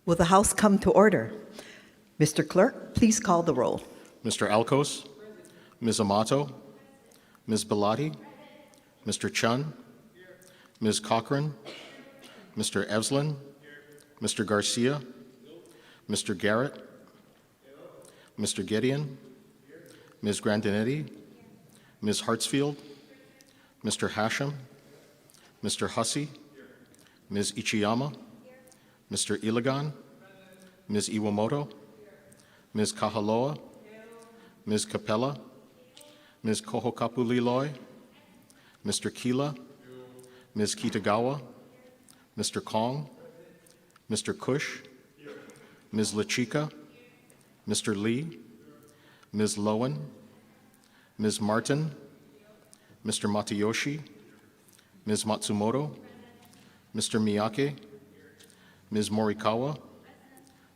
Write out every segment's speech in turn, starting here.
Will the House come to order? Mr. Clerk, please call the roll. Mr. Alcos, Ms. Amato, Ms. Bellotti, Mr. Chun, Ms. Cochran, Mr. Evslin, Mr. Garcia, Mr. Garrett, Mr. Gideon, Ms. Grandinetti, Ms. Hartsfield, Mr. Hashem, Mr. Hussey, Ms. Ichiyama, Mr. Iligan, Ms. Iwamoto, Ms. Kahaloa, Ms. Capella, Ms. Kohokapuliloi, Mr. Kila, Ms. Kitagawa, Mr. Kong, Mr. Cush, Ms. Lachika, Mr. Lee, Ms. Lowen, Ms. Martin, Mr. Matayoshi, Ms. Matsumoto, Mr. Miyake, Ms. Morikawa,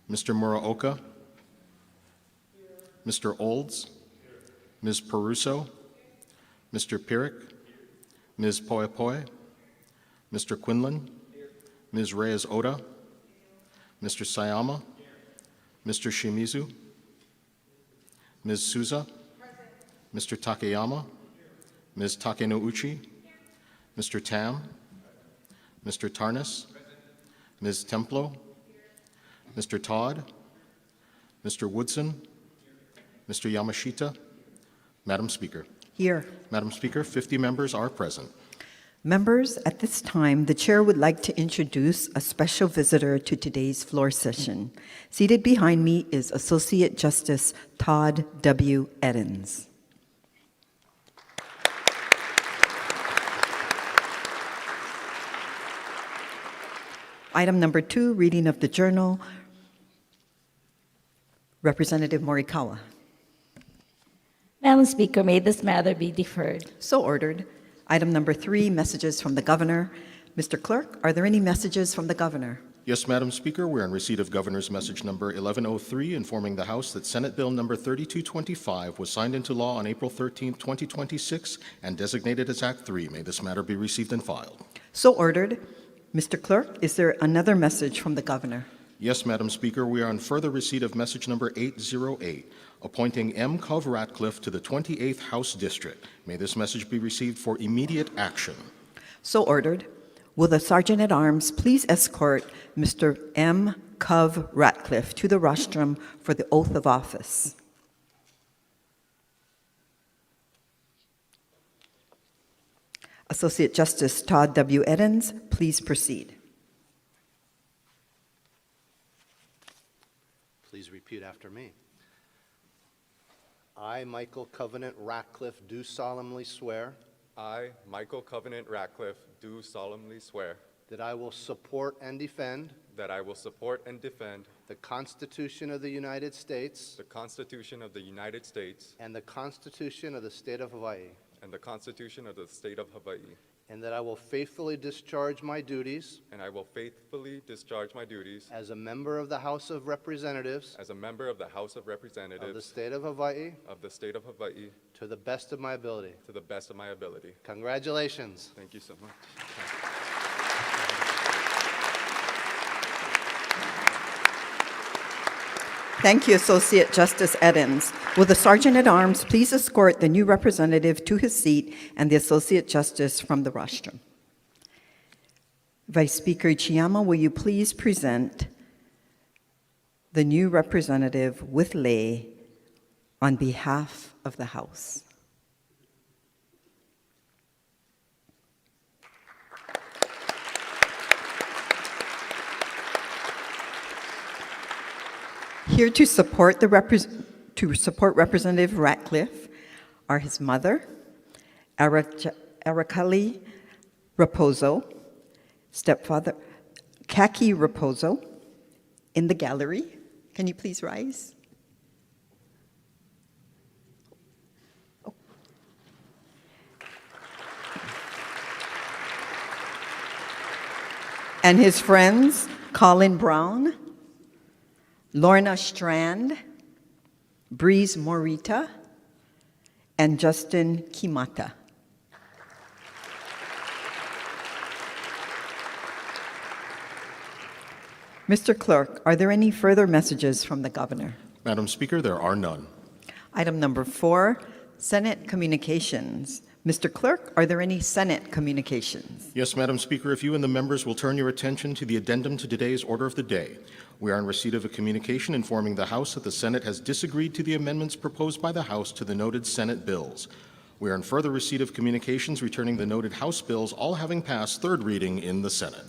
Mr. Muraoka, Mr. Olds, Ms. Peruso, Mr. Pirik, Ms. Poepoe, Mr. Quinlan, Ms. Reyes-Oda, Mr. Sayama, Mr. Shimizu, Ms. Souza, Mr. Takeyama, Ms. Takenouchi, Mr. Tam, Mr. Tarnas, Ms. Templo, Mr. Todd, Mr. Woodson, Mr. Yamashita. Madam Speaker. Here. Madam Speaker, 50 members are present. Members, at this time, the chair would like to introduce a special visitor to today's floor session. Seated behind me is Associate Justice Todd W. Edens. Item number 2, reading of the journal. Representative Morikawa. Madam Speaker, may this matter be deferred. So ordered. Item number 3, messages from the governor. Mr. Clerk, are there any messages from the governor? Yes, Madam Speaker, we're in receipt of Governor's Message Number 1103, informing the House that Senate Bill Number 3225 was signed into law on April 13, 2026, and designated as Act 3. May this matter be received and filed. So ordered. Mr. Clerk, is there another message from the governor? Yes, Madam Speaker, we are on further receipt of Message Number 808, appointing M. Cove Ratcliffe to the 28th House District. May this message be received for immediate action. So ordered. Will the Sergeant-at-Arms please escort Mr. M. Cove Ratcliffe to the rostrum for the oath of office? Associate Justice Todd W. Edens, please proceed. Please repeat after me. I, Michael Covenant Ratcliffe, do solemnly swear I, Michael Covenant Ratcliffe, do solemnly swear that I will support and defend that I will support and defend the Constitution of the United States the Constitution of the United States and the Constitution of the State of Hawaii, and the Constitution of the State of Hawaii, and that I will faithfully discharge my duties and I will faithfully discharge my duties as a member of the House of Representatives as a member of the House of of the Representatives State of Hawaii of the State of Hawaii to the best of my ability. to the best of my ability. Congratulations. Thank you so much. Thank you, Associate Justice Edens. Will the Sergeant-at-Arms please escort the new representative to his seat and the Associate Justice from the rostrum? Vice Speaker Ichiyama, will you please present the new representative with lei on behalf of the House? Here to support Representative Ratcliffe are his mother, Araceli Raposo, stepfather, Kaki Raposo, in the gallery. Can you please rise? Oh. And his friends, Colin Brown, Lorna Strand, Breeze Morita, and Justin Kimata. Mr. Clerk, are there any further messages from the governor? Madam Speaker, there are none. Item number 4, Senate communications. Mr. Clerk, are there any Senate communications? Yes, Madam Speaker, if you and the members will turn your attention to the addendum to today's order of the day. We are in receipt of a communication informing the House that the Senate has disagreed to the amendments proposed by the House to the noted Senate bills. We are in further receipt of communications returning the noted House bills, all having passed third reading in the Senate.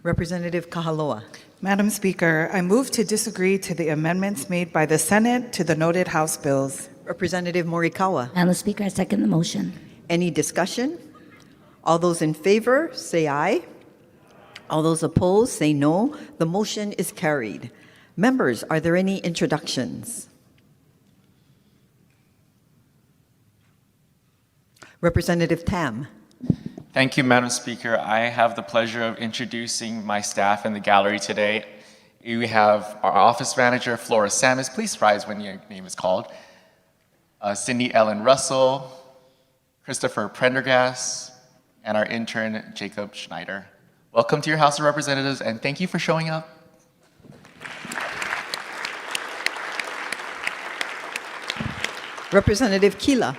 Representative Kahaloa. Madam Speaker, I move to disagree to the amendments made by the Senate to the noted House bills. Representative Morikawa. Madam Speaker, I second the motion. Any discussion? All those in favor, say aye. All those opposed, say no. The motion is carried. Members, are there any introductions? Representative Tam. Thank you, Madam Speaker. I have the pleasure of introducing my staff in the gallery today. We have our office manager, Flora Samus. Please rise when your name is called. Cindy Ellen Russell, Christopher Prendergast, and our intern, Jacob Schneider. Welcome to your House of Representatives, and thank you for showing up. Representative Kila.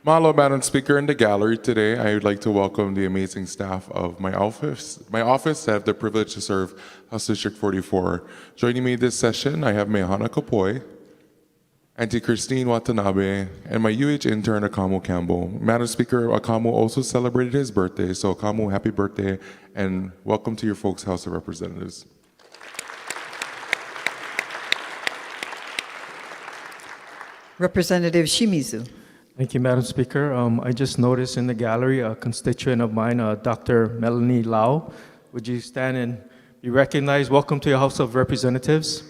Mahalo, Madam Speaker. In the gallery today, I would like to welcome the amazing staff of my office. I have the privilege to serve House District 44. Joining me this session, I have Mehana Kapoy, Auntie Christine Watanabe, and my UH intern, Akamu Campbell. Madam Speaker, Akamu also celebrated his birthday, so Akamu, happy birthday, and welcome to your folks' House of Representatives. Representative Shimizu. Thank you, Madam Speaker. I just noticed in the gallery a constituent of mine, Dr. Melanie Lau. Would you stand and be recognized? Welcome to your House of Representatives.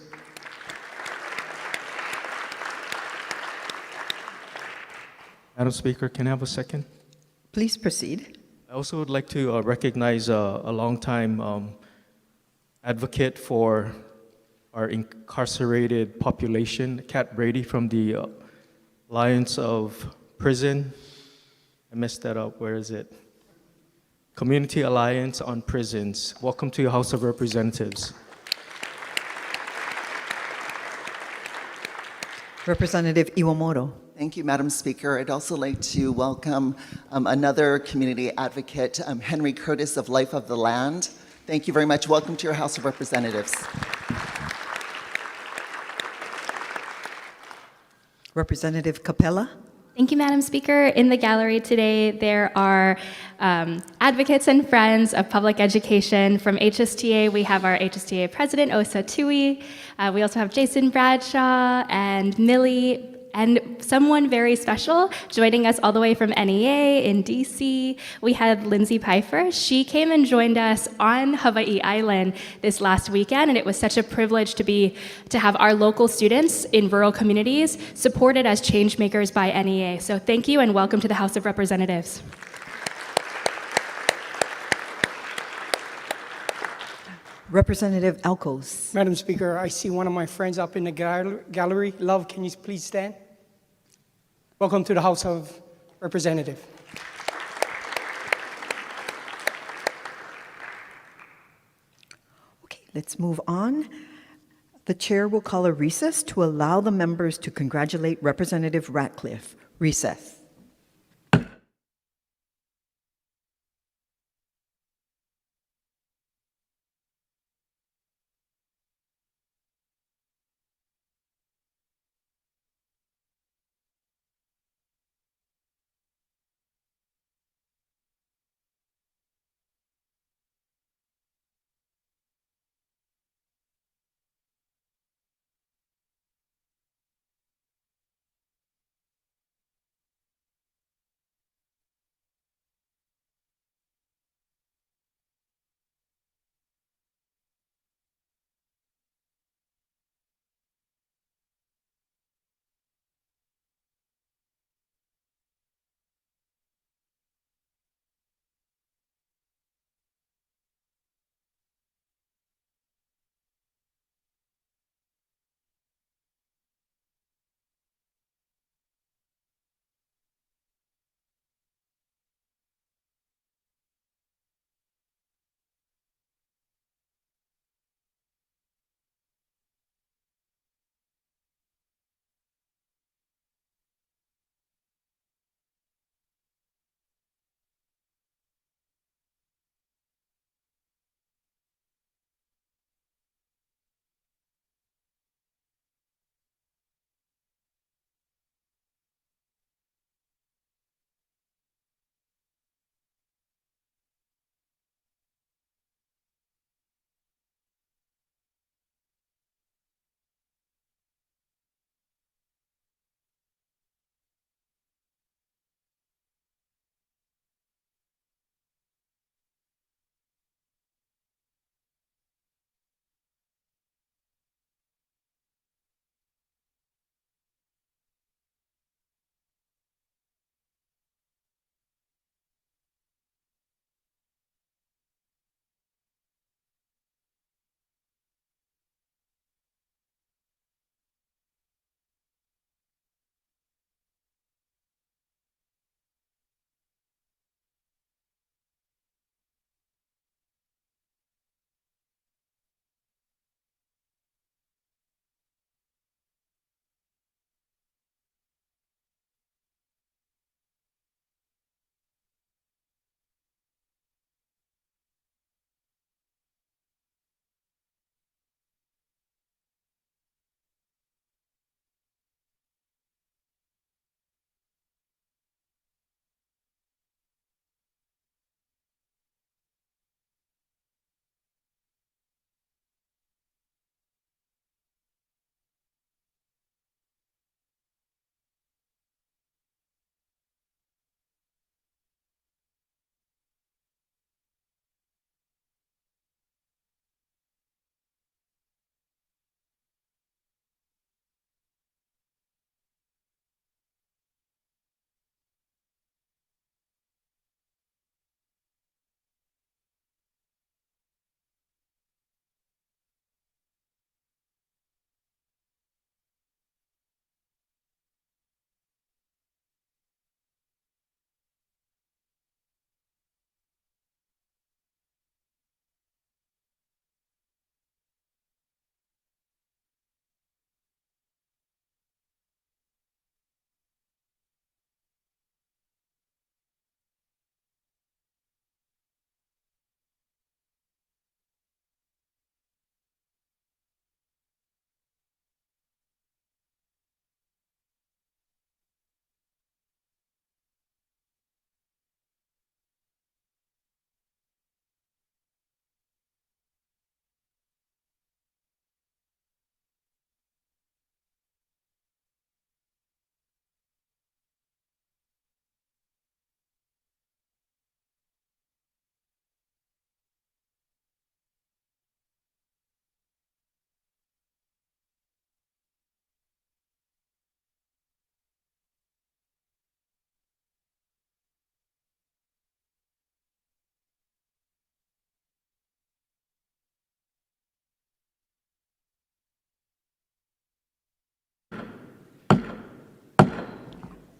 Madam Speaker, can I have a second? Please proceed. I also would like to recognize a longtime advocate for our incarcerated population, Kat Brady from the Alliance of Prison. I messed that up. Where is it? Community Alliance on Prisons. Welcome to your House of Representatives. Representative Iwamoto. Thank you, Madam Speaker. I'd also like to welcome another community advocate, Henry Curtis of Life of the Land. Thank you very much. Welcome to your House of Representatives. Representative Capella. Thank you, Madam Speaker. In the gallery today, there are advocates and friends of public education from HSTA. We have our HSTA president, Osa Tui. We also have Jason Bradshaw and Millie, and someone very special joining us all the way from NEA in DC. We had Lindsay Pfeiffer. She came and joined us on Hawaii Island this last weekend, and it was such a privilege to have our local students in rural communities supported as change makers by NEA. So thank you and welcome to the House of Representatives. Representative Alcos. Madam Speaker, I see one of my friends up in the gallery. Love, can you please stand? Welcome to the House of Representatives. Okay, let's move on. The chair will call a recess to allow the members to congratulate Representative Ratcliffe. Recess.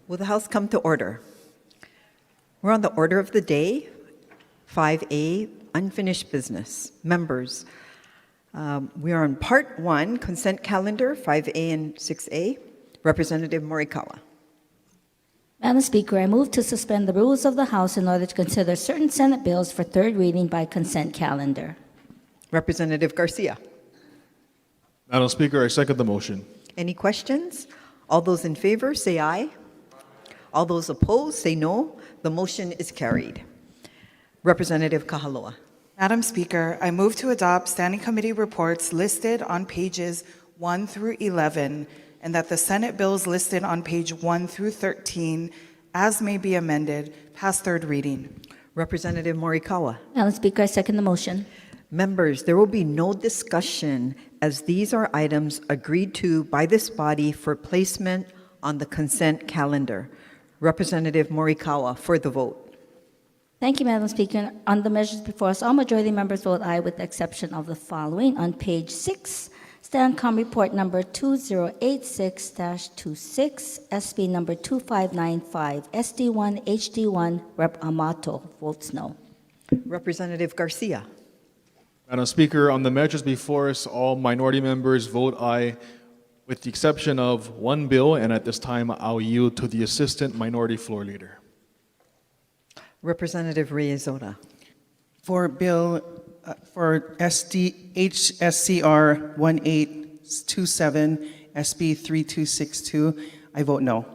Will the House come to order? We're on the order of the day, 5A, unfinished business. Members, we are on Part 1, consent calendar, 5A and 6A. Representative Morikawa. Madam Speaker, I move to suspend the rules of the House in order to consider certain Senate bills for third reading by consent calendar. Representative Garcia. Madam Speaker, I second the motion. Any questions? All those in favor, say aye. All those opposed, say no. The motion is carried. Representative Kahaloa. Madam Speaker, I move to adopt standing committee reports listed on pages 1 through 11, and that the Senate bills listed on page 1 through 13, as may be amended, pass third reading. Representative Morikawa. Madam Speaker, I second the motion. Members, there will be no discussion as these are items agreed to by this body for placement on the consent calendar. Representative Morikawa for the vote. Thank you, Madam Speaker. On the measures before us, all majority members vote aye with the exception of the following. On page 6, Stand-Com Report number 2086-26, SB number 2595, SD1, HD1, Rep. Amato votes no. Representative Garcia. Madam Speaker, on the measures before us, all minority members vote aye with the exception of one bill, and at this time, I'll yield to the Assistant Minority Floor Leader. Representative Reyes-Ota. For HSCR 1827, SB 3262, I vote no.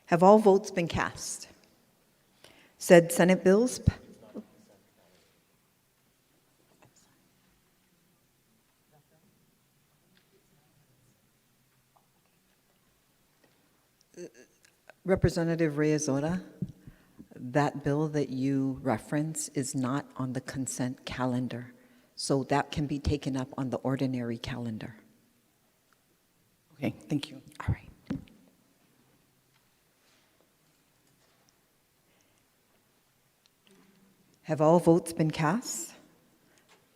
Have all votes been cast? Said Senate bills? Representative Reyes-Ota, that bill that you reference is not on the consent calendar, so that can be taken up on the ordinary calendar. Okay, thank you. All right. Have all votes been cast?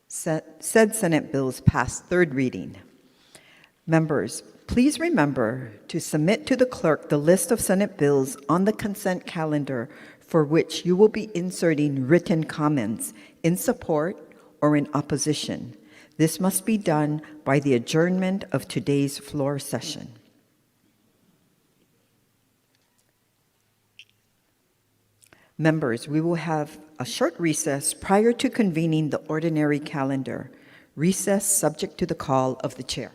Said Senate bills pass third reading. Members, please remember to submit to the clerk the list of Senate bills on the consent calendar for which you will be inserting written comments in support or in opposition. This must be done by the adjournment of today's floor session. Members, we will have a short recess prior to convening the ordinary calendar. Recess subject to the call of the chair.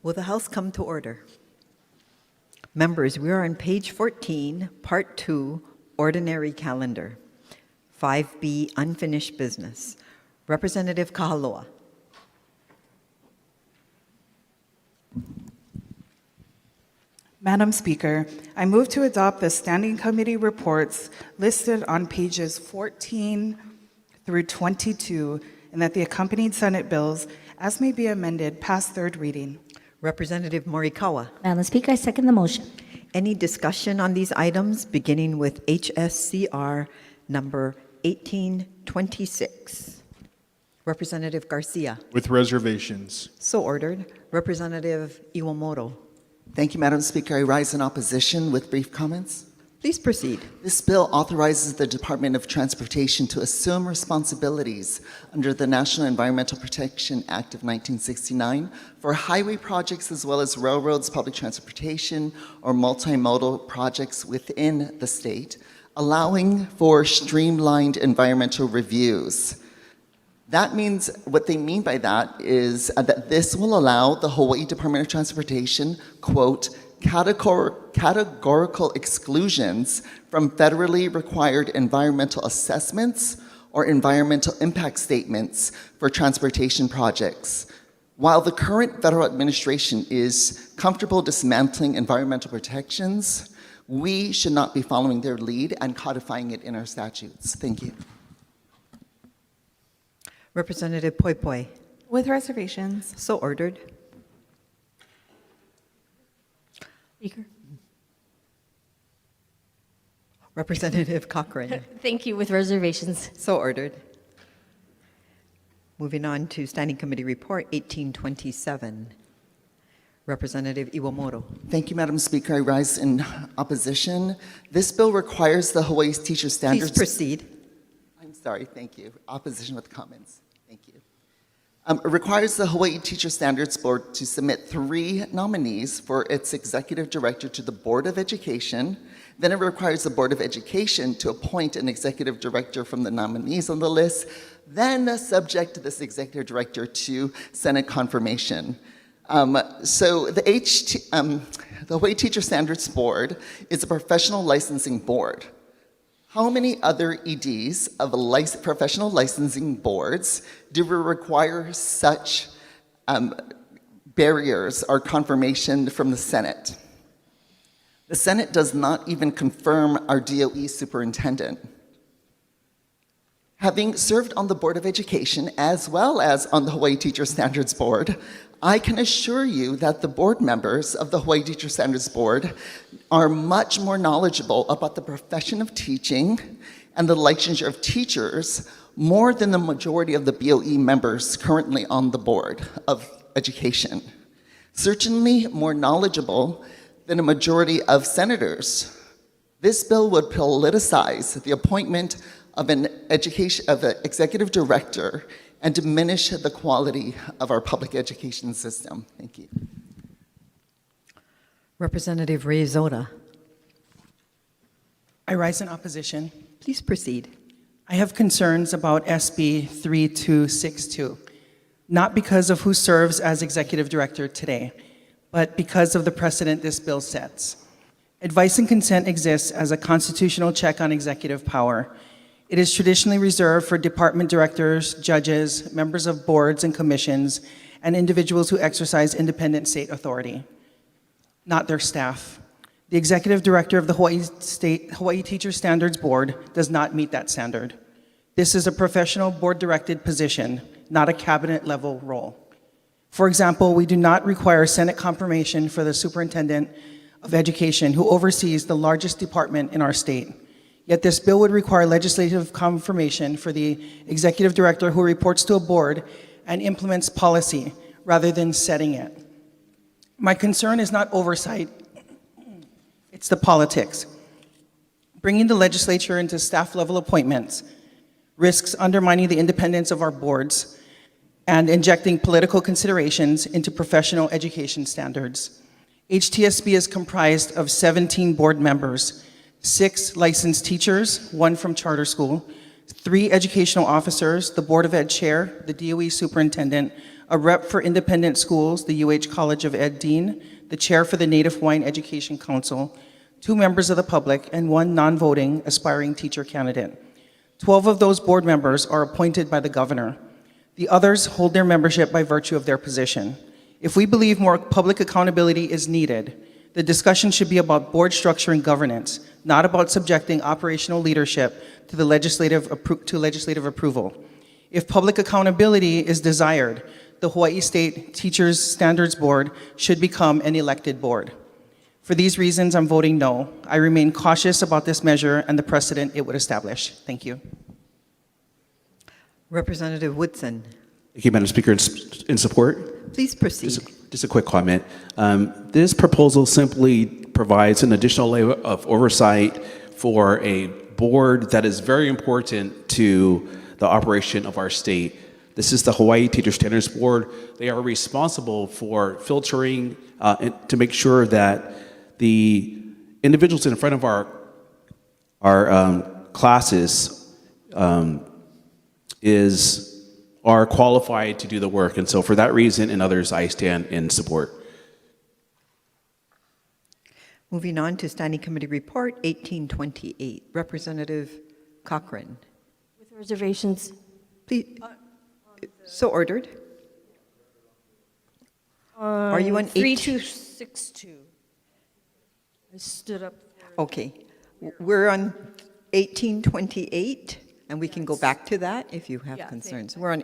Will the House come to order? Members, we are on page 14, Part 2, Ordinary Calendar. 5B, Unfinished Business. Representative Kahaloa. Madam Speaker, I move to adopt the standing committee reports listed on pages 14 through 22, and that the accompanied Senate bills, as may be amended, pass third reading. Representative Morikawa. Madam Speaker, I second the motion. Any discussion on these items, beginning with HSCR number 1826? Representative Garcia. With reservations. So ordered. Representative Iwamoto. Thank you, Madam Speaker. I rise in opposition with brief comments. Please proceed. This bill authorizes the Department of Transportation to assume responsibilities under the National Environmental Protection Act of 1969 for highway projects as well as railroads, public transportation, or multimodal projects within the state, allowing for streamlined environmental reviews. That means, what they mean by that is that this will allow the Hawaii Department of Transportation, quote, categorical exclusions from federally required environmental assessments or environmental impact statements for transportation projects. While the current federal administration is comfortable dismantling environmental protections, we should not be following their lead and codifying it in our statutes. Thank you. Representative Poipoi. With reservations. So ordered. Speaker. Representative Cochrane. Thank you, with reservations. So ordered. Moving on to Standing Committee Report 1827. Representative Iwamoto. Thank you, Madam Speaker. I rise in opposition. This bill requires the Hawaii Teacher Standards... Please proceed. I'm sorry, thank you. Opposition with comments. Thank you. It requires the Hawaii Teacher Standards Board to submit 3 nominees for its executive director to the Board of Education. Then it requires the Board of Education to appoint an executive director from the nominees on the list, then subject this executive director to Senate confirmation. So the Hawaii Teacher Standards Board is a professional licensing board. How many other EDs of professional licensing boards do we require such barriers or confirmation from the Senate? The Senate does not even confirm our DOE superintendent. Having served on the Board of Education as well as on the Hawaii Teacher Standards Board, I can assure you that the board members of the Hawaii Teacher Standards Board are much more knowledgeable about the profession of teaching and the licensure of teachers more than the majority of the BOE members currently on the Board of Education. Certainly more knowledgeable than a majority of senators. This bill would politicize the appointment of an executive director and diminish the quality of our public education system. Thank you. Representative Reyes-Zota. I rise in opposition. Please proceed. I have concerns about SB 3262, not because of who serves as executive director today, but because of the precedent this bill sets. Advice and consent exists as a constitutional check on executive power. It is traditionally reserved for department directors, judges, members of boards and commissions, and individuals who exercise independent state authority, not their staff. The executive director of the Hawaii Teacher Standards Board does not meet that standard. This is a professional board-directed position, not a cabinet-level role. For example, we do not require Senate confirmation for the superintendent of education who oversees the largest department in our state. Yet this bill would require legislative confirmation for the executive director who reports to a board and implements policy rather than setting it. My concern is not oversight, it's the politics. Bringing the legislature into staff-level appointments risks undermining the independence of our boards and injecting political considerations into professional education standards. HTSB is comprised of 17 board members, 6 licensed teachers, 1 from charter school, 3 educational officers, the Board of Ed chair, the DOE superintendent, a rep for independent schools, the UH College of Ed Dean, the chair for the Native Hawaiian Education Council, 2 members of the public, and 1 non-voting aspiring teacher candidate. 12 of those board members are appointed by the governor. The others hold their membership by virtue of their position. If we believe more public accountability is needed, the discussion should be about board structure and governance, not about subjecting operational leadership to legislative approval. If public accountability is desired, the Hawaii State Teachers Standards Board should become an elected board. For these reasons, I'm voting no. I remain cautious about this measure and the precedent it would establish. Thank you. Representative Woodson, Thank you, Madam Speaker. In support, please proceed. just a quick comment. This proposal simply provides an additional layer of oversight for a board that is very important to the operation of our state. This is the Hawaii Teacher Standards Board. They are responsible for filtering to make sure that the individuals in front of our classes are qualified to do the work. And so for that reason and others, I stand in support. Moving on to Standing Committee Report 1828. Representative Cochran. With reservations. Please. So ordered. Are you on 3262? I stood up. Okay. We're on 1828, and we can go back to that if you have concerns. We're on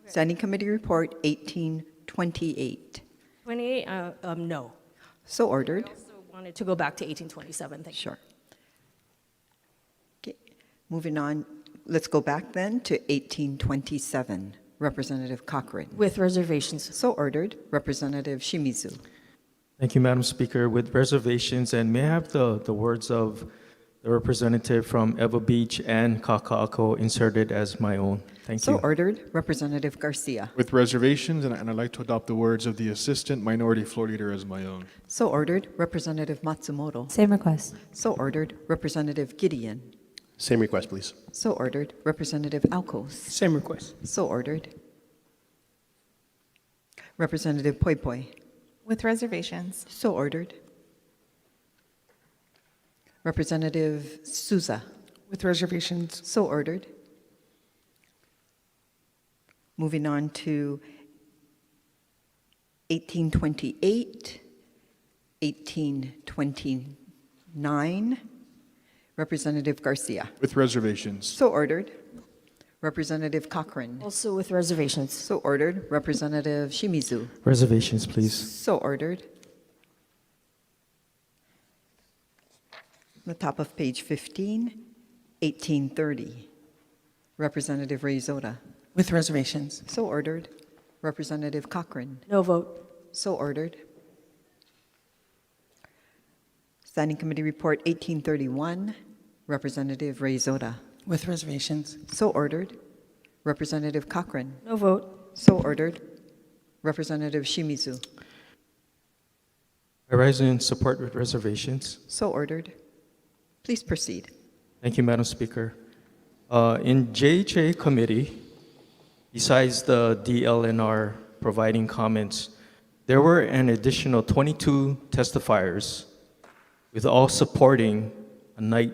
Standing Committee Report 1828. 28, no. So ordered. I also wanted to go back to 1827. Thank you. Sure. Okay. Moving on. Let's go back then to 1827. Representative Cochran. With reservations. So ordered. Representative Shimizu. Thank you, Madam Speaker. With reservations, and may I have the words of the representative from Ewa Beach and Kaka'ako inserted as my own. Thank So you. ordered. Representative Garcia. With reservations, and I'd like to adopt the words of the Assistant Minority Floor Leader as my own. So ordered. Representative Matsumoto. Same request. So ordered. Representative Gideon. Same request, please. So ordered. Representative Alcos. Same request. So ordered. Representative Poi Poi. With reservations. So ordered. Representative Souza. With reservations. So ordered. Moving on to 1828, 1829. Representative Garcia. With reservations. So ordered. Representative Cochran. Also with reservations. So ordered. Representative Shimizu. Reservations, please. So ordered. The top of page 15, 1830. Representative Rayzota. With reservations. So ordered. Representative Cochran. No vote. So ordered. Standing Committee Report 1831. Representative Rayzota. With reservations. So ordered. Representative Cochran. No vote. So ordered. Representative Shimizu. I rise in support with reservations. So ordered. Please proceed. Thank you, Madam Speaker. In JHA committee, besides the DLNR providing comments, there were an additional 22 testifiers, with all supporting a night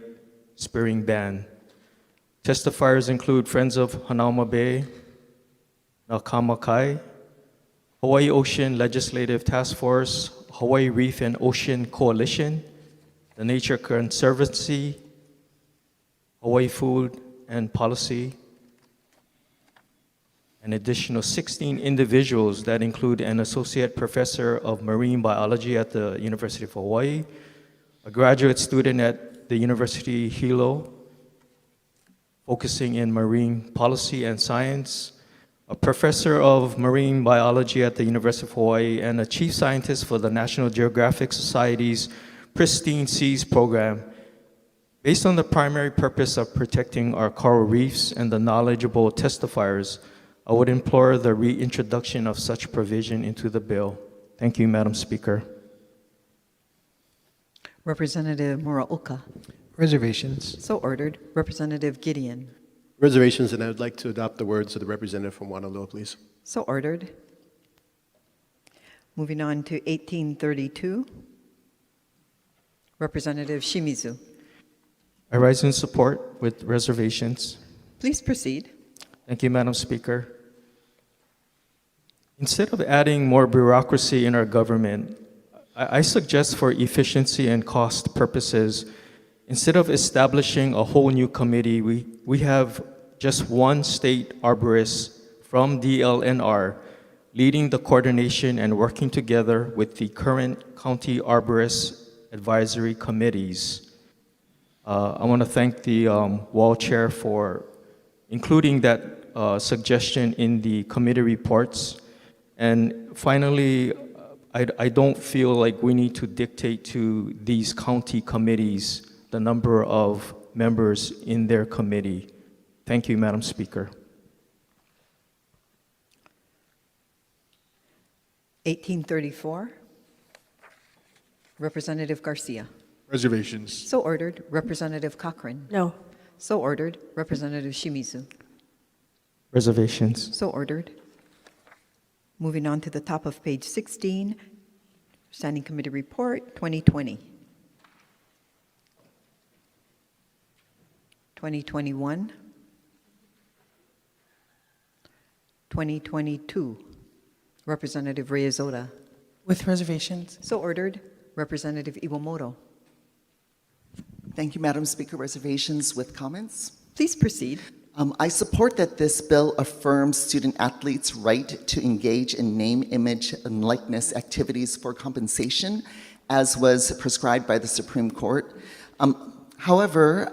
spearing ban. Testifiers include Friends of Hanauma Bay, Nakamakai, Hawaii Ocean Legislative Task Force, Hawaii Reef and Ocean Coalition, the Nature Conservancy, Hawaii Food and Policy, an additional 16 individuals that include an associate professor of marine biology at the University of Hawaii, a graduate student at the University Hilo, focusing in marine policy and science, a professor of marine biology at the University of Hawaii, and a chief scientist for the National Geographic Society's Pristine Seas program. Based on the primary purpose of protecting our coral reefs and the knowledgeable testifiers, I would implore the reintroduction of such provision into the bill. Thank you, Madam Speaker. Representative Muraoka. Reservations. So ordered. Representative Gideon. Reservations, and I would like to adopt the words of the representative from Honolulu, please. So ordered. Moving on to 1832. Representative Shimizu. I rise in support with reservations. Please proceed. Thank you, Madam Speaker. Instead of adding more bureaucracy in our government, I suggest for efficiency and cost purposes, instead of establishing a whole new committee, we have just one state arborist from DLNR leading the coordination and working together with the current county arborist advisory committees. I want to thank the wall chair for including that suggestion in the committee reports. And finally, I don't feel like we need to dictate to these county committees the number of members in their committee. Thank you, Madam Speaker. 1834. Representative Garcia. Reservations. So ordered. Representative Cochrane. No. So ordered. Representative Shimizu. Reservations. So ordered. Moving on to the top of page 16, Standing Committee Report 2020. 2021. 2022. Representative Reyes-Oda. With reservations. So ordered. Representative Iwamoto. Thank you, Madam Speaker. Reservations with comments? Please proceed. I support that this bill affirms student athletes' right to engage in name, image, and likeness activities for compensation, as was prescribed by the Supreme Court. However,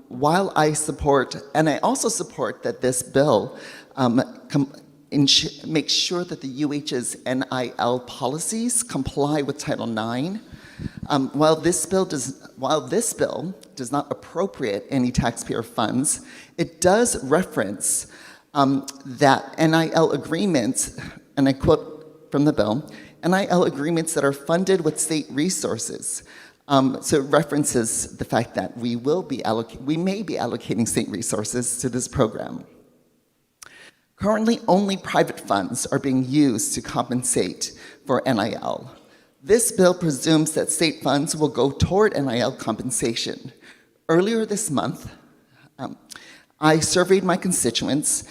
while I support, and I also support that this bill makes sure that the UH's NIL policies comply with Title IX, while this bill does not appropriate any taxpayer funds, it does reference that NIL agreements, and I quote from the bill, NIL agreements that are funded with state resources. So it references the fact that we may be allocating state resources to this program. Currently, only private funds are being used to compensate for NIL. This bill presumes that state funds will go toward NIL compensation. Earlier this month, I surveyed my constituents,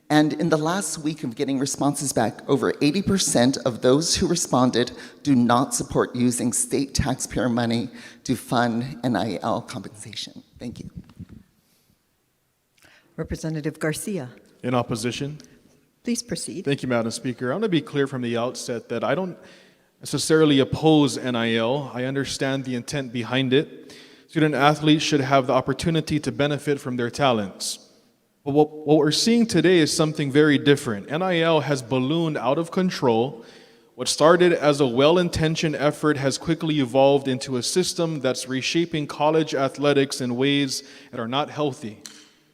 and in the last week of getting responses back, over 80% of those who responded do not support using state taxpayer money to fund NIL compensation. Thank you. Representative Garcia. In opposition. Please proceed. Thank you, Madam Speaker. I want to be clear from the outset that I don't necessarily oppose NIL. I understand the intent behind it. Student athletes should have the opportunity to benefit from their talents. But what we're seeing today is something very different. NIL has ballooned out of control. What started as a well-intentioned effort has quickly evolved into a system that's reshaping college athletics in ways that are not healthy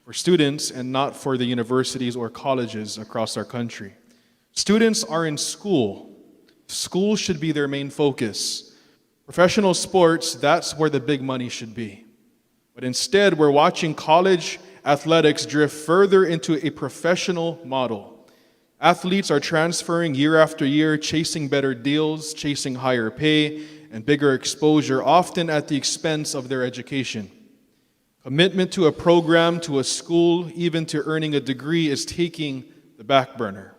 for students and not for the universities or colleges across our country. Students are in school. School should be their main focus. Professional sports, that's where the big money should be. But instead, we're watching college athletics drift further into a professional model. Athletes are transferring year after year, chasing better deals, chasing higher pay, and bigger exposure, often at the expense of their education. Commitment to a program, to a school, even to earning a degree is taking the back burner.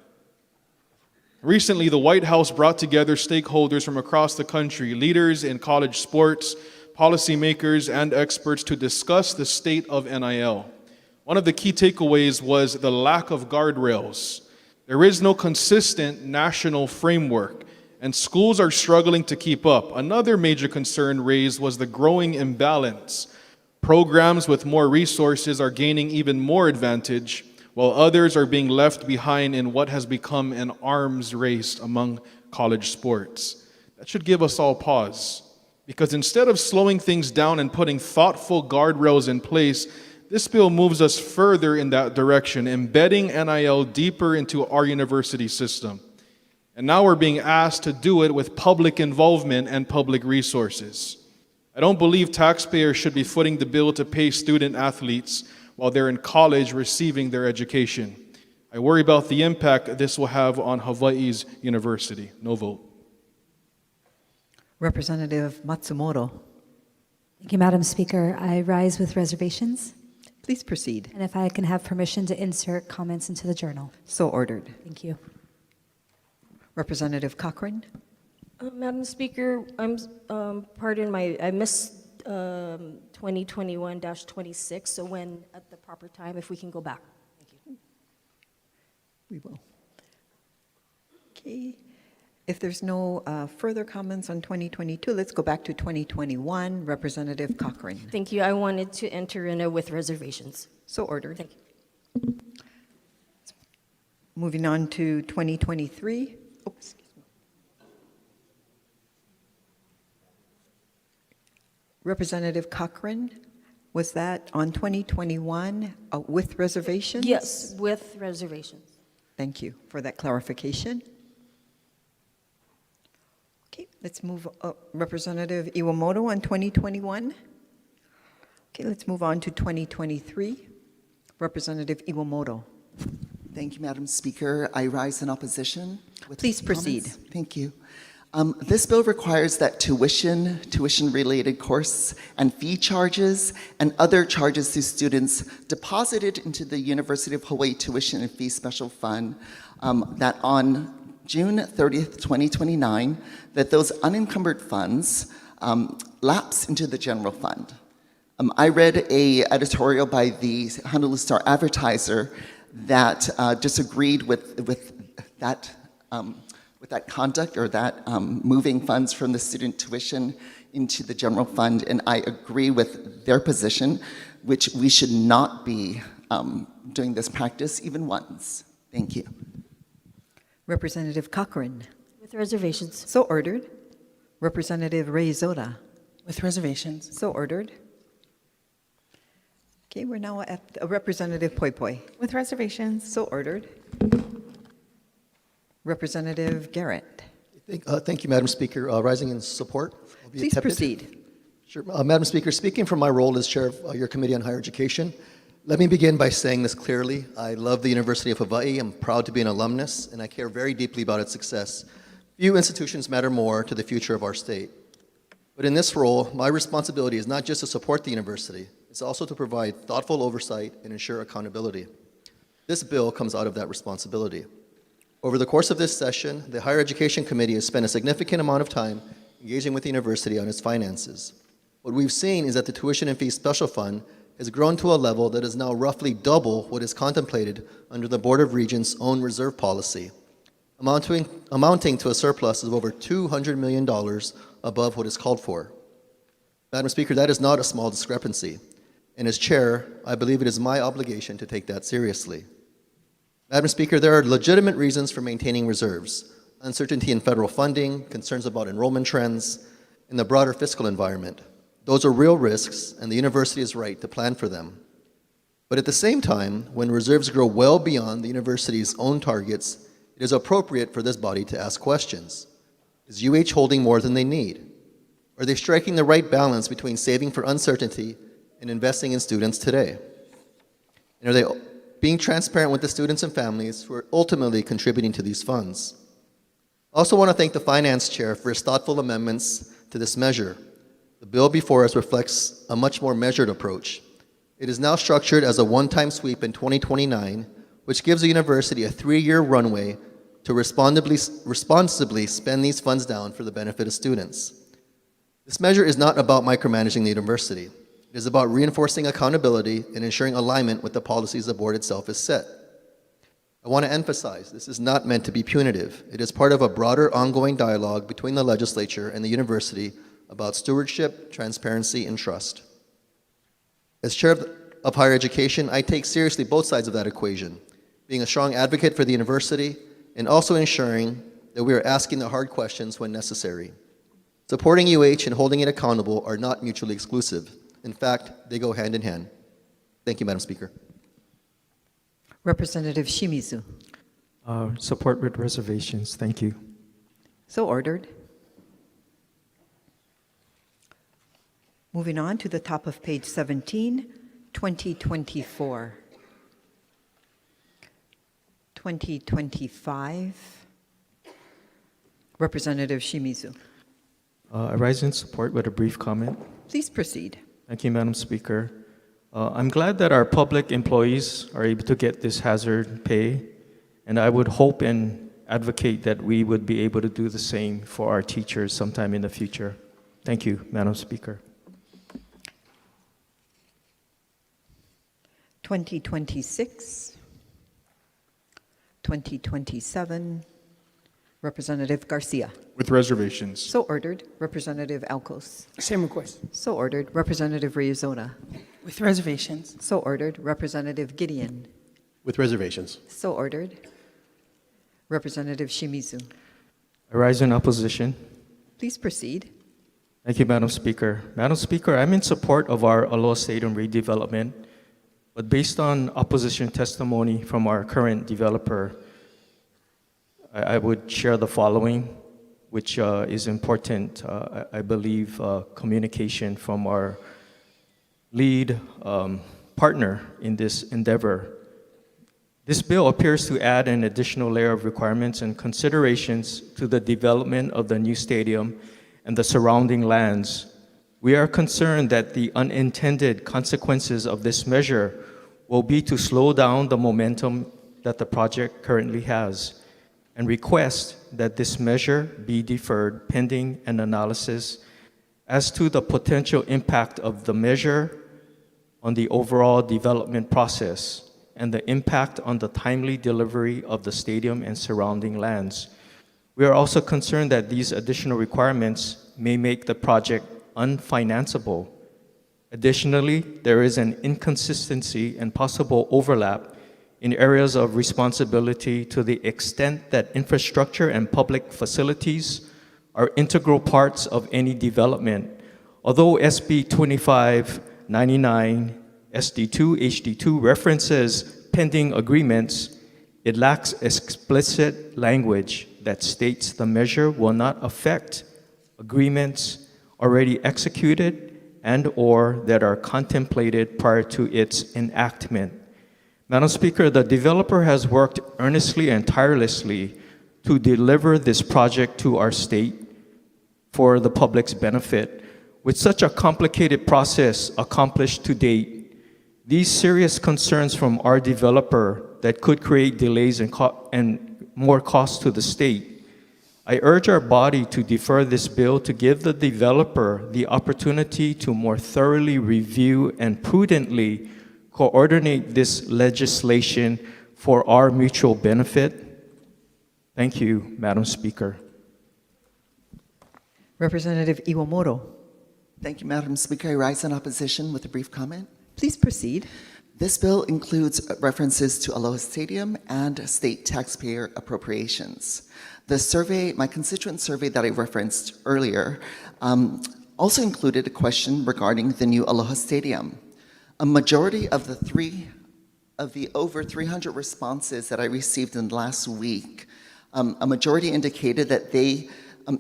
Recently, the White House brought together stakeholders from across the country, leaders in college sports, policymakers, and experts to discuss the state of NIL. One of the key takeaways was the lack of guardrails. There is no consistent national framework, and schools are struggling to keep up. Another major concern raised was the growing imbalance. Programs with more resources are gaining even more advantage, while others are being left behind in what has become an arms race among college sports. That should give us all pause, because instead of slowing things down and putting thoughtful guardrails in place, this bill moves us further in that direction, embedding NIL deeper into our university system. And now we're being asked to do it with public involvement and public resources. I don't believe taxpayers should be footing the bill to pay student athletes while they're in college receiving their education. I worry about the impact this will have on Hawaii's university. No vote. Representative Matsumoto. Thank you, Madam Speaker. I rise with reservations. Please proceed. And if I can have permission to insert comments into the journal. So ordered. Thank you. Representative Cochran. Madam Speaker, I missed 2021-26, so when at the proper time, if we can go back. Thank you. We will. Okay. If there's no further comments on 2022, let's go back to 2021. Representative Cochran. Thank you. I wanted to enter in a with reservations. So ordered. Thank you. Moving on to 2023. Oh, excuse me. Representative Cochran, was that on 2021 with reservations? Yes, with reservations. Thank you for that clarification. Okay, let's move Representative Iwamoto on 2021. Okay, let's move on to 2023. Representative Iwamoto. Thank you, Madam Speaker. I rise in opposition. Please proceed. Thank you. This bill requires that tuition-related course and fee charges, and other charges to students deposited into the University of Hawaii Tuition and Fee Special Fund, that on June 30th, 2029, that those unencumbered funds lapse into the general fund. I read a editorial by the Honolulu Star Advertiser that disagreed with that conduct, or that moving funds from the student tuition into the general fund, and I agree with their position, which we should not be doing this practice even once. Thank you. Representative Cochran. With reservations. So ordered. Representative Reyes-Ora. With reservations. So ordered. Okay, we're now at Representative Poipoi. With reservations. So ordered. Representative Garrett. Thank you, Madam Speaker. Rising in support. I'll be Please tepid. proceed. Sure. Madam Speaker, speaking from my role as chair of your Committee on Higher Education, let me begin by saying this clearly. I love the University of Hawaii. I'm proud to be an alumnus, and I care very deeply about its success. Few institutions matter more to the future of our state. But in this role, my responsibility is not just to support the university, it's also to provide thoughtful oversight and ensure accountability. This bill comes out of that responsibility. Over the course of this session, the Higher Education Committee has spent a significant amount of time engaging with the university on its finances. What we've seen is that the Tuition and Fee Special Fund has grown to a level that is now roughly double what is contemplated under the Board of Regents' own reserve policy, amounting to a surplus of over $200 million above what is called for. Madam Speaker, that is not a small discrepancy, and as chair, I believe it is my obligation to take that seriously. Madam Speaker, there are legitimate reasons for maintaining reserves: uncertainty in federal funding, concerns about enrollment trends, and the broader fiscal environment. Those are real risks, and the university is right to plan for them. But at the same time, when reserves grow well beyond the university's own targets, it is appropriate for this body to ask questions. Is UH holding more than they need? Are they striking the right balance between saving for uncertainty and investing in students today? And are they being transparent with the students and families who are ultimately contributing to these funds? I also want to thank the Finance Chair for his thoughtful amendments to this measure. The bill before us reflects a much more measured approach. It is now structured as a one-time sweep in 2029, which gives the university a 3-year runway to responsibly spend these funds down for the benefit of students. This measure is not about micromanaging the university. It is about reinforcing accountability and ensuring alignment with the policies the board itself has set. I want to emphasize, this is not meant to be punitive. It is part of a broader ongoing dialogue between the legislature and the university about stewardship, transparency, and trust. As chair of higher education, I take seriously both sides of that equation, being a strong advocate for the university and also ensuring that we are asking the hard questions when necessary. Supporting UH and holding it accountable are not mutually exclusive. In fact, they go hand in hand. Thank you, Madam Speaker. Representative Shimizu. Support with reservations. Thank you. So ordered. Moving on to the top of page 17, 2024. 2025. Representative Shimizu. I rise in support with a brief comment. Please proceed. Thank you, Madam Speaker. I'm glad that our public employees are able to get this hazard pay, and I would hope and advocate that we would be able to do the same for our teachers sometime in the future. Thank you, Madam Speaker. 2026. 2027. Representative Garcia. With reservations. So ordered. Representative Alcos. Same request. So ordered. Representative Ryuzona. With reservations. So ordered. Representative Gideon. With reservations. So ordered. Representative Shimizu. I rise in opposition. Please proceed. Thank you, Madam Speaker. Madam Speaker, I'm in support of our Aloha Stadium redevelopment, but based on opposition testimony from our current developer, I would share the following, which is important. I believe communication from our lead partner in this endeavor. This bill appears to add an additional layer of requirements and considerations to the development of the new stadium and the surrounding lands. We are concerned that the unintended consequences of this measure will be to slow down the momentum that the project currently has, and request that this measure be deferred pending an analysis as to the potential impact of the measure on the overall development process and the impact on the timely delivery of the stadium and surrounding lands. We are also concerned that these additional requirements may make the project unfinanceable. Additionally, there is an inconsistency and possible overlap in areas of responsibility to the extent that infrastructure and public facilities are integral parts of any development. Although SB 2599 SD2 HD2 references pending agreements, it lacks explicit language that states the measure will not affect agreements already executed and/or that are contemplated prior to its enactment. Madam Speaker, the developer has worked earnestly and tirelessly to deliver this project to our state for the public's benefit. With such a complicated process accomplished to date, these serious concerns from our developer that could create delays and more costs to the state, I urge our body to defer this bill to give the developer the opportunity to more thoroughly review and prudently coordinate this legislation for our mutual benefit. Thank you, Madam Speaker. Representative Iwamoto. Thank you, Madam Speaker. I rise in opposition with a brief comment. Please proceed. This bill includes references to Aloha Stadium and state taxpayer appropriations. The survey, my constituent survey that I referenced earlier, also included a question regarding the new Aloha Stadium. A majority of the over 300 responses that I received in the last week, a majority indicated that they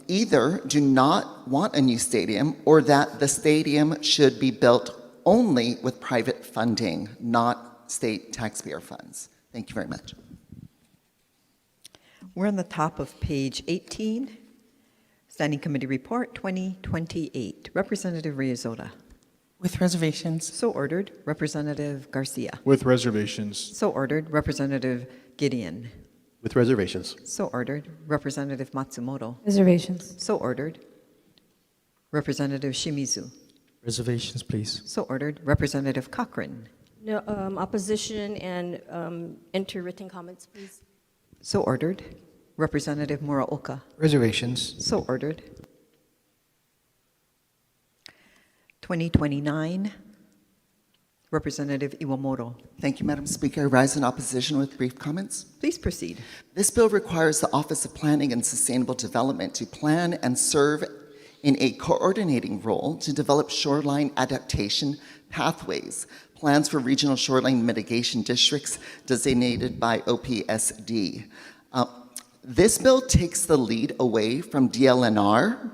either do not want a new stadium or that the stadium should be built only with private funding, not state taxpayer funds. Thank you very much. We're on the top of page 18, Standing Committee Report 2028. Representative Ryuzona. With reservations. So ordered. Representative Garcia. With reservations. So ordered. Representative Gideon. With reservations. So ordered. Representative Matsumoto. Reservations. So ordered. Representative Shimizu. Reservations, please. So ordered. Representative Cochran. No, opposition and enter written comments, please. So ordered. Representative Muraoka. Reservations. So ordered. 2029. Representative Iwamoto. Thank you, Madam Speaker. I rise in opposition with brief comments. Please proceed. This bill requires the Office of Planning and Sustainable Development to plan and serve in a coordinating role to develop shoreline adaptation pathways, plans for regional shoreline mitigation districts designated by OPSD. This bill takes the lead away from DLNR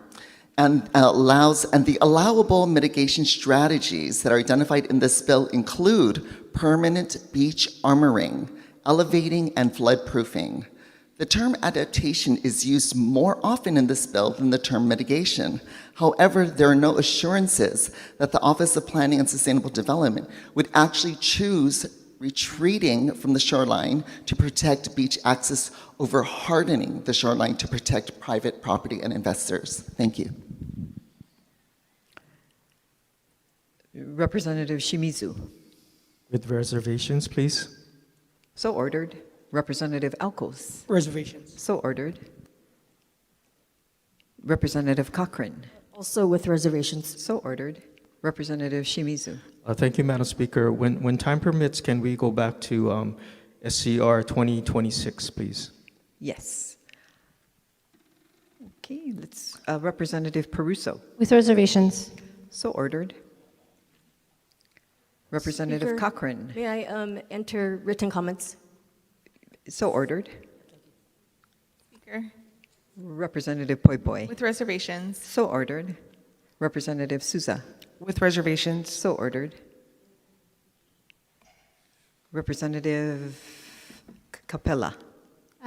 and the allowable mitigation strategies that are identified in this bill include permanent beach armoring, elevating, and floodproofing. The term adaptation is used more often in this bill than the term mitigation. However, there are no assurances that the Office of Planning and Sustainable Development would actually choose retreating from the shoreline to protect beach access over hardening the shoreline to protect private property and investors. Thank you. Representative Shimizu. With reservations, please. So ordered. Representative Alcos. Reservations. So ordered. Representative Cochrane. Also with reservations. So ordered. Representative Shimizu. Thank you, Madam Speaker. When time permits, can we go back to SCR 2026, please? Yes. Okay, let's, Representative Peruso. With reservations. So ordered. Representative Speaker, Cochrane. May I enter written comments? So ordered. Speaker, Representative Poi Poi. with reservations. So ordered. Representative Souza. With reservations. So ordered. Representative Capella.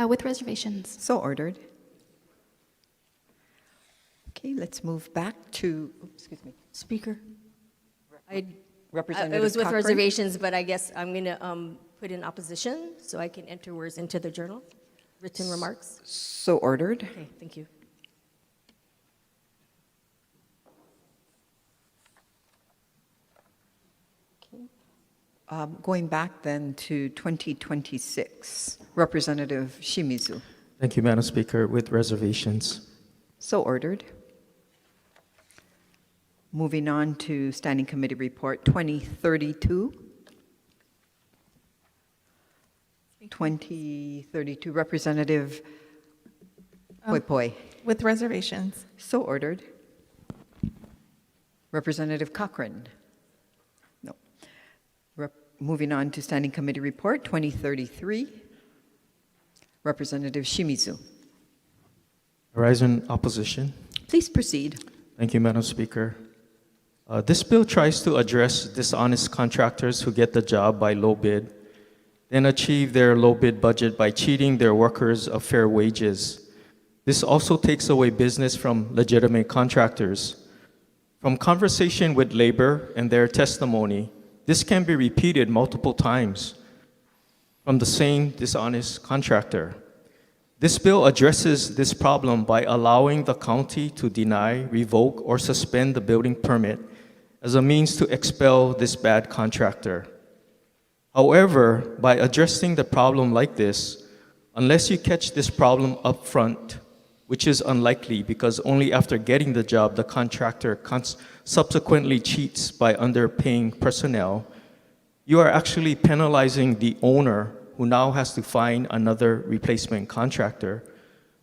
With reservations. So ordered. Okay, let's move back to, excuse me. Speaker? Representative It was with Cochrane. reservations, but I guess I'm going to put in opposition so I can enter words into the journal, written remarks. So ordered. Okay, thank you. Going back then to 2026, Representative Shimizu. Thank you, Madam Speaker. With reservations. So ordered. Moving on to Standing Committee Report 2032. 2032, Representative Poi Poi. With reservations. So ordered. Representative Cochrane. No. Moving on to Standing Committee Report 2033. Representative Shimizu. Rise in opposition. Please proceed. Thank you, Madam Speaker. This bill tries to address dishonest contractors who get the job by low bid, then achieve their low bid budget by cheating their workers of fair wages. This also takes away business from legitimate contractors. From conversation with labor and their testimony, this can be repeated multiple times from the same dishonest contractor. This bill addresses this problem by allowing the county to deny, revoke, or suspend the building permit as a means to expel this bad contractor. However, by addressing the problem like this, unless you catch this problem up front, which is unlikely because only after getting the job the contractor subsequently cheats by underpaying personnel, you are actually penalizing the owner who now has to find another replacement contractor,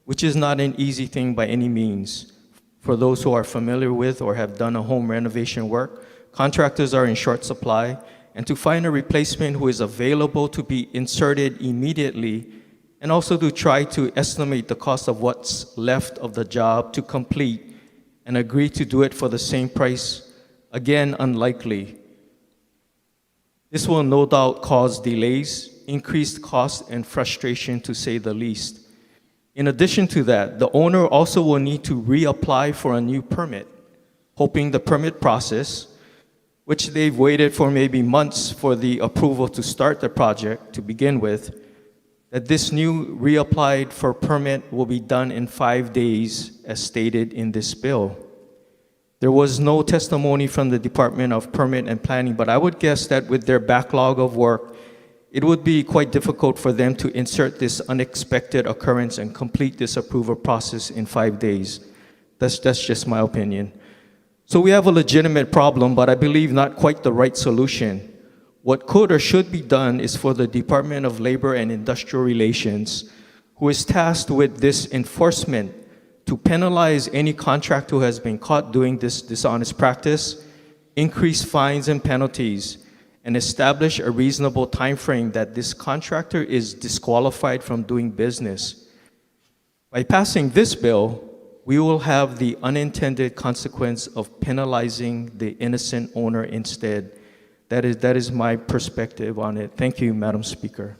which is not an easy thing by any means. For those who are familiar with or have done a home renovation work, contractors are in short supply, and to find a replacement who is available to be inserted immediately, and also to try to estimate the cost of what's left of the job to complete and agree to do it for the same price, again, unlikely. This will no doubt cause delays, increased costs, and frustration to say the least. In addition to that, the owner also will need to reapply for a new permit, hoping the permit process, which they've waited for maybe months for the approval to start the project to begin with, that this new reapplied for permit will be done in 5 days as stated in this bill. There was no testimony from the Department of Permit and Planning, but I would guess that with their backlog of work, it would be quite difficult for them to insert this unexpected occurrence and complete this approval process in 5 days. That's just my opinion. So we have a legitimate problem, but I believe not quite the right solution. What could or should be done is for the Department of Labor and Industrial Relations, who is tasked with this enforcement, to penalize any contractor who has been caught doing this dishonest practice, increase fines and penalties, and establish a reasonable time frame that this contractor is disqualified from doing business. By passing this bill, we will have the unintended consequence of penalizing the innocent owner instead. That is my perspective on it. Thank you, Madam Speaker.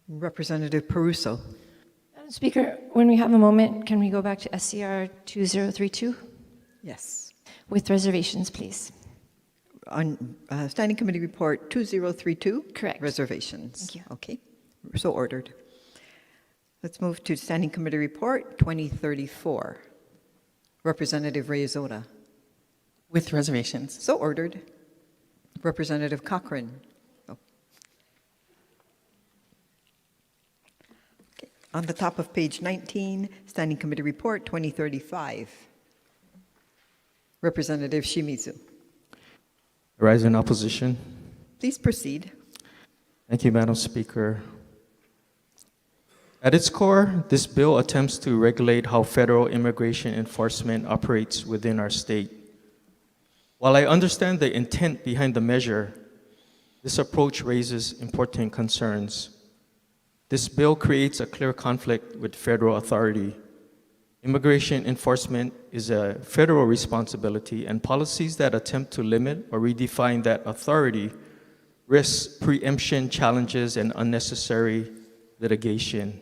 Representative Peruso. Madam Speaker, when we have a moment, can we go back to SCR 2032? Yes. With reservations, please. On Standing Committee Report 2032? Correct. Reservations. Thank you. Okay, so ordered. Let's move to Standing Committee Report 2034. Representative Reyes-Ota. With reservations. So ordered. Representative Cochran. Oh. Okay. On the top of page 19, Standing Committee Report 2035. Representative Shimizu. I rise in opposition. Please proceed. Thank you, Madam Speaker. At its core, this bill attempts to regulate how federal immigration enforcement operates within our state. While I understand the intent behind the measure, this approach raises important concerns. This bill creates a clear conflict with federal authority. Immigration enforcement is a federal responsibility, and policies that attempt to limit or redefine that authority risk preemption challenges and unnecessary litigation.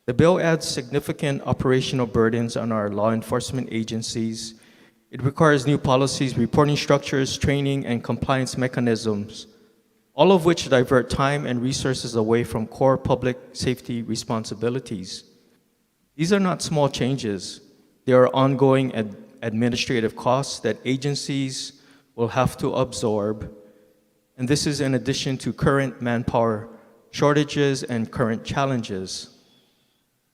The bill adds significant operational burdens on our law enforcement agencies. It requires new policies, reporting structures, training, and compliance mechanisms, all of which divert time and resources away from core public safety responsibilities. These are not small changes. They are ongoing administrative costs that agencies will have to absorb, and this is in addition to current manpower shortages and current challenges.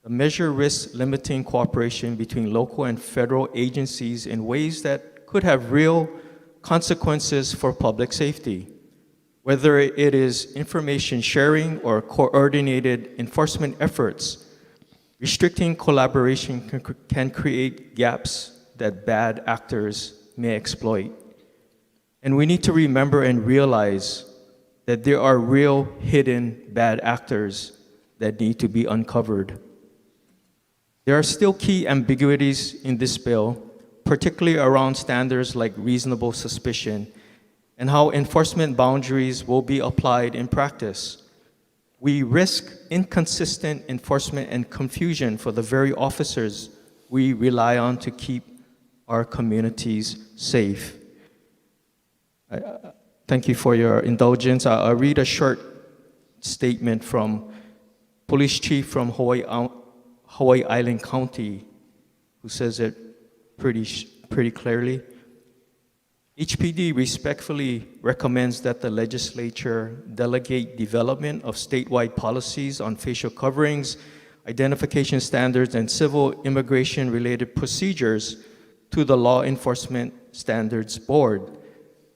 The measure risks limiting cooperation between local and federal agencies in ways that could have real consequences for public safety. Whether it is information sharing or coordinated enforcement efforts, restricting collaboration can create gaps that bad actors may exploit. And we need to remember and realize that there are real hidden bad actors that need to be uncovered. There are still key ambiguities in this bill, particularly around standards like reasonable suspicion and how enforcement boundaries will be applied in practice. We risk inconsistent enforcement and confusion for the very officers we rely on to keep our communities safe. Thank you for your indulgence. I'll read a short statement from Police Chief from Hawaii Island County, who says it pretty clearly. HPD respectfully recommends that the legislature delegate development of statewide policies on facial coverings, identification standards, and civil immigration-related procedures to the Law Enforcement Standards Board.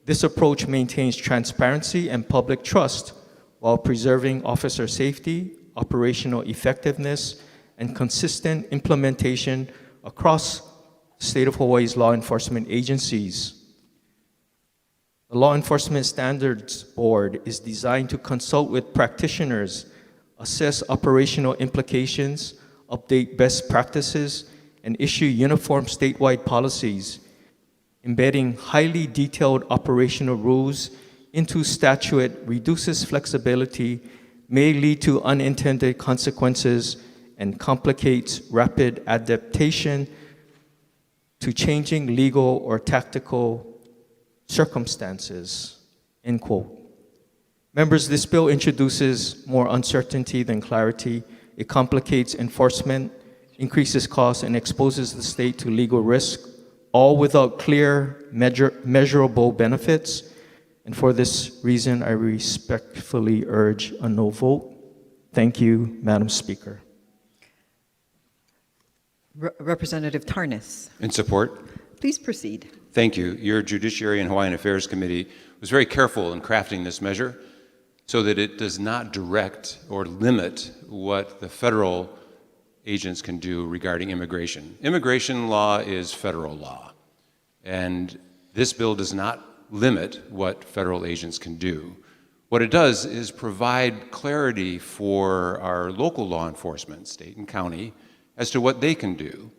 This approach maintains transparency and public trust while preserving officer safety, operational effectiveness, and consistent implementation across the state of Hawaii's law enforcement agencies. The Law Enforcement Standards Board is designed to consult with practitioners, assess operational implications, update best practices, and issue uniform statewide policies. Embedding highly detailed operational rules into statute reduces flexibility, may lead to unintended consequences, and complicates rapid adaptation to changing legal or tactical circumstances, end quote. Members, this bill introduces more uncertainty than clarity. It complicates enforcement, increases costs, and exposes the state to legal risk, all without clear, measurable benefits. And for this reason, I respectfully urge a no vote. Thank you, Madam Speaker. Representative Tarnas. In support. Please proceed. Thank you. Your Judiciary and Hawaiian Affairs Committee was very careful in crafting this measure so that it does not direct or limit what the federal agents can do regarding immigration. Immigration law is federal law, and this bill does not limit what federal agents can do. What it does is provide clarity for our local law enforcement, state and county, as to what they can do.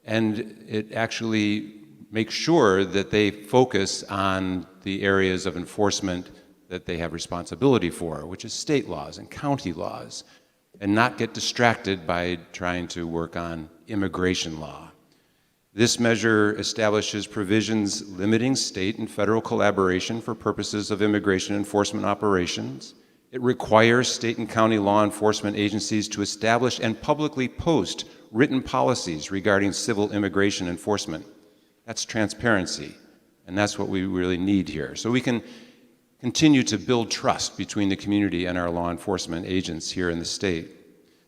And it actually makes sure that they focus on the areas of enforcement that they have responsibility for, which is state laws and county laws, and not get distracted by trying to work on immigration law. This measure establishes provisions limiting state and federal collaboration for purposes of immigration enforcement operations. It requires state and county law enforcement agencies to establish and publicly post written policies regarding civil immigration enforcement. That's transparency, and that's what we really need here. So we can continue to build trust between the community and our law enforcement agents here in the state.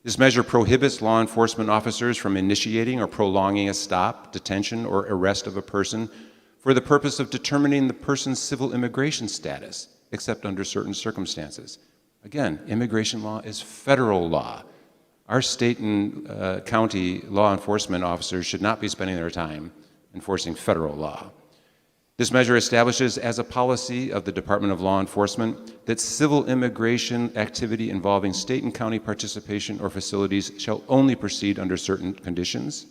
This measure prohibits law enforcement officers from initiating or prolonging a stop, detention, or arrest of a person for the purpose of determining the person's civil immigration status, except under certain circumstances. Again, immigration law is federal law. Our state and county law enforcement officers should not be spending their time enforcing federal law. This measure establishes as a policy of the Department of Law Enforcement that civil immigration activity involving state and county participation or facilities shall only proceed under certain conditions.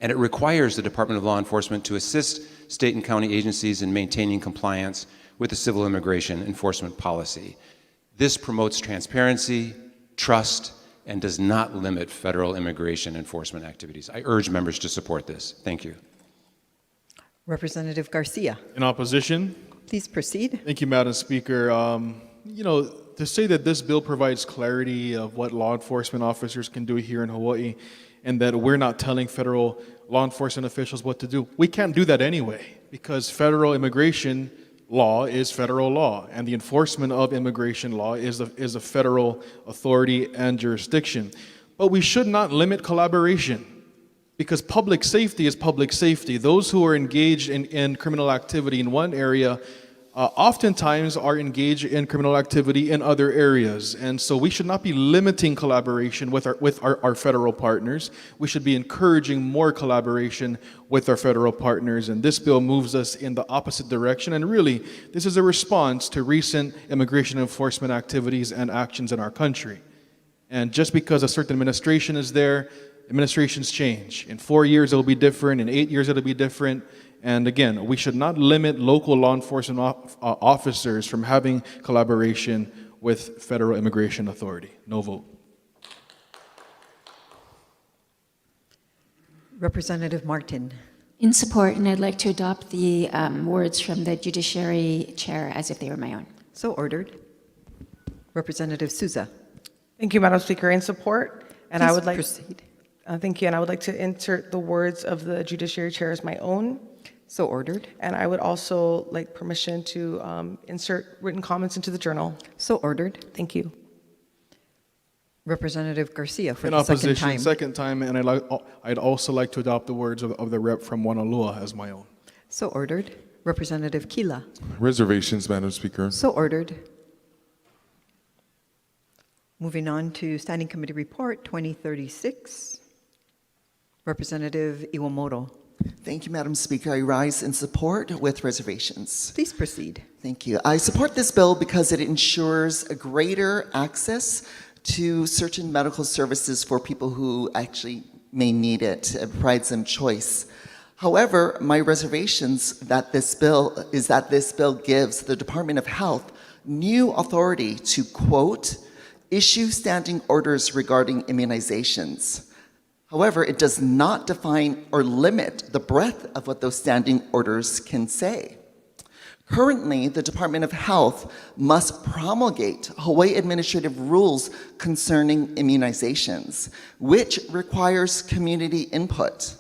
And it requires the Department of Law Enforcement to assist state and county agencies in maintaining compliance with the civil immigration enforcement policy. This promotes transparency, trust, and does not limit federal immigration enforcement activities. I urge members to support this. Thank you. Representative Garcia. In opposition? Please proceed. Thank you, Madam Speaker. To say that this bill provides clarity of what law enforcement officers can do here in Hawaii and that we're not telling federal law enforcement officials what to do, we can't do that anyway because federal immigration law is federal law and the enforcement of immigration law is a federal authority and jurisdiction. But we should not limit collaboration, because public safety is public safety. Those who are engaged in criminal activity in one area oftentimes are engaged in criminal activity in other areas. And so we should not be limiting collaboration with our federal partners. We should be encouraging more collaboration with our federal partners. And this bill moves us in the opposite direction. And really, this is a response to recent immigration enforcement activities and actions in our country. And just because a certain administration is there, administrations change. In 4 years, it'll be different. In 8 years, it'll be different. And again, we should not limit local law enforcement officers from having collaboration with federal immigration authority. No vote. Representative Martin. In support, and I'd like to adopt the words from the Judiciary Chair as if they were my own. So ordered. Representative Souza. Thank you, Madam Speaker. In support, and I would like proceed. Thank you, and I would like to insert the words of the Judiciary Chair as my own. So ordered. And I would also like permission to insert written comments into the journal. So ordered. Thank you. Representative Garcia for in the opposition, second time. Second time, and I'd also like to adopt the words of the rep from Wanalua as my own. So ordered. Representative Kila. Reservations, Madam Speaker. So ordered. Moving on to Standing Committee Report 2036. Representative Iwamoto. Thank you, Madam Speaker. I rise in support with reservations. Please proceed. Thank you. I support this bill because it ensures a greater access to certain medical services for people who actually may need it. It provides them choice. However, my reservations that this bill gives the Department of Health new authority to, quote, issue standing orders regarding immunizations. However, it does not define or limit the breadth of what those standing orders can say. Currently, the Department of Health must promulgate Hawaii administrative rules concerning immunizations, which requires community input.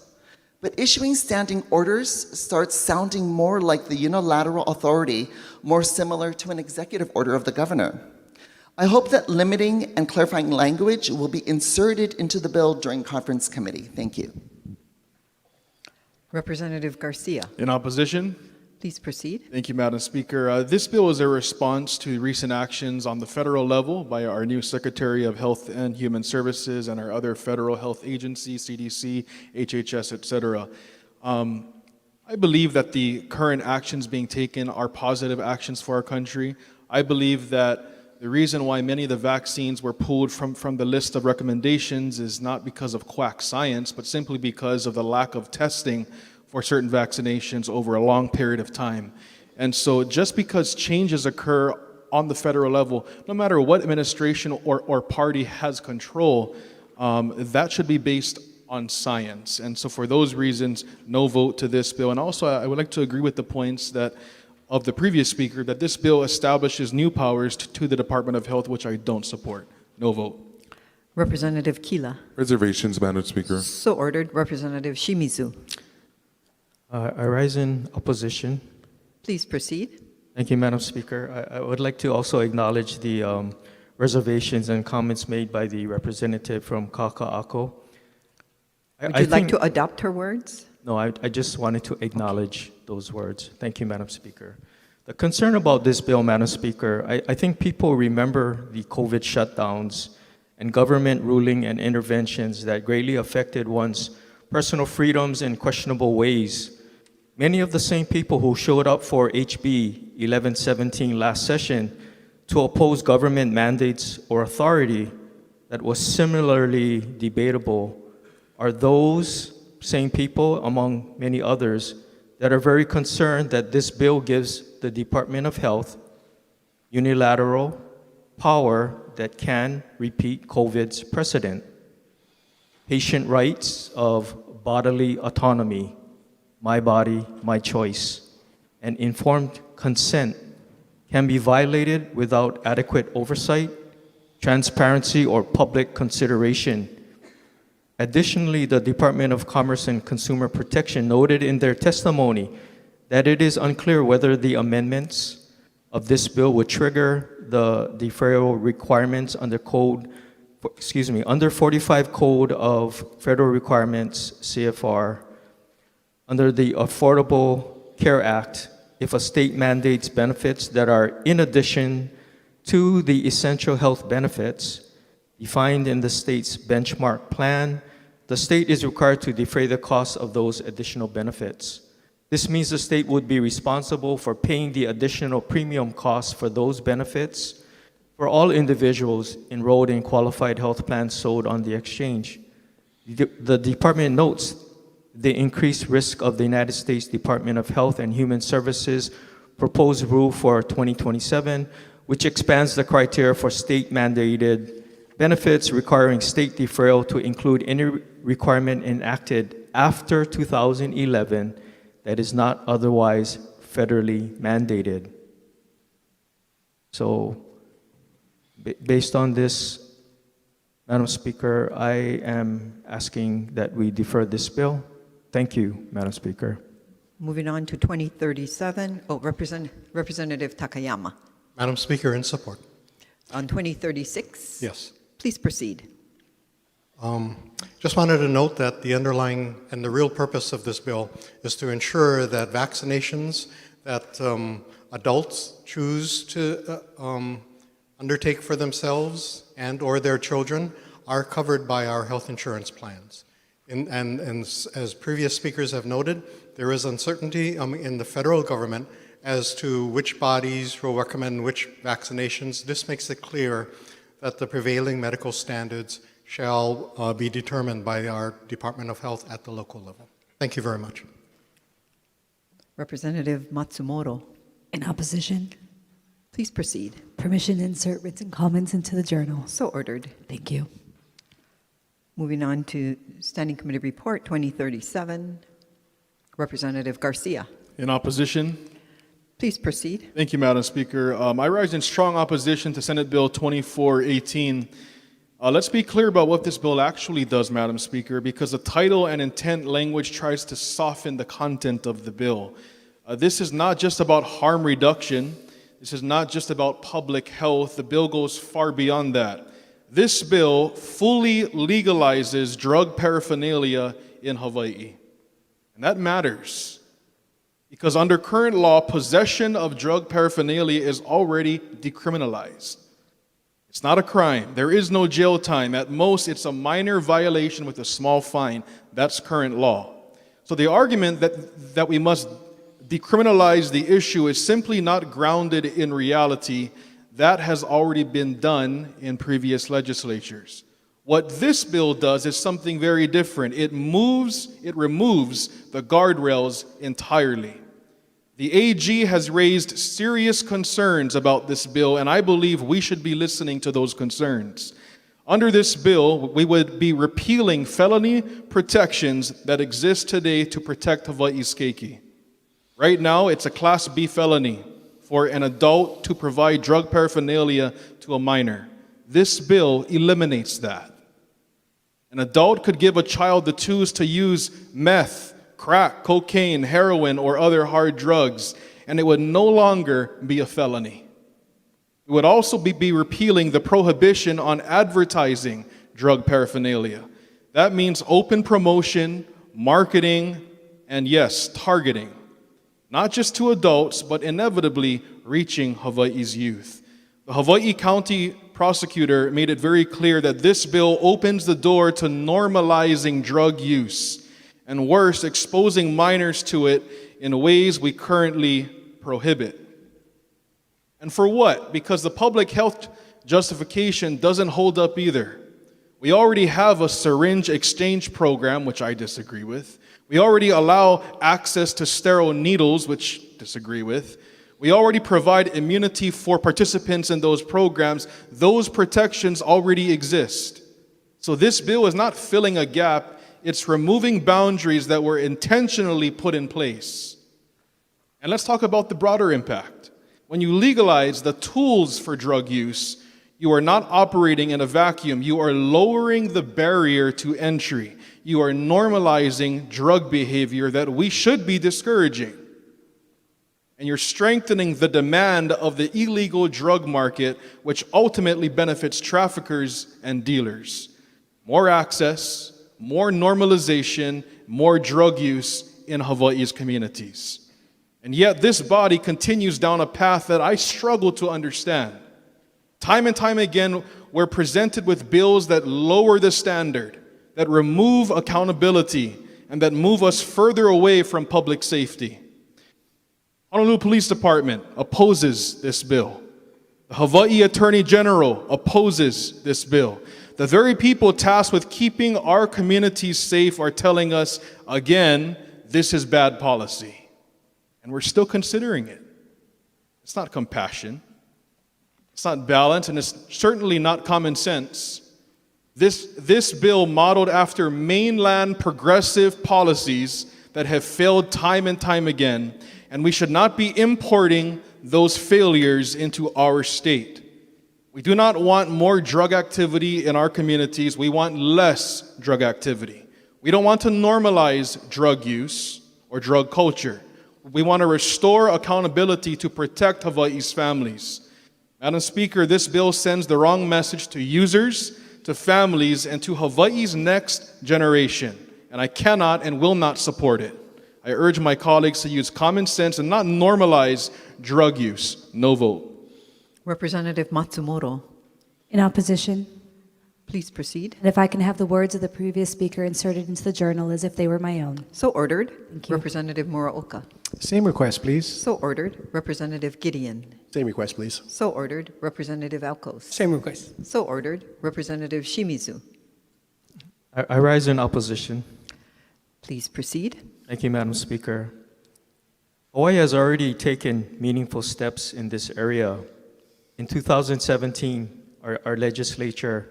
But issuing standing orders starts sounding more like the unilateral authority, more similar to an executive order of the governor. I hope that limiting and clarifying language will be inserted into the bill during conference committee. Thank you. Representative Garcia. In opposition? Please proceed. Thank you, Madam Speaker. This bill is a response to recent actions on the federal level by our new Secretary of Health and Human Services and our other federal health agencies, CDC, HHS, et cetera. I believe that the current actions being taken are positive actions for our country. I believe that The reason why many of the vaccines were pulled from the list of recommendations is not because of quack science, but simply because of the lack of testing for certain vaccinations over a long period of time. And so just because changes occur on the federal level, no matter what administration or party has control, that should be based on science. And so for those reasons, no vote to this bill. And also, I would like to agree with the points that of the previous speaker, that this bill establishes new powers to the Department of Health, which I don't support. No vote. Representative Kila. Reservations, Madam Speaker. So ordered. Representative Shimizu. I rise in opposition. Please proceed. Thank you, Madam Speaker. I would like to also acknowledge the reservations and comments made by the representative from Kaka'ako. Would you like to adopt her words? No, I just wanted to acknowledge those words. Thank you, Madam Speaker. The concern about this bill, Madam Speaker, I think people remember the COVID shutdowns and government ruling and interventions that greatly affected one's personal freedoms in questionable ways. Many of the same people who showed up for HB 1117 last session to oppose government mandates or authority that was similarly debatable are those same people, among many others, that are very concerned that this bill gives the Department of Health unilateral power that can repeat COVID's precedent. Patient rights of bodily autonomy, my body, my choice, and informed consent can be violated without adequate oversight, transparency, or public consideration. Additionally, the Department of Commerce and Consumer Protection noted in their testimony that it is unclear whether the amendments of this bill would trigger the deferral requirements under under 45 Code of Federal Requirements, CFR, under the Affordable Care Act, if a state mandates benefits that are in addition to the essential health benefits defined in the state's benchmark plan, the state is required to defray the cost of those additional benefits. This means the state would be responsible for paying the additional premium costs for those benefits for all individuals enrolled in qualified health plans sold on the exchange. The department notes the increased risk of the United States Department of Health and Human Services proposed rule for 2027, which expands the criteria for state-mandated benefits requiring state deferral to include any requirement enacted after 2011 that is not otherwise federally mandated. So, based on this, Madam Speaker, I am asking that we defer this bill. Thank you, Madam Speaker. Moving on to 2037. Representative Takayama. Madam Speaker, in support. On 2036? Yes. Please proceed. Just wanted to note that the underlying and the real purpose of this bill is to ensure that vaccinations that adults choose to undertake for themselves and or their children are covered by our health insurance plans. And as previous speakers have noted, there is uncertainty in the federal government as to which bodies will recommend which vaccinations. This makes it clear that the prevailing medical standards shall be determined by our Department of Health at the local level. Thank you very much. Representative Matsumoto. In opposition. Please proceed. Permission to insert written comments into the journal. So ordered. Thank you. Moving on to Standing Committee Report 2037. Representative Garcia. In opposition. Please proceed. Thank you, Madam Speaker. I rise in strong opposition to Senate Bill 2418. Let's be clear about what this bill actually does, Madam Speaker, because the title and intent language tries to soften the content of the bill. This is not just about harm reduction. This is not just about public health. The bill goes far beyond that. This bill fully legalizes drug paraphernalia in Hawaii. And that matters. Because under current law, possession of drug paraphernalia is already decriminalized. It's not a crime. There is no jail time. At most, it's a minor violation with a small fine. That's current law. So the argument that we must decriminalize the issue is simply not grounded in reality. That has already been done in previous legislatures. What this bill does is something very different. It removes the guardrails entirely. The AG has raised serious concerns about this bill, and I believe we should be listening to those concerns. Under this bill, we would be repealing felony protections that exist today to protect Hawaii's keiki. Right now, it's a Class B felony for an adult to provide drug paraphernalia to a minor. This bill eliminates that. An adult could give a child the tools to use meth, crack, cocaine, heroin, or other hard drugs, and it would no longer be a felony. It would also be repealing the prohibition on advertising drug paraphernalia. That means open promotion, marketing, and yes, targeting. Not just to adults, but inevitably reaching Hawaii's youth. The Hawaii County prosecutor made it very clear that this bill opens the door to normalizing drug use, and worse, exposing minors to it in ways we currently prohibit. And for what? Because the public health justification doesn't hold up either. We already have a syringe exchange program, which I disagree with. We already allow access to sterile needles, which I disagree with. We already provide immunity for participants in those programs. Those protections already exist. So this bill is not filling a gap, it's removing boundaries that were intentionally put in place. And let's talk about the broader impact. When you legalize the tools for drug use, you are not operating in a vacuum. You are lowering the barrier to entry. You are normalizing drug behavior that we should be discouraging. And you're strengthening the demand of the illegal drug market, which ultimately benefits traffickers and dealers. More access, more normalization, more drug use in Hawaii's communities. And yet this body continues down a path that I struggle to understand. Time and time again, we're presented with bills that lower the standard, that remove accountability, and that move us further away from public safety. Honolulu Police Department opposes this bill. The Hawaii Attorney General opposes this bill. The very people tasked with keeping our communities safe are telling us, again, this is bad policy. And we're still considering it. It's not compassion. It's not balance, and it's certainly not common sense. This bill modeled after mainland progressive policies that have failed time and time again, and we should not be importing those failures into our state. We do not want more drug activity in our communities. We want less drug activity. We don't want to normalize drug use or drug culture. We want to restore accountability to protect Hawaii's families. Madam Speaker, this bill sends the wrong message to users, to families, and to Hawaii's next generation. And I cannot and will not support it. I urge my colleagues to use common sense and not normalize drug use. No vote. Representative Matsumoto, In opposition. please proceed. And if I can have the words of the previous speaker inserted into the journal as if they were my own. So ordered. Thank you. Representative Muraoka. Same request, please. So ordered. Representative Gideon. Same request, please. So ordered. Representative Alcos. Same request. So ordered. Representative Shimizu. I rise in opposition. Please proceed. Thank you, Madam Speaker. Hawaii has already taken meaningful steps in this area. In 2017, our legislature,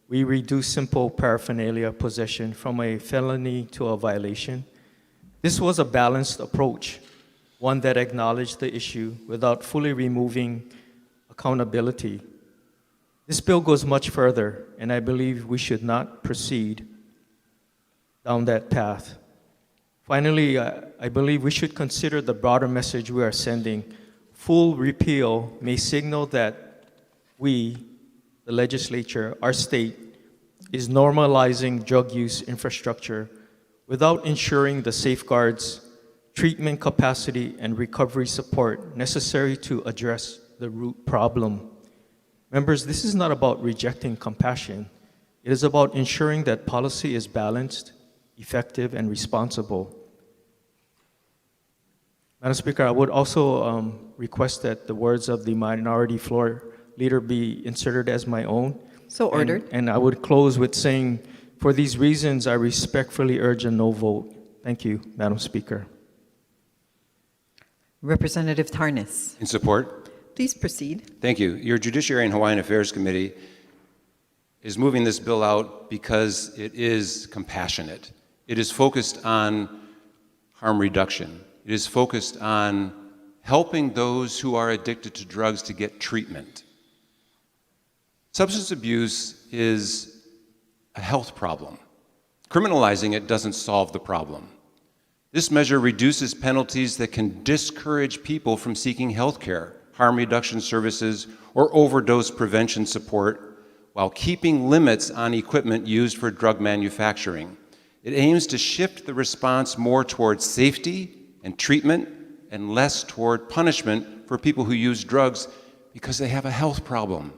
we reduced simple paraphernalia possession from a felony to a violation. This was a balanced approach, one that acknowledged the issue without fully removing accountability. This bill goes much further, and I believe we should not proceed down that path. Finally, I believe we should consider the broader message we are sending. Full repeal may signal that we, the legislature, our state, is normalizing drug use infrastructure without ensuring the safeguards, treatment capacity, and recovery support necessary to address the root problem. Members, this is not about rejecting compassion. It is about ensuring that policy is balanced, effective, and responsible. Madam Speaker, I would also request that the words of the minority floor leader be inserted as my own. So ordered. And I would close with saying, for these reasons, I respectfully urge a no vote. Thank you, Madam Speaker. Representative Tarnas. In support. Please proceed. Thank you. Your Judiciary and Hawaiian Affairs Committee is moving this bill out because it is compassionate. It is focused on harm reduction. It is focused on helping those who are addicted to drugs to get treatment. Substance abuse is a health problem. Criminalizing it doesn't solve the problem. This measure reduces penalties that can discourage people from seeking health care, harm reduction services, or overdose prevention support, while keeping limits on equipment used for drug manufacturing. It aims to shift the response more towards safety and treatment and less toward punishment for people who use drugs because they have a health problem.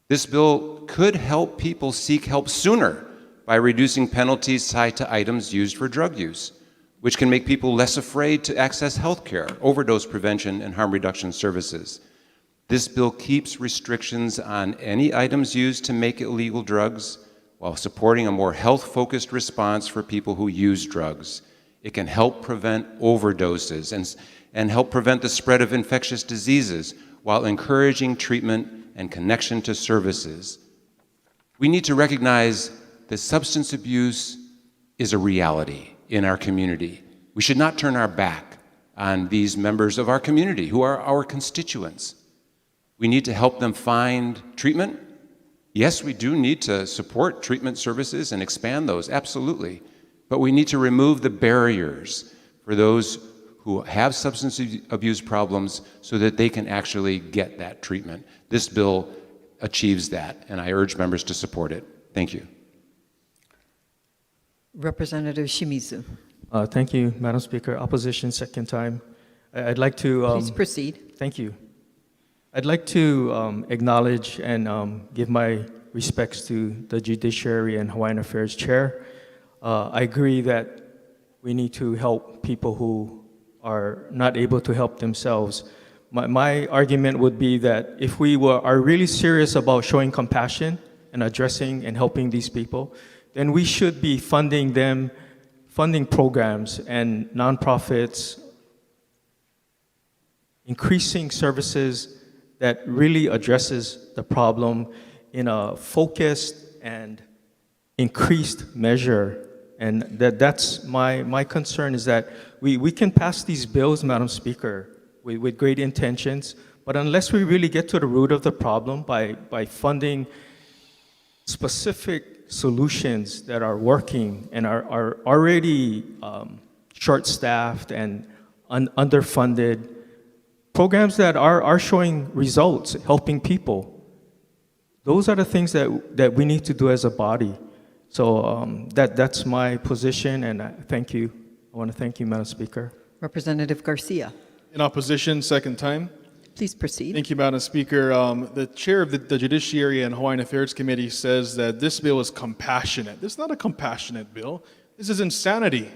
This bill could help people seek help sooner by reducing penalties tied to items used for drug use, which can make people less afraid to access health care, overdose prevention, and harm reduction services. This bill keeps restrictions on any items used to make illegal drugs while supporting a more health-focused response for people who use drugs. It can help prevent overdoses and help prevent the spread of infectious diseases while encouraging treatment and connection to services. We need to recognize that substance abuse is a reality in our community. We should not turn our back on these members of our community who are our constituents. We need to help them find treatment. Yes, we do need to support treatment services and expand those, absolutely. But we need to remove the barriers for those who have substance abuse problems so that they can actually get that treatment. This bill achieves that, and I urge members to support it. Thank you. Representative Shimizu. Thank you, Madam Speaker. Opposition, second time. I'd like to... Please proceed. Thank you. I'd like to acknowledge and give my respects to the Judiciary and Hawaiian Affairs Chair. I agree that we need to help people who are not able to help themselves. My argument would be that if we are really serious about showing compassion and addressing and helping these people, then we should be funding programs and nonprofits, increasing services that really addresses the problem in a focused and increased measure. And that's my concern, is that we can pass these bills, Madam Speaker, with great intentions, but unless we really get to the root of the problem by funding specific solutions that are working and are already short-staffed and underfunded, programs that are showing results, helping people, those are the things that we need to do as a body. So that's my position, and thank you. I want to thank you, Madam Speaker. Representative Garcia. In opposition, second time. Please proceed. Thank you, Madam Speaker. The chair of the Judiciary and Hawaiian Affairs Committee says that this bill is compassionate. This is not a compassionate bill. This is insanity.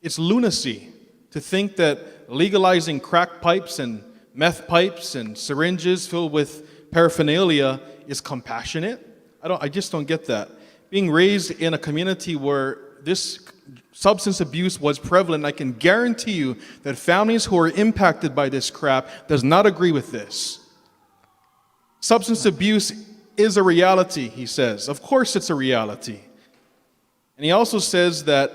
It's lunacy to think that legalizing crack pipes and meth pipes and syringes filled with paraphernalia is compassionate. I just don't get that. Being raised in a community where this substance abuse was prevalent, I can guarantee you that families who are impacted by this crap does not agree with this. Substance abuse is a reality, he says. Of course it's a reality. And he also says that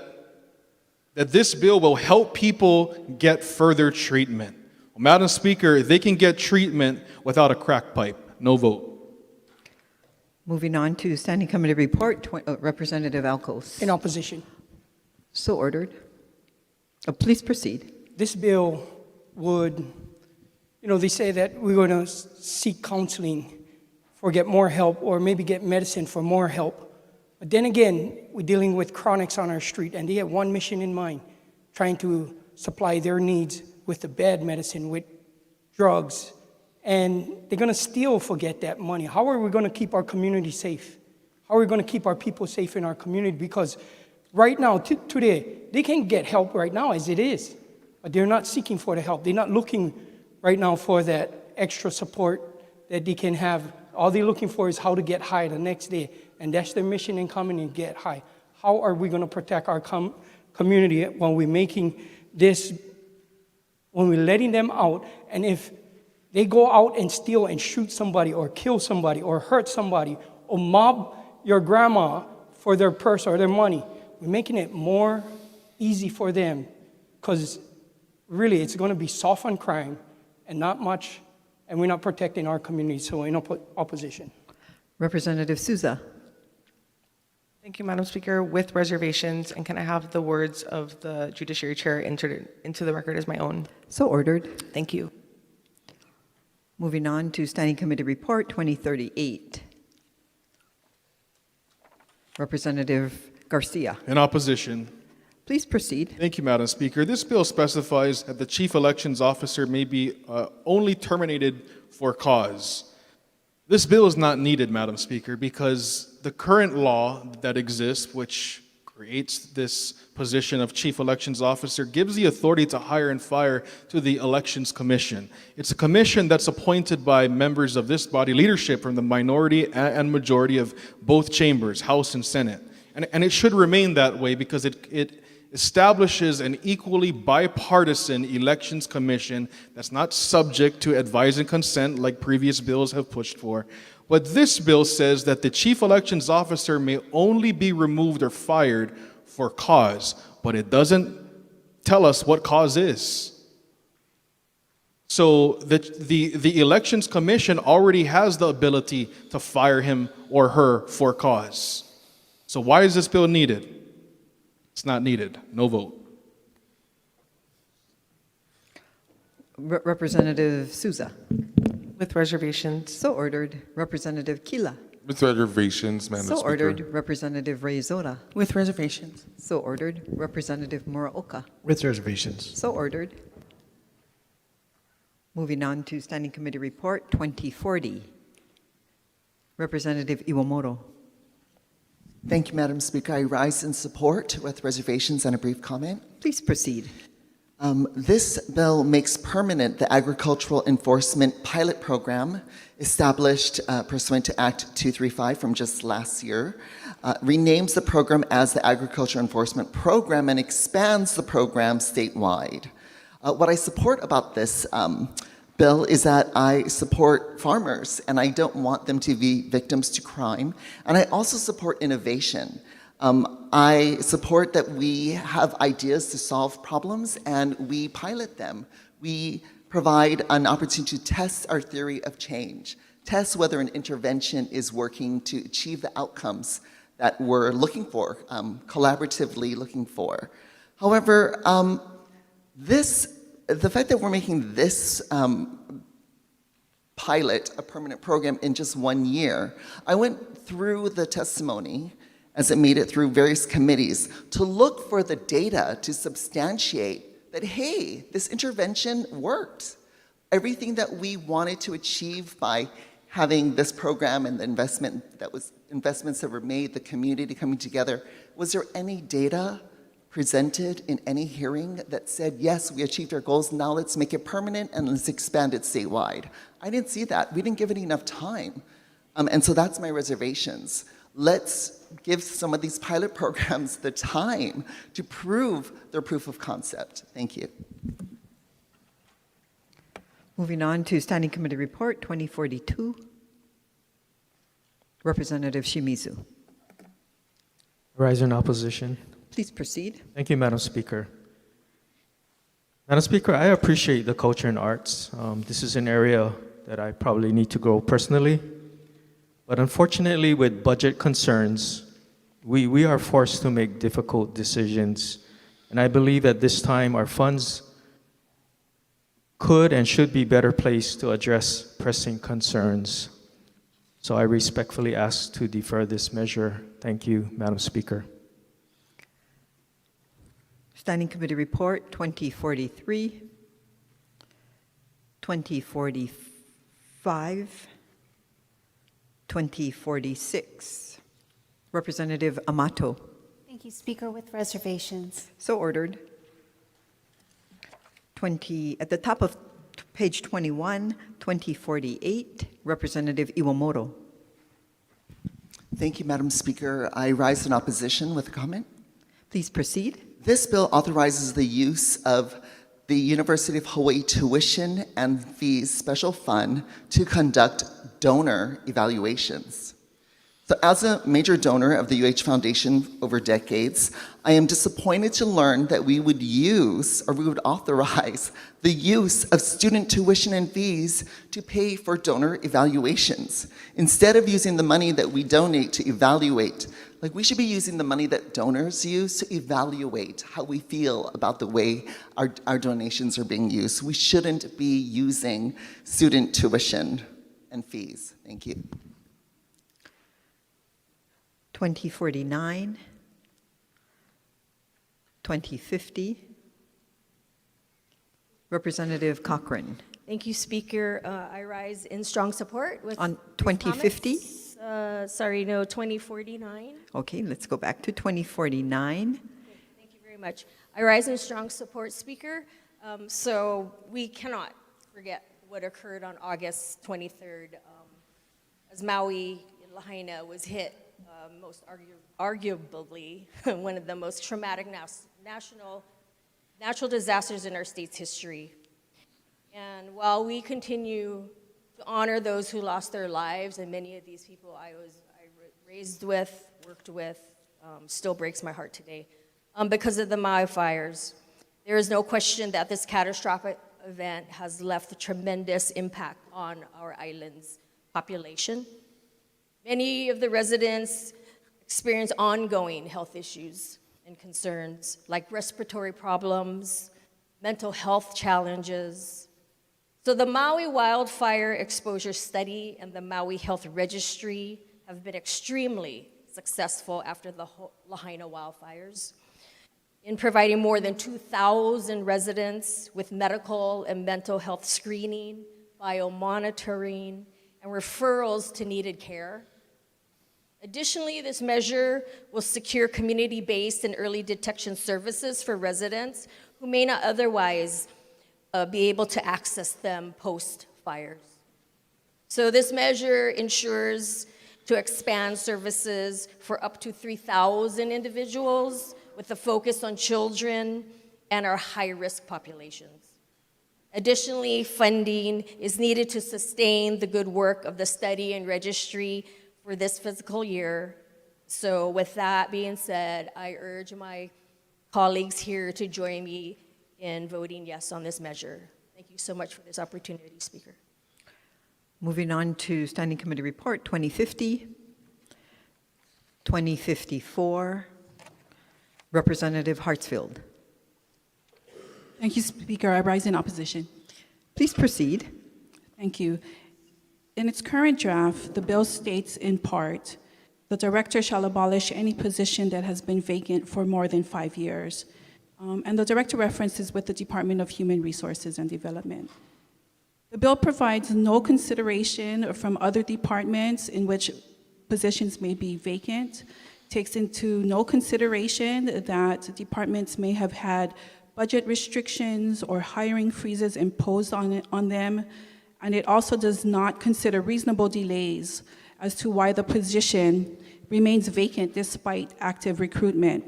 this bill will help people get further treatment. Well, Madam Speaker, they can get treatment without a crack pipe. No vote. Moving on to Standing Committee Report, Representative Alcos. In opposition. So ordered. Please proceed. This bill would, they say that we're going to seek counseling for get more help, or maybe get medicine for more help. But then again, we're dealing with chronics on our street, and they have one mission in mind, trying to supply their needs with the bad medicine, with drugs. And they're going to still forget that money. How are we going to keep our community safe? How are we going to keep our people safe in our community? Because right now, today, they can get help right now as it is, but they're not seeking for the help. They're not looking right now for that extra support that they can have, all they're looking for is how to get high the next day. And that's their mission in coming and get high. How are we going to protect our community when we're making this, when we're letting them out? And if they go out and steal and shoot somebody or kill somebody or hurt somebody or mob your grandma for their purse or their money, we're making it more easy for them, because really it's going to be soft on crime and not much, and we're not protecting our community, so we're in opposition. Representative Souza. Thank you, Madam Speaker. With reservations, and can I have the words of the Judiciary Chair entered into the record as my own? So ordered. Thank you. Moving on to Standing Committee Report 2038. Representative Garcia. In opposition. Please proceed. Thank you, Madam Speaker. This bill specifies that the Chief Elections Officer may be only terminated for cause. This bill is not needed, Madam Speaker, because the current law that exists, which creates this position of Chief Elections Officer, gives the authority to hire and fire to the Elections Commission. It's a commission that's appointed by members of this body, leadership from the minority and majority of both chambers, House and Senate. And it should remain that way because it establishes an equally bipartisan elections commission that's not subject to advise and consent like previous bills have pushed for. But this bill says that the Chief Elections Officer may only be removed or fired for cause, but it doesn't tell us what cause is. So the Elections Commission already has the ability to fire him or her for cause. So why is this bill needed? It's not needed. No vote. Representative Souza. With reservations. So ordered. Representative Kila. With reservations, Madam So Speaker. ordered. Representative Reyzora. With reservations. So ordered. Representative Muraoka. With reservations. So ordered. Moving on to Standing Committee Report 2040. Representative Iwamoto. Thank you, Madam Speaker. I rise in support with reservations and a brief comment. Please proceed. This bill makes permanent the agricultural enforcement pilot program established pursuant to Act 235 from just last year, renames the program as the Agriculture Enforcement Program, and expands the program statewide. What I support about this bill is that I support farmers, and I don't want them to be victims to crime. And I also support innovation. I support that we have ideas to solve problems, and we pilot them. We provide an opportunity to test our theory of change, test whether an intervention is working to achieve the outcomes that we're looking for, collaboratively looking for. However, the fact that we're making this pilot a permanent program in just 1 year, I went through the testimony as it made it through various committees to look for the data to substantiate that, hey, this intervention worked. Everything that we wanted to achieve by having this program and the investments that were made, the community coming together, was there any data presented in any hearing that said, yes, we achieved our goals, now let's make it permanent and let's expand it statewide? I didn't see that. We didn't give it enough time. And so that's my reservations. Let's give some of these pilot programs the time to prove their proof of concept. Thank you. Moving on to Standing Committee Report 2042. Representative Shimizu. Rise in opposition. Please proceed. Thank you, Madam Speaker. Madam Speaker, I appreciate the culture and arts. This is an area that I probably need to grow personally. But unfortunately, with budget concerns, we are forced to make difficult decisions. And I believe at this time our funds could and should be better placed to address pressing concerns. So I respectfully ask to defer this measure. Thank you, Madam Speaker. Standing Committee Report 2043, 2045, 2046. Representative Amato. Thank you, Speaker, with reservations. So ordered. At the top of Page 21, 2048, Representative Iwamoto. Thank you, Madam Speaker. I rise in opposition with a comment. Please proceed. This bill authorizes the use of the University of Hawaii Tuition and Fees Special Fund to conduct donor evaluations. So as a major donor of the UH Foundation over decades, I am disappointed to learn that we would authorize the use of student tuition and fees to pay for donor evaluations. Instead of using the money that we donate to evaluate, we should be using the money that donors use to evaluate how we feel about the way our donations are being used. We shouldn't be using student tuition and fees. Thank you. 2049, 2050, Representative Cochran. Thank you, Speaker. I rise in strong support with On 2050? 2049. Okay, let's go back to 2049. Thank you very much. I rise in strong support, Speaker. So we cannot forget what occurred on August 23rd as Maui in Lahaina was hit, arguably one of the most traumatic natural disasters in our state's history. And while we continue to honor those who lost their lives, and many of these people I raised with, worked with, still breaks my heart today, because of the Maui fires. There is no question that this catastrophic event has left a tremendous impact on our island's population. Many of the residents experience ongoing health issues and concerns like respiratory problems, mental health challenges. So the Maui Wildfire Exposure Study and the Maui Health Registry have been extremely successful after the Lahaina wildfires in providing more than 2,000 residents with medical and mental health screening, biomonitoring, and referrals to needed care. Additionally, this measure will secure community-based and early detection services for residents who may not otherwise be able to access them post-fires. So this measure ensures to expand services for up to 3,000 individuals with a focus on children and our high-risk populations. Additionally, funding is needed to sustain the good work of the study and registry for this fiscal year. So with that being said, I urge my colleagues here to join me in voting yes on this measure. Thank you so much for this opportunity, Speaker. Moving on to Standing Committee Report 2050, 2054, Representative Hartsfield. Thank you, Speaker. I rise in opposition. Please proceed. Thank you. In its current draft, the bill states in part, the director shall abolish any position that has been vacant for more than 5 years. And the director references with the Department of Human Resources and Development. The bill provides no consideration from other departments in which positions may be vacant, takes into no consideration that departments may have had budget restrictions or hiring freezes imposed on them, and it also does not consider reasonable delays as to why the position remains vacant despite active recruitment.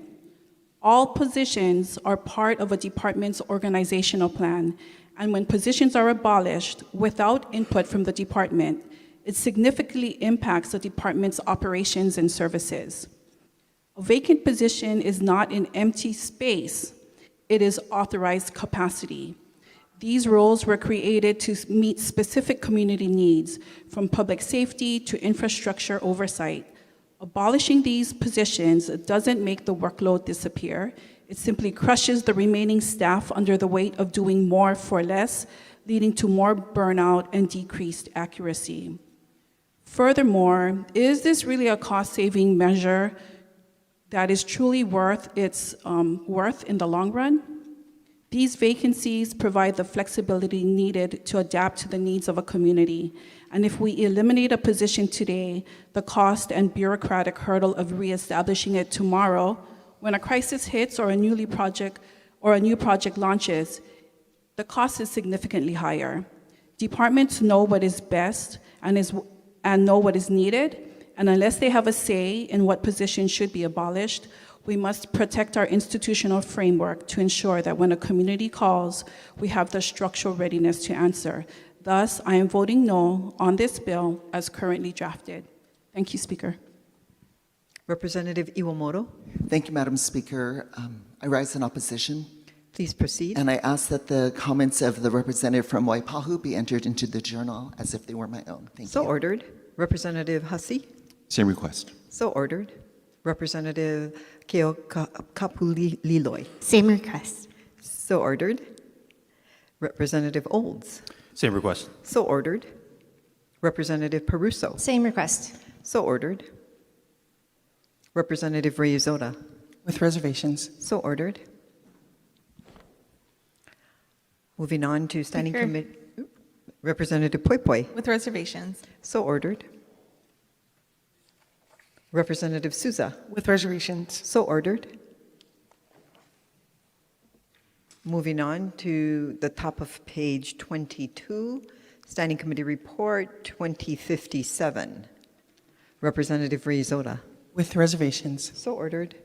All positions are part of a department's organizational plan, and when positions are abolished without input from the department, it significantly impacts the department's operations and services. A vacant position is not an empty space, it is authorized capacity. These roles were created to meet specific community needs, from public safety to infrastructure oversight. Abolishing these positions doesn't make the workload disappear. It simply crushes the remaining staff under the weight of doing more for less, leading to more burnout and decreased accuracy. Furthermore, is this really a cost-saving measure that is truly worth its worth in the long run? These vacancies provide the flexibility needed to adapt to the needs of a community. And if we eliminate a position today, the cost and bureaucratic hurdle of reestablishing it tomorrow, when a crisis hits or a new project launches, the cost is significantly higher. Departments know what is best and know what is needed, and unless they have a say in what positions should be abolished, we must protect our institutional framework to ensure that when a community calls, we have the structural readiness to answer. Thus, I am voting no on this bill as currently drafted. Thank you, Speaker. Representative Iwamoto, Thank you, Madam Speaker. I rise in opposition, please proceed. and I ask that the comments of the representative from Waipahu be entered into the journal as if they were my own. Thank So you. ordered. Representative Hussey, Same request. so ordered. Representative Keokapuliloi, Same request. so ordered. Representative Olds, Same request. so ordered. Representative Peruso, Same request. so ordered. Representative Reyes-Oda, With reservations. so ordered. Moving on to Standing Speaker. Committee. Representative Poipoi, With reservations. so ordered. Representative Souza, With reservations. so ordered. Moving on to the top of page 22, Standing Committee Report 2057. Representative Reyes-Oda, With reservations. so ordered.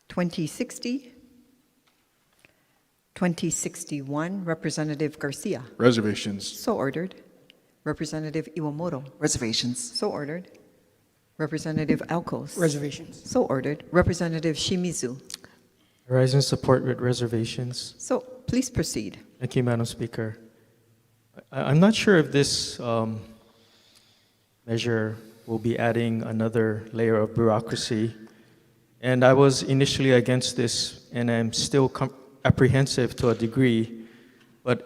2060. 2061, Representative Garcia, Reservations. so ordered. Representative Iwamoto, Reservations. so ordered. Representative Alcos, Reservations. so ordered. Representative Shimizu, I rise in support with reservations. so please proceed. Thank you, Madam Speaker. I'm not sure if this measure will be adding another layer of bureaucracy. And I was initially against this, and I'm still apprehensive to a degree. But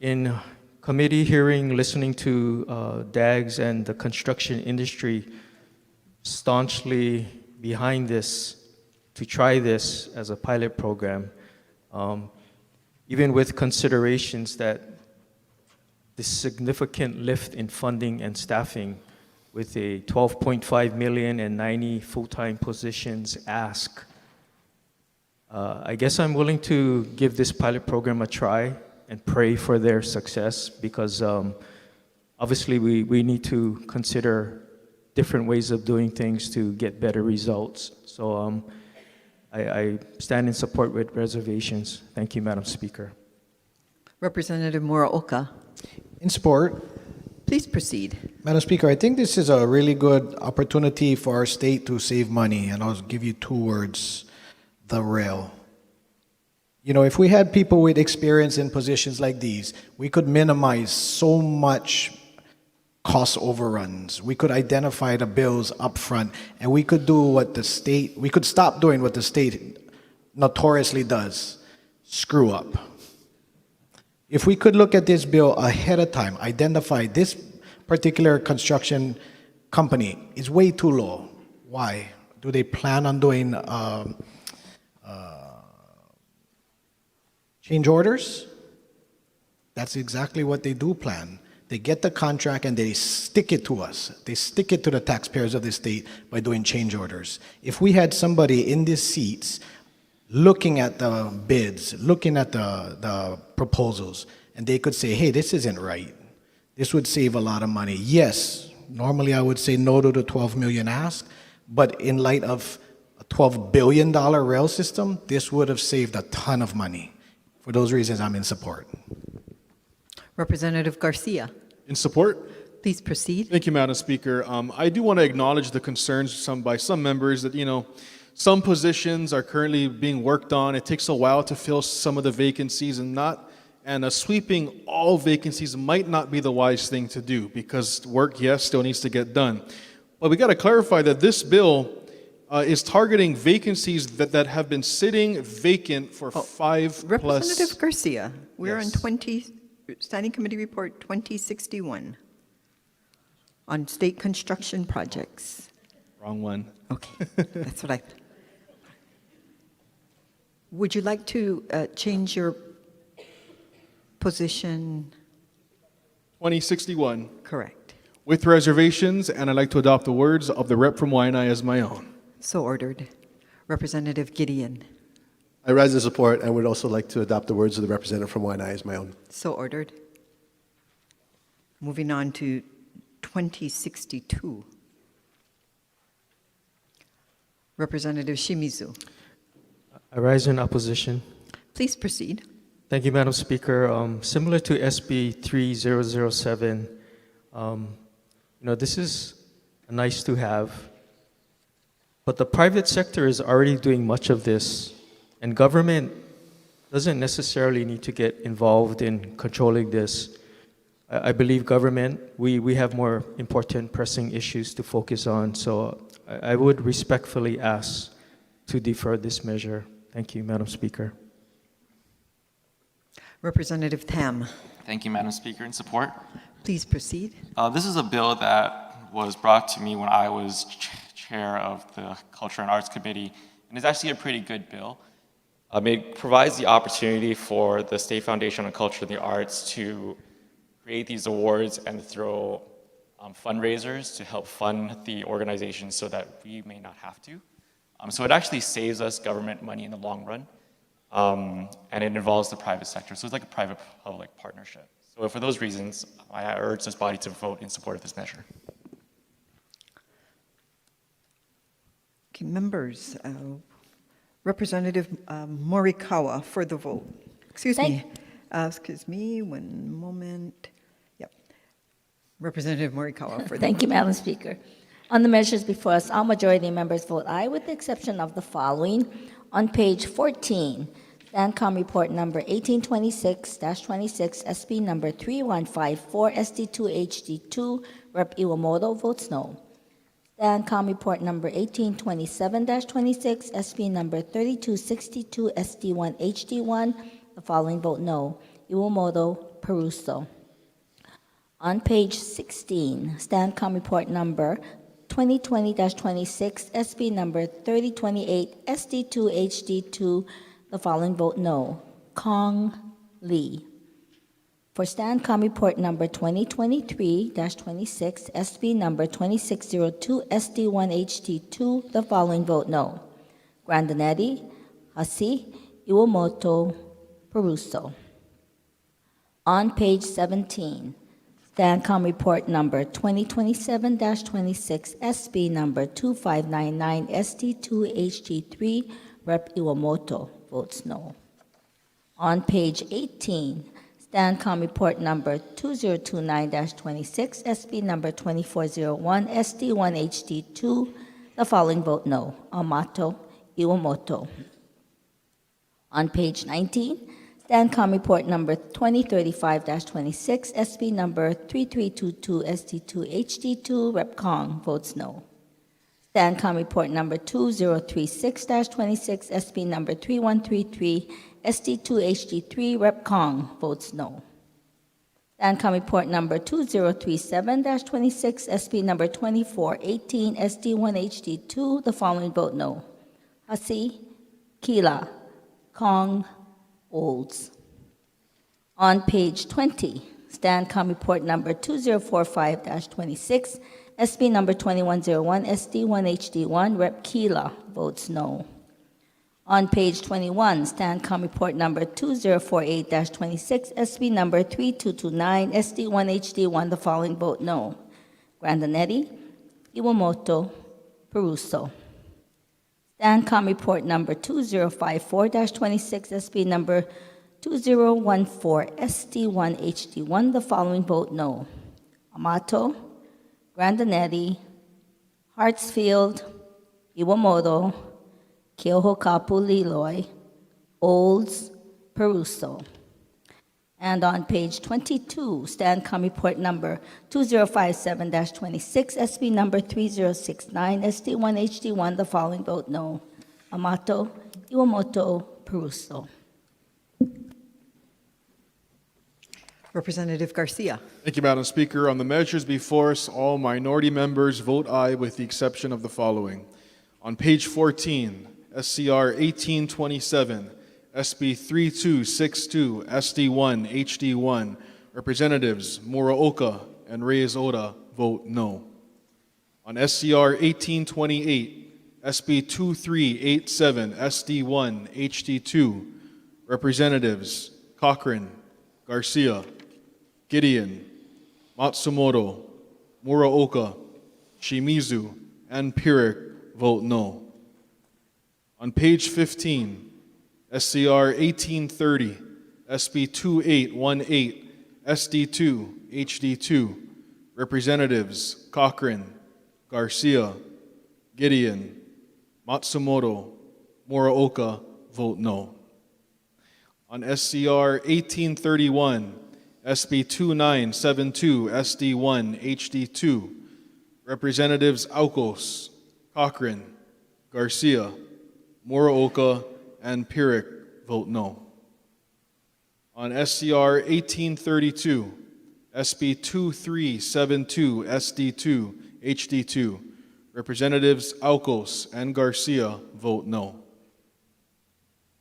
in committee hearing, listening to DAGs and the construction industry staunchly behind this, to try this as a pilot program, even with considerations that this significant lift in funding and staffing with a 12.5 million and 90 full-time positions ask. I guess I'm willing to give this pilot program a try and pray for their success because obviously we need to consider different ways of doing things to get better results. So I stand in support with reservations. Thank you, Madam Speaker. Representative Muraoka, In support, please proceed. Madam Speaker, I think this is a really good opportunity for our state to save money, and I'll give you two words: the rail. You know, if we had people with experience in positions like these, we could minimize so much cost overruns. We could identify the bills up front, and we could do what the state, we could stop doing what the state notoriously does: screw up. If we could look at this bill ahead of time, identify this particular construction company is way too low. Why? Do they plan on doing change orders? That's exactly what they do plan. They get the contract and they stick it to us. They stick it to the taxpayers of the state by doing change orders. If we had somebody in these seats looking at the bids, looking at the proposals, and they could say, hey, this isn't right. This would save a lot of money. Yes, normally I would say no to the 12 million ask, but in light of a $12 billion rail system, this would have saved a ton of money. For those reasons, I'm in support. Representative Garcia, In support? please proceed. Thank you, Madam Speaker. I do want to acknowledge the concerns by some members that, some positions are currently being worked on. It takes a while to fill some of the vacancies and sweeping all vacancies might not be the wise thing to do because work, yes, still needs to get done. But we got to clarify that this bill is targeting vacancies that have been sitting vacant for 5+ Representative Garcia, we're Yes. on Standing Committee Report 2061 on state construction projects. Wrong one. Okay, that's what I. Would you like to change your position? 2061. Correct. With reservations, and I'd like to adopt the words of the rep from Waianae as my own. So ordered. Representative Gideon, I rise in support and would also like to adopt the words of the representative from Waianae as my own. So ordered. Moving on to 2062. Representative Shimizu. I rise in opposition. Please proceed. Thank you, Madam Speaker. Similar to SB 3007, this is nice to have, but the private sector is already doing much of this, and government doesn't necessarily need to get involved in controlling this. I believe government, we have more important pressing issues to focus on, so I would respectfully ask to defer this measure. Thank you, Madam Speaker. Representative Tam. Thank you, Madam Speaker. In support. Please proceed. This is a bill that was brought to me when I was chair of the Culture and Arts Committee, and it's actually a pretty good bill. It provides the opportunity for the State Foundation on Culture and the Arts to create these awards and throw fundraisers to help fund the organization so that we may not have to. So it actually saves us government money in the long run. And it involves the private sector. So it's like a private-public partnership. So for those reasons, I urge this body to vote in support of this measure. Okay, members, Representative Morikawa for the vote. Excuse me, one moment. Yep. Representative Morikawa for the Thank you, Madam Speaker. On the measures before us, all majority members vote aye with the exception of the following. On page 14, STANCOM report number 1826-26, SB number 3154, SD2HD2, Rep. Iwamoto votes no. STANCOM report number 1827-26, SB number 3262, SD1HD1, the following vote no. Iwamoto, Peruso. On page 16, STANCOM report number 2020-26, SB number 3028, SD2HD2, the following vote no. Kong Lee. For STANCOM report number 2023-26, SB number 2602, SD1HD2, the following vote no. Grandinetti, Hasi, Iwamoto, Peruso. On page 17, STANCOM report number 2027-26, SB number 2599, SD2HG3, Rep. Iwamoto votes no. On page 18, STANCOM report number 2029-26, SB number 2401, SD1HD2, the following vote no. Amato, Iwamoto. On page 19, STANCOM report number 2035-26, SB number 3322, SD2HD2, Rep. Kong votes no. STANCOM report number 2036-26, SB number 3133, SD2HD3, Rep. Kong votes no. STANCOM report number 2037-26, SB number 2418, SD1HD2, the following vote no. Hasi, Kila, Kong, Olds. On page 20, STANCOM report number 2045-26, SB number 2101, SD1HD1, Rep. Kila votes no. On page 21, STANCOM report number 2048-26, SB number 3229, SD1HD1, the following vote no. Grandinetti, Iwamoto, Peruso. STANCOM report number 2054-26, SB number 2014, SD1HD1, the following vote no. Amato, Grandinetti, Hartsfield, Iwamoto, Keohokapu Liloy, Olds, Peruso. And on page 22, STANCOM report number 2057-26, SB number 3069, SD1HD1, the following vote no. Amato, Iwamoto, Peruso. Representative Garcia. Thank you, Madam Speaker. On the measures before us, all minority members vote aye with the exception of the following. On page 14, SCR 1827, SB 3262, SD1, HD1, Representatives Muraoka and Reyes Oda vote no. On SCR 1828, SB 2387 SD1 HD2, Representatives Cochran, Garcia, Gideon, Matsumoto, Muraoka, Shimizu, and Pirik vote no. On page 15, SCR 1830, SB 2818, SD2, HD2, Representatives Cochran, Garcia, Gideon, Matsumoto, Muraoka vote no. On SCR 1831, SB 2972, SD1, HD2, Representatives Aucos, Cochran, Garcia, Muraoka, and Pirik vote no. On SCR 1832, SB 2372, SD2, HD2, Representatives Aucos and Garcia vote no.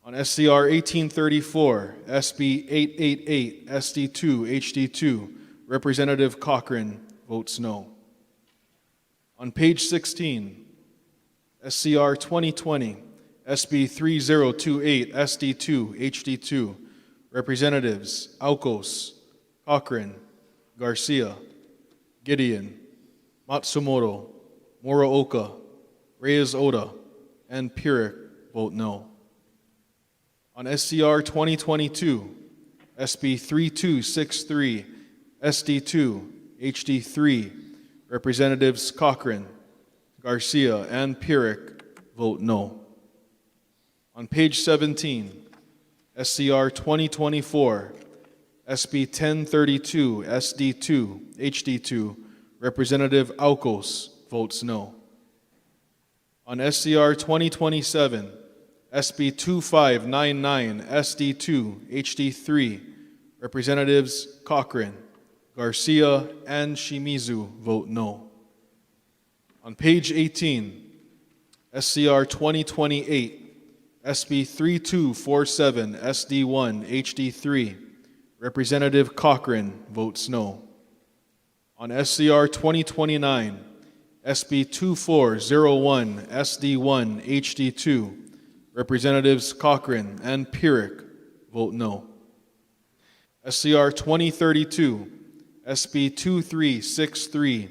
On SCR 1834, SB 888, SD2, HD2, Representative Cochran votes no. On page 16, SCR 2020, SB 3028, SD2, HD2, Representatives Aucos, Cochran, Garcia, Gideon, Matsumoto, Muraoka, Reyes Oda, and Pirik vote no. On SCR 2022, SB 3263, SD2, HD3, Representatives Cochran, Garcia, and Pirik vote no. On page 17, SCR 2024, SB 1032, SD2, HD2, Representative Aucos votes no. On SCR 2027, SB 2599, SD2, HD3, Representatives Cochran, Garcia, and Shimizu vote no. On page 18, SCR 2028, SB 3247, SD1, HD3, Representative Cochran votes no. On SCR 2029, SB 2401, SD1, HD2, Representatives Cochran and Pirik vote no. SCR 2032, SB 2363,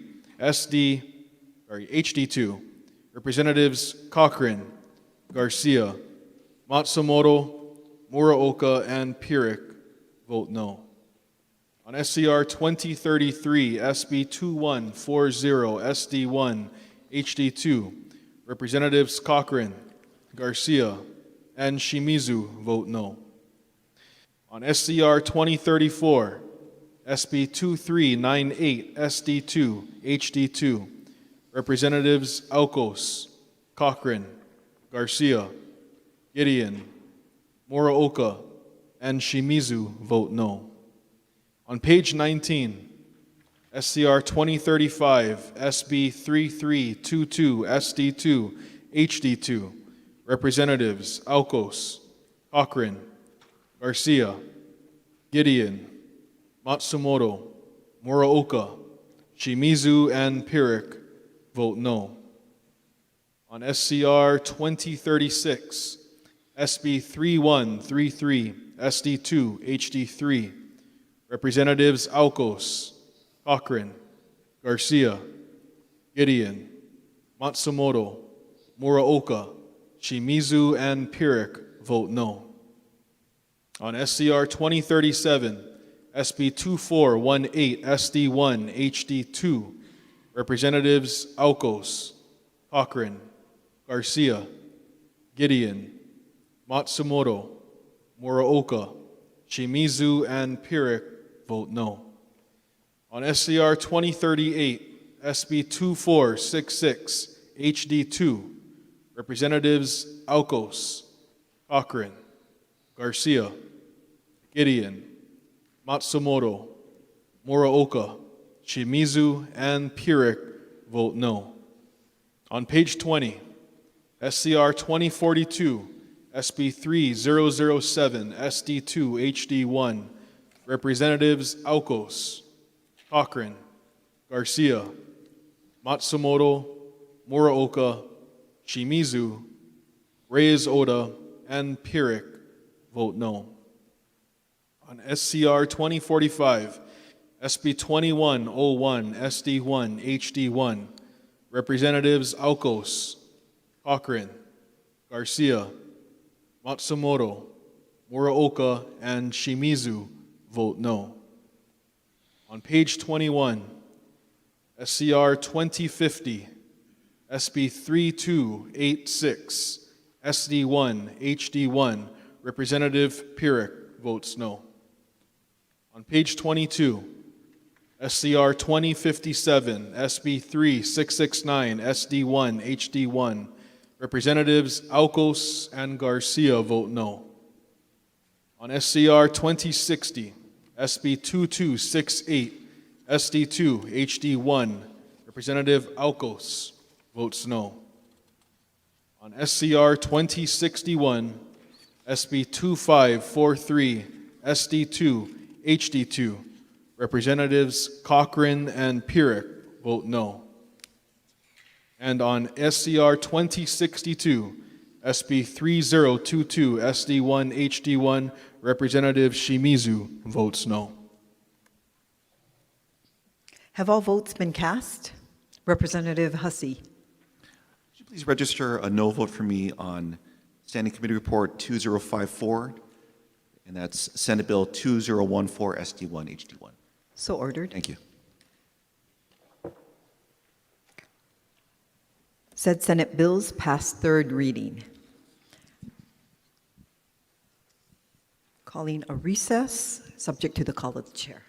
HD2, Representatives Cochran, Garcia, Matsumoto, Muraoka, and Pirik vote no. On SCR 2033, SB 2140, SD1, HD2, Representatives Cochran, Garcia, and Shimizu vote no. On SCR 2034, SB 2398, SD2, HD2, Representatives Aucos, Cochran, Garcia, Gideon, Muraoka, and Shimizu vote no. On page 19, SCR 2035, SB 3322, SD2, HD2, Representatives Aucos, Cochran, Garcia, Gideon, Matsumoto, Muraoka, Shimizu, and Pirik vote no. On SCR 2036, SB 3133, SD2, HD3, Representatives Aucos, Cochran, Garcia, Gideon, Matsumoto, Muraoka, Shimizu, and Pirik vote no. On SCR 2037, SB 2418, SD1, HD2, Representatives Aucos, Cochran, Garcia, Gideon, Matsumoto, Muraoka, Shimizu, and Pirik vote no. On SCR 2038, SB 2466, HD2, Representatives Aucos, Cochran, Garcia, Gideon, Matsumoto, Muraoka, Shimizu, and Pirik vote no. On page 20, SCR 2042, SB 3007, SD2, HD1, Representatives Aucos, Cochran, Garcia, Matsumoto, Muraoka, Shimizu, Reyes Oda, and Pirik vote no. On SCR 2045, SB 2101, SD1, HD1, Representatives Alcos, Cochran, Garcia, Matsumoto, Muraoka, and Shimizu vote no. On page 21, SCR 2050, SB 3286, SD1, HD1, Representative Pirik votes no. On page 22, SCR 2057, SB 3669, SD1, HD1, Representatives Alcos and Garcia vote no. On SCR 2060, SB 2268, SD2, HD1, Representative Alcos votes no. On SCR 2061, SB 2543, SD2, HD2, Representatives Cochran and Pirik vote no. And on SCR 2062, SB 3022, SD1, HD1, Representative Shimizu votes no. Have all votes been cast? Representative Hussey. Would you please register a no vote for me on Standing Committee Report 2054, and that's Senate Bill 2014 SD1 HD1. So ordered. Thank you. Said Senate bills pass third reading. Calling a recess, subject to the call of the chair.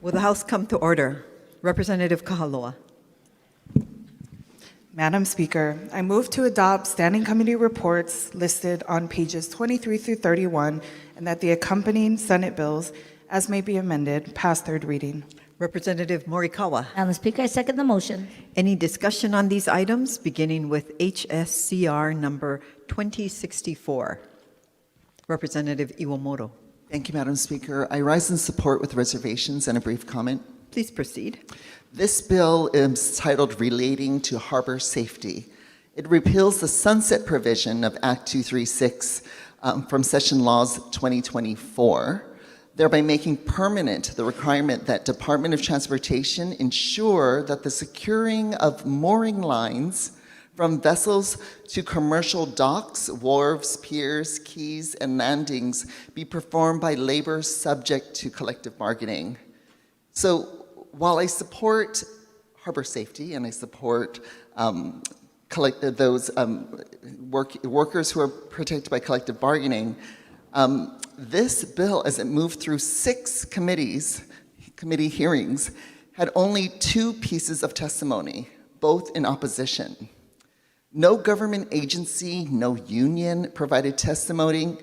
Will the House come to order? Representative Kahaloa. Madam Speaker, I move to adopt standing committee reports listed on pages 23 through 31 and that the accompanying Senate bills, as may be amended, pass third reading. Representative Morikawa. Madam Speaker, I second the motion. Any discussion on these items, beginning with HSCR number 2064? Representative Iwamoto. Thank you, Madam Speaker. I rise in support with reservations and a brief comment. Please proceed. This bill is titled Relating to Harbor Safety. It repeals the sunset provision of Act 236 from Session Laws 2024, thereby making permanent the requirement that Department of Transportation ensure that the securing of mooring lines from vessels to commercial docks, wharves, piers, quays, and landings be performed by labor subject to collective bargaining. So while I support harbor safety and I support those workers who are protected by collective bargaining, this bill, as it moved through 6 committee hearings, had only 2 pieces of testimony, both in opposition. No government agency, no union provided testimony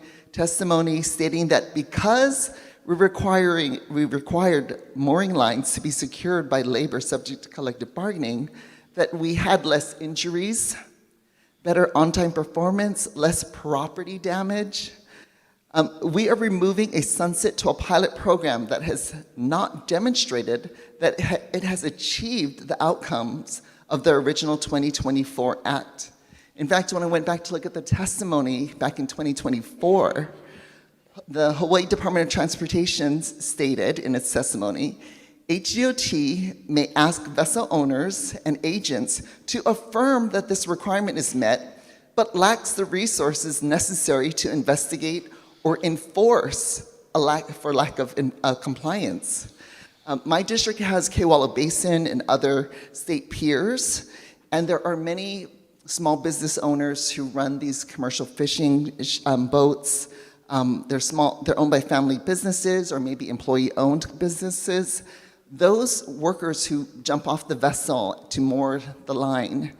stating that because we required mooring lines to be secured by labor subject to collective bargaining, that we had less injuries, better on-time performance, less property damage. We are removing a sunset to a pilot program that has not demonstrated that it has achieved the outcomes of the original 2024 Act. In fact, when I went back to look at the testimony back in 2024, the Hawaii Department of Transportation stated in its testimony, HDOT may ask vessel owners and agents to affirm that this requirement is met, but lacks the resources necessary to investigate or enforce for lack of compliance. My district has Kewalo Basin and other state piers, and there are many small business owners who run these commercial fishing boats. They're owned by family businesses or maybe employee-owned businesses. Those workers who jump off the vessel to moor the line,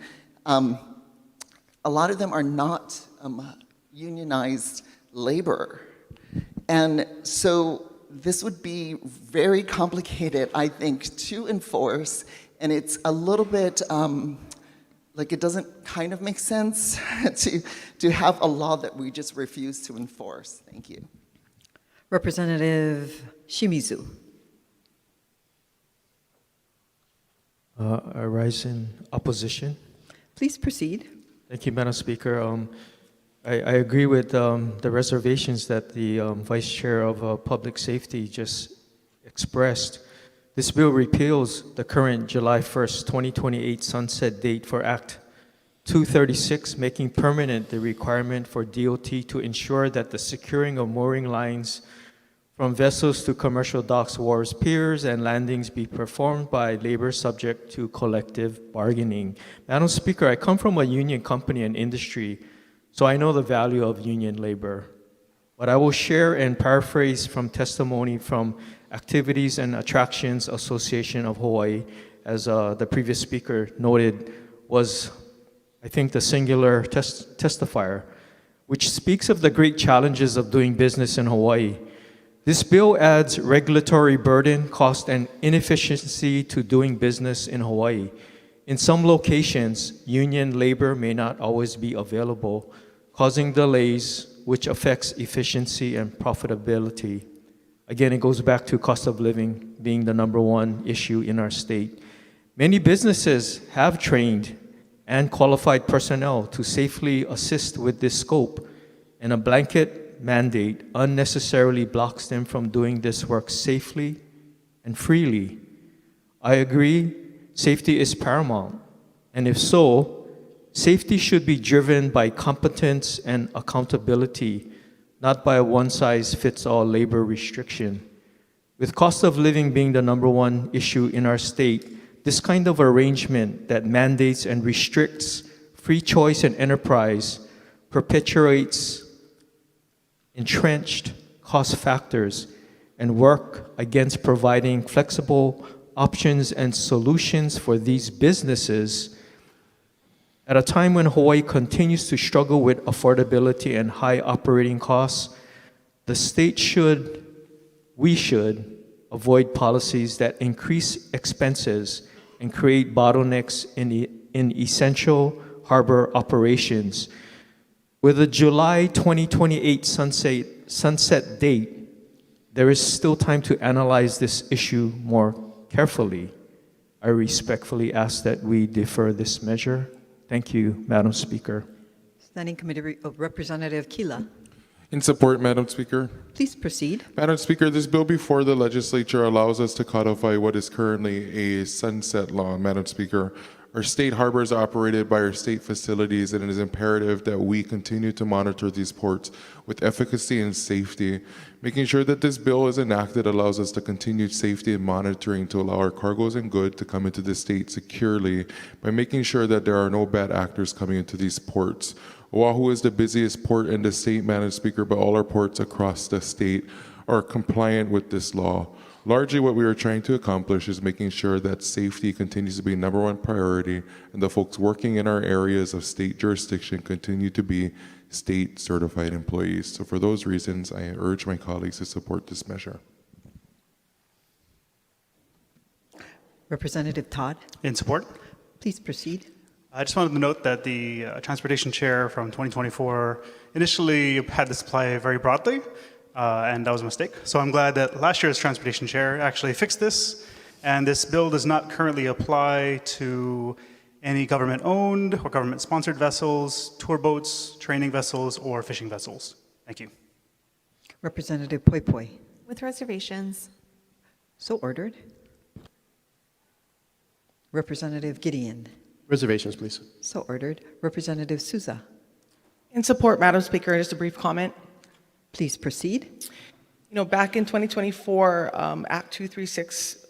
a lot of them are not unionized labor. And so this would be very complicated, I think, to enforce, and it's a little bit like it doesn't kind of make sense to have a law that we just refuse to enforce. Thank you. Representative Shimizu. I rise in opposition. Please proceed. Thank you, Madam Speaker. I agree with the reservations that the Vice Chair of Public Safety just expressed. This bill repeals the current July 1st, 2028 sunset date for Act 236, making permanent the requirement for DOT to ensure that the securing of mooring lines from vessels to commercial docks, wharves, piers, and landings be performed by labor subject to collective bargaining. Madam Speaker, I come from a union company and industry, so I know the value of union labor. But I will share and paraphrase from testimony from Activities and Attractions Association of Hawaii, as the previous speaker noted, was, I think, the singular testifier, which speaks of the great challenges of doing business in Hawaii. This bill adds regulatory burden, cost, and inefficiency to doing business in Hawaii. In some locations, union labor may not always be available, causing delays, which affects efficiency and profitability. Again, it goes back to cost of living being the #1 issue in our state. Many businesses have trained and qualified personnel to safely assist with this scope, and a blanket mandate unnecessarily blocks them from doing this work safely and freely. I agree, safety is paramount, and if so, safety should be driven by competence and accountability, not by a one-size-fits-all labor restriction. With cost of living being the #1 issue in our state, this kind of arrangement that mandates and restricts free choice and enterprise perpetuates entrenched cost factors and work against providing flexible options and solutions for these businesses at a time when Hawaii continues to struggle with affordability and high operating costs. The state we should avoid policies that increase expenses and create bottlenecks in essential harbor operations. With a July 2028 sunset date, there is still time to analyze this issue more carefully. I respectfully ask that we defer this measure. Thank you, Madam Speaker. Standing Committee Representative Kila. In support, Madam Speaker. Please proceed. Madam Speaker, this bill before the legislature allows us to codify what is currently a sunset law, Madam Speaker. Our state harbors are operated by our state facilities, and it is imperative that we continue to monitor these ports with efficacy and safety. Making sure that this bill is enacted allows us to continue safety and monitoring to allow our cargoes and goods to come into the state securely by making sure that there are no bad actors coming into these ports. Oahu is the busiest port in the state, Madam Speaker, but all our ports across the state are compliant with this law. Largely what we are trying to accomplish is making sure that safety continues to be #1 priority and the folks working in our areas of state jurisdiction continue to be state certified employees. So for those reasons, I urge my colleagues to support this measure. Representative Todd. In support. Please proceed. I just wanted to note that the Transportation Chair from 2024 initially had this apply very broadly, and that was a mistake. So I'm glad that last year's Transportation Chair actually fixed this, and this bill does not currently apply to any government-owned or government-sponsored vessels, tour boats, training vessels, or fishing vessels. Thank you. Representative Poi Poi. With reservations. So ordered. Representative Gideon. Reservations, please. So ordered. Representative Souza. In support, Madam Speaker, just a brief comment. Please proceed. You know, back in 2024, Act 236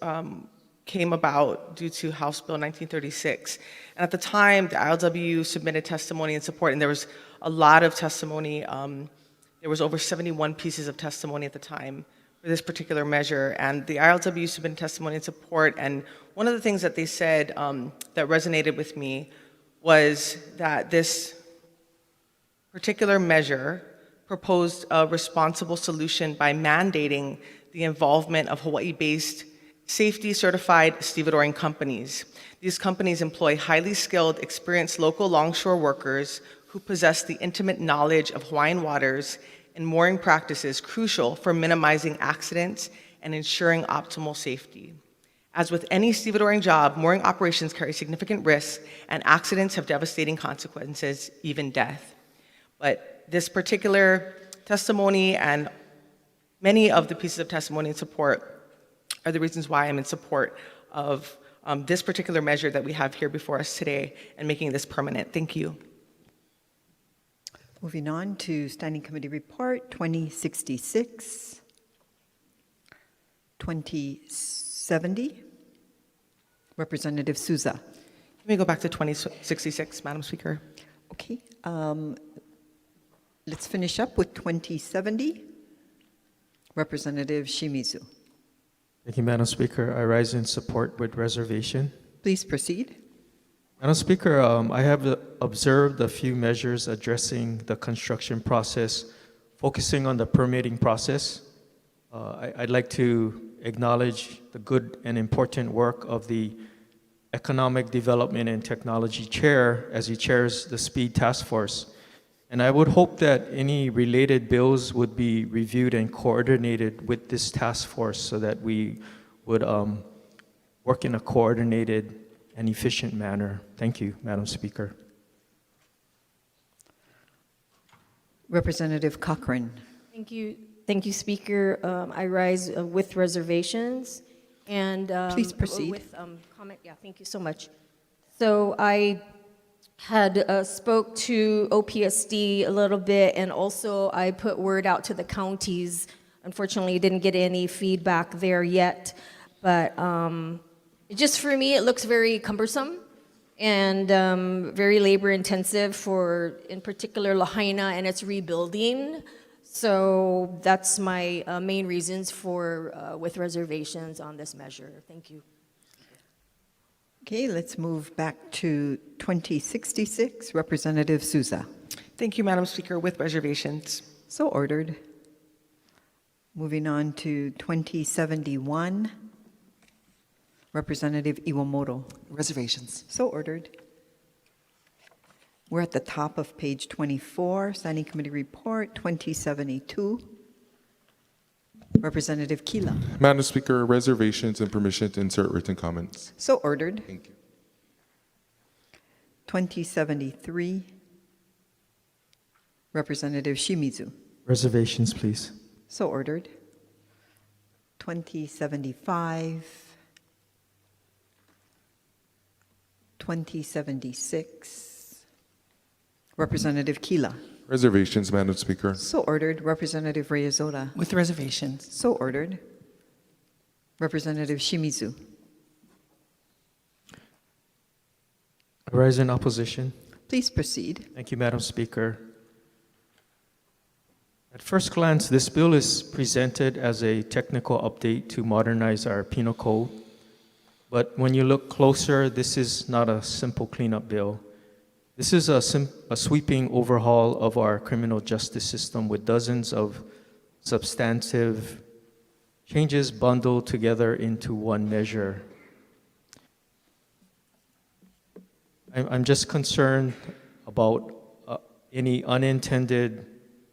came about due to House Bill 1936. And at the time, the ILW submitted testimony in support, and there was a lot of testimony. There was over 71 pieces of testimony at the time for this particular measure. And the ILW submitted testimony in support, and one of the things that they said that resonated with me was that this particular measure proposed a responsible solution by mandating the involvement of Hawaii-based safety-certified stevedoring companies. These companies employ highly skilled, experienced local longshore workers who possess the intimate knowledge of Hawaiian waters and mooring practices crucial for minimizing accidents and ensuring optimal safety. As with any stevedoring job, mooring operations carry significant risks, and accidents have devastating consequences, even death. But this particular testimony and many of the pieces of testimony in support are the reasons why I'm in support of this particular measure that we have here before us today and making this permanent. Thank you. Moving on to Standing Committee Report 2066. 2070. Representative Souza. Let me go back to 2066, Madam Speaker. Okay. Let's finish up with 2070. Representative Shimizu. Thank you, Madam Speaker. I rise in support with reservation. Please proceed. Madam Speaker, I have observed a few measures addressing the construction process, focusing on the permitting process. I'd like to acknowledge the good and important work of the Economic Development and Technology Chair as he chairs the Speed Task Force. And I would hope that any related bills would be reviewed and coordinated with this task force so that we would work in a coordinated and efficient manner. Thank you, Madam Speaker. Representative Cochran. Thank you. Thank you, Speaker. I rise with reservations and please proceed. With comment. Yeah, thank you so much. So I had spoke to OPSD a little bit, and also I put word out to the counties. Unfortunately, didn't get any feedback there yet, but just for me, it looks very cumbersome and very labor intensive for, in particular, Lahaina and its rebuilding. So that's my main reasons for with reservations on this measure. Thank you. Okay, let's move back to 2066, Representative Souza. Thank you, Madam Speaker, with reservations. So ordered. Moving on to 2071, Representative Iwamoto. Reservations. So ordered. We're at the top of page 24, Standing Committee Report 2072. Representative Kila. Madam Speaker, reservations and permission to insert written comments. So ordered. Thank you. 2073, Representative Shimizu. Reservations, please. So ordered. 2075, 2076, Representative Kila. Reservations, Madam Speaker. So ordered. Representative Reyes-Oda. With reservations. So ordered. Representative Shimizu. I rise in opposition. Please proceed. Thank you, Madam Speaker. At first glance, this bill is presented as a technical update to modernize our penal code. But when you look closer, this is not a simple cleanup bill. This is a sweeping overhaul of our criminal justice system with dozens of substantive changes bundled together into one measure. I'm just concerned about any unintended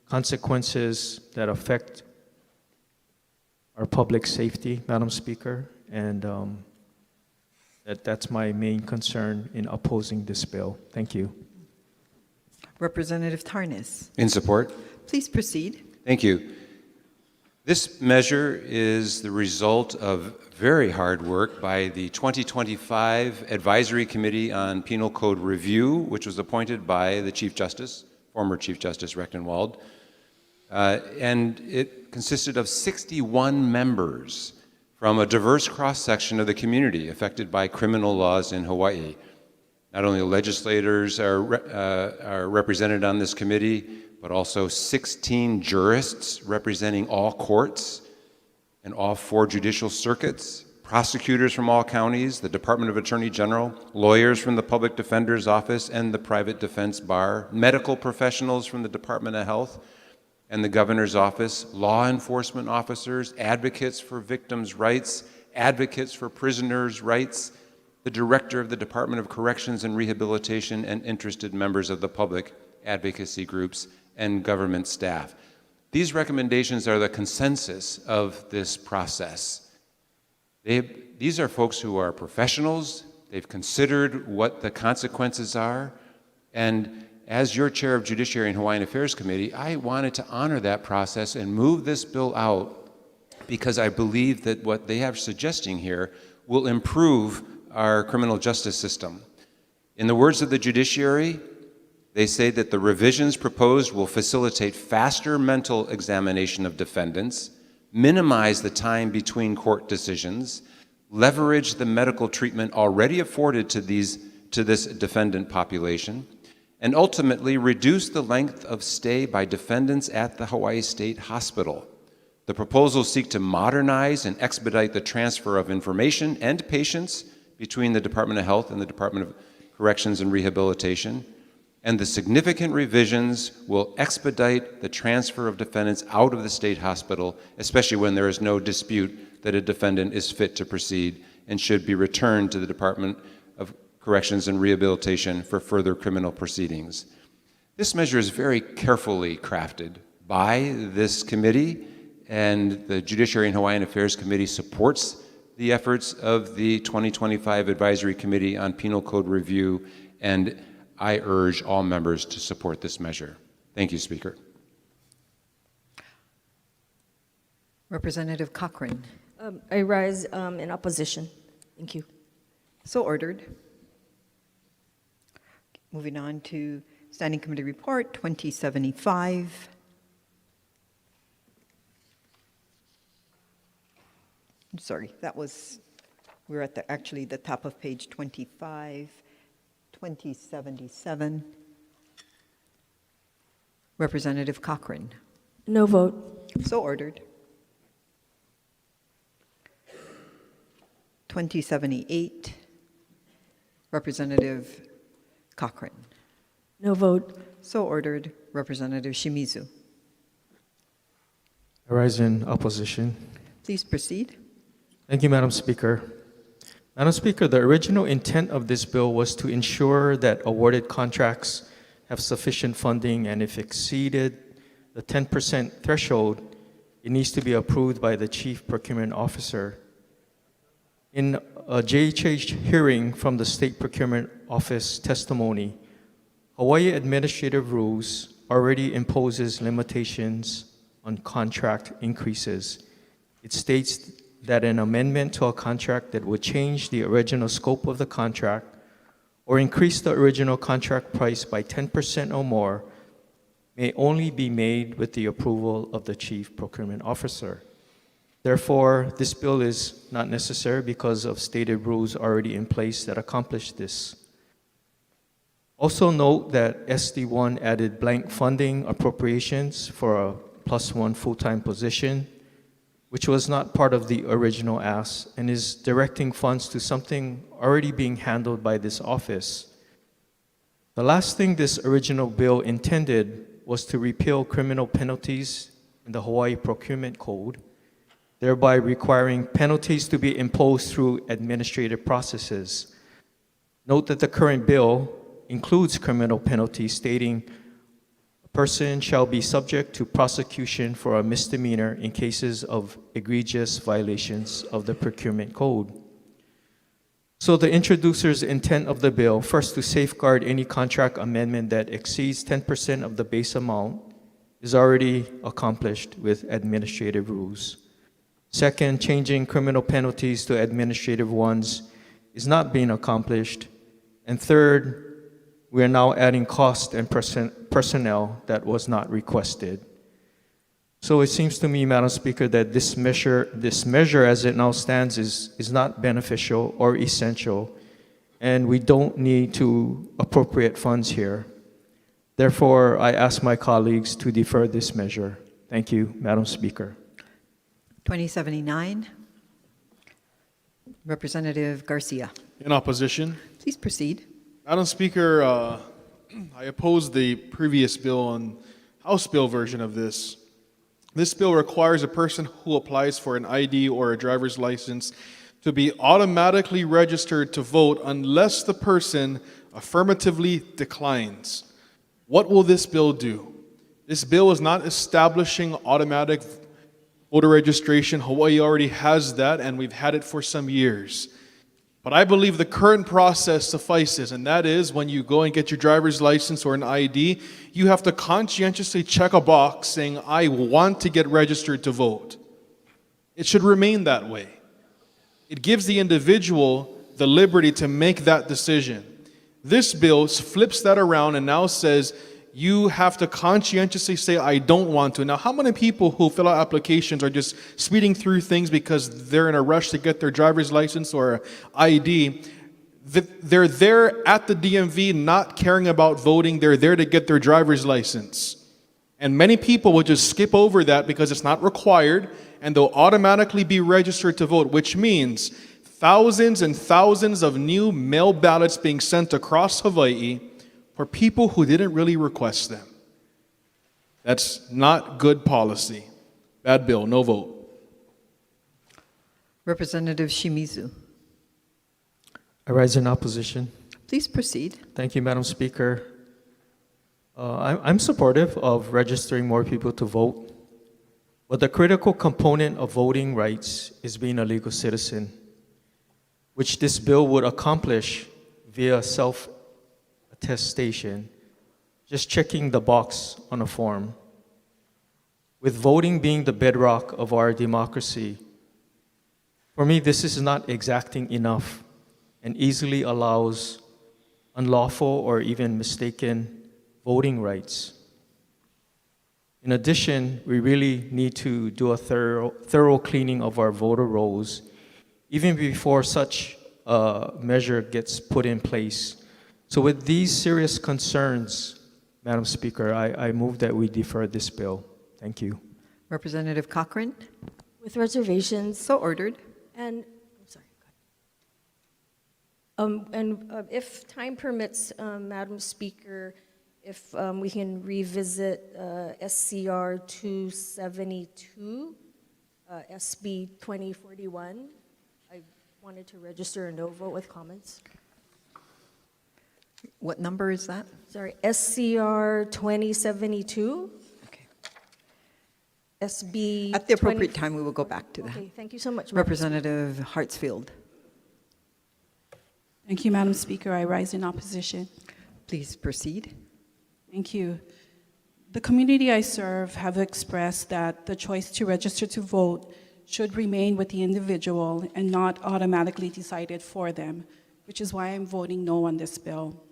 consequences that affect our public safety, Madam Speaker, and that's my main concern in opposing this bill. Thank you. Representative Tarnas. In support. Please proceed. Thank you. This measure is the result of very hard work by the 2025 Advisory Committee on Penal Code Review, which was appointed by the Chief Justice, former Chief Justice Rechtenwald. And it consisted of 61 members from a diverse cross-section of the community affected by criminal laws in Hawaii. Not only legislators are represented on this committee, but also 16 jurists representing all courts and all 4 judicial circuits, prosecutors from all counties, the Department of Attorney General, lawyers from the Public Defender's Office and the Private Defense Bar, medical professionals from the Department of Health and the Governor's Office, law enforcement officers, advocates for victims' rights, advocates for prisoners' rights, the Director of the Department of Corrections and Rehabilitation, and interested members of the public advocacy groups and government staff. These recommendations are the consensus of this process. These are folks who are professionals. They've considered what the consequences are. And as your chair of Judiciary and Hawaiian Affairs Committee, I wanted to honor that process and move this bill out because I believe that what they have suggesting here will improve our criminal justice system. In the words of the judiciary, they say that the revisions proposed will facilitate faster mental examination of defendants, minimize the time between court decisions, leverage the medical treatment already afforded to this defendant population, and ultimately reduce the length of stay by defendants at the Hawaii State Hospital. The proposals seek to modernize and expedite the transfer of information and patients between the Department of Health and the Department of Corrections and Rehabilitation, and the significant revisions will expedite the transfer of defendants out of the state hospital, especially when there is no dispute that a defendant is fit to proceed and should be returned to the Department of Corrections and Rehabilitation for further criminal proceedings. This measure is very carefully crafted by this committee, and the Judiciary and Hawaiian Affairs Committee supports the efforts of the 2025 Advisory Committee on Penal Code Review, and I urge all members to support this measure. Thank you, Speaker. Representative Cochran. I rise in opposition. Thank you. So ordered. Moving on to Standing Committee Report 2075. I'm sorry, we're at actually the top of page 25, 2077. Representative Cochran. No vote. So ordered. 2078, Representative Cochrane. No vote. So ordered. Representative Shimizu. I rise in opposition. Please proceed. Thank you, Madam Speaker. Madam Speaker, the original intent of this bill was to ensure that awarded contracts have sufficient funding, and if exceeded the 10% threshold, it needs to be approved by the Chief Procurement Officer. In a JHH hearing from the State Procurement Office testimony, Hawaii administrative rules already imposes limitations on contract increases. It states that an amendment to a contract that would change the original scope of the contract or increase the original contract price by 10% or more may only be made with the approval of the Chief Procurement Officer. Therefore, this bill is not necessary because of stated rules already in place that accomplish this. Also note that SD1 added blank funding appropriations for a +1 full-time position, which was not part of the original ask, and is directing funds to something already being handled by this office. The last thing this original bill intended was to repeal criminal penalties in the Hawaii Procurement Code, thereby requiring penalties to be imposed through administrative processes. Note that the current bill includes criminal penalties stating a person shall be subject to prosecution for a misdemeanor in cases of egregious violations of the Procurement Code. So the introducer's intent of the bill, first, to safeguard any contract amendment that exceeds 10% of the base amount, is already accomplished with administrative rules. Second, changing criminal penalties to administrative ones is not being accomplished. And third, we are now adding cost and personnel that was not requested. So it seems to me, Madam Speaker, that this measure as it now stands is not beneficial or essential, and we don't need to appropriate funds here. Therefore, I ask my colleagues to defer this measure. Thank you, Madam Speaker. 2079, Representative Garcia. In opposition. Please proceed. Madam Speaker, I oppose the previous bill on House bill version of this. This bill requires a person who applies for an ID or a driver's license to be automatically registered to vote unless the person affirmatively declines. What will this bill do? This bill is not establishing automatic voter registration. Hawaii already has that, and we've had it for some years. But I believe the current process suffices, and that is when you go and get your driver's license or an ID, you have to conscientiously check a box saying, I want to get registered to vote. It should remain that way. It gives the individual the liberty to make that decision. This bill flips that around and now says, you have to conscientiously say, I don't want to. Now, how many people who fill out applications are just speeding through things because they're in a rush to get their driver's license or ID? They're there at the DMV not caring about voting. They're there to get their driver's license. And many people will just skip over that because it's not required, and they'll automatically be registered to vote, which means thousands and thousands of new mail ballots being sent across Hawaii for people who didn't really request them. That's not good policy. Bad bill, no vote. Representative Shimizu. I rise in opposition. Please proceed. Thank you, Madam Speaker. I'm supportive of registering more people to vote, but the critical component of voting rights is being a legal citizen, which this bill would accomplish via self-attestation, just checking the box on a form. With voting being the bedrock of our democracy, for me, this is not exacting enough and easily allows unlawful or even mistaken voting rights. In addition, we really need to do a thorough cleaning of our voter rolls even before such a measure gets put in place. So with these serious concerns, Madam Speaker, I move that we defer this bill. Thank you. Representative Cochrane? With reservations. So ordered. And, I'm sorry. If time permits, Madam Speaker, if we can revisit SCR 272, SB 2041, I wanted to register a no vote with comments. What number is that? Sorry, SCR 2072. Okay. SB. At the appropriate time, we will go back to that. Okay, thank you so much. Madam Representative Hartsfield. Thank you, Madam Speaker. I rise in opposition. Please proceed. Thank you. The community I serve have expressed that the choice to register to vote should remain with the individual and not automatically decided for them, which is why I'm voting no on this bill.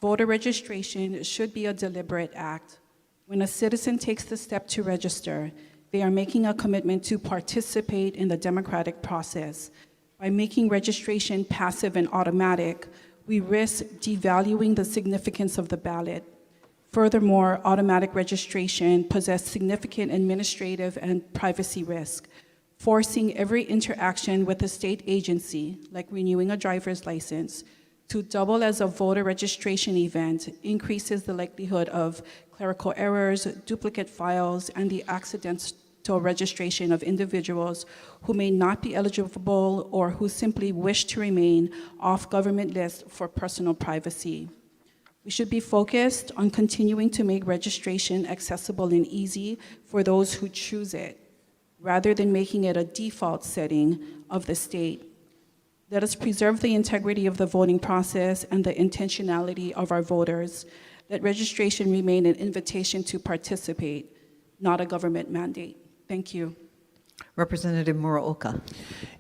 Voter registration should be a deliberate act. When a citizen takes the step to register, they are making a commitment to participate in the democratic process. By making registration passive and automatic, we risk devaluing the significance of the ballot. Furthermore, automatic registration possesses significant administrative and privacy risk, forcing every interaction with a state agency, like renewing a driver's license, to double as a voter registration event increases the likelihood of clerical errors, duplicate files, and the accidental registration of individuals who may not be eligible or who simply wish to remain off government lists for personal privacy. We should be focused on continuing to make registration accessible and easy for those who choose it, rather than making it a default setting of the state. Let us preserve the integrity of the voting process and the intentionality of our voters. Let registration remain an invitation to participate, not a government mandate. Thank you. Representative Muraoka.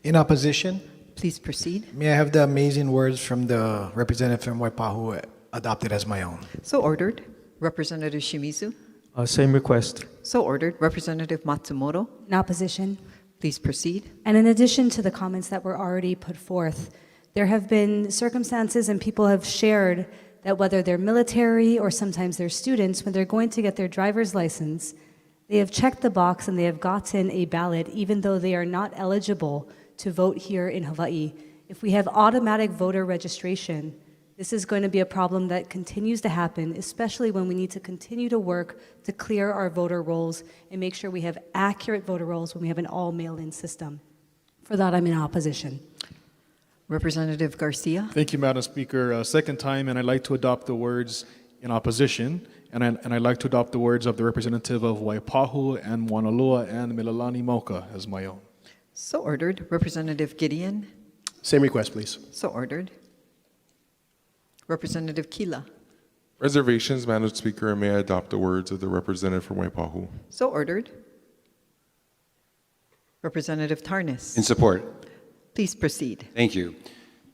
In opposition, Please proceed. may I have the amazing words from the representative from Waipahu adopted as my own? So ordered. Representative Shimizu. Same request. So ordered. Representative Matsumoto. In opposition. Please proceed. And in addition to the comments that were already put forth, there have been circumstances and people have shared that whether they're military or sometimes they're students, when they're going to get their driver's license, they have checked the box and they have gotten a ballot even though they are not eligible to vote here in Hawaii. If we have automatic voter registration, this is going to be a problem that continues to happen, especially when we need to continue to work to clear our voter rolls and make sure we have accurate voter rolls when we have an all mail-in system. For that, I'm in opposition. Representative Garcia. Thank you, Madam Speaker. Second time, and I'd like to adopt the words in opposition, and I'd like to adopt the words of the representative of Waipahu and Wanalua and Mililani Moka as my own. So ordered. Representative Gideon. Same request, please. So ordered. Representative Kila. Reservations, Madam Speaker, and may I adopt the words of the representative from Waipahu? So ordered. Representative Tarnas. In support. Please proceed. Thank you.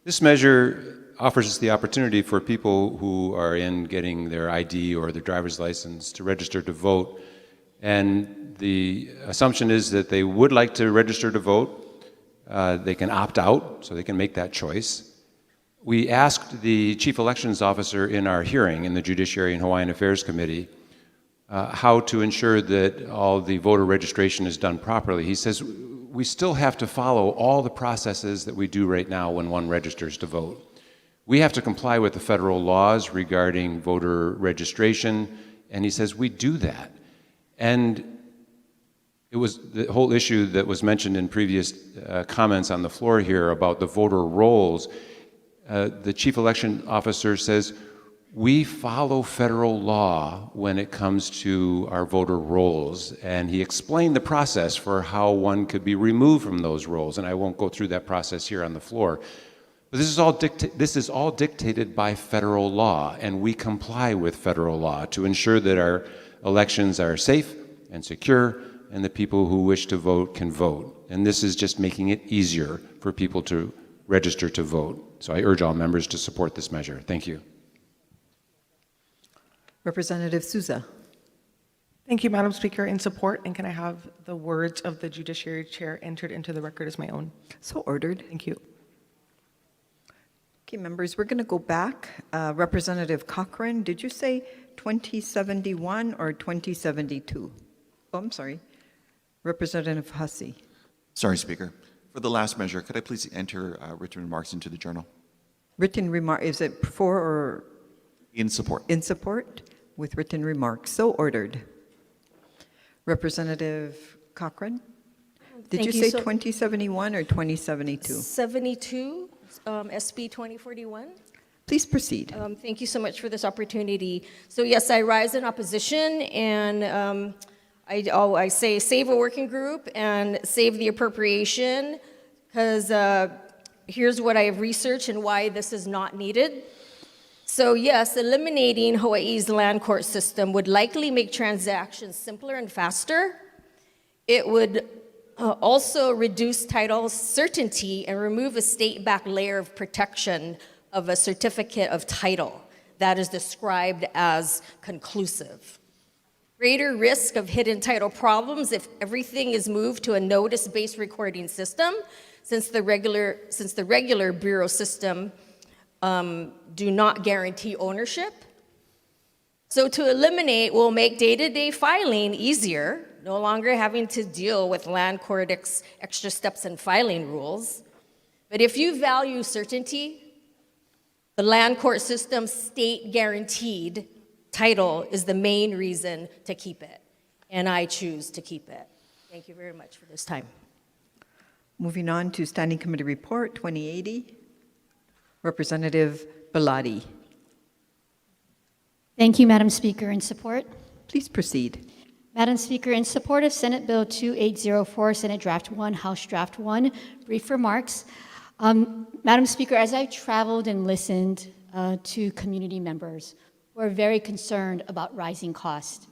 This measure offers us the opportunity for people who are in getting their ID or their driver's license to register to vote. And the assumption is that they would like to register to vote. They can opt out, so they can make that choice. We asked the Chief Elections Officer in our hearing in the Judiciary and Hawaiian Affairs Committee how to ensure that all the voter registration is done properly. He says, we still have to follow all the processes that we do right now when one registers to vote. We have to comply with the federal laws regarding voter registration, and he says we do that. And it was the whole issue that was mentioned in previous comments on the floor here about the voter rolls. The Chief Election Officer says, we follow federal law when it comes to our voter rolls. And he explained the process for how one could be removed from those rolls. And I won't go through that process here on the floor. But this is all dictated by federal law, and we comply with federal law to ensure that our elections are safe and secure, and the people who wish to vote can vote. And this is just making it easier for people to register to vote. So I urge all members to support this measure. Thank you. Representative Souza. Thank you, Madam Speaker. In support, and can I have the words of the Judiciary Chair entered into the record as my own? So ordered. Thank you. Okay, members, we're going to go back. Representative Cochrane, did you say 2071 or 2072? Oh, I'm sorry. Representative Hussey. Sorry, Speaker. For the last measure, could I please enter written remarks into the journal? Written remark, is it for or In support. in support? With written remarks. So ordered. Representative Cochran? Did Thank you you say so- 2071 or 2072? 72, SB 2041. Please proceed. Thank you so much for this opportunity. So yes, I rise in opposition, and I say save a working group and save the appropriation, because here's what I have researched and why this is not needed. So yes, eliminating Hawaii's land court system would likely make transactions simpler and faster. It would also reduce title certainty and remove a state-backed layer of protection of a certificate of title that is described as conclusive. Greater risk of hidden title problems if everything is moved to a notice-based recording system, since the regular bureau system do not guarantee ownership. So to eliminate will make day-to-day filing easier, no longer having to deal with land court extra steps and filing rules. But if you value certainty, the land court system state guaranteed title is the main reason to keep it, and I choose to keep it. Thank you very much for this time. Moving on to Standing Committee Report 2080. Representative Belatti. Thank you, Madam Speaker. In support? Please proceed. Madam Speaker, in support of Senate Bill 2804, Senate Draft 1, House Draft 1, brief remarks. Madam Speaker, as I traveled and listened to community members who are very concerned about rising costs,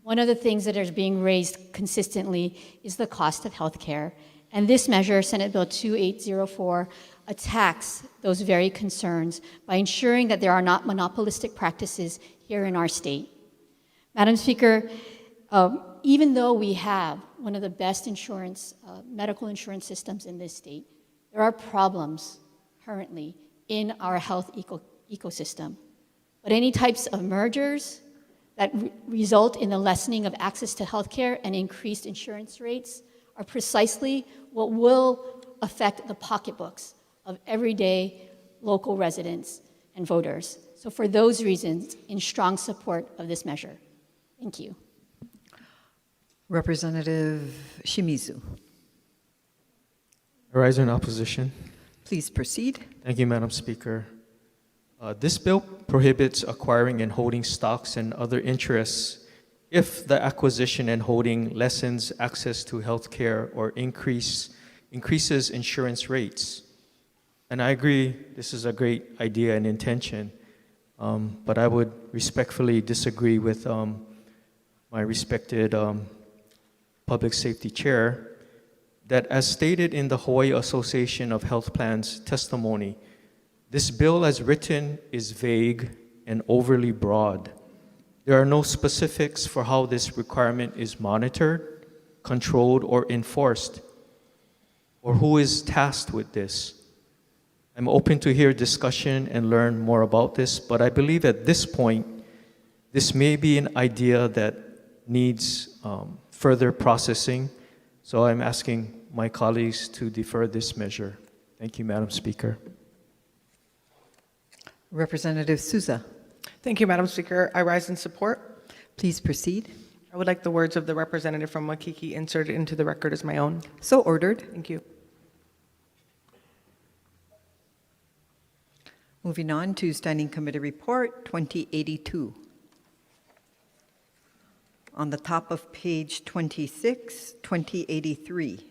one of the things that is being raised consistently is the cost of health care. And this measure, Senate Bill 2804, attacks those very concerns by ensuring that there are not monopolistic practices here in our state. Madam Speaker, even though we have one of the best medical insurance systems in this state, there are problems currently in our health ecosystem. But any types of mergers that result in the lessening of access to healthcare and increased insurance rates are precisely what will affect the pocketbooks of everyday local residents and voters. So for those reasons, in strong support of this measure. Thank you. Representative Shimizu. I rise in opposition. Please proceed. Thank you, Madam Speaker. This bill prohibits acquiring and holding stocks and other interests if the acquisition and holding lessens access to health care or increases insurance rates. And I agree this is a great idea and intention, but I would respectfully disagree with my respected public safety chair that, as stated in the Hawaii Association of Health Plans testimony, this bill as written is vague and overly broad. There are no specifics for how this requirement is monitored, controlled, or enforced, or who is tasked with this. I'm open to hear discussion and learn more about this, but I believe at this point, this may be an idea that needs further processing, so I'm asking my colleagues to defer this measure. Thank you, Madam Speaker. Representative Souza. Thank you, Madam Speaker. I rise in support. Please proceed. I would like the words of the representative from Waikiki inserted into the record as my own. So ordered. Thank you. Moving on to Standing Committee Report 2082. On the top of page 26, 2083.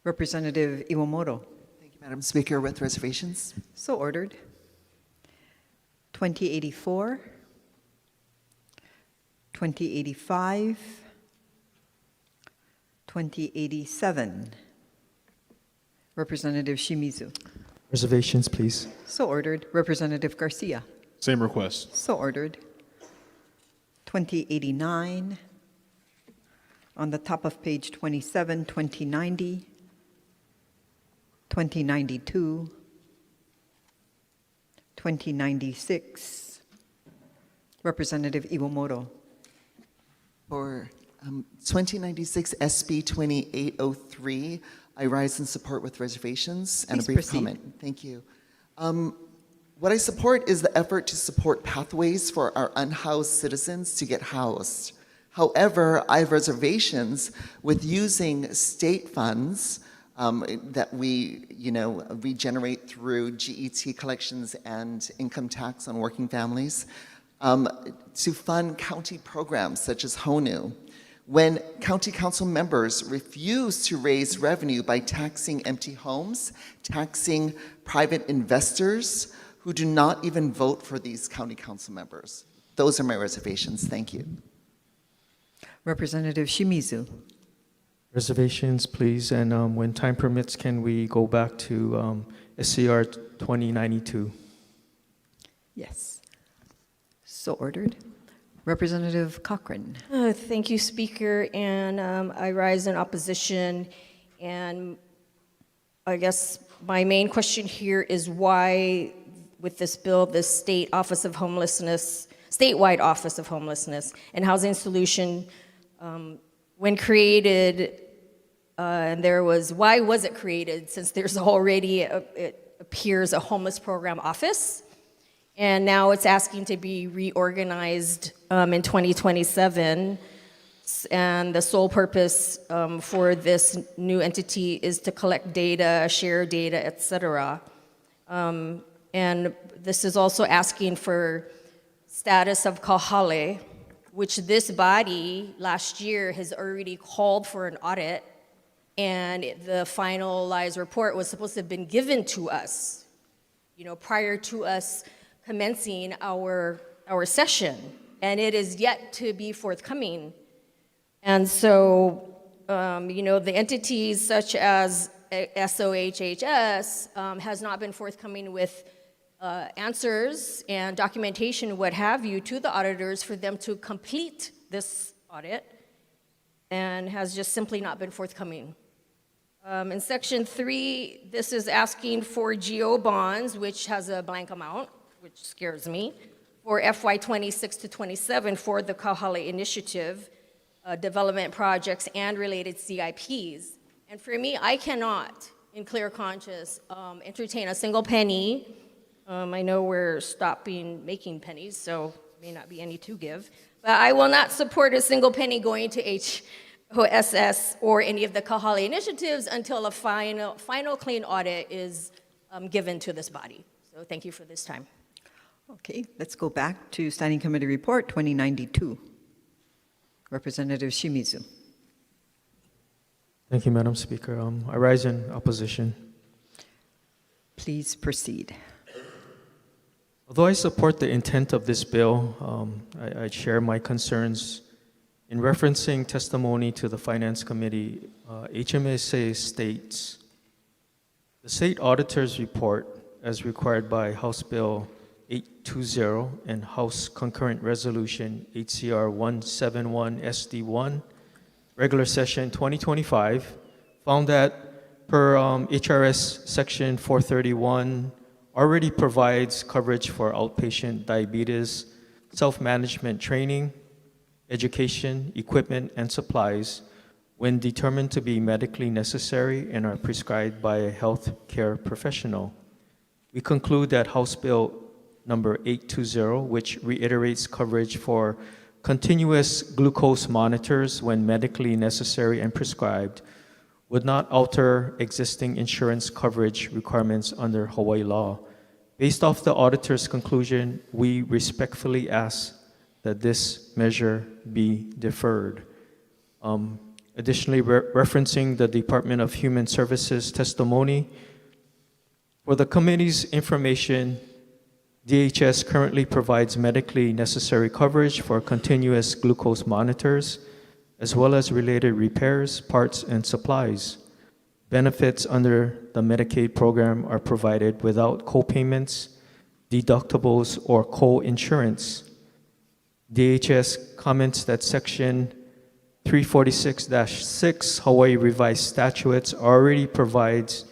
Representative Iwamoto. Thank you, Madam Speaker, with reservations. So ordered. 2084, 2085, 2087. Representative Shimizu. Reservations, please. So ordered. Representative Garcia. Same request. So ordered. 2089. On the top of page 27, 2090, 2092, 2096. Representative Iwamoto. For 2096 SB 2803, I rise in support with reservations and a Please brief proceed. comment. Thank you. What I support is the effort to support pathways for our unhoused citizens to get housed. However, I have reservations with using state funds that we generate through GET collections and income tax on working families to fund county programs such as HONU. When county council members refuse to raise revenue by taxing empty homes, taxing private investors who do not even vote for these county council members. Those are my reservations. Thank you. Representative Shimizu. Reservations, please, and when time permits, can we go back to SCR 2092? Yes. So ordered. Representative Cochran. Thank you, Speaker, and I rise in opposition, and I guess my main question here is why, with this bill, the statewide Office of Homelessness and Housing Solution, when created, why was it created, since there's already, it appears, a homeless program office, and now it's asking to be reorganized in 2027, and the sole purpose for this new entity is to collect data, share data, etc. And this is also asking for status of Kahale, which this body last year has already called for an audit, and the finalized report was supposed to have been given to us, prior to us commencing our session, and it is yet to be forthcoming. And so, the entities such as SOHHS has not been forthcoming with answers and documentation, what have you, to the auditors for them to complete this audit, and has just simply not been forthcoming. In Section 3, this is asking for GO bonds, which has a blank amount, which scares me, for FY 26 to 27 for the Kahale Initiative, development projects, and related CIPs. And for me, I cannot, in clear conscience, entertain a single penny. I know we're stopping making pennies, so may not be any to give. But I will not support a single penny going to HSS or any of the Kahale initiatives until a final clean audit is given to this body. So thank you for this time. Okay, let's go back to Standing Committee Report 2092. Representative Shimizu. Thank you, Madam Speaker. I rise in opposition. Please proceed. Although I support the intent of this bill, I share my concerns. In referencing testimony to the Finance Committee, HMSA states, the state auditor's report, as required by House Bill 820 and House Concurrent Resolution HCR 171 SD1, regular session 2025, found that per HRS section 431 already provides coverage for outpatient diabetes, self-management training, education, equipment, and supplies when determined to be medically necessary and are prescribed by a health care professional. We conclude that House Bill number 820, which reiterates coverage for continuous glucose monitors when medically necessary and prescribed, would not alter existing insurance coverage requirements under Hawaii law. Based off the auditor's conclusion, we respectfully ask that this measure be deferred. Additionally, referencing the Department of Human Services testimony, for the committee's information, DHS currently provides medically necessary coverage for continuous glucose monitors, as well as related repairs, parts, and supplies. Benefits under the Medicaid program are provided without co-payments, deductibles, or co-insurance. DHS comments that Section 346-6 Hawaii Revised Statutes already provides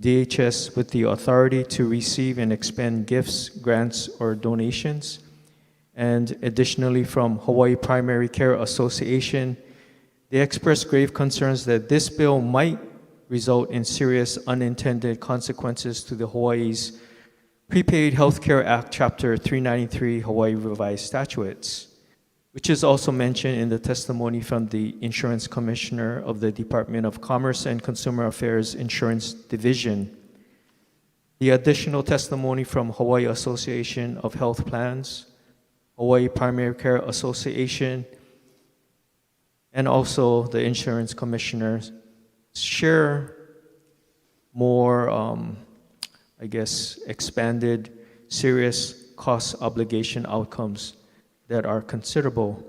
DHS with the authority to receive and expend gifts, grants, or donations. And additionally, from Hawaii Primary Care Association, They expressed grave concerns that this bill might result in serious unintended consequences to the Hawaii's Prepaid Healthcare Act, Chapter 393, Hawaii Revised Statutes, which is also mentioned in the testimony from the Insurance Commissioner of the Department of Commerce and Consumer Affairs Insurance Division. The additional testimony from Hawaii Association of Health Plans, Hawaii Primary Care Association, and also the Insurance Commissioner share more, expanded, serious cost obligation outcomes that are considerable.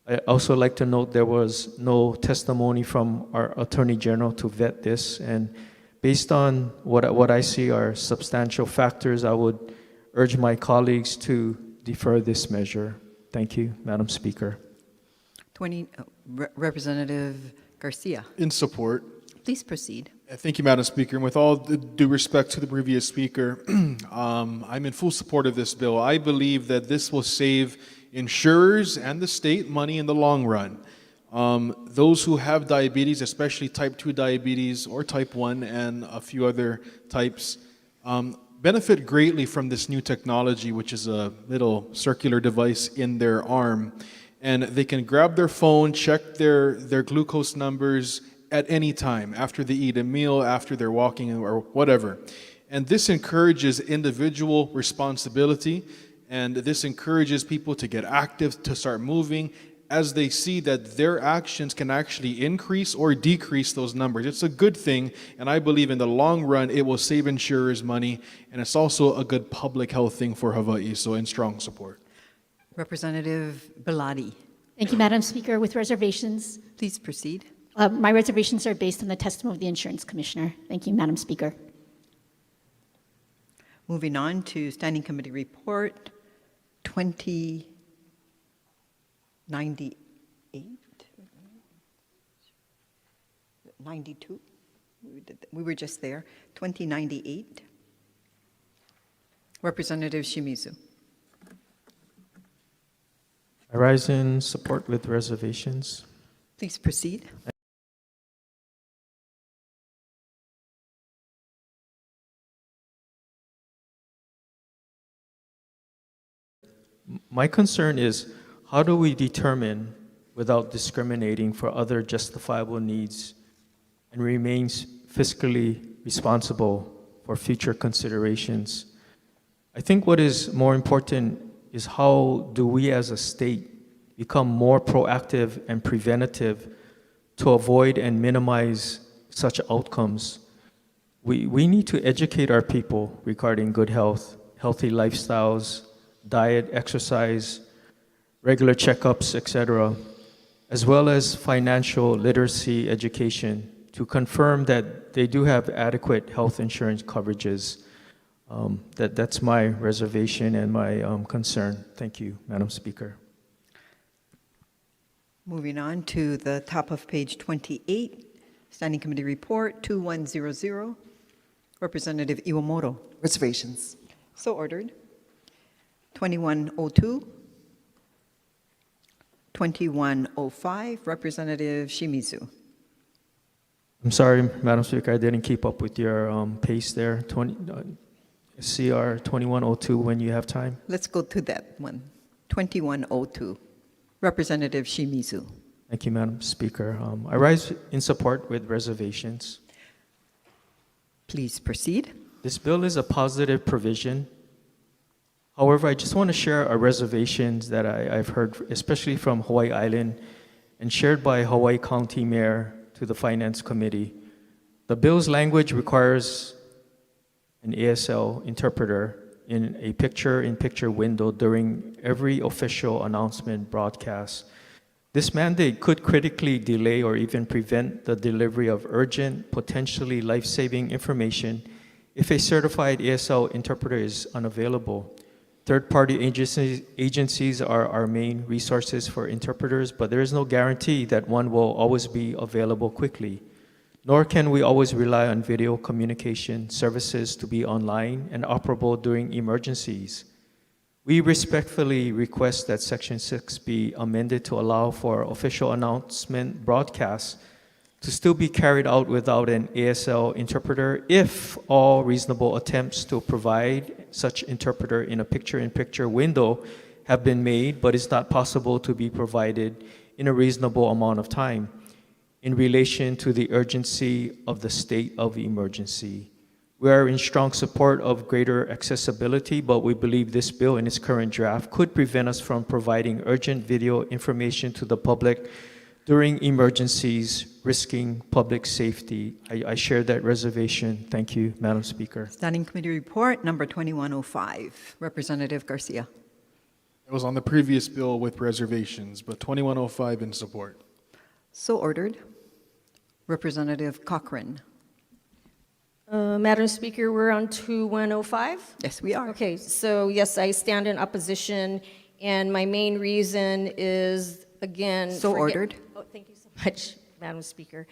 I also like to note there was no testimony from our Attorney General to vet this, and based on what I see are substantial factors, I would urge my colleagues to defer this measure. Thank you, Madam Speaker. Representative Garcia. In support. Please proceed. Thank you, Madam Speaker. And with all due respect to the previous speaker, I'm in full support of this bill. I believe that this will save insurers and the state money in the long run. Those who have diabetes, especially type 2 diabetes or type 1 and a few other types, benefit greatly from this new technology, which is a little circular device in their arm. And they can grab their phone, check their glucose numbers at any time, after they eat a meal, after they're walking, or whatever. And this encourages individual responsibility, and this encourages people to get active, to start moving, as they see that their actions can actually increase or decrease those numbers. It's a good thing, and I believe in the long run it will save insurers money, and it's also a good public health thing for Hawaii, so in strong support. Representative Belatti. Thank you, Madam Speaker. With reservations. Please proceed. My reservations are based on the testimony of the Insurance Commissioner. Thank you, Madam Speaker. Moving on to Standing Committee Report 2098. 92? We were just there. 2098. Representative Shimizu. I rise in support with reservations. Please proceed. My concern is, how do we determine, without discriminating, for other justifiable needs and remains fiscally responsible for future considerations? I think what is more important is how do we as a state become more proactive and preventative to avoid and minimize such outcomes. We need to educate our people regarding good health, healthy lifestyles, diet, exercise, regular checkups, etc., as well as financial literacy education to confirm that they do have adequate health insurance coverages. That's my reservation and my concern. Thank you, Madam Speaker. Moving on to the top of page 28, Standing Committee Report 2100. Representative Iwamoto. Reservations. So ordered. 2102. 2105. Representative Shimizu. I'm sorry, Madam Speaker, I didn't keep up with your pace there. CR 2102 when you have time. Let's go to that one. 2102. Representative Shimizu. Thank you, Madam Speaker. I rise in support with reservations. Please proceed. This bill is a positive provision. However, I just want to share our reservations that I've heard, especially from Hawaii Island and shared by Hawaii County Mayor to the Finance Committee. The bill's language requires an ASL interpreter in a picture-in-picture window during every official announcement broadcast. This mandate could critically delay or even prevent the delivery of urgent, potentially life-saving information if a certified ASL interpreter is unavailable. Third-party agencies are our main resources for interpreters, but there is no guarantee that one will always be available quickly. Nor can we always rely on video communication services to be online and operable during emergencies. We respectfully request that Section 6 be amended to allow for official announcement broadcasts to still be carried out without an ASL interpreter if all reasonable attempts to provide such interpreter in a picture-in-picture window have been made, but it's not possible to be provided in a reasonable amount of time in relation to the urgency of the state of emergency. We are in strong support of greater accessibility, but we believe this bill in its current draft could prevent us from providing urgent video information to the public during emergencies, risking public safety. I share that reservation. Thank you, Madam Speaker. Standing Committee Report number 2105. Representative Garcia. It was on the previous bill with reservations, but 2105 in support. So ordered. Representative Cochran. Madam Speaker, we're on 2105? Yes, we are. Okay, so yes, I stand in opposition, and my main reason is, again... So ordered. Oh, thank you so much, Madam Speaker.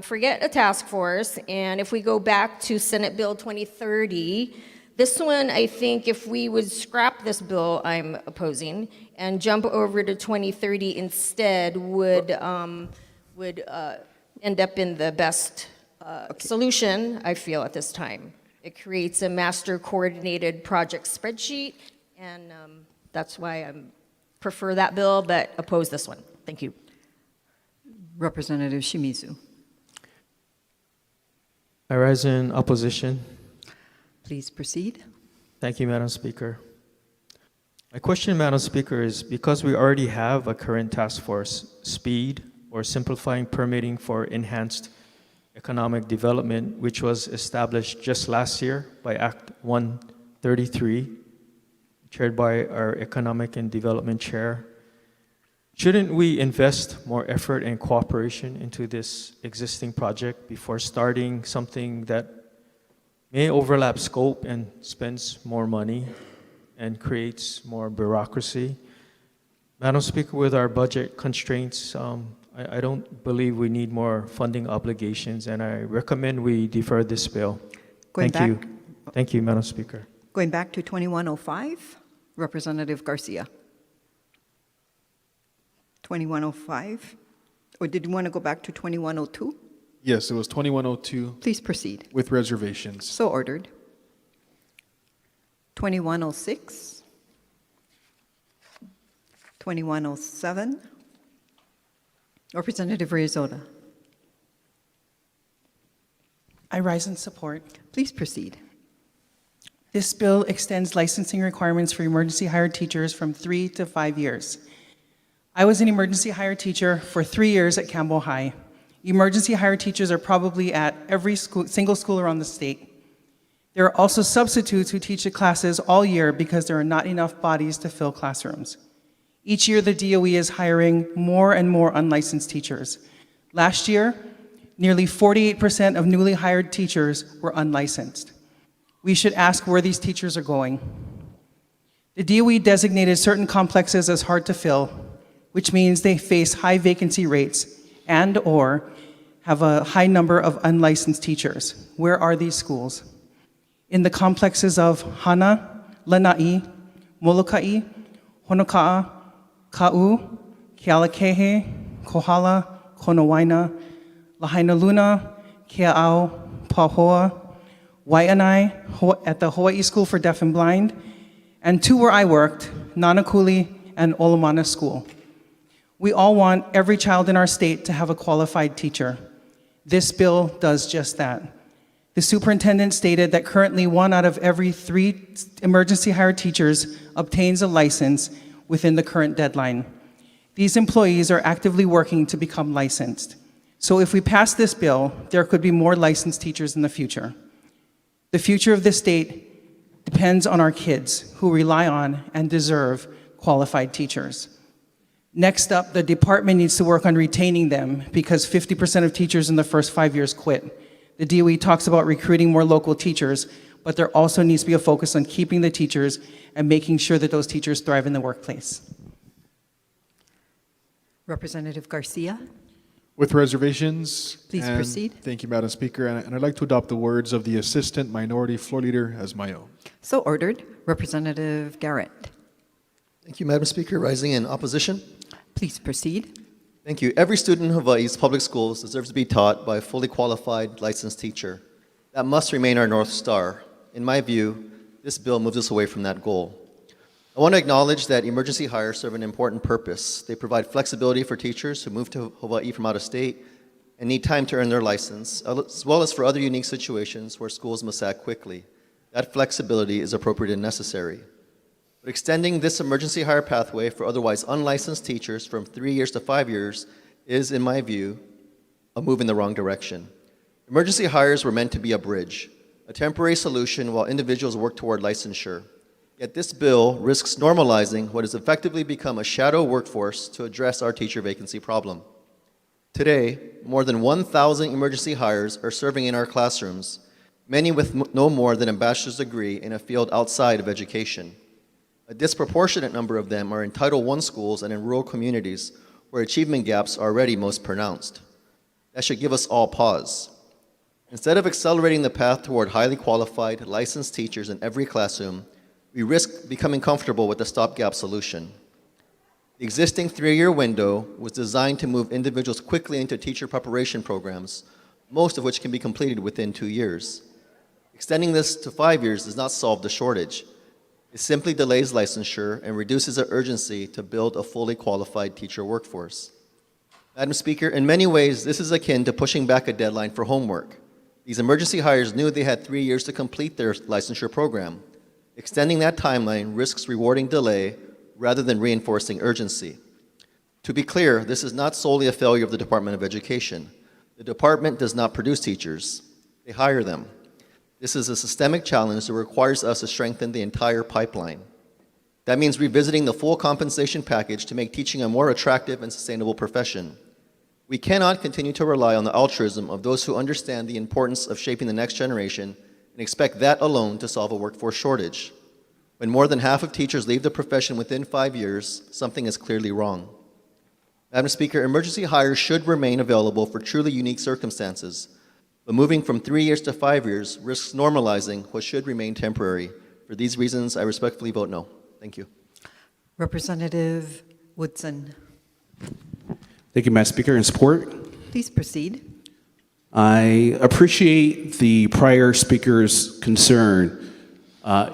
Forget a task force, and if we go back to Senate Bill 2030, this one, I think if we would scrap this bill I'm opposing and jump over to 2030 instead would end up in the best solution, I feel, at this time. It creates a master coordinated project spreadsheet, and that's why I prefer that bill, but oppose this one. Thank you. Representative Shimizu. I rise in opposition. Please proceed. Thank you, Madam Speaker. My question, Madam Speaker, is because we already have a current task force, SPEED, or Simplifying Permitting for Enhanced Economic Development, which was established just last year by Act 133, chaired by our Economic and Development Chair. Shouldn't we invest more effort and cooperation into this existing project before starting something that may overlap scope and spends more money and creates more bureaucracy? Madam Speaker, with our budget constraints, I don't believe we need more funding obligations, and I recommend we defer this bill. Thank you. Thank you, Madam Speaker. Going back to 2105, Representative Garcia. 2105, or did you want to go back to 2102? Yes, it was 2102. Please proceed. With reservations. So ordered. 2106, 2107, Representative Reyes-Oda. I rise in support. Please proceed. This bill extends licensing requirements for emergency hired teachers from 3 to 5 years. I was an emergency hired teacher for 3 years at Campbell High. Emergency hired teachers are probably at every single school around the state. There are also substitutes who teach the classes all year because there are not enough bodies to fill classrooms. Each year, the DOE is hiring more and more unlicensed teachers. Last year, nearly 48% of newly hired teachers were unlicensed. We should ask where these teachers are going. The DOE designated certain complexes as hard to fill, which means they face high vacancy rates and/or have a high number of unlicensed teachers. Where are these schools? In the complexes of Hana, Lanai, Molokai, Honoka'a, Ka'u, Kealakehe, Kohala, Konawaina, Lahaina Luna, Kea'au, Pahoa, Waianae at the Hawaii School for Deaf and Blind, and 2 where I worked, Nanakuli and Olomana School. We all want every child in our state to have a qualified teacher. This bill does just that. The superintendent stated that currently 1 out of every 3 emergency hired teachers obtains a license within the current deadline. These employees are actively working to become licensed. So if we pass this bill, there could be more licensed teachers in the future. The future of this state depends on our kids who rely on and deserve qualified teachers. Next up, the department needs to work on retaining them because 50% of teachers in the first 5 years quit. The DOE talks about recruiting more local teachers, but there also needs to be a focus on keeping the teachers and making sure that those teachers thrive in the workplace. Representative Garcia. With reservations. Please proceed. Thank you, Madam Speaker. And I'd like to adopt the words of the Assistant Minority Floor Leader as my own. So ordered. Representative Garrett. Thank you, Madam Speaker. Rising in opposition. Please proceed. Thank you. Every student in Hawaii's public schools deserves to be taught by a fully qualified licensed teacher. That must remain our North Star. In my view, this bill moves us away from that goal. I want to acknowledge that emergency hires serve an important purpose. They provide flexibility for teachers who move to Hawaii from out of state and need time to earn their license, as well as for other unique situations where schools must act quickly. That flexibility is appropriate and necessary. But extending this emergency hire pathway for otherwise unlicensed teachers from 3 years to 5 years is, in my view, a move in the wrong direction. Emergency hires were meant to be a bridge, a temporary solution while individuals work toward licensure. Yet this bill risks normalizing what has effectively become a shadow workforce to address our teacher vacancy problem. Today, more than 1,000 emergency hires are serving in our classrooms, many with no more than a bachelor's degree in a field outside of education. A disproportionate number of them are in Title I schools and in rural communities where achievement gaps are already most pronounced. That should give us all pause. Instead of accelerating the path toward highly qualified, licensed teachers in every classroom, we risk becoming comfortable with the stopgap solution. The existing 3-year window was designed to move individuals quickly into teacher preparation programs, most of which can be completed within 2 years. Extending this to 5 years does not solve the shortage. It simply delays licensure and reduces the urgency to build a fully qualified teacher workforce. Madam Speaker, in many ways, this is akin to pushing back a deadline for homework. These emergency hires knew they had 3 years to complete their licensure program. Extending that timeline risks rewarding delay rather than reinforcing urgency. To be clear, this is not solely a failure of the Department of Education. The department does not produce teachers. They hire them. This is a systemic challenge that requires us to strengthen the entire pipeline. That means revisiting the full compensation package to make teaching a more attractive and sustainable profession. We cannot continue to rely on the altruism of those who understand the importance of shaping the next generation and expect that alone to solve a workforce shortage. When more than half of teachers leave the profession within 5 years, something is clearly wrong. Madam Speaker, emergency hires should remain available for truly unique circumstances, but moving from 3 years to 5 years risks normalizing what should remain temporary. For these reasons, I respectfully vote no. Thank you. Representative Woodson. Thank you, Madam Speaker. In support, Please proceed. I appreciate the prior speaker's concern.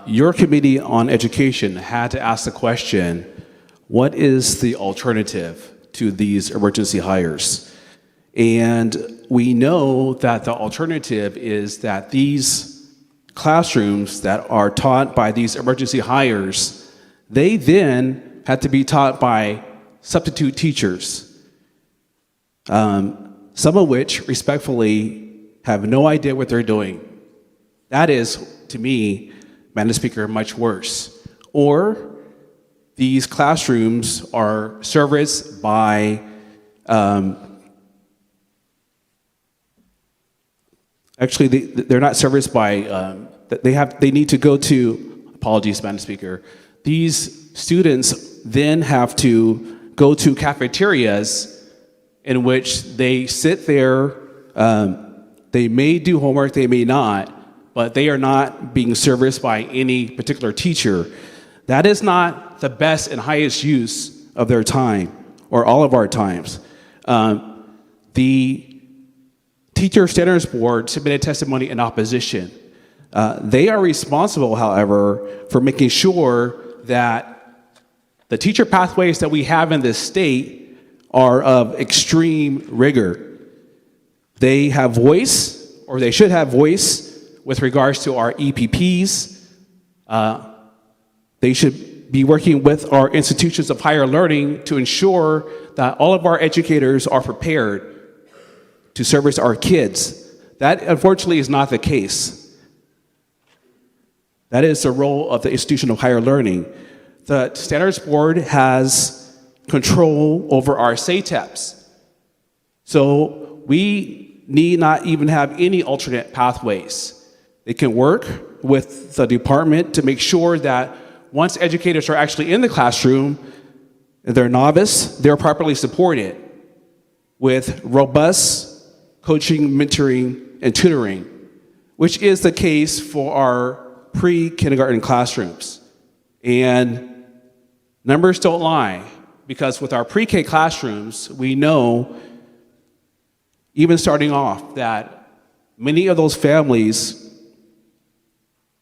Your Committee on Education had to ask the question, what is the alternative to these emergency hires? And we know that the alternative is that these classrooms that are taught by these emergency hires, they then had to be taught by substitute teachers, some of which respectfully have no idea what they're doing. That is, to me, Madam Speaker, much worse. Or these classrooms are serviced by actually, they're not serviced by, they need to go to, apologies, Madam Speaker. These students then have to go to cafeterias in which they sit there, they may do homework, they may not, but they are not being serviced by any particular teacher. That is not the best and highest use of their time, or all of our times. The Teacher Standards Board submitted testimony in opposition. They are responsible, however, for making sure that the teacher pathways that we have in this state are of extreme rigor. They have voice, or they should have voice, with regards to our EPPs. They should be working with our institutions of higher learning to ensure that all of our educators are prepared to service our kids. That, unfortunately, is not the case. That is the role of the institution of higher learning. The Standards Board has control over our SATEPs. So we need not even have any alternate pathways. They can work with the department to make sure that once educators are actually in the classroom, and they're novice, they're properly supported with robust coaching, mentoring, and tutoring, which is the case for our pre-kindergarten classrooms. And Numbers don't lie, because with our pre-K classrooms, we know, even starting off, that many of those families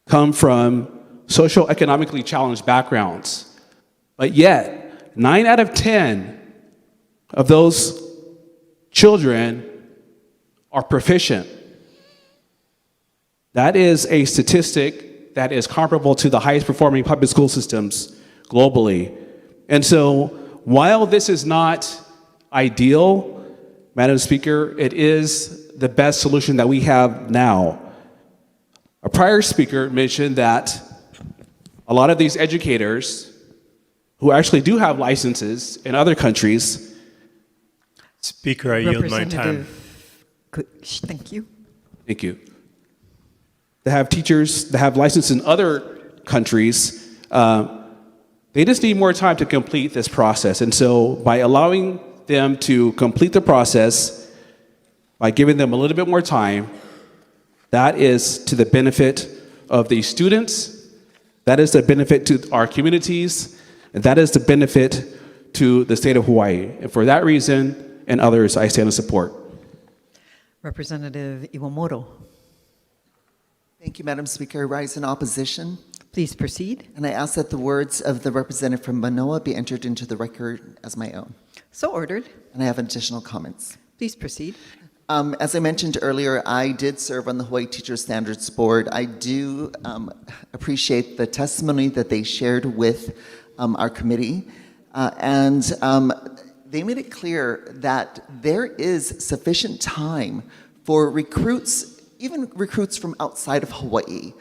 come from socioeconomically challenged backgrounds. But yet, 9 out of 10 of those children are proficient. That is a statistic that is comparable to the highest performing public school systems globally. And so, while this is not ideal, Madam Speaker, it is the best solution that we have now. A prior speaker mentioned that a lot of these educators who actually do have licenses in other countries. Speaker, I yield my time. Thank you. Thank you. They have teachers that have licenses in other countries. They just need more time to complete this process. And so by allowing them to complete the process, by giving them a little bit more time, that is to the benefit of the students, that is the benefit to our communities, and that is the benefit to the state of Hawaii. And for that reason and others, I stand in support. Representative Iwamoto. Thank you, Madam Speaker. I rise in opposition. Please proceed. And I ask that the words of the representative from Manoa be entered into the record as my own. So ordered. And I have additional comments. Please proceed. As I mentioned earlier, I did serve on the Hawaii Teacher Standards Board. I do appreciate the testimony that they shared with our committee. They made it clear that there is sufficient time for recruits, even recruits from outside of Hawaii,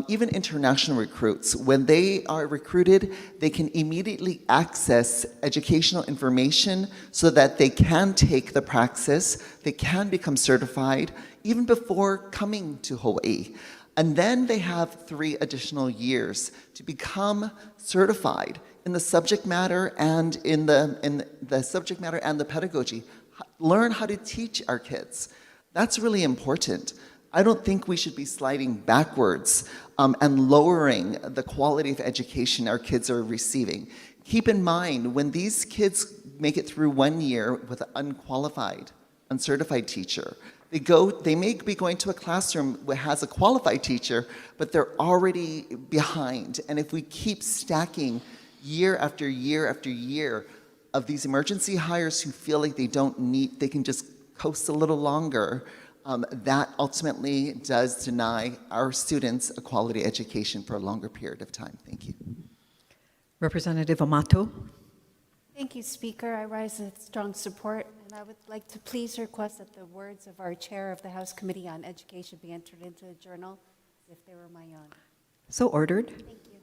even international recruits. When they are recruited, they can immediately access educational information so that they can take the praxis, they can become certified, even before coming to Hawaii. And then they have 3 additional years to become certified in the subject matter and in the subject matter and the pedagogy. Learn how to teach our kids. That's really important. I don't think we should be sliding backwards and lowering the quality of education our kids are receiving. Keep in mind, when these kids make it through 1 year with an unqualified, uncertified teacher, they may be going to a classroom that has a qualified teacher, but they're already behind. And if we keep stacking year after year after year of these emergency hires who feel like they can just coast a little longer, that ultimately does deny our students a quality education for a longer period of time. Thank you. Representative Amato. Thank you, Speaker. I rise with strong support, and I would like to please request that the words of our chair of the House Committee on Education be entered into the journal as if they were my own. So ordered. Thank you.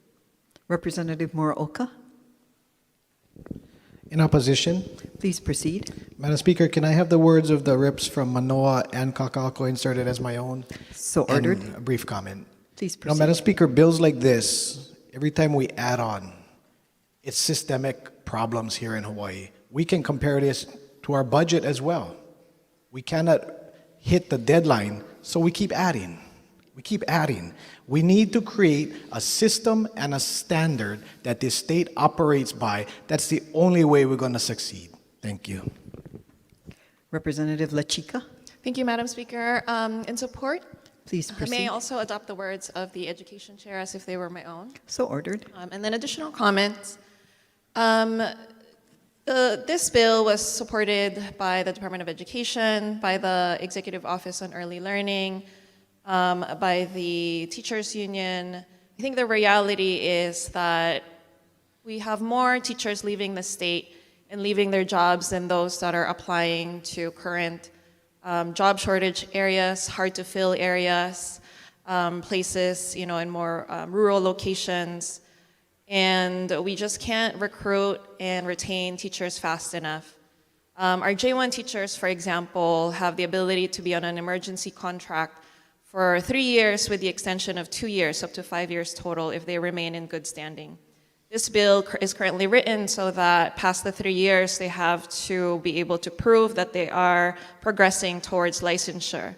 Representative Muraoka. In opposition. Please proceed. Madam Speaker, can I have the words of the reps from Manoa and Kaka'ako inserted as my own? So ordered. And a brief comment. Please proceed. Madam Speaker, bills like this, every time we add on, it's systemic problems here in Hawaii. We can compare this to our budget as well. We cannot hit the deadline, so we keep adding. We keep adding. We need to create a system and a standard that this state operates by. That's the only way we're going to succeed. Thank you. Representative LaChica. Thank you, Madam Speaker. In support, please proceed. May I also adopt the words of the Education Chair as if they were my own? So ordered. And then additional comments. This bill was supported by the Department of Education, by the Executive Office on Early Learning, by the Teachers Union. I think the reality is that we have more teachers leaving the state and leaving their jobs than those that are applying to current job shortage areas, hard to fill areas, places, in more rural locations. And we just can't recruit and retain teachers fast enough. Our J1 teachers, for example, have the ability to be on an emergency contract for 3 years with the extension of 2 years, up to 5 years total, if they remain in good standing. This bill is currently written so that past the 3 years, they have to be able to prove that they are progressing towards licensure.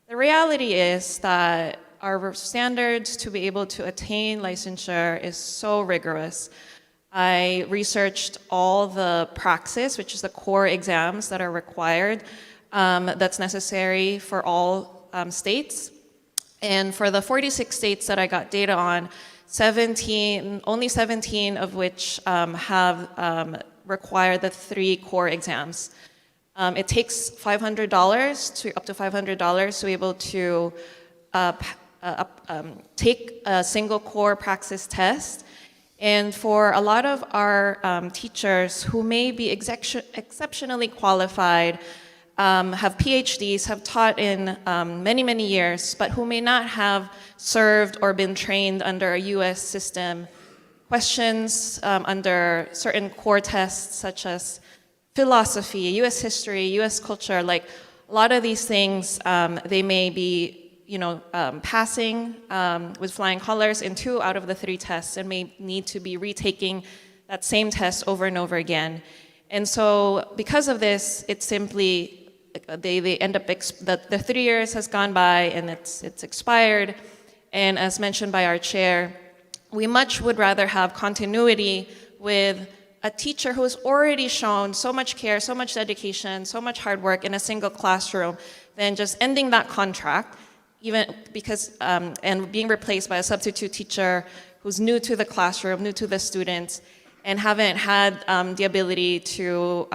The reality is that our standards to be able to attain licensure is so rigorous. I researched all the praxis, which is the core exams that are required, that's necessary for all states. And for the 46 states that I got data on, only 17 of which have required the 3 core exams. It takes $500 to up to $500 to be able to take a single core praxis test. And for a lot of our teachers who may be exceptionally qualified, have PhDs, have taught in many, many years, but who may not have served or been trained under a US system, questions under certain core tests such as philosophy, US history, US culture, like a lot of these things, they may be passing with flying colors in 2 out of the 3 tests and may need to be retaking that same test over and over again. And so because of this, it's simply, they end up, the 3 years has gone by and it's expired. And as mentioned by our chair, we much would rather have continuity with a teacher who has already shown so much care, so much dedication, so much hard work in a single classroom than just ending that contract, even because, and being replaced by a substitute teacher who's new to the classroom, new to the students, and haven't had the ability to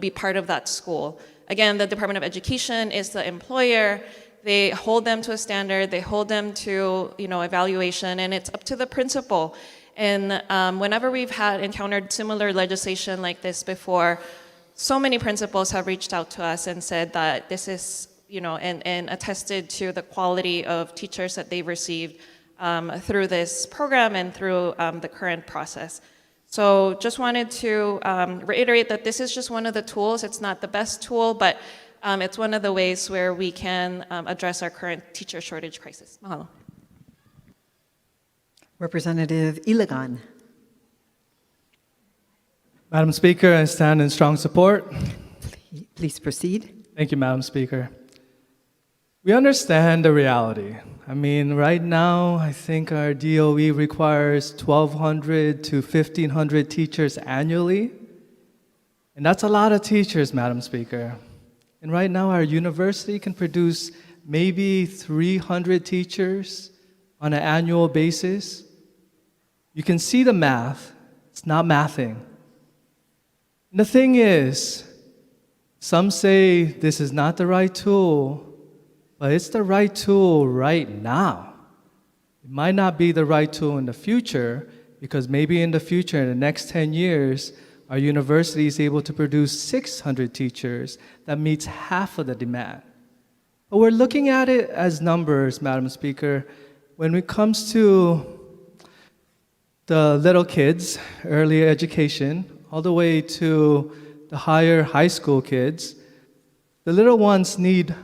be part of that school. Again, the Department of Education is the employer. They hold them to a standard, they hold them to evaluation, and it's up to the principal. And whenever we've encountered similar legislation like this before, so many principals have reached out to us and said that this is, and attested to the quality of teachers that they've received through this program and through the current process. So just wanted to reiterate that this is just one of the tools. It's not the best tool, but it's one of the ways where we can address our current teacher shortage crisis. Mahalo. Representative Ilagan. Madam Speaker, I stand in strong support. Please proceed. Thank you, Madam Speaker. We understand the reality. I mean, right now, I think our DOE requires 1,200 to 1,500 teachers annually. And that's a lot of teachers, Madam Speaker. And right now, our university can produce maybe 300 teachers on an annual basis. You can see the math. It's not mathing. And the thing is, some say this is not the right tool, but it's the right tool right now. It might not be the right tool in the future, because maybe in the future, in the next 10 years, our university is able to produce 600 teachers that meets half of the demand. But we're looking at it as numbers, Madam Speaker. When it comes to the little kids, early education, all the way to the higher high school kids, the little ones need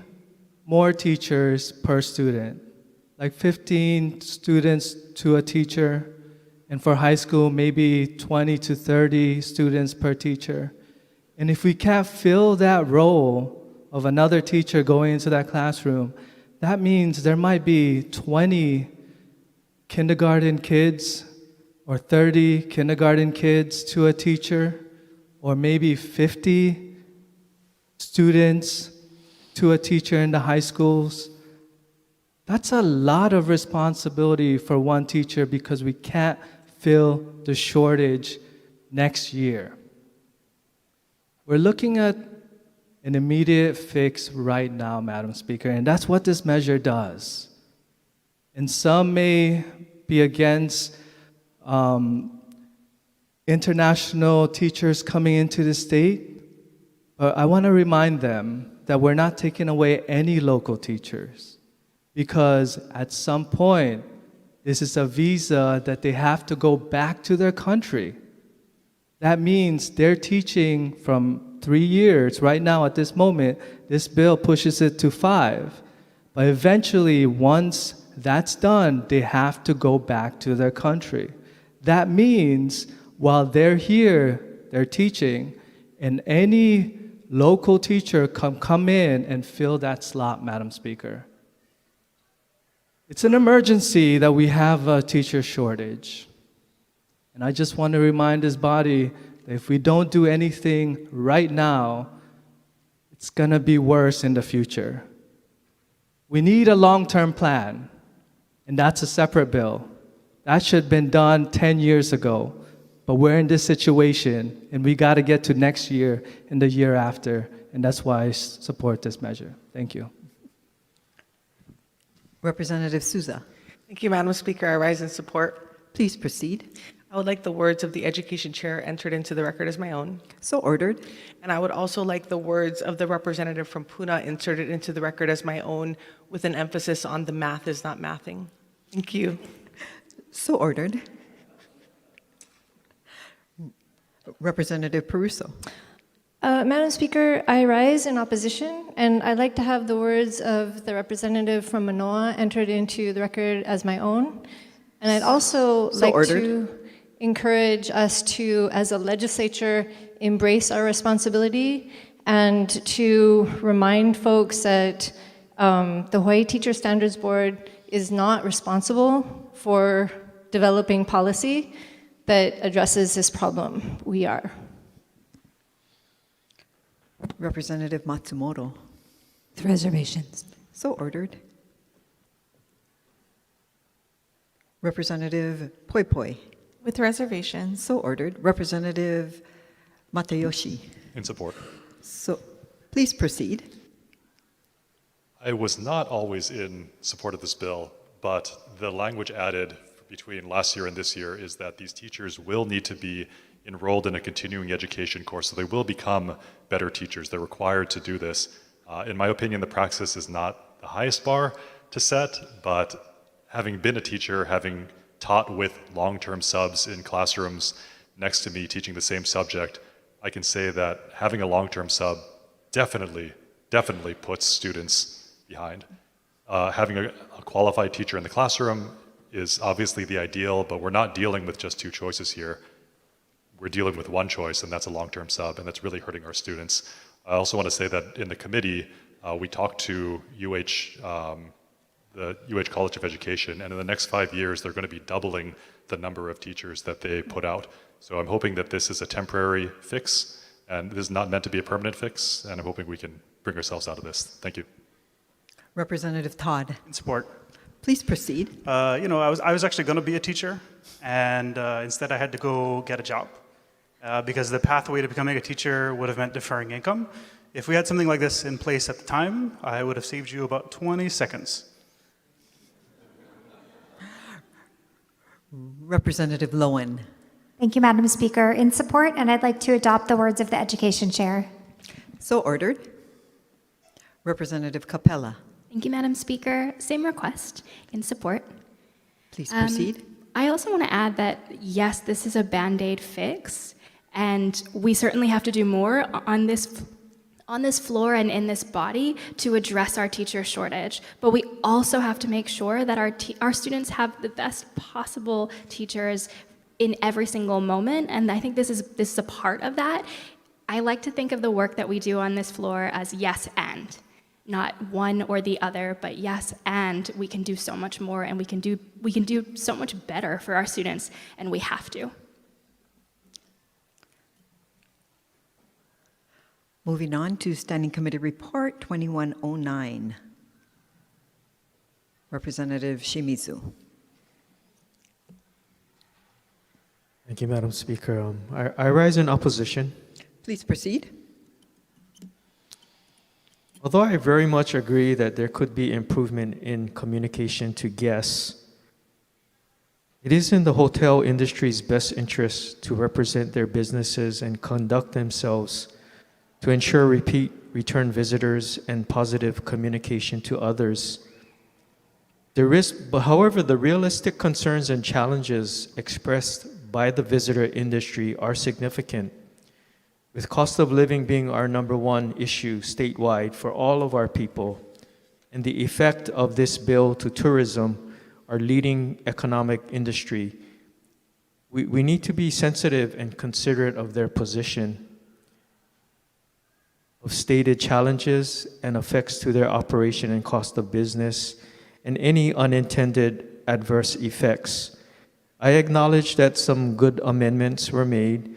more teachers per student, like 15 students to a teacher, and for high school, maybe 20 to 30 students per teacher. And if we can't fill that role of another teacher going into that classroom, that means there might be 20 kindergarten kids or 30 kindergarten kids to a teacher, or maybe 50 students to a teacher in the high schools. That's a lot of responsibility for one teacher, because we can't fill the shortage next year. We're looking at an immediate fix right now, Madam Speaker, and that's what this measure does. And some may be against international teachers coming into the state, but I want to remind them that we're not taking away any local teachers, because at some point, this is a visa that they have to go back to their country. That means they're teaching from 3 years. Right now, at this moment, this bill pushes it to 5. But eventually, once that's done, they have to go back to their country. That means while they're here, they're teaching, and any local teacher come in and fill that slot, Madam Speaker. It's an emergency that we have a teacher shortage. And I just want to remind this body that if we don't do anything right now, it's going to be worse in the future. We need a long-term plan, and that's a separate bill. That should have been done 10 years ago. But we're in this situation, and we got to get to next year and the year after, and that's why I support this measure. Thank you. Representative Souza. Thank you, Madam Speaker. I rise in support. Please proceed. I would like the words of the Education Chair entered into the record as my own. So ordered. And I would also like the words of the representative from Puna inserted into the record as my own, with an emphasis on the math is not mathing. Thank you. So ordered. Representative Peruso. Madam Speaker, I rise in opposition, and I'd like to have the words of the representative from Manoa entered into the record as my own. And I'd also like to encourage us to, as a legislature, embrace our responsibility and to remind folks that the Hawaii Teacher Standards Board is not responsible for developing policy that addresses this problem. We are. Representative Matsumoto. With reservations. So ordered. Representative Poi Poi. With reservations. So ordered. Representative Matayoshi. In support. So please proceed. I was not always in support of this bill, but the language added between last year and this year is that these teachers will need to be enrolled in a continuing education course, so they will become better teachers. They're required to do this. In my opinion, the praxis is not the highest bar to set, but having been a teacher, having taught with long-term subs in classrooms next to me teaching the same subject, I can say that having a long-term sub definitely puts students behind. Having a qualified teacher in the classroom is obviously the ideal, but we're not dealing with just two choices here. We're dealing with one choice, and that's a long-term sub, and that's really hurting our students. I also want to say that in the committee, we talked to the UH College of Education, and in the next 5 years, they're going to be doubling the number of teachers that they put out. So I'm hoping that this is a temporary fix, and this is not meant to be a permanent fix, and I'm hoping we can bring ourselves out of this. Thank you. Representative Todd. In support. Please proceed. I was actually going to be a teacher, and instead I had to go get a job because the pathway to becoming a teacher would have meant deferring income. If we had something like this in place at the time, I would have saved you about 20 seconds. Representative Lowen. Thank you, Madam Speaker. In support, and I'd like to adopt the words of the Education Chair. So ordered. Representative Capella. Thank you, Madam Speaker. Same request. In support. Please proceed. I also want to add that, yes, this is a Band-Aid fix, and we certainly have to do more on this floor and in this body to address our teacher shortage. But we also have to make sure that our students have the best possible teachers in every single moment, and I think this is a part of that. I like to think of the work that we do on this floor as yes and, not one or the other, but yes and we can do so much more, and we can do so much better for our students, and we have to. Moving on to Standing Committee Report 2109. Representative Shimizu. Thank you, Madam Speaker. I rise in opposition. Please proceed. Although I very much agree that there could be improvement in communication to guests, it is in the hotel industry's best interest to represent their businesses and conduct themselves to ensure return visitors and positive communication to others. However, the realistic concerns and challenges expressed by the visitor industry are significant, with cost of living being our #1 issue statewide for all of our people, and the effect of this bill to tourism, our leading economic industry. We need to be sensitive and considerate of their position, of stated challenges and effects to their operation and cost of business, and any unintended adverse effects. I acknowledge that some good amendments were made,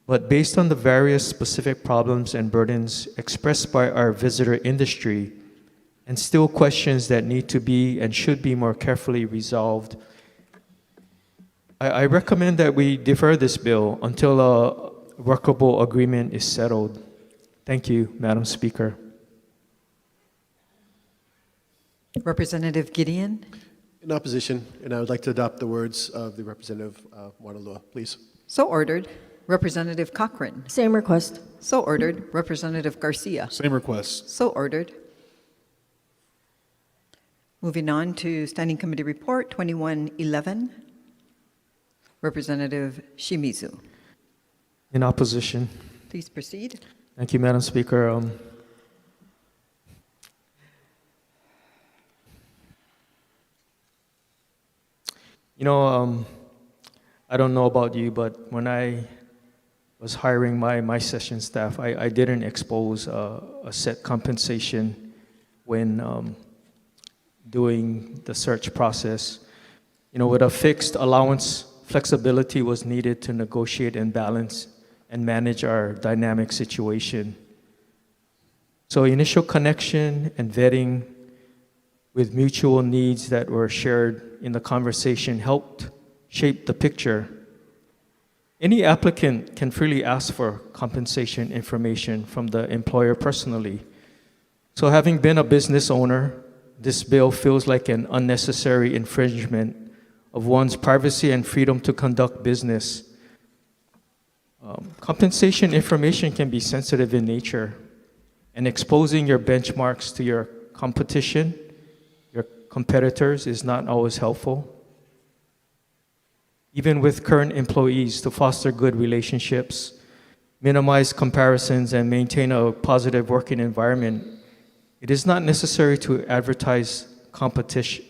but based on the various specific problems and burdens expressed by our visitor industry, and still questions that need to be and should be more carefully resolved, I recommend that we defer this bill until a workable agreement is settled. Thank you, Madam Speaker. Representative Gideon. In opposition, and I would like to adopt the words of the Representative Wanalua, please. So ordered. Representative Cochran. Same request. So ordered. Representative Garcia. Same request. So ordered. Moving on to Standing Committee Report 2111. Representative Shimizu. In opposition. Please proceed. Thank you, Madam Speaker. I don't know about you, but when I was hiring my session staff, I didn't expose a set compensation when doing the search process. With a fixed allowance, flexibility was needed to negotiate and balance and manage our dynamic situation. So initial connection and vetting with mutual needs that were shared in the conversation helped shape the picture. Any applicant can freely ask for compensation information from the employer personally. So having been a business owner, this bill feels like an unnecessary infringement of one's privacy and freedom to conduct business. Compensation information can be sensitive in nature, and exposing your benchmarks to your competition, your competitors, is not always helpful. Even with current employees, to foster good relationships, minimize comparisons, and maintain a positive working environment, it is not necessary to advertise compensation.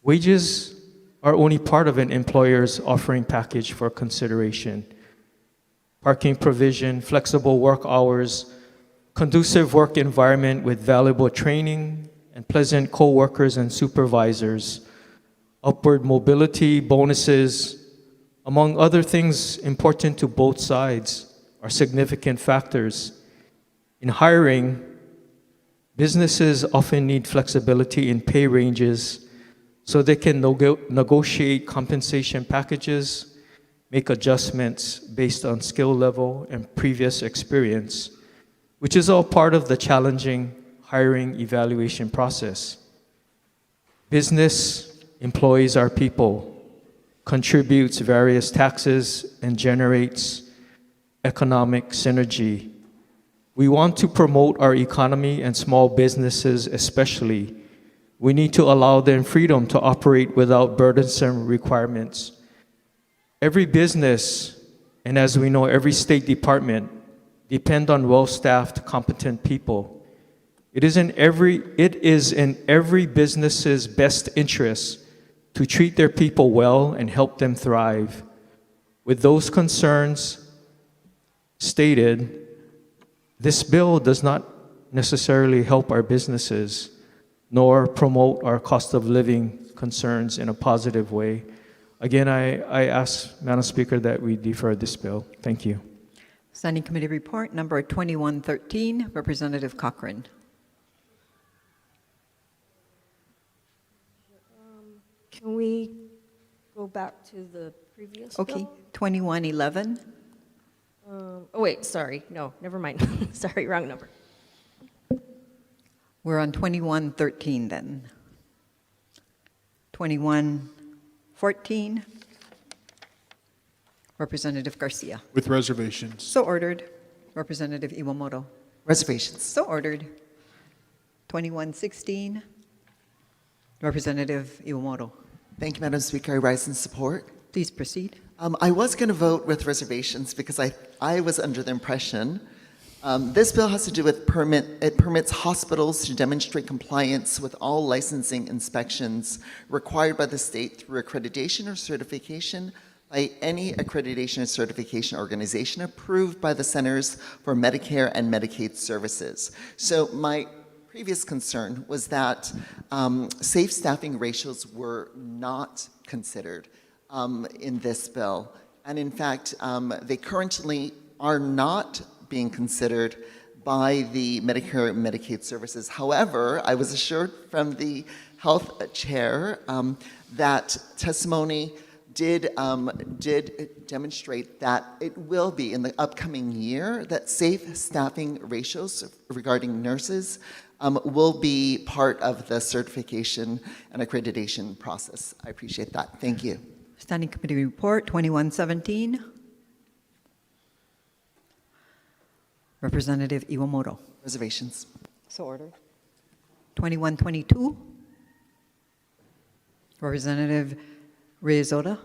Wages are only part of an employer's offering package for consideration. Parking provision, flexible work hours, conducive work environment with valuable training, and pleasant co-workers and supervisors, upward mobility, bonuses, among other things important to both sides, are significant factors. In hiring, businesses often need flexibility in pay ranges so they can negotiate compensation packages, make adjustments based on skill level and previous experience, which is all part of the challenging hiring evaluation process. Business employs our people, contributes various taxes, and generates economic synergy. We want to promote our economy and small businesses especially. We need to allow them freedom to operate without burdensome requirements. Every business, and as we know, every state department, depend on well-staffed, competent people. It is in every business's best interest to treat their people well and help them thrive. With those concerns stated, this bill does not necessarily help our businesses, nor promote our cost of living concerns in a positive way. Again, I ask, Madam Speaker, that we defer this bill. Thank you. Standing Committee Report number 2113, Representative Cochran. Can we go back to the previous Okay, bill? 2111. Oh, wait, sorry. No, never mind. Sorry, wrong number. We're on 2113 then. 2114, Representative Garcia. With reservations. So ordered. Representative Iwamoto. Reservations. So ordered. 2116, Representative Iwamoto. Thank you, Madam Speaker. I rise in support. Please proceed. I was going to vote with reservations because I was under the impression this bill has to do with it permits hospitals to demonstrate compliance with all licensing inspections required by the state through accreditation or certification by any accreditation or certification organization approved by the Centers for Medicare and Medicaid Services. So my previous concern was that safe staffing ratios were not considered in this bill. And in fact, they currently are not being considered by the Medicare and Medicaid services. However, I was assured from the health chair that testimony did demonstrate that it will be in the upcoming year that safe staffing ratios regarding nurses will be part of the certification and accreditation process. I appreciate that. Thank you. Standing Committee Report 2117. Representative Iwamoto. Reservations. So ordered. 2122. Representative Reyes-Oda.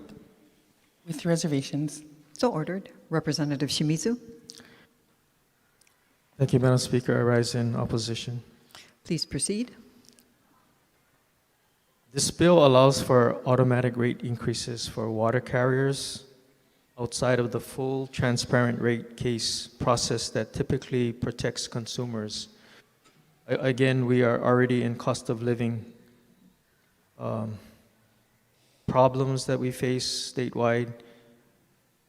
With reservations. So ordered. Representative Shimizu. Thank you, Madam Speaker. I rise in opposition. Please proceed. This bill allows for automatic rate increases for water carriers outside of the full transparent rate case process that typically protects consumers. Again, we are already in cost of living problems that we face statewide.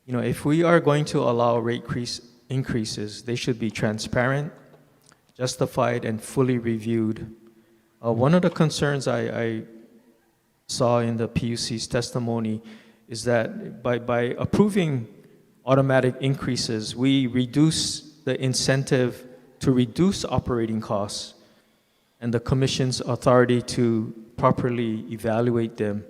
You know, if we are going to allow rate increases, they should be transparent, justified, and fully reviewed. One of the concerns I saw in the PUC's testimony is that by approving automatic increases, we reduce the incentive to reduce operating costs and the Commission's authority to properly evaluate them.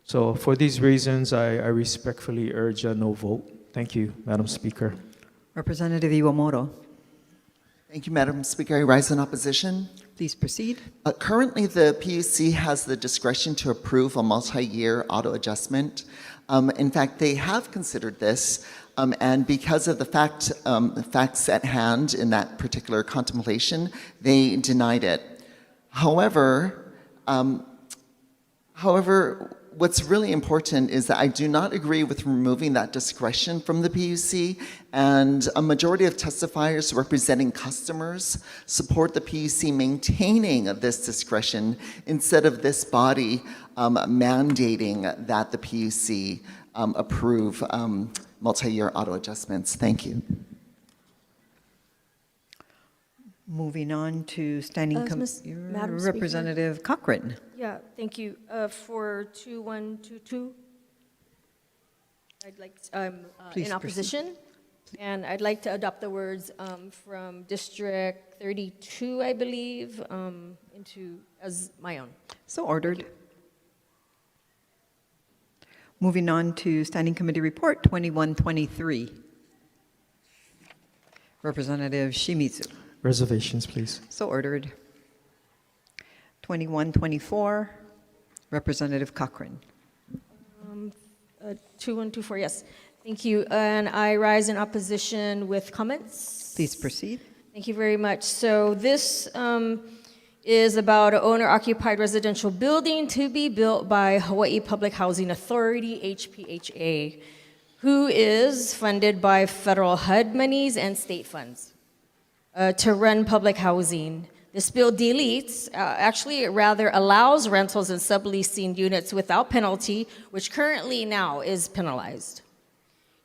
So for these reasons, I respectfully urge a no vote. Thank you, Madam Speaker. Representative Iwamoto. Thank you, Madam Speaker. I rise in opposition. Please proceed. Currently, the PUC has the discretion to approve a multi-year auto adjustment. In fact, they have considered this, and because of the facts at hand in that particular contemplation, they denied it. However, what's really important is that I do not agree with removing that discretion from the PUC, and a majority of testifiers representing customers support the PUC maintaining this discretion instead of this body mandating that the PUC approve multi-year auto adjustments. Thank you. Moving on to Standing Madam Representative Cochrane. Yeah, thank you. For 2122, I'd like Please in opposition, and I'd like to adopt the words from District 32, I believe, into as my own. So ordered. Moving on to Standing Committee Report 2123. Representative Shimizu. Reservations, please. So ordered. 2124. Representative Cochrane. 2124, yes. Thank you. And I rise in opposition with comments. Please proceed. Thank you very much. So this is about an owner-occupied residential building to be built by Hawaii Public Housing Authority, HPHA, who is funded by federal HUD monies and state funds to run public housing. This bill deletes, actually it rather allows rentals and subleasing units without penalty, which currently now is penalized.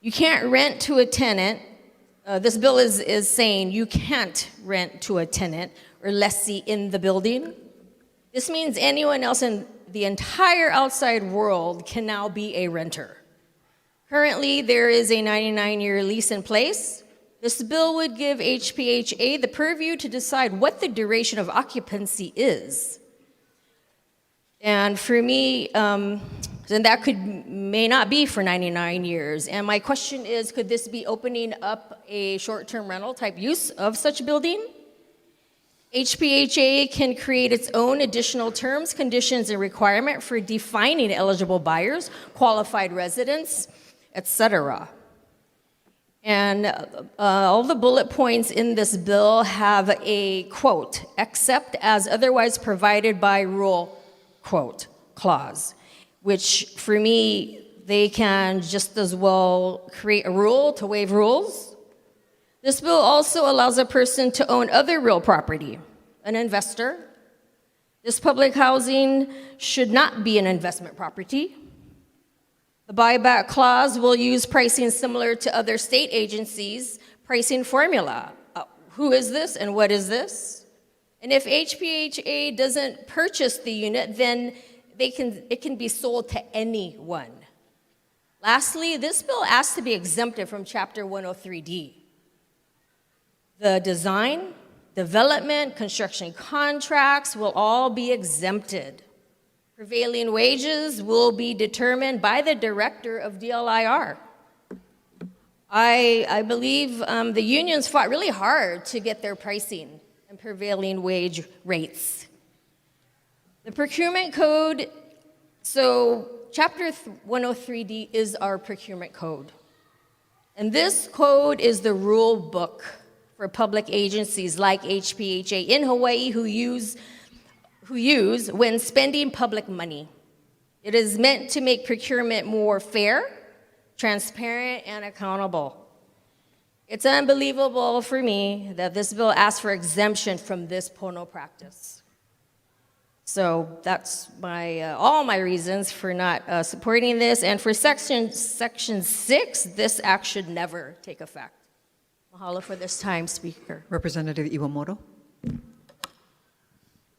You can't rent to a tenant. This bill is saying you can't rent to a tenant or lessee in the building. This means anyone else in the entire outside world can now be a renter. Currently, there is a 99-year lease in place. This bill would give HPHA the purview to decide what the duration of occupancy is. And for me, then that may not be for 99 years. And my question is, could this be opening up a short-term rental type use of such building? HPHA can create its own additional terms, conditions, and requirement for defining eligible buyers, qualified residents, etc. And all the bullet points in this bill have a quote, except as otherwise provided by rule, quote, clause, which for me, they can just as well create a rule to waive rules. This bill also allows a person to own other real property, an investor. This public housing should not be an investment property. The buyback clause will use pricing similar to other state agencies' pricing formula. Who is this and what is this? And if HPHA doesn't purchase the unit, then it can be sold to anyone. Lastly, this bill asks to be exempted from Chapter 103D. The design, development, construction contracts will all be exempted. Prevailing wages will be determined by the director of DLIR. I believe the unions fought really hard to get their pricing and prevailing wage rates. The procurement code, so Chapter 103D is our procurement code. And this code is the rule book for public agencies like HPHA in Hawaii who use when spending public money. It is meant to make procurement more fair, transparent, and accountable. It's unbelievable for me that this bill asks for exemption from this Pono practice. So that's all my reasons for not supporting this. And for Section 6, this act should never take effect. Mahalo for this time, Speaker. Representative Iwamoto.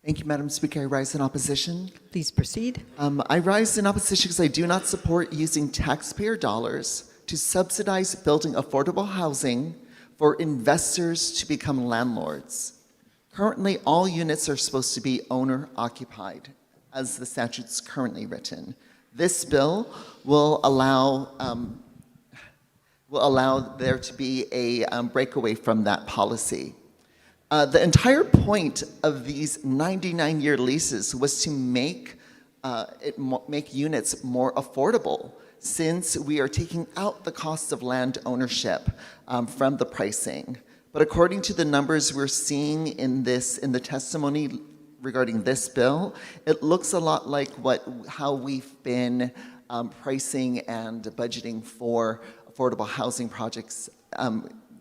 Thank you, Madam Speaker. I rise in opposition. Please proceed. I rise in opposition because I do not support using taxpayer dollars to subsidize building affordable housing for investors to become landlords. Currently, all units are supposed to be owner-occupied, as the statute's currently written. This bill will allow there to be a breakaway from that policy. The entire point of these 99-year leases was to make units more affordable, since we are taking out the cost of land ownership from the pricing. But according to the numbers we're seeing in the testimony regarding this bill, it looks a lot like how we've been pricing and budgeting for affordable housing projects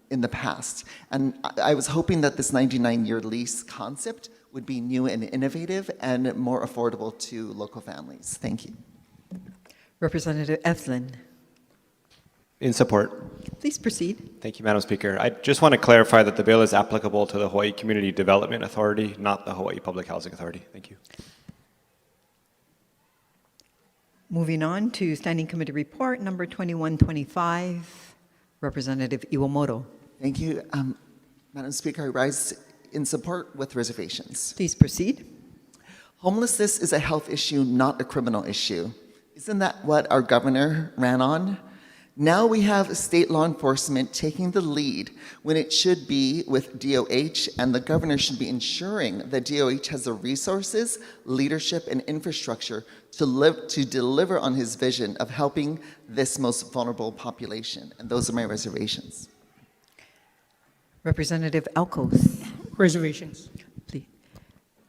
in the past. And I was hoping that this 99-year lease concept would be new and innovative and more affordable to local families. Thank you. Representative Eflin. In support. Please proceed. Thank you, Madam Speaker. I just want to clarify that the bill is applicable to the Hawaii Community Development Authority, not the Hawaii Public Housing Authority. Thank you. Moving on to Standing Committee Report number 2125, Representative Iwamoto. Thank you. Madam Speaker, I rise in support with reservations. Please proceed. Homelessness is a health issue, not a criminal issue. Isn't that what our governor ran on? Now we have state law enforcement taking the lead when it should be with DOH, and the governor should be ensuring that DOH has the resources, leadership, and infrastructure to deliver on his vision of helping this most vulnerable population. And those are my reservations. Representative Alcos. Reservations. Please.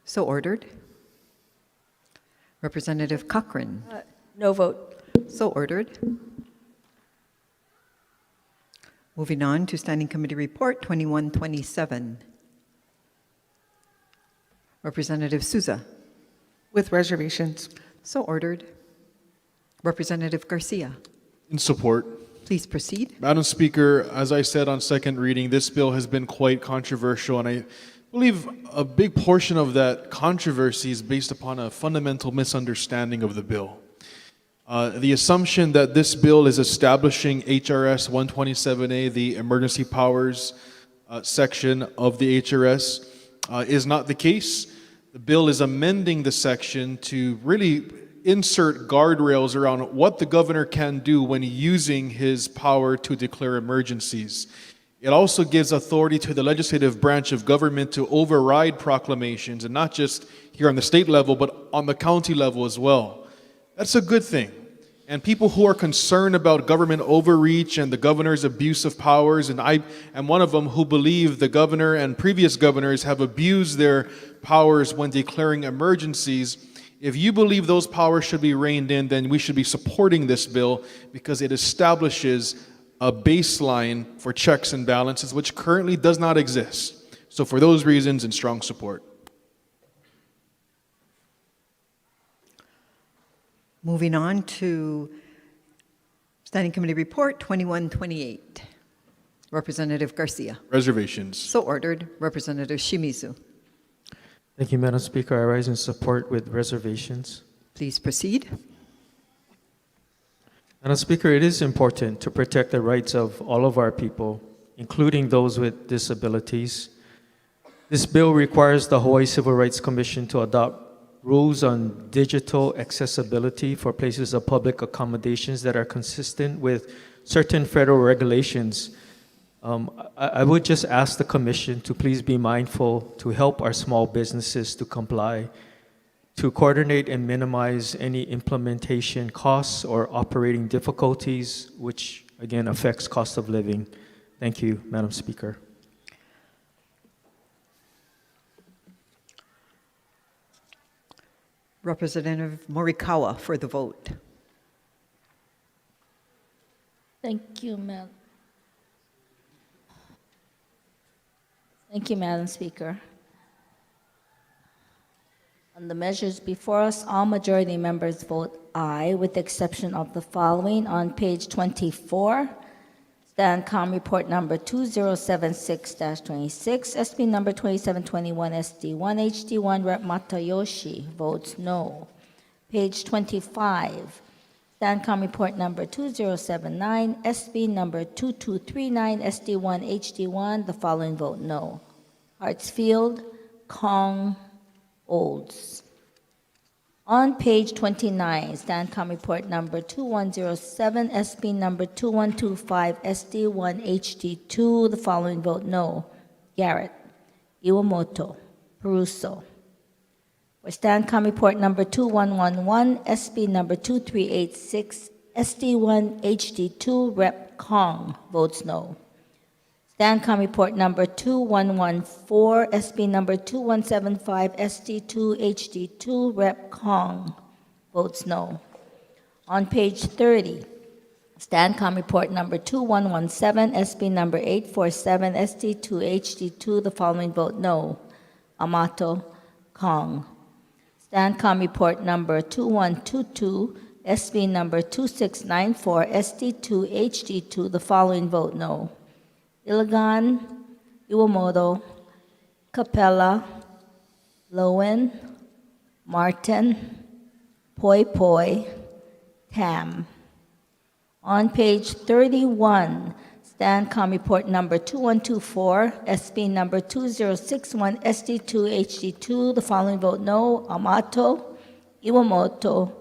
So ordered. Representative Cochran. No vote. So ordered. Moving on to Standing Committee Report 2127. Representative Souza. With reservations. So ordered. Representative Garcia. In support. Please proceed. Madam Speaker, as I said on second reading, this bill has been quite controversial, and I believe a big portion of that controversy is based upon a fundamental misunderstanding of the bill. The assumption that this bill is establishing HRS 127A, the emergency powers section of the HRS, is not the case. The bill is amending the section to really insert guardrails around what the governor can do when using his power to declare emergencies. It also gives authority to the legislative branch of government to override proclamations, and not just here on the state level, but on the county level as well. That's a good thing. And people who are concerned about government overreach and the governor's abuse of powers, and I am one of them who believe the governor and previous governors have abused their powers when declaring emergencies. If you believe those powers should be reined in, then we should be supporting this bill because it establishes a baseline for checks and balances, which currently does not exist. So for those reasons, in strong support. Moving on to Standing Committee Report 2128. Representative Garcia. Reservations. So ordered. Representative Shimizu. Thank you, Madam Speaker. I rise in support with reservations. Please proceed. Madam Speaker, it is important to protect the rights of all of our people, including those with disabilities. This bill requires the Hawaii Civil Rights Commission to adopt rules on digital accessibility for places of public accommodations that are consistent with certain federal regulations. I would just ask the Commission to please be mindful to help our small businesses to comply, to coordinate and minimize any implementation costs or operating difficulties, which again affects cost of living. Thank you, Madam Speaker. Representative Morikawa for the vote. Thank you, Madam. Thank you, Madam Speaker. On the measures before us, all majority members vote aye, with the exception of the following. On page 24, STANCOM report number 2076-26, SB number 2721 SD1, HD1, Rep. Matayoshi votes no. Page 25, STANCOM report number 2079, SB number 2239, SD1, HD1, the following vote no. Hartsfield, Kong, Olds. On page 29, STANCOM report number 2107, SB number 2125, SD1, HD2, the following vote no. Garrett, Iwamoto, Peruso. For STANCOM report number 2111, SB number 2386, SD1, HD2, Rep. Kong votes no. STANCOM report number 2114, SB number 2175, SD2, HD2, Rep. Kong votes no. On page 30, STANCOM report number 2117, SB number 847, SD2, HD2, the following vote no. Amato, Kong. STANCOM report number 2122, SB number 2694, SD2, HD2, the following vote no. Ilagan, Iwamoto, Capella, Lowen, Martin, Poi Poi, Tam. On page 31, STANCOM report number 2124, SB number 2061, SD2, HD2, the following vote no. Amato, Iwamoto,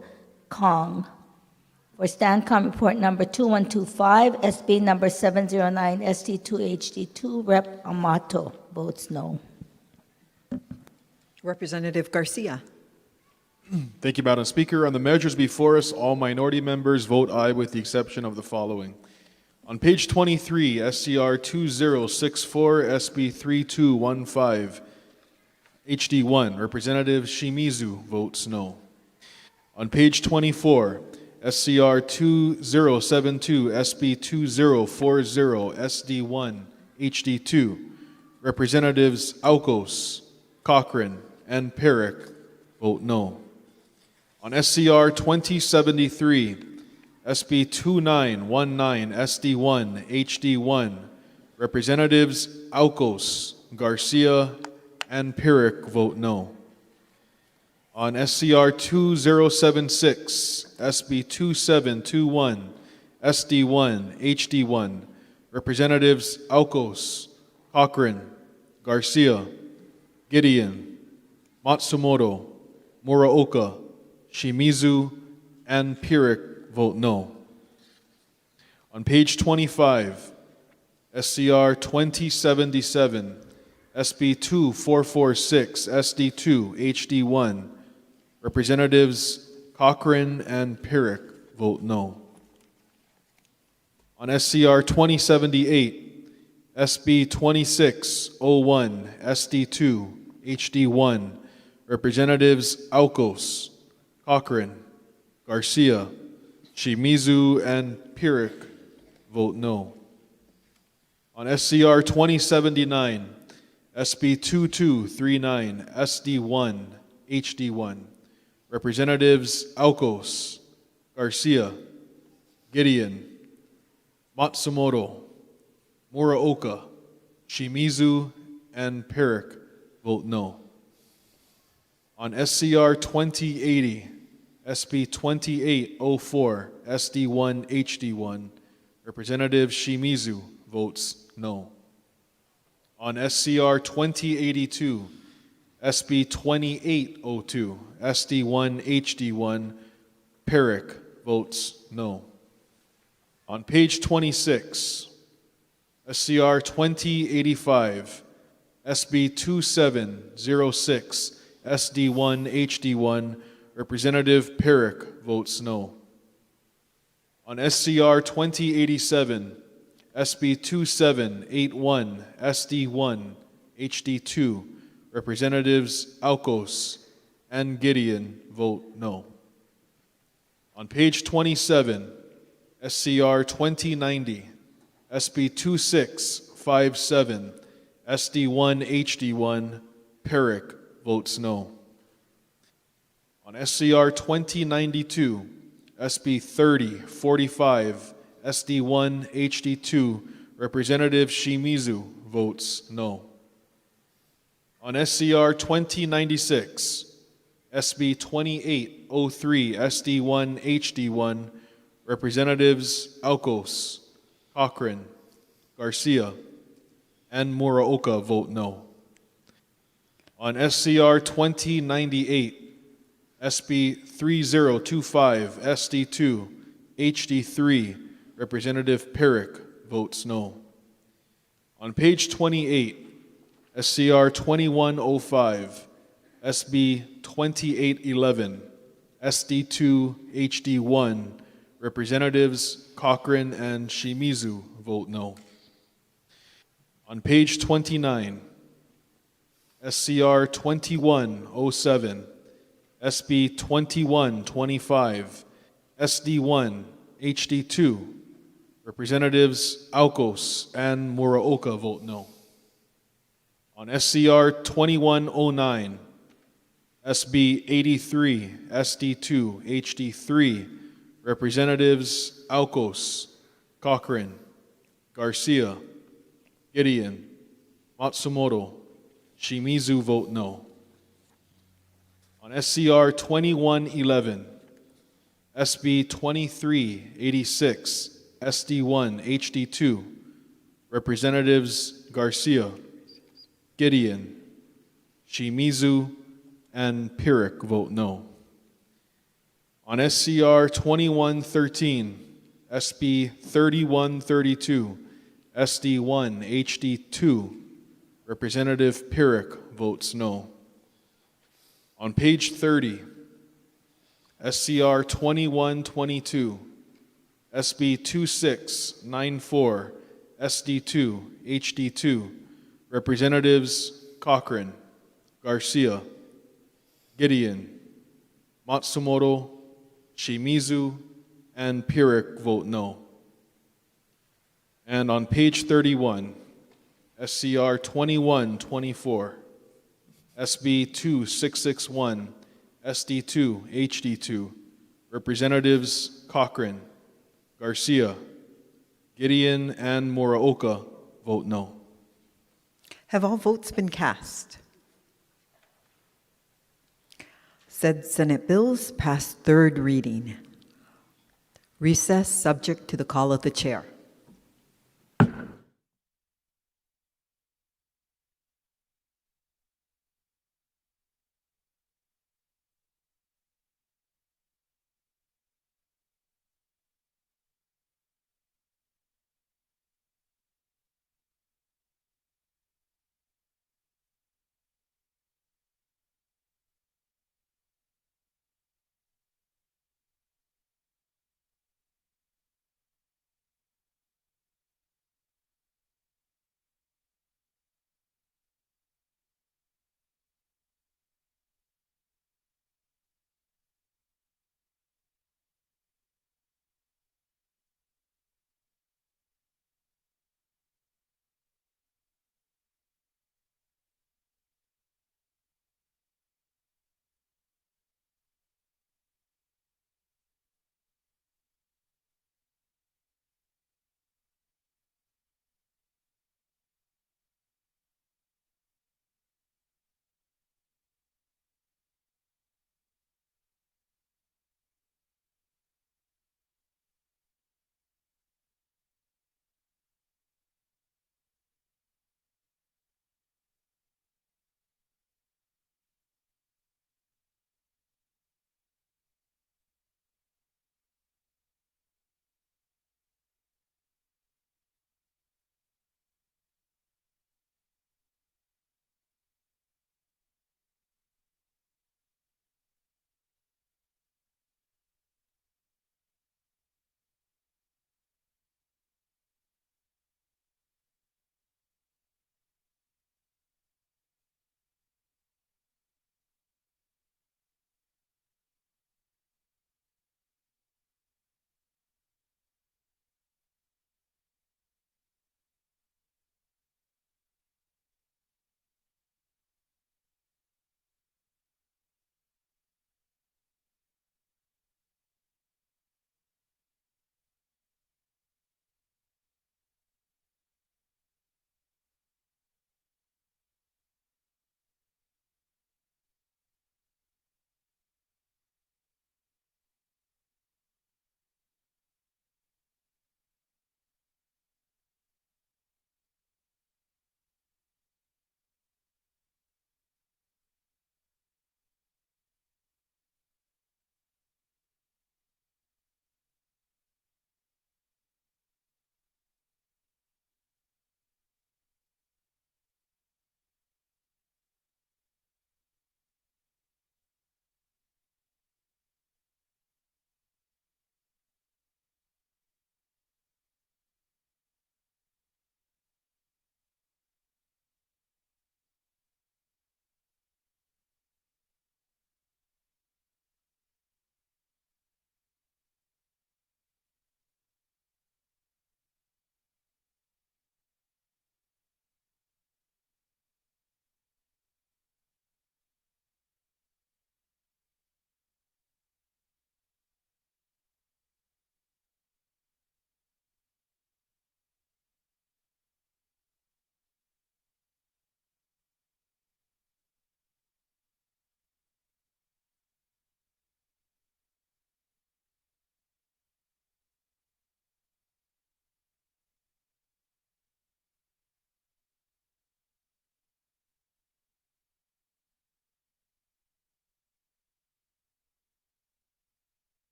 Kong. For STANCOM report number 2125, SB number 709, SD2, HD2, Rep. Amato votes no. Representative Garcia. Thank you, Madam Speaker. On the measures before us, all minority members vote aye with the exception of the following. On page 23, SCR 2064, SB 3215, HD1, Representative Shimizu votes no. On page 24, SCR 2072, SB 2040, SD1, HD2, Representatives Aukos, Cochran, and Perrick vote no. On SCR 2073, SB 2919, SD1, HD1, Representatives Aukos, Garcia, and Perrick vote no. On SCR 2076, SB 2721, SD1, HD1, Representatives Aukos, Cochran, Garcia, Gideon, Matsumoto, Muraoka, Shimizu, and Perrick vote no. On page 25, SCR 2077, SB 2446, SD2, HD1, Representatives Cochran and Perrick vote no. On SCR 2078, SB 2601, SD2, HD1, Representatives Aukos, Cochran, Garcia, Shimizu, and Perrick vote no. On SCR 2079, SB 2239, SD1, HD1, Representatives Aukos, Garcia, Gideon, Matsumoto, Muraoka, Shimizu, and Perrick vote no. On SCR 2080, SB 2804, SD1, HD1, Representative Shimizu votes no. On SCR 2082, SB 2802, SD1, HD1, Perrick votes no. On page 26, SCR 2085, SB 2706, SD1, HD1, Representative Perrick votes no. On SCR 2087, SB 2781, SD1, HD2, Representatives Alcos and Gideon vote no. On page 27, SCR 2090, SB 2657, SD1, HD1, Perrick votes no. On SCR 2092, SB 3045, SD1, HD2, Representative Shimizu votes no. On SCR 2096, SB 2803, SD1, HD1, Representatives Alcos, Cochran, Garcia, and Muraoka vote no. On SCR 2098, SB 3025, SD2, HD3, Representative Perrick votes no. On page 28, SCR 2105, SB 2811, SD2, HD1, Representatives Cochran and Shimizu vote no. On page 29, SCR 2107, SB 2125, SD1, HD2, Representatives Alcos and Muraoka vote no. On SCR 2109, SB 83, SD2, HD3, Representatives Alcos, Cochran, Garcia, Gideon, Matsumoto, Shimizu vote no. On SCR 2111, SB 2386, SD1, HD2, Representatives Garcia, Gideon, Shimizu, and Perrick vote no. On SCR 2113, SB 3132, SD1, HD2, Representative Perrick votes no. On page 30, SCR 2122, SB 2694, SD2, HD2, Representatives Cochran, Garcia, Gideon, Matsumoto, Shimizu, and Perrick vote no. And on page 31, SCR 2124, SB 2661, SD2, HD2, Representatives Cochran, Garcia, Gideon, and Muraoka vote no. Have all votes been cast? Said Senate bills pass third reading. Recess subject to the call of the chair.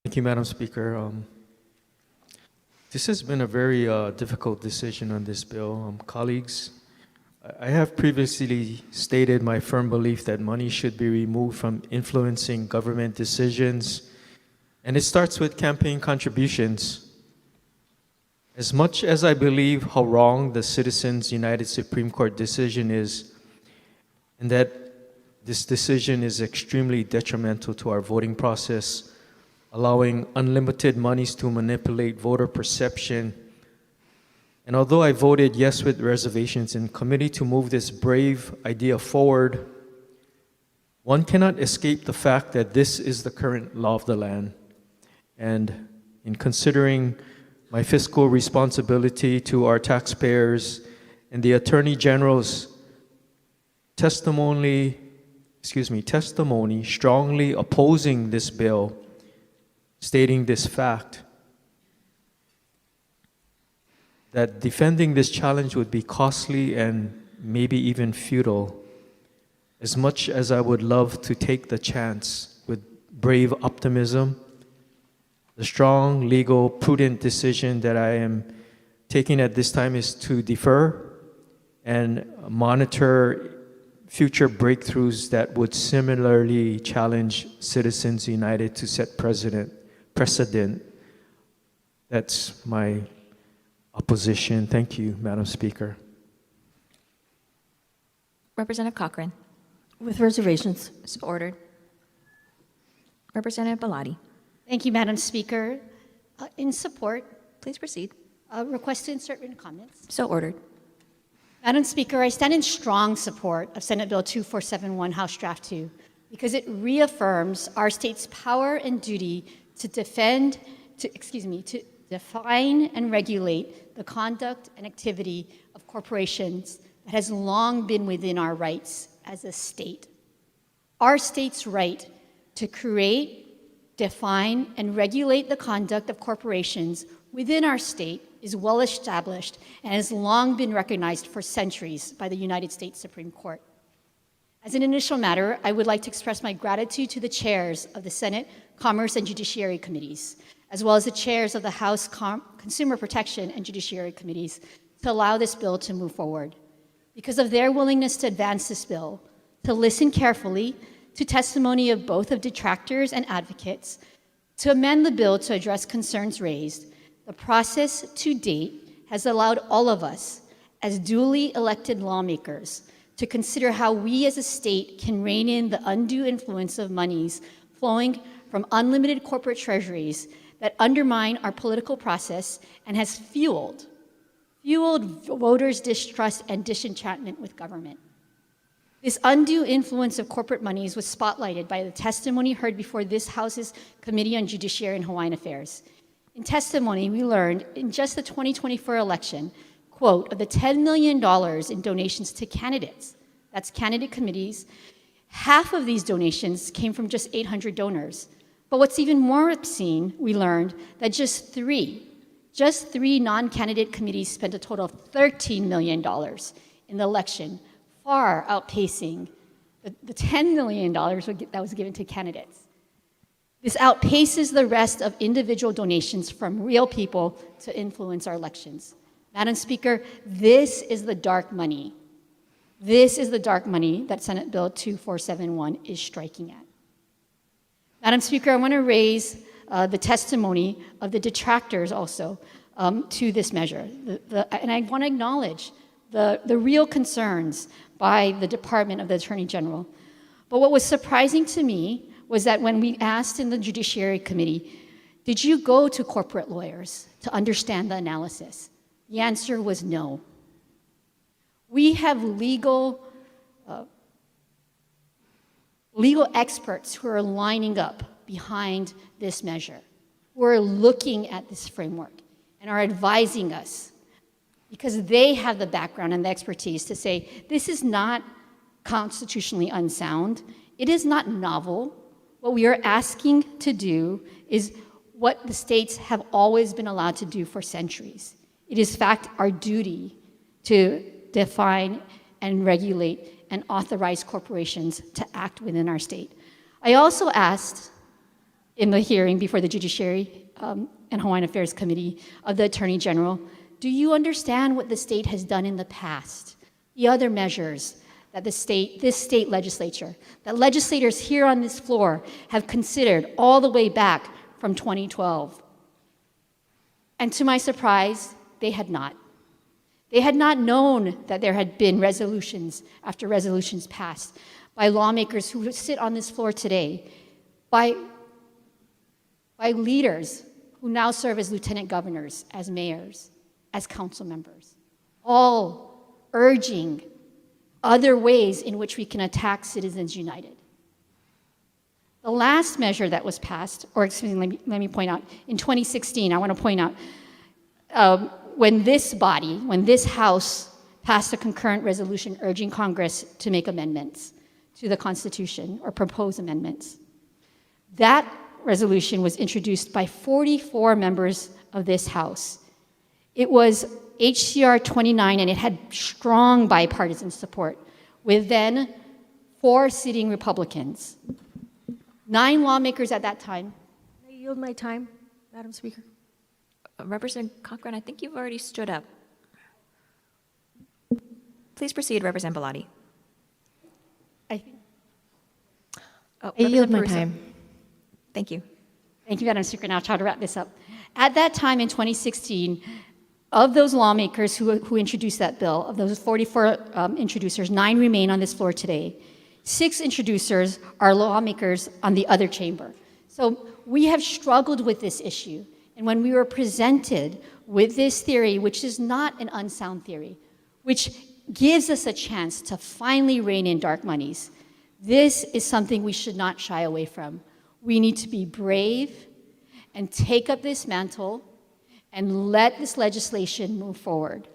Thank you, Madam Speaker. This has been a very difficult decision on this bill. Colleagues, I have previously stated my firm belief that money should be removed from influencing government decisions, and it starts with campaign contributions. As much as I believe how wrong the Citizens United Supreme Court decision is, and that this decision is extremely detrimental to our voting process, allowing unlimited monies to manipulate voter perception. And although I voted yes with reservations in committee to move this brave idea forward, one cannot escape the fact that this is the current law of the land. And in considering my fiscal responsibility to our taxpayers and the Attorney General's testimony strongly opposing this bill, stating this fact, that defending this challenge would be costly and maybe even futile. As much as I would love to take the chance with brave optimism, the strong, legal, prudent decision that I am taking at this time is to defer and monitor future breakthroughs that would similarly challenge Citizens United to set precedent. That's my opposition. Thank you, Madam Speaker. Representative Cochran. With reservations. So ordered. Representative Bellotti. Thank you, Madam Speaker. In support. Please proceed. Request to insert written comments. So ordered. Madam Speaker, I stand in strong support of Senate Bill 2471, House Draft 2, because it reaffirms our state's power and duty to define and regulate the conduct and activity of corporations that has long been within our rights as a state. Our state's right to create, define, and regulate the conduct of corporations within our state is well established and has long been recognized for centuries by the United States Supreme Court. As an initial matter, I would like to express my gratitude to the chairs of the Senate, Commerce, and Judiciary Committees, as well as the chairs of the House Consumer Protection and Judiciary Committees, to allow this bill to move forward. Because of their willingness to advance this bill, to listen carefully to testimony of both of detractors and advocates, to amend the bill to address concerns raised, the process to date has allowed all of us, as duly elected lawmakers, to consider how we as a state can rein in the undue influence of monies flowing from unlimited corporate treasuries that undermine our political process and has fueled voters' distrust and disenchantment with government. This undue influence of corporate monies was spotlighted by the testimony heard before this House's Committee on Judiciary and Hawaiian Affairs. In testimony, we learned in just the 2024 election, quote, of the $10 million in donations to candidates, that's candidate committees, half of these donations came from just 800 donors. But what's even more obscene, we learned that just three non-candidate committees spent a total of $13 million in the election, far outpacing the $10 million that was given to candidates. This outpaces the rest of individual donations from real people to influence our elections. Madam Speaker, this is the dark money. This is the dark money that Senate Bill 2471 is striking at. Madam Speaker, I want to raise the testimony of the detractors also to this measure. And I want to acknowledge the real concerns by the Department of the Attorney General. But what was surprising to me was that when we asked in the Judiciary Committee, did you go to corporate lawyers to understand the analysis? The answer was no. We have legal experts who are lining up behind this measure, who are looking at this framework and are advising us, because they have the background and the expertise to say, this is not constitutionally unsound, it is not novel. What we are asking to do is what the states have always been allowed to do for centuries. It is, in fact, our duty to define and regulate and authorize corporations to act within our state. I also asked in the hearing before the Judiciary and Hawaiian Affairs Committee of the Attorney General, do you understand what the state has done in the past? The other measures that this state legislature, that legislators here on this floor have considered all the way back from 2012. And to my surprise, they had not. They had not known that there had been resolutions after resolutions passed by lawmakers who sit on this floor today, by leaders who now serve as lieutenant governors, as mayors, as council members, all urging other ways in which we can attack Citizens United. The last measure that was passed, or excuse me, let me point out, in 2016, I want to point out, when this body, when this House passed a concurrent resolution urging Congress to make amendments to the Constitution or propose amendments, that resolution was introduced by 44 members of this House. It was HCR 29, and it had strong bipartisan support, with then 4 sitting Republicans. 9 lawmakers at that time. Can I yield my time, Madam Speaker? Representative Cochran, I think you've already stood up. Please proceed, Representative Bellotti. I yield my time. Thank you. Thank you, Madam Speaker. Now I'll try to wrap this up. At that time in 2016, of those lawmakers who introduced that bill, of those 44 introducers, 9 remain on this floor today. 6 introducers are lawmakers on the other chamber. So we have struggled with this issue. And when we were presented with this theory, which is not an unsound theory, which gives us a chance to finally rein in dark monies, this is something we should not shy away from. We need to be brave and take up this mantle and let this legislation move forward.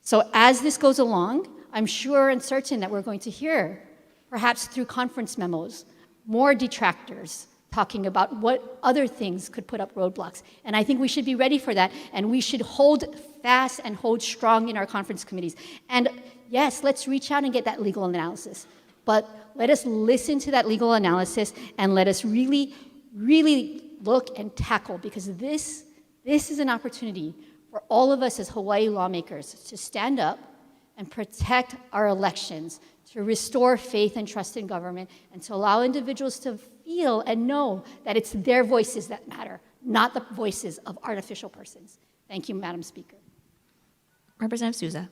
So as this goes along, I'm sure and certain that we're going to hear, perhaps through conference memos, more detractors talking about what other things could put up roadblocks. And I think we should be ready for that, and we should hold fast and hold strong in our conference committees. And yes, let's reach out and get that legal analysis. But let us listen to that legal analysis and let us really, really look and tackle, because this is an opportunity for all of us as Hawaii lawmakers to stand up and protect our elections, to restore faith and trust in government, and to allow individuals to feel and know that it's their voices that matter, not the voices of artificial persons. Thank you, Madam Speaker. Representative Souza.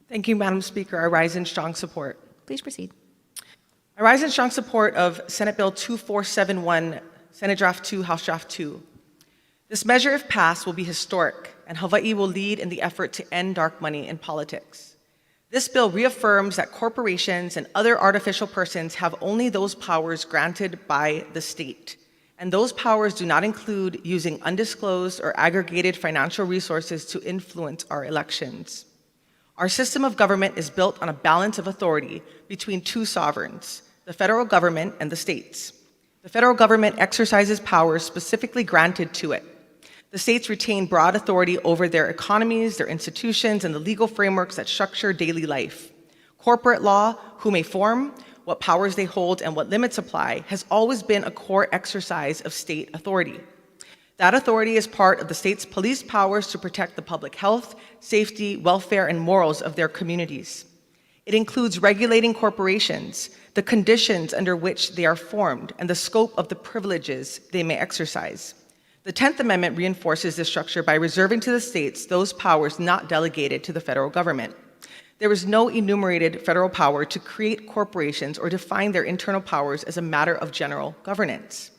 Thank you, Madam Speaker. I rise in strong support. Please proceed. I rise in strong support of Senate Bill 2471, Senate Draft 2, House Draft 2. This measure, if passed, will be historic, and Hawaii will lead in the effort to end dark money in politics. This bill reaffirms that corporations and other artificial persons have only those powers granted by the state, and those powers do not include using undisclosed or aggregated financial resources to influence our elections. Our system of government is built on a balance of authority between 2 sovereigns, the federal government and the states. The federal government exercises powers specifically granted to it. The states retain broad authority over their economies, their institutions, and the legal frameworks that structure daily life. Corporate law, who may form, what powers they hold, and what limits apply, has always been a core exercise of state authority. That authority is part of the state's police powers to protect the public health, safety, welfare, and morals of their communities. It includes regulating corporations, the conditions under which they are formed, and the scope of the privileges they may exercise. The 10th Amendment reinforces this structure by reserving to the states those powers not delegated to the federal government. There is no enumerated federal power to create corporations or define their internal powers as a matter of general governance.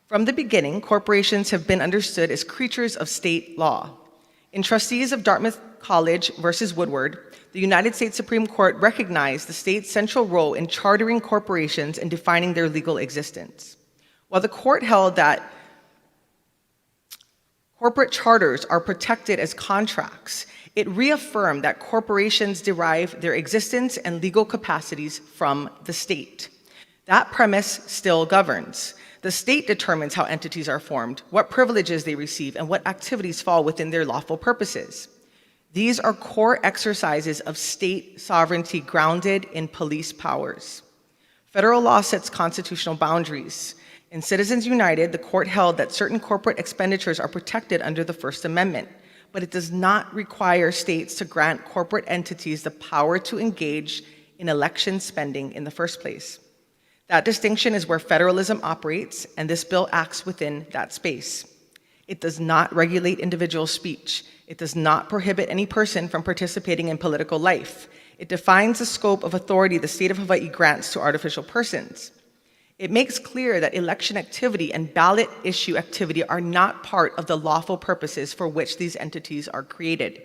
From the beginning, corporations have been understood as creatures of state law. In Trustees of Dartmouth College versus Woodward, the United States Supreme Court recognized the state's central role in chartering corporations and defining their legal existence. While the court held that corporate charters are protected as contracts, it reaffirmed that corporations derive their existence and legal capacities from the state. That premise still governs. The state determines how entities are formed, what privileges they receive, and what activities fall within their lawful purposes. These are core exercises of state sovereignty grounded in police powers. Federal law sets constitutional boundaries. In Citizens United, the court held that certain corporate expenditures are protected under the First Amendment, but it does not require states to grant corporate entities the power to engage in election spending in the first place. That distinction is where federalism operates, and this bill acts within that space. It does not regulate individual speech. It does not prohibit any person from participating in political life. It defines the scope of authority the state of Hawaii grants to artificial persons. It makes clear that election activity and ballot issue activity are not part of the lawful purposes for which these entities are created.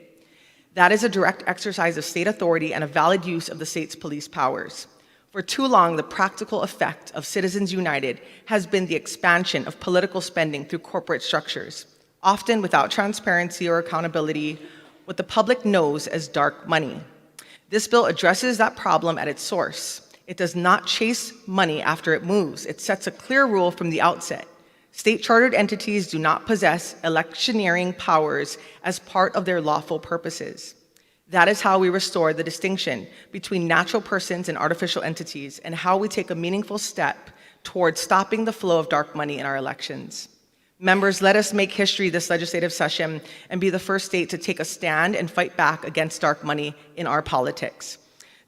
That is a direct exercise of state authority and a valid use of the state's police powers. For too long, the practical effect of Citizens United has been the expansion of political spending through corporate structures, often without transparency or accountability, what the public knows as dark money. This bill addresses that problem at its source. It does not chase money after it moves. It sets a clear rule from the outset. State-chartered entities do not possess electioneering powers as part of their lawful purposes. That is how we restore the distinction between natural persons and artificial entities, and how we take a meaningful step towards stopping the flow of dark money in our elections. Members, let us make history this legislative session and be the first state to take a stand and fight back against dark money in our politics.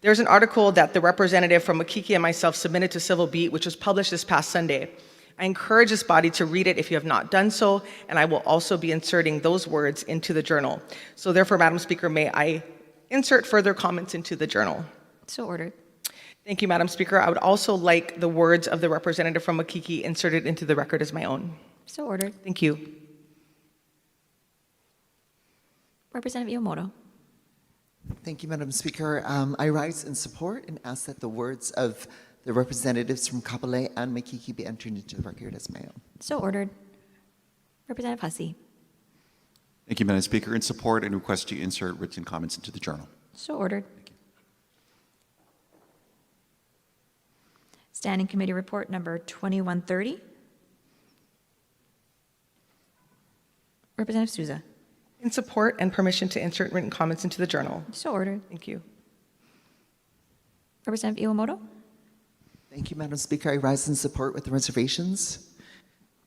There's an article that the representative from Makiki and myself submitted to Civil Beat, which was published this past Sunday. I encourage this body to read it if you have not done so, and I will also be inserting those words into the journal. So therefore, Madam Speaker, may I insert further comments into the journal? So ordered. Thank you, Madam Speaker. I would also like the words of the representative from Makiki inserted into the record as my own. So ordered. Thank you. Representative Iwamoto. Thank you, Madam Speaker. I rise in support and ask that the words of the representatives from Kapolei and Makiki be entered into the record as my own. So ordered. Representative Hussey. Thank you, Madam Speaker. In support and request to insert written comments into the journal. So ordered. Standing Committee Report number 2130. Representative Souza. In support and permission to insert written comments into the journal. So ordered. Thank you. Representative Iwamoto. Thank you, Madam Speaker. I rise in support with the reservations.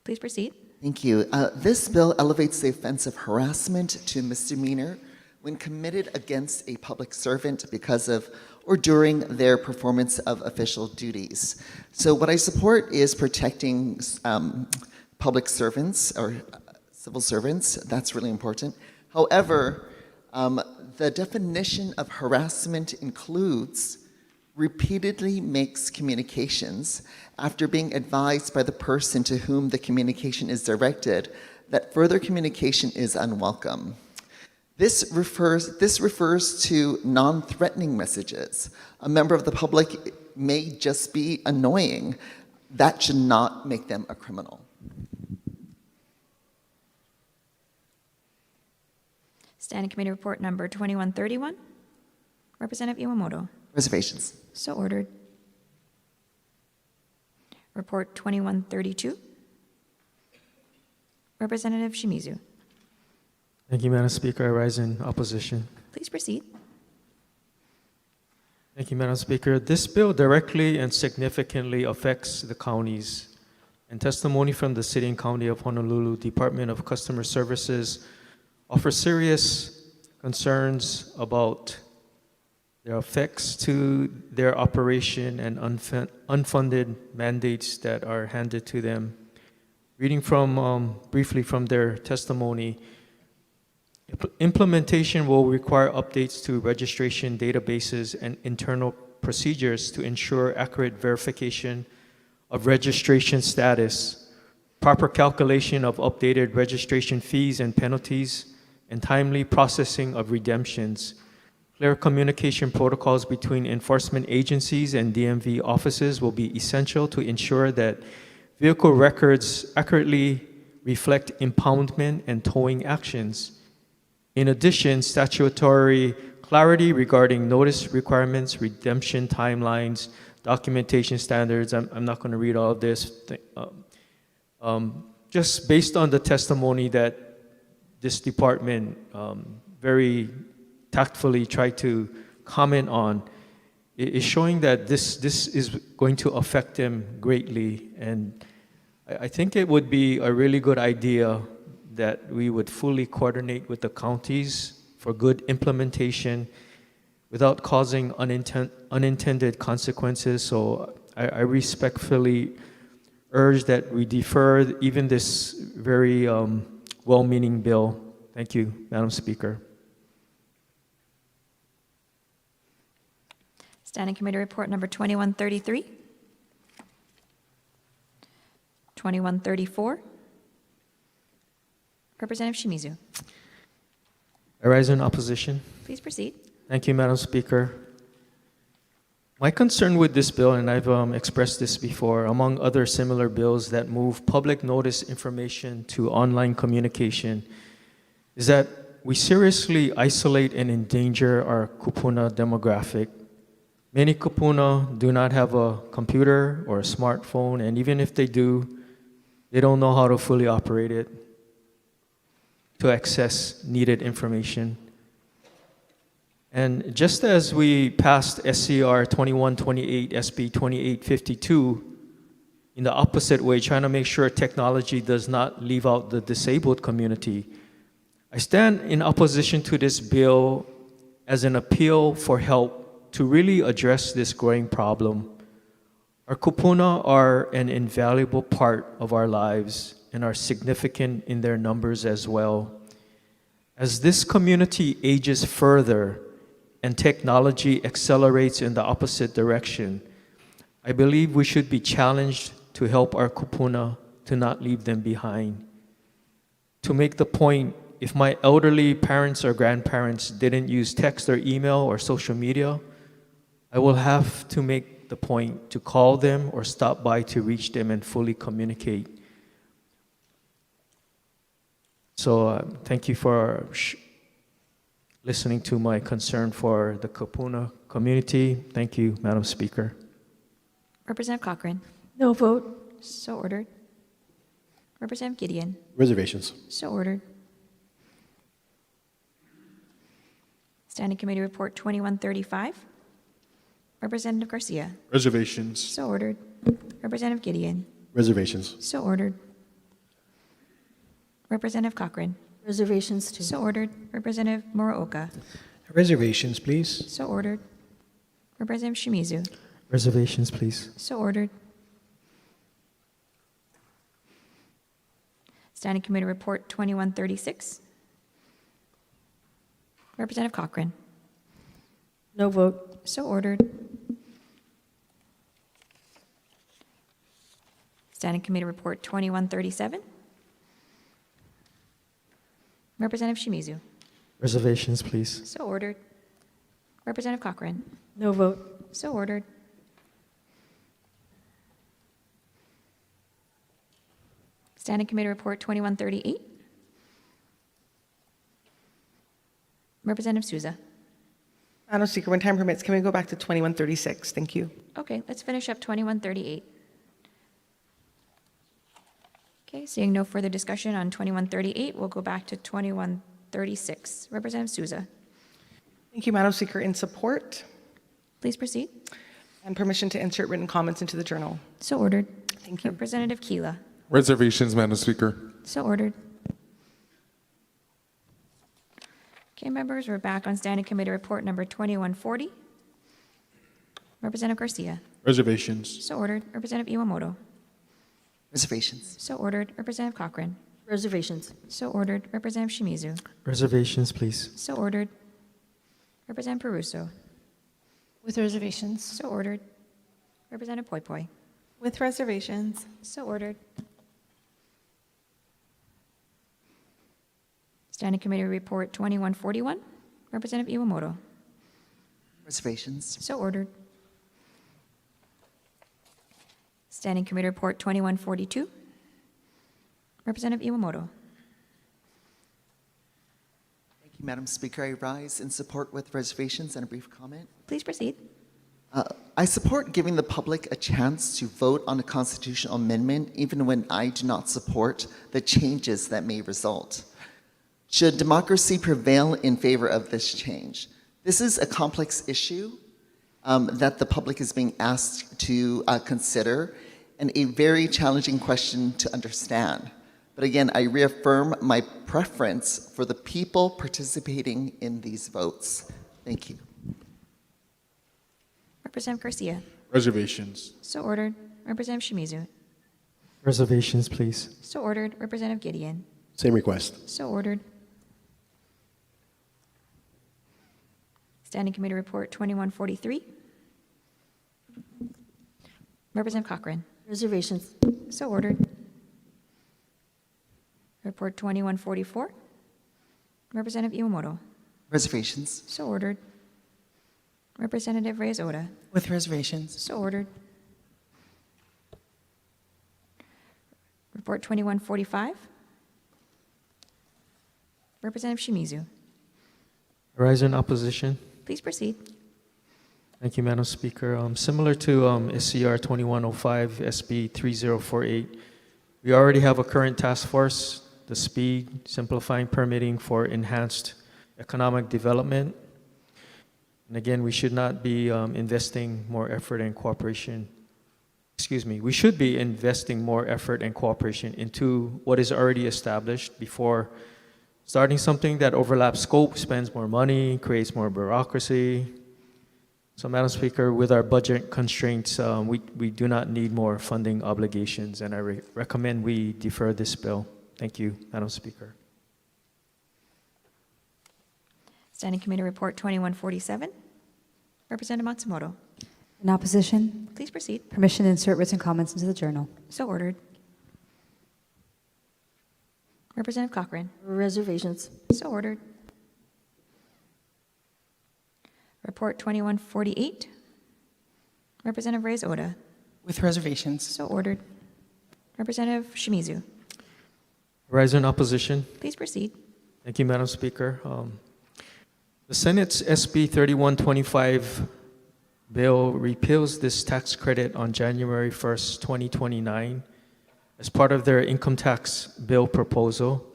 Please proceed. Thank you. This bill elevates the offense of harassment to misdemeanor when committed against a public servant because of or during their performance of official duties. So what I support is protecting public servants or civil servants. That's really important. However, the definition of harassment includes repeatedly makes communications after being advised by the person to whom the communication is directed that further communication is unwelcome. This refers to non-threatening messages. A member of the public may just be annoying. That should not make them a criminal. Standing Committee Report number 2131. Representative Iwamoto. Reservations. So ordered. Report 2132. Representative Shimizu. Thank you, Madam Speaker. I rise in opposition. Please proceed. Thank you, Madam Speaker. This bill directly and significantly affects the counties. And testimony from the City and County of Honolulu Department of Customer Services offers serious concerns about their effects to their operation and unfunded mandates that are handed to them. Reading from briefly from their testimony, implementation will require updates to registration databases and internal procedures to ensure accurate verification of registration status, proper calculation of updated registration fees and penalties, and timely processing of redemptions. Clear communication protocols between enforcement agencies and DMV offices will be essential to ensure that vehicle records accurately reflect impoundment and towing actions. In addition, statutory clarity regarding notice requirements, redemption timelines, documentation standards. I'm not going to read all of this. Just based on the testimony that this department very tactfully tried to comment on, is showing that this is going to affect them greatly. And I think it would be a really good idea that we would fully coordinate with the counties for good implementation without causing unintended consequences. So I respectfully urge that we defer even this very well-meaning bill. Thank you, Madam Speaker. Standing Committee Report number 2133. 2134. Representative Shimizu. I rise in opposition. Please proceed. Thank you, Madam Speaker. My concern with this bill, and I've expressed this before, among other similar bills that move public notice information to online communication, is that we seriously isolate and endanger our kupuna demographic. Many kupuna do not have a computer or a smartphone, and even if they do, they don't know how to fully operate it to access needed information. And just as we passed SCR 2128, SB 2852, in the opposite way, trying to make sure technology does not leave out the disabled community, I stand in opposition to this bill as an appeal for help to really address this growing problem. Our kupuna are an invaluable part of our lives and are significant in their numbers as well. As this community ages further and technology accelerates in the opposite direction, I believe we should be challenged to help our kupuna to not leave them behind. To make the point, if my elderly parents or grandparents didn't use text or email or social media, I will have to make the point to call them or stop by to reach them and fully communicate. So thank you for listening to my concern for the kupuna community. Thank you, Madam Speaker. Representative Cochrane. No vote. So ordered. Representative Gideon. Reservations. So ordered. Standing Committee Report 2135. Representative Garcia. Reservations. So ordered. Representative Gideon. Reservations. So ordered. Representative Cochrane. Reservations too. So ordered. Representative Muraoka. Reservations, please. So ordered. Representative Shimizu. Reservations, please. So ordered. Standing Committee Report 2136. Representative Cochrane. No vote. So ordered. Standing Committee Report 2137. Representative Shimizu. Reservations, please. So ordered. Representative Cochrane. No vote. So ordered. Standing Committee Report 2138. Representative Souza. Madam Speaker, when time permits, can we go back to 2136? Thank you. Okay, let's finish up 2138. Okay, seeing no further discussion on 2138, we'll go back to 2136. Representative Souza. Thank you, Madam Speaker. In support. Please proceed. And permission to insert written comments into the journal. So ordered. Thank you. Representative Keela. Reservations, Madam Speaker. So ordered. Okay, members, we're back on Standing Committee Report number 2140. Representative Garcia. Reservations. So ordered. Representative Iwamoto. Reservations. So ordered. Representative Cochrane. Reservations. So ordered. Representative Shimizu. Reservations, please. So ordered. Representative Peruso. With reservations. So ordered. Representative Poi Poi. With reservations. So ordered. Standing Committee Report 2141. Representative Iwamoto. Reservations. So ordered. Standing Committee Report 2142. Representative Iwamoto. Thank you, Madam Speaker. I rise in support with reservations and a brief comment. Please proceed. I support giving the public a chance to vote on a constitutional amendment, even when I do not support the changes that may result. Should democracy prevail in favor of this change? This is a complex issue that the public is being asked to consider, and a very challenging question to understand. But again, I reaffirm my preference for the people participating in these votes. Thank you. Representative Garcia. Reservations. So ordered. Representative Shimizu. Reservations, please. So ordered. Representative Gideon. Same request. So ordered. Standing Committee Report 2143. Representative Cochran. Reservations. So ordered. Report 2144. Representative Iwamoto. Reservations. So ordered. Representative Reyes-Oda. With reservations. So ordered. Report 2145. Representative Shimizu. I rise in opposition. Please proceed. Thank you, Madam Speaker. Similar to SCR 2105, SB 3048, we already have a current task force, the SPEED, simplifying permitting for enhanced economic development. And again, we should not be investing more effort and cooperation. Excuse me, we should be investing more effort and cooperation into what is already established before starting something that overlaps scope, spends more money, creates more bureaucracy. So, Madam Speaker, with our budget constraints, we do not need more funding obligations, and I recommend we defer this bill. Thank you, Madam Speaker. Standing Committee Report 2147. Representative Matsumoto. In opposition, Please proceed. permission to insert written comments into the journal. So ordered. Representative Cochran. Reservations. So ordered. Report 2148. Representative Reyes-Oda. With reservations. So ordered. Representative Shimizu. Rise in opposition. Please proceed. Thank you, Madam Speaker. The Senate's SB 3125 bill repeals this tax credit on January 1st, 2029 as part of their income tax bill proposal.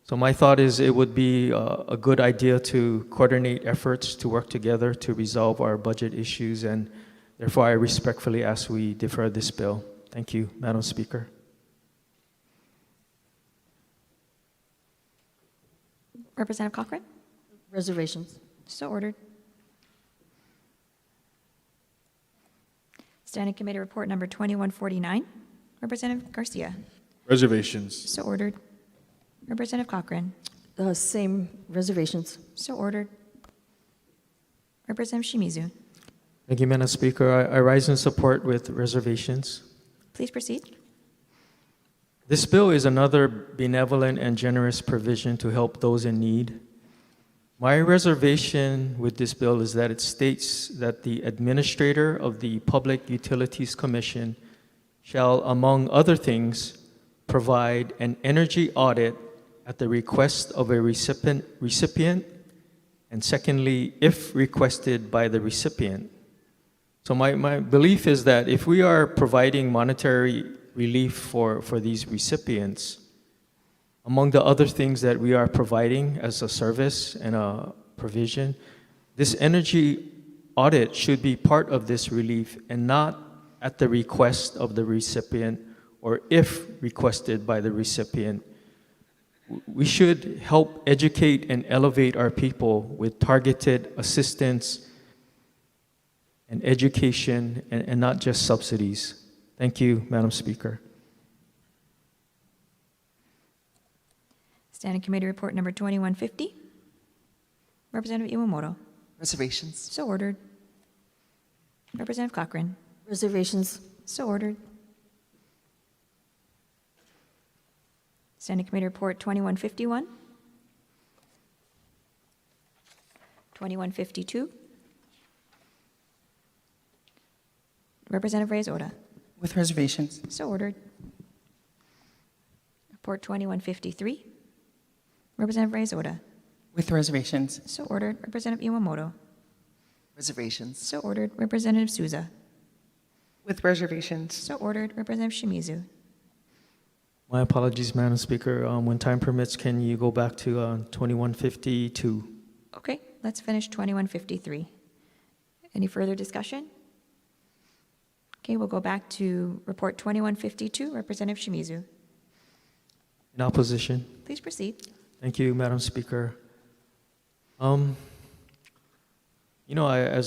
So my thought is it would be a good idea to coordinate efforts to work together to resolve our budget issues, and therefore I respectfully ask we defer this bill. Thank you, Madam Speaker. Representative Cochran. Reservations. So ordered. Standing Committee Report number 2149. Representative Garcia. Reservations. So ordered. Representative Cochran. Same reservations. So ordered. Representative Shimizu. Thank you, Madam Speaker. I rise in support with reservations. Please proceed. This bill is another benevolent and generous provision to help those in need. My reservation with this bill is that it states that the administrator of the Public Utilities Commission shall, among other things, provide an energy audit at the request of a recipient, and secondly, if requested by the recipient. So my belief is that if we are providing monetary relief for these recipients, among the other things that we are providing as a service and a provision, this energy audit should be part of this relief and not at the request of the recipient or if requested by the recipient. We should help educate and elevate our people with targeted assistance and education and not just subsidies. Thank you, Madam Speaker. Standing Committee Report number 2150. Representative Iwamoto. Reservations. So ordered. Representative Cochran. Reservations. So ordered. Standing Committee Report 2151. 2152. Representative Reyes-Oda. With reservations. So ordered. Report 2153. Representative Reyes-Oda. With reservations. So ordered. Representative Iwamoto. Reservations. So ordered. Representative Souza. With reservations. So ordered. Representative Shimizu. My apologies, Madam Speaker. When time permits, can you go back to 2152? Okay, let's finish 2153. Any further discussion? Okay, we'll go back to Report 2152, Representative Shimizu. In opposition. Please proceed. Thank you, Madam Speaker. As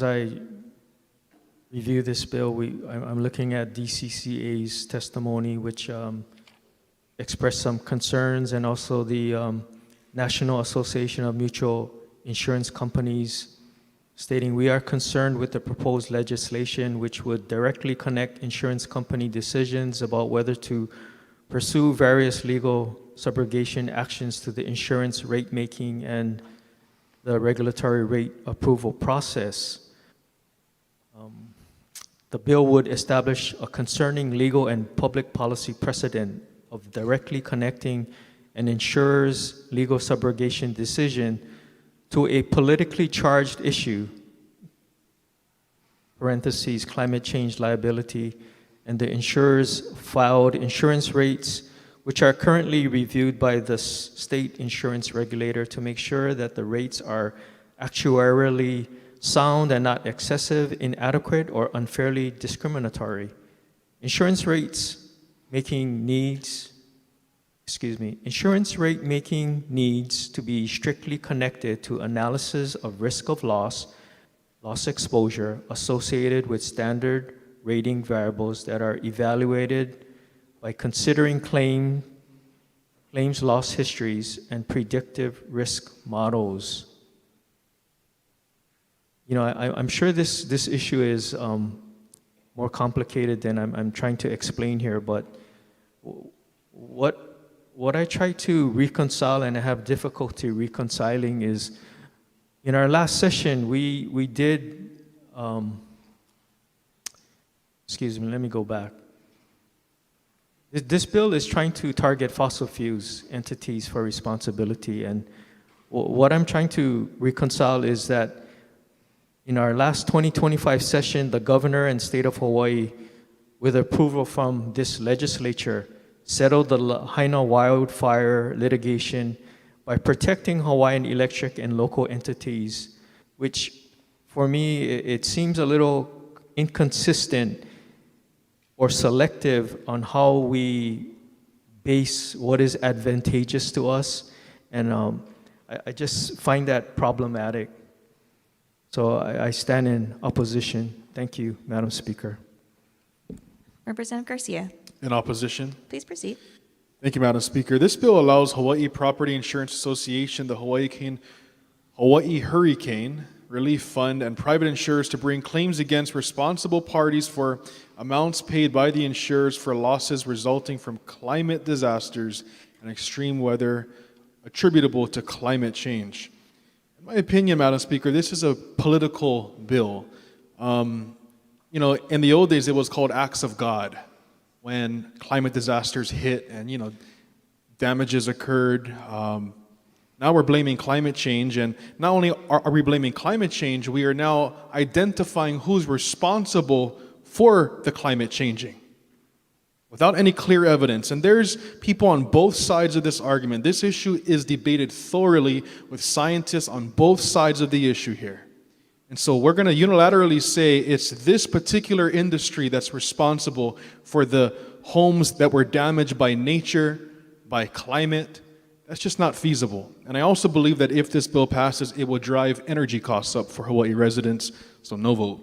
I review this bill, I'm looking at DCCA's testimony, which expressed some concerns, and also the National Association of Mutual Insurance Companies stating we are concerned with the proposed legislation which would directly connect insurance company decisions about whether to pursue various legal subrogation actions to the insurance rate making and the regulatory rate approval process. The bill would establish a concerning legal and public policy precedent of directly connecting an insurer's legal subrogation decision to a politically charged issue, parentheses, climate change liability, and the insurer's filed insurance rates, which are currently reviewed by the state insurance regulator to make sure that the rates are actuarially sound and not excessive, inadequate, or unfairly discriminatory. Insurance rate making needs to be strictly connected to analysis of risk of loss exposure associated with standard rating variables that are evaluated by considering claims loss histories and predictive risk models. I'm sure this issue is more complicated than I'm trying to explain here, but what I try to reconcile, and I have difficulty reconciling, is in our last session, we did, let me go back. This bill is trying to target fossil fuels entities for responsibility, and what I'm trying to reconcile is that in our last 2025 session, the governor and state of Hawaii, with approval from this legislature, settled the Lahaina wildfire litigation by protecting Hawaiian electric and local entities, which for me, it seems a little inconsistent or selective on how we base what is advantageous to us. And I just find that problematic. So I stand in opposition. Thank you, Madam Speaker. Representative Garcia. In opposition. Please proceed. Thank you, Madam Speaker. This bill allows Hawaii Property Insurance Association, the Hawaii Hurricane Relief Fund, and private insurers to bring claims against responsible parties for amounts paid by the insurers for losses resulting from climate disasters and extreme weather attributable to climate change. In my opinion, Madam Speaker, this is a political bill. In the old days, it was called acts of God, when climate disasters hit and, damages occurred. Now we're blaming climate change, and not only are we blaming climate change, we are now identifying who's responsible for the climate changing without any clear evidence. And there's people on both sides of this argument. This issue is debated thoroughly with scientists on both sides of the issue here. And so we're going to unilaterally say it's this particular industry that's responsible for the homes that were damaged by nature, by climate. That's just not feasible. And I also believe that if this bill passes, it will drive energy costs up for Hawaii residents. So no vote.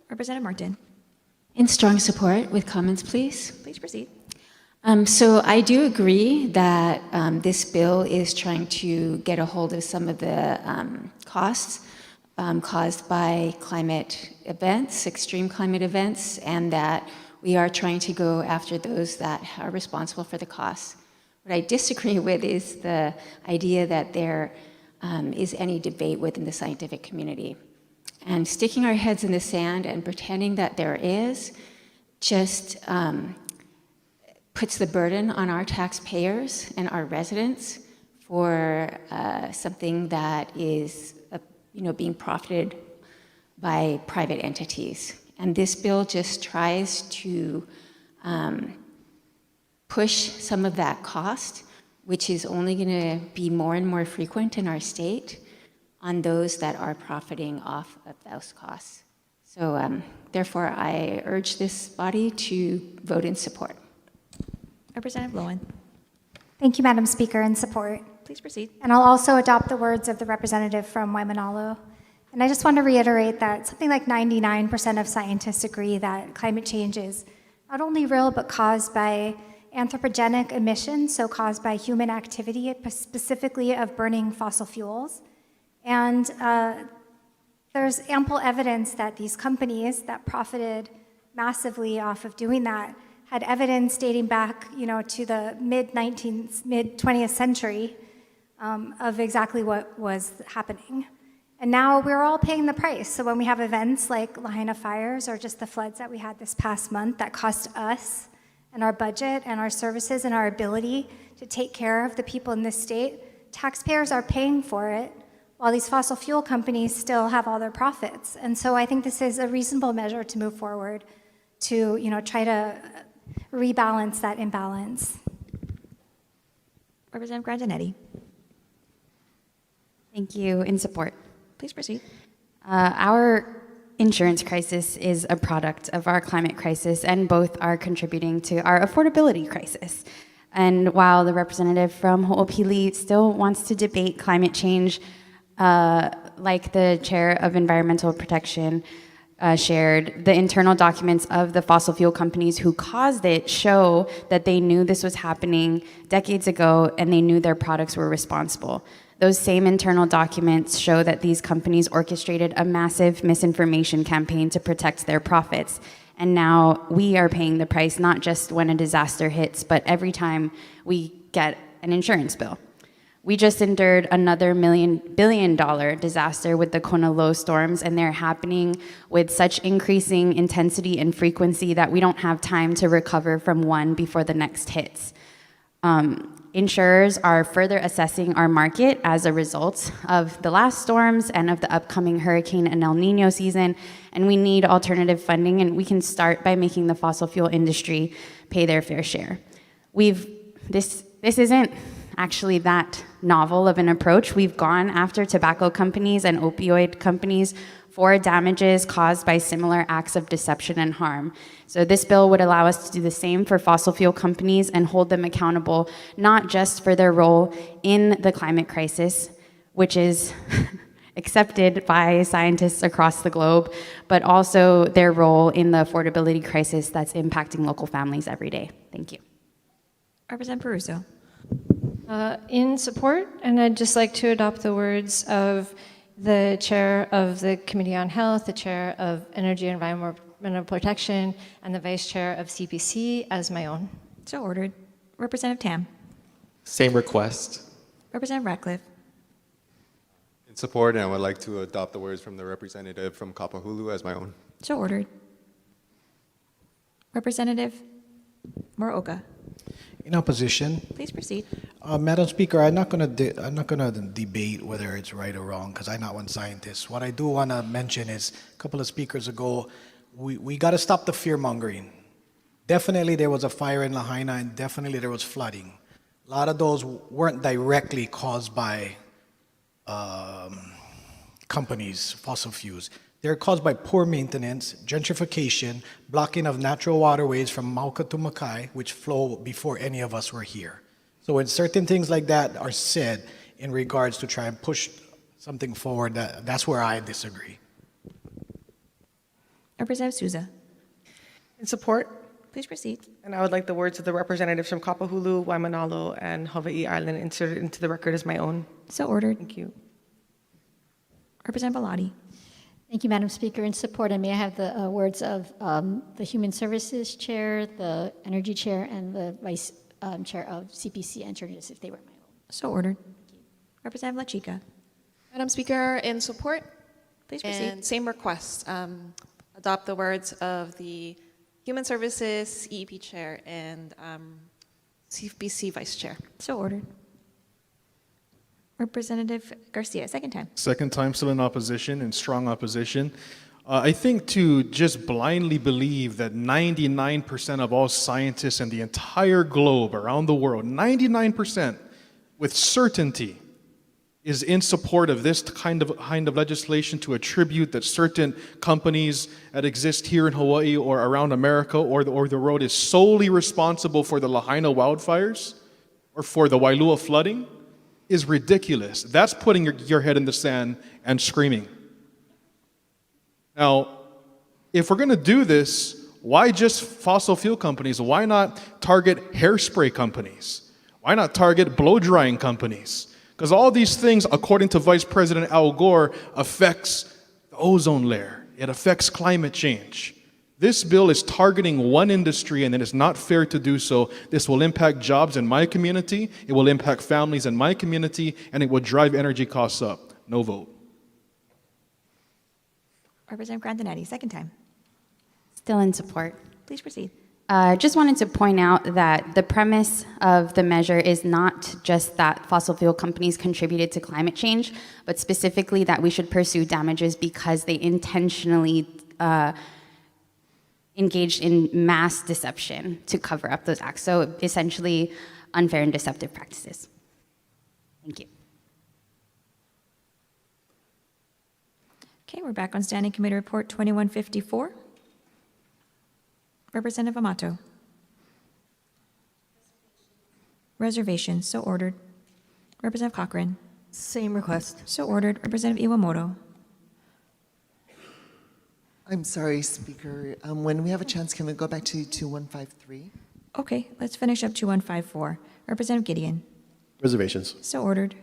Representative Martin. In strong support, with comments, please. Please proceed. So I do agree that this bill is trying to get a hold of some of the costs caused by climate events, extreme climate events, and that we are trying to go after those that are responsible for the costs. What I disagree with is the idea that there is any debate within the scientific community. And sticking our heads in the sand and pretending that there is just puts the burden on our taxpayers and our residents for something that is being profited by private entities. And this bill just tries to push some of that cost, which is only going to be more and more frequent in our state, on those that are profiting off of those costs. So therefore, I urge this body to vote in support. Representative Lowen. Thank you, Madam Speaker, in support. Please proceed. And I'll also adopt the words of the representative from Waimanalo. And I just want to reiterate that something like 99% of scientists agree that climate change is not only real, but caused by anthropogenic emissions, so caused by human activity, specifically of burning fossil fuels. And there's ample evidence that these companies that profited massively off of doing that had evidence dating back, to the mid-20th century of exactly what was happening. And now we're all paying the price. So when we have events like Lahaina fires or just the floods that we had this past month that cost us and our budget and our services and our ability to take care of the people in this state, taxpayers are paying for it while these fossil fuel companies still have all their profits. And so I think this is a reasonable measure to move forward to, try to rebalance that imbalance. Representative Grandinetti. Thank you. In support. Please proceed. Our insurance crisis is a product of our climate crisis, and both are contributing to our affordability crisis. And while the representative from Ho'opili still wants to debate climate change, like the chair of environmental protection shared, the internal documents of the fossil fuel companies who caused it show that they knew this was happening decades ago and they knew their products were responsible. Those same internal documents show that these companies orchestrated a massive misinformation campaign to protect their profits. And now we are paying the price, not just when a disaster hits, but every time we get an insurance bill. We just endured another billion-dollar disaster with the Kona low storms, and they're happening with such increasing intensity and frequency that we don't have time to recover from one before the next hits. Insurers are further assessing our market as a result of the last storms and of the upcoming hurricane and El Nino season, and we need alternative funding, and we can start by making the fossil fuel industry pay their fair share. This isn't actually that novel of an approach. We've gone after tobacco companies and opioid companies for damages caused by similar acts of deception and harm. So this bill would allow us to do the same for fossil fuel companies and hold them accountable, not just for their role in the climate crisis, which is accepted by scientists across the globe, but also their role in the affordability crisis that's impacting local families every day. Thank you. Representative Peruso. In support, and I'd just like to adopt the words of the chair of the Committee on Health, the chair of Energy and Environmental Protection, and the vice chair of CPC as my own. So ordered. Representative Tam. Same request. Representative Ratcliffe. In support, and I would like to adopt the words from the representative from Kapahulu as my own. So ordered. Representative Moroka. In opposition. Please proceed. Madam Speaker, I'm not going to debate whether it's right or wrong because I'm not one scientist. What I do want to mention is a couple of speakers ago, we got to stop the fear mongering. Definitely there was a fire in Lahaina and definitely there was flooding. A lot of those weren't directly caused by companies, fossil fuels. They're caused by poor maintenance, gentrification, blocking of natural waterways from Mauka to Makai, which flow before any of us were here. So when certain things like that are said in regards to try and push something forward, that's where I disagree. Representative Souza. In support. Please proceed. And I would like the words of the representatives from Kapahulu, Waimanalo, and Hawaii Island inserted into the record as my own. So ordered. Thank you. Representative Bellotti. Thank you, Madam Speaker. In support, and may I have the words of the Human Services Chair, the Energy Chair, and the Vice Chair of CPC entered as if they were my own. So ordered. Representative La Chica. Madam Speaker, in support. Please proceed. And same request. Adopt the words of the Human Services EEP Chair and CPC Vice Chair. So ordered. Representative Garcia, second time. Second time, still in opposition, in strong opposition. I think to just blindly believe that 99% of all scientists in the entire globe, around the world, 99% with certainty, is in support of this kind of legislation to attribute that certain companies that exist here in Hawaii or around America or the world is solely responsible for the Lahaina wildfires or for the Wailua flooding is ridiculous. That's putting your head in the sand and screaming. Now, if we're going to do this, why just fossil fuel companies? Why not target hairspray companies? Why not target blow drying companies? Because all these things, according to Vice President Al Gore, affects the ozone layer. It affects climate change. This bill is targeting one industry, and it is not fair to do so. This will impact jobs in my community, it will impact families in my community, and it will drive energy costs up. No vote. Representative Grandinetti, second time. Still in support. Please proceed. Just wanted to point out that the premise of the measure is not just that fossil fuel companies contributed to climate change, but specifically that we should pursue damages because they intentionally engaged in mass deception to cover up those acts. So essentially, unfair and deceptive practices. Thank you. Okay, we're back on Standing Committee Report 2154. Representative Amato. Reservations, so ordered. Representative Cochran. Same request. So ordered. Representative Iwamoto. I'm sorry, Speaker. When we have a chance, can we go back to 2153? Okay, let's finish up 2154. Representative Gideon. Reservations. So ordered.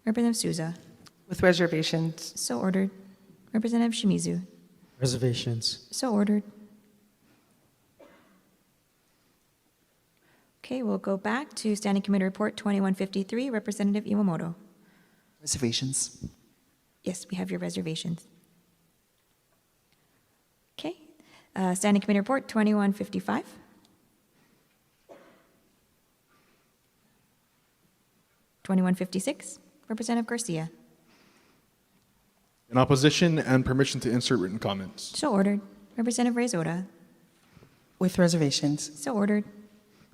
Representative Souza. With reservations. So ordered. Representative Shimizu. Reservations. So ordered. Okay, we'll go back to Standing Committee Report 2153. Representative Iwamoto. Reservations. Yes, we have your reservations. Okay, Standing Committee Report 2155. Representative Garcia. In opposition and permission to insert written comments. So ordered. Representative Reyes-Ora. With reservations. So ordered.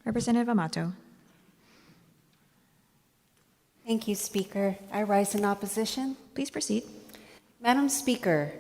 Representative Amato. Thank you, Speaker. I rise in opposition. Please proceed. Madam Speaker,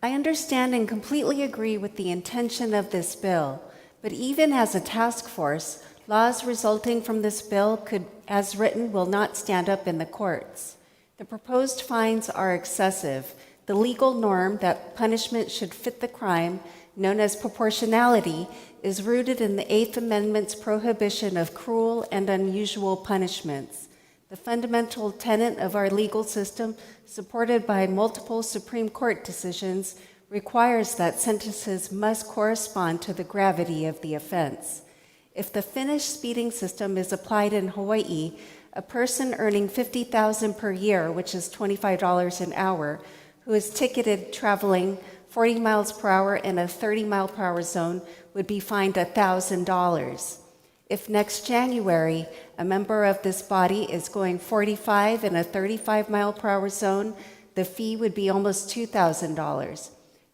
I understand and completely agree with the intention of this bill, but even as a task force, laws resulting from this bill could, as written, will not stand up in the courts. The proposed fines are excessive. The legal norm that punishment should fit the crime, known as proportionality, is rooted in the Eighth Amendment's prohibition of cruel and unusual punishments. The fundamental tenet of our legal system, supported by multiple Supreme Court decisions, requires that sentences must correspond to the gravity of the offense. If the Finnish speeding system is applied in Hawaii, a person earning $50,000 per year, which is $25 an hour, who is ticketed traveling 40 miles per hour in a 30 mile per hour zone would be fined $1,000. If next January, a member of this body is going 45 in a 35 mile per hour zone, the fee would be almost $2,000.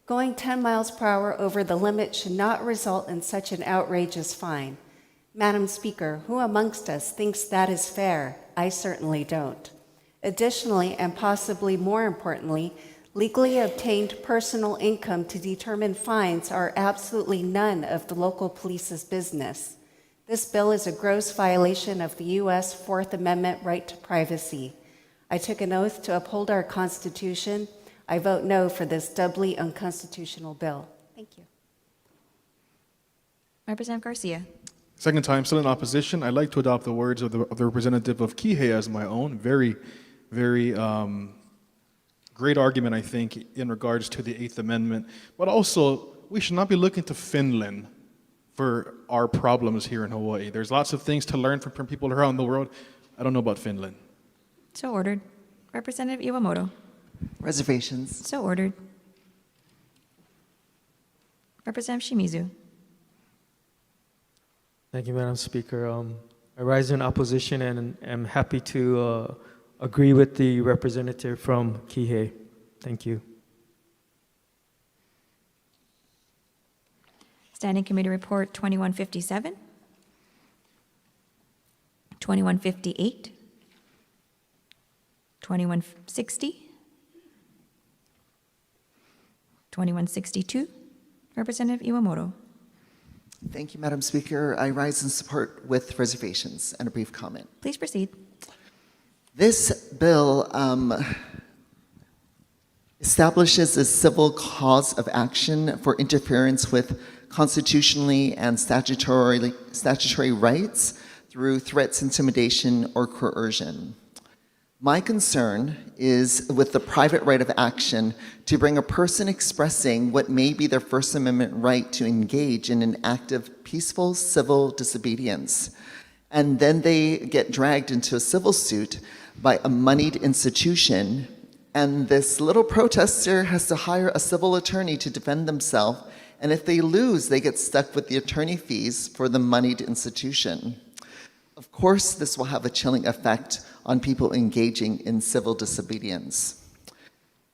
Going 10 miles per hour over the limit should not result in such an outrageous fine. Madam Speaker, who amongst us thinks that is fair? I certainly don't. Additionally, and possibly more importantly, legally obtained personal income to determine fines are absolutely none of the local police's business. This bill is a gross violation of the U.S. Fourth Amendment right to privacy. I took an oath to uphold our Constitution. I vote no for this doubly unconstitutional bill. Thank you. Representative Garcia. Second time, still in opposition. I'd like to adopt the words of the representative of Kihei as my own. Very, very great argument, I think, in regards to the Eighth Amendment. But also, we should not be looking to Finland for our problems here in Hawaii. There's lots of things to learn from people around the world. I don't know about Finland. So ordered. Representative Iwamoto. Reservations. So ordered. Representative Shimizu. Thank you, Madam Speaker. I rise in opposition and am happy to agree with the representative from Kihei. Thank you. Standing Committee Report 2157, 2158, 2160. 2162. Representative Iwamoto. Thank you, Madam Speaker. I rise in support with reservations and a brief comment. Please proceed. This bill establishes a civil cause of action for interference with constitutionally and statutory rights through threats, intimidation, or coercion. My concern is with the private right of action to bring a person expressing what may be their First Amendment right to engage in an act of peaceful civil disobedience. And then they get dragged into a civil suit by a moneyed institution, and this little protester has to hire a civil attorney to defend themselves, and if they lose, they get stuck with the attorney fees for the moneyed institution. Of course, this will have a chilling effect on people engaging in civil disobedience.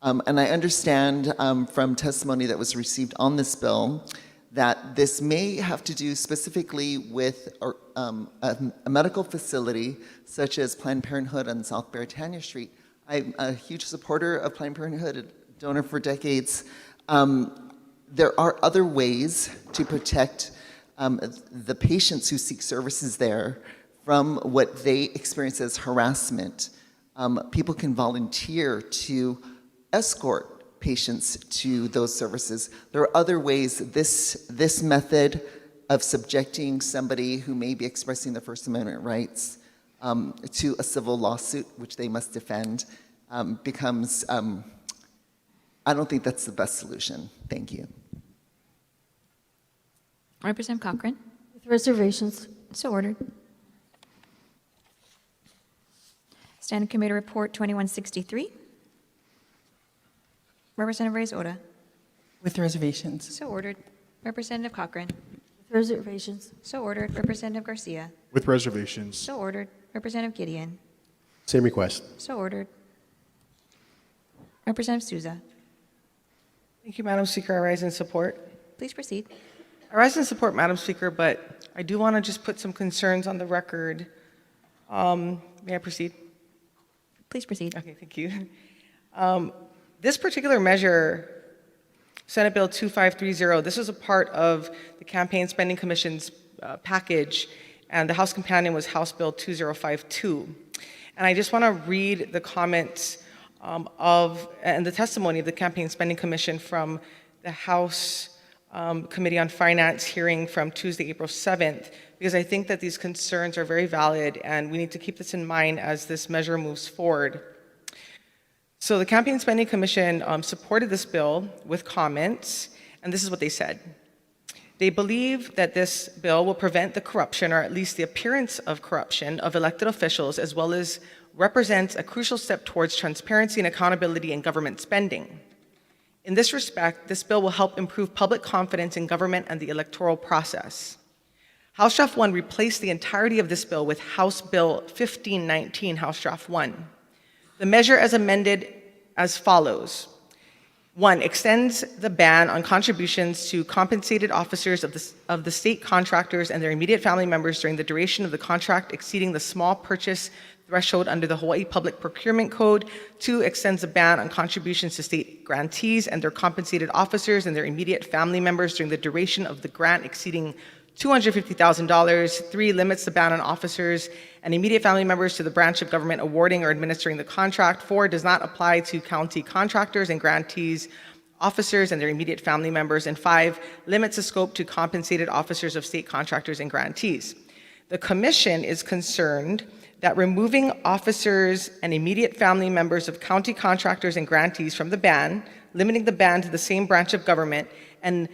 And I understand from testimony that was received on this bill that this may have to do specifically with a medical facility such as Planned Parenthood on South Beretania Street. I'm a huge supporter of Planned Parenthood, a donor for decades. There are other ways to protect the patients who seek services there from what they experience as harassment. People can volunteer to escort patients to those services. There are other ways. This method of subjecting somebody who may be expressing their First Amendment rights to a civil lawsuit, which they must defend, becomes, I don't think that's the best solution. Thank you. Representative Cochran. With reservations. So ordered. Standing Committee Report 2163. Representative Reyes-Ora. With reservations. So ordered. Representative Cochran. With reservations. So ordered. Representative Garcia. With reservations. So ordered. Representative Gideon. Same request. So ordered. Representative Souza. Thank you, Madam Speaker. I rise in support. Please proceed. I rise in support, Madam Speaker, but I do want to just put some concerns on the record. May I proceed? Please proceed. Okay, thank you. This particular measure, Senate Bill 2530, this was a part of the Campaign Spending Commission's package, and the House companion was House Bill 2052. And I just want to read the comments and the testimony of the Campaign Spending Commission from the House Committee on Finance hearing from Tuesday, April 7th, because I think that these concerns are very valid and we need to keep this in mind as this measure moves forward. So the Campaign Spending Commission supported this bill with comments, and this is what they said. They believe that this bill will prevent the corruption, or at least the appearance of corruption, of elected officials, as well as represents a crucial step towards transparency and accountability in government spending. In this respect, this bill will help improve public confidence in government and the electoral process. House Draft 1 replaced the entirety of this bill with House Bill 1519, House Draft 1. The measure as amended as follows. 1, extends the ban on contributions to compensated officers of the state contractors and their immediate family members during the duration of the contract exceeding the small purchase threshold under the Hawaii Public Procurement Code. 2, extends the ban on contributions to state grantees and their compensated officers and their immediate family members during the duration of the grant exceeding $250,000. 3, limits the ban on officers and immediate family members to the branch of government awarding or administering the contract. 4, does not apply to county contractors and grantees, officers and their immediate family members. And 5, limits the scope to compensated officers of state contractors and grantees. The Commission is concerned that removing officers and immediate family members of county contractors and grantees from the ban, limiting the ban to the same branch of government, and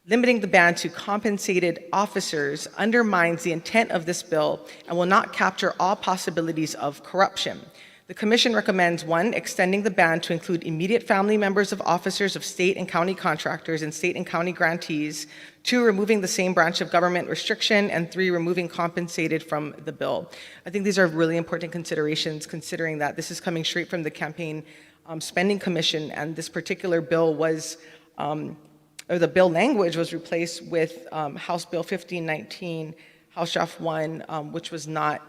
limiting the ban to compensated officers undermines the intent of this bill and will not capture all possibilities of corruption. The Commission recommends 1, extending the ban to include immediate family members of officers of state and county contractors and state and county grantees. 2, removing the same branch of government restriction. And 3, removing compensated from the bill. I think these are really important considerations, considering that this is coming straight from the Campaign Spending Commission, and this particular bill was, or the bill language was replaced with House Bill 1519, House Draft 1, which was not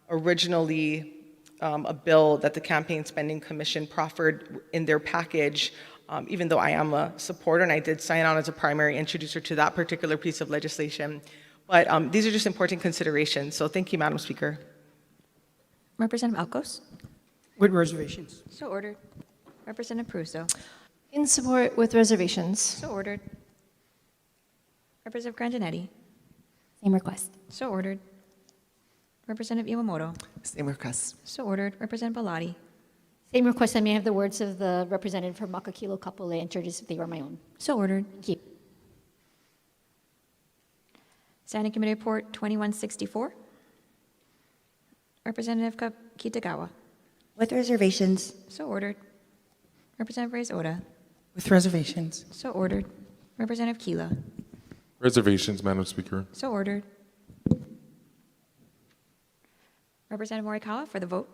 originally a bill that the Campaign Spending Commission proffered in their package, even though I am a supporter and I did sign on as a primary introducer to that particular piece of legislation. But these are just important considerations. So thank you, Madam Speaker. Representative Alcos? With reservations. So ordered. Representative Pruso? In support with reservations. So ordered. Representative Grandinetti? Same request. So ordered. Representative Iwamoto? Same request. So ordered. Representative Bellotti? Same request. I may have the words of the representative from Makakilo Kapolei introduced if they were my own. So ordered. Thank you. Standing Committee Report 2164. Representative Kitagawa? With reservations. So ordered. Representative Reyes-Oda? With reservations. So ordered. Representative Keela? Reservations, Madam Speaker. So ordered. Representative Morikawa for the vote.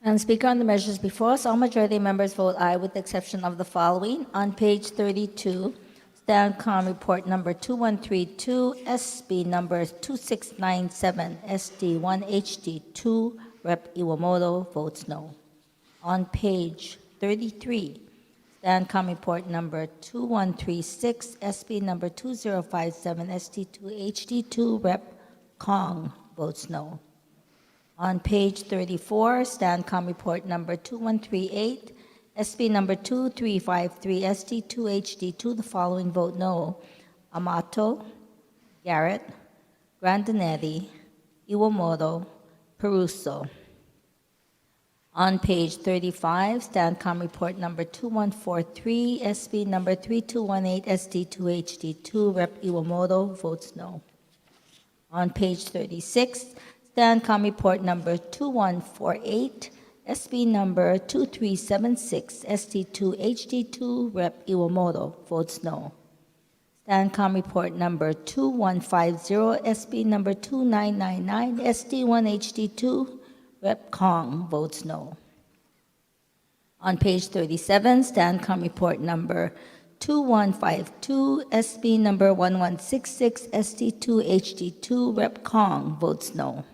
Madam Speaker, on the measures before us, all majority members vote aye with the exception of the following. On page 32, STANCOM report number 2132, SB number 2697, SD1 HD2, Rep. Iwamoto votes no. On page 33, STANCOM report number 2136, SB number 2057, SD2 HD2, Rep. Kong votes no. On page 34, STANCOM report number 2138, SB number 2353, SD2 HD2, the following vote no. Amato, Garrett, Grandinetti, Iwamoto, Peruso. On page 35, STANCOM report number 2143, SB number 3218, SD2 HD2, Rep. Iwamoto votes no. On page 36, STANCOM report number 2148, SB number 2376, SD2 HD2, Rep. Iwamoto votes no. STANCOM report number 2150, SB number 2999, SD1 HD2, Rep. Kong votes no. On page 37, STANCOM report number 2152, SB number 1166, SD2 HD2, Rep. Kong votes no.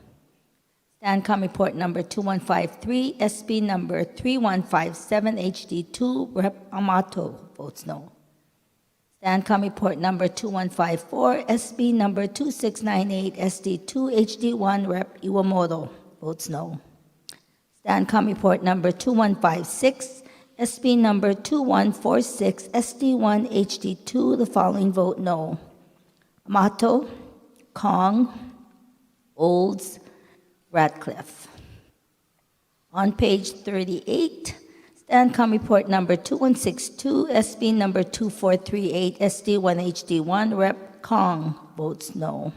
STANCOM report number 2153, SB number 3157, HD2, Rep. Amato votes no. STANCOM report number 2154, SB number 2698, SD2 HD1, Rep. Iwamoto votes no. STANCOM report number 2156, SB number 2146, SD1 HD2, the following vote no. Amato, Kong, Olds, Radcliffe. On page 38, STANCOM report number 2162, SB number 2438, SD1 HD1, Rep. Kong votes no.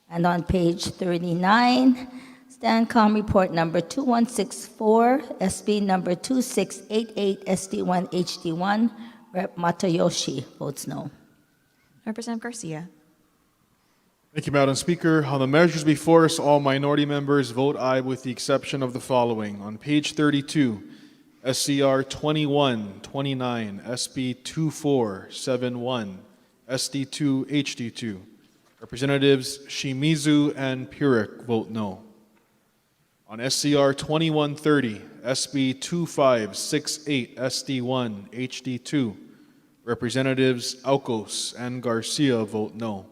And on page 39, STANCOM report number 2164, SB number 2688, SD1 HD1, Rep. Matayoshi votes no. Representative Garcia? Thank you, Madam Speaker. On the measures before us, all minority members vote aye with the exception of the following. On page 32, SCR 2129, SB 2471, SD2 HD2. Representatives Shimizu and Purick vote no. On SCR 2130, SB 2568, SD1 HD2. Representatives Alcos and Garcia vote no.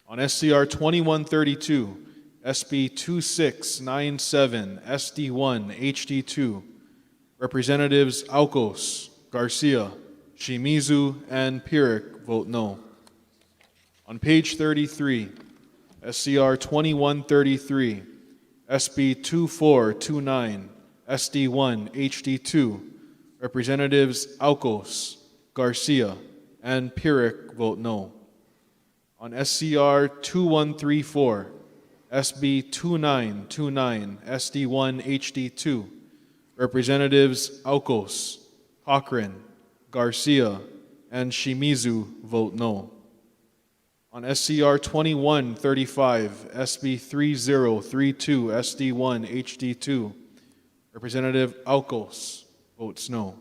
On SCR 2132, SB 2697, SD1 HD2, Representatives Alcos, Garcia, Shimizu, and Purick vote no. On page 33, SCR 2133, SB 2429, SD1 HD2, Representatives Alcos, Garcia, and Purick vote no. On SCR 2134, SB 2929, SD1 HD2, Representatives Alcos, Cochran, Garcia, and Shimizu vote no. On SCR 2135, SB 3032, SD1 HD2, Representative Alcos votes no.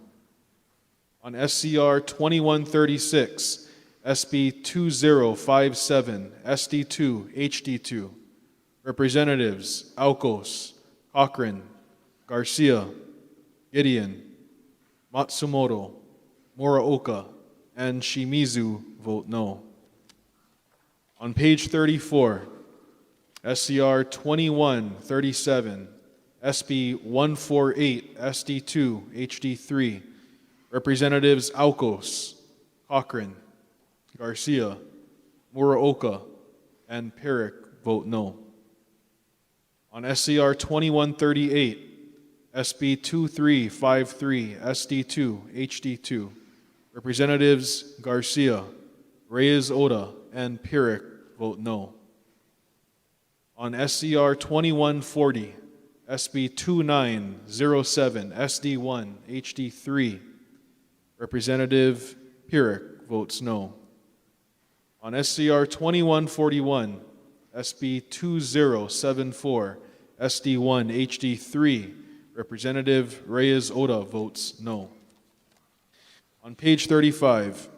On SCR 2136, SB 2057, SD2 HD2, Representatives Alcos, Cochran, Garcia, Gideon, Matsumoto, Muraoka, and Shimizu vote no. On page 34, SCR 2137, SB 148, SD2, HD3, Representatives Alcos, Cochran, Garcia, Muraoka, and Perrick vote no. On SCR 2138, SB 2353, SD2, HD2, Representatives Garcia, Reyes Oda, and Perrick vote no. On SCR 2140, SB 2907, SD1, HD3, Representative Perrick votes no. On SCR 2141, SB 2074, SD1, HD3, Representative Reyes Oda votes no. On page 35,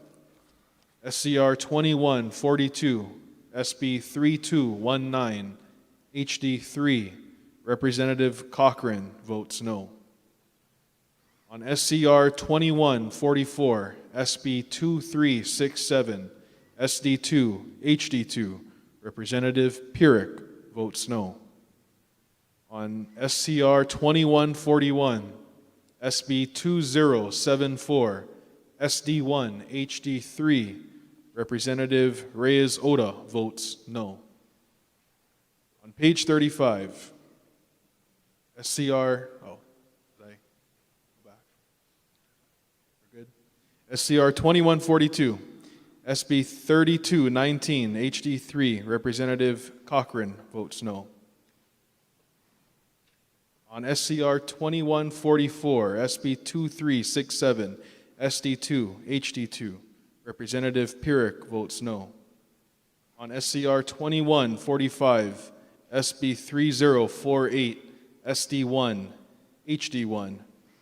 SCR 2142, SB 3219, HD3, Representative Cochran votes no. On SCR 2144, SB 2367, SD2, HD2, Representative Perrick votes no. On SCR 2141, SB 2074, SD1, HD3, Representative Reyes Oda votes no. On page 35, SCR, oh, did I go back? We're good. SCR 2142, SB 3219, HD3, Representative Cochran votes no. On SCR 2144, SB 2367, SD2, HD2, Representative Perrick votes no. On SCR 2145, SB 3048, SD1, HD1,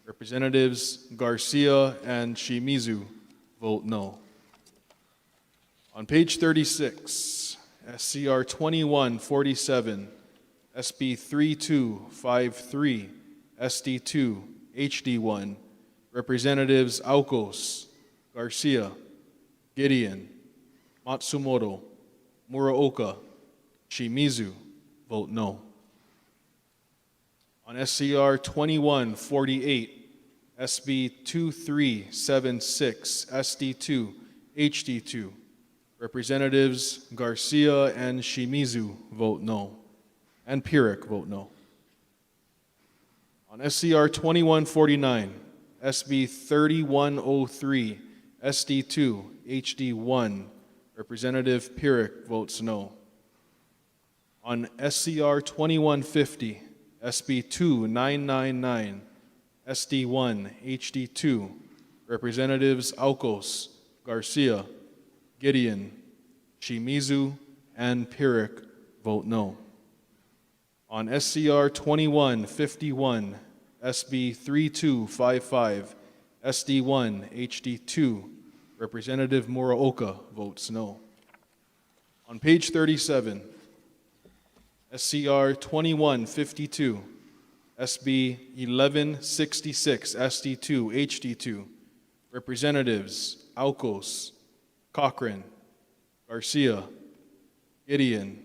Representatives Garcia and Shimizu vote no. On page 36, SCR 2147, SB 3253, SD2, HD1, Representatives Alcos, Garcia, Gideon, Matsumoto, Muraoka, Shimizu vote no. On SCR 2148, SB 2376, SD2, HD2, Representatives Garcia and Shimizu vote no. And Perrick vote no. On SCR 2149, SB 3103, SD2, HD1, Representative Perrick votes no. On SCR 2150, SB 2999, SD1, HD2, Representatives Alcos, Garcia, Gideon, Shimizu, and Perrick vote no. On SCR 2151, SB 3255, SD1, HD2, Representative Muraoka votes no. On page 37, SCR 2152, SB 1166, SD2, HD2, Representatives Alcos, Cochran, Garcia, Gideon,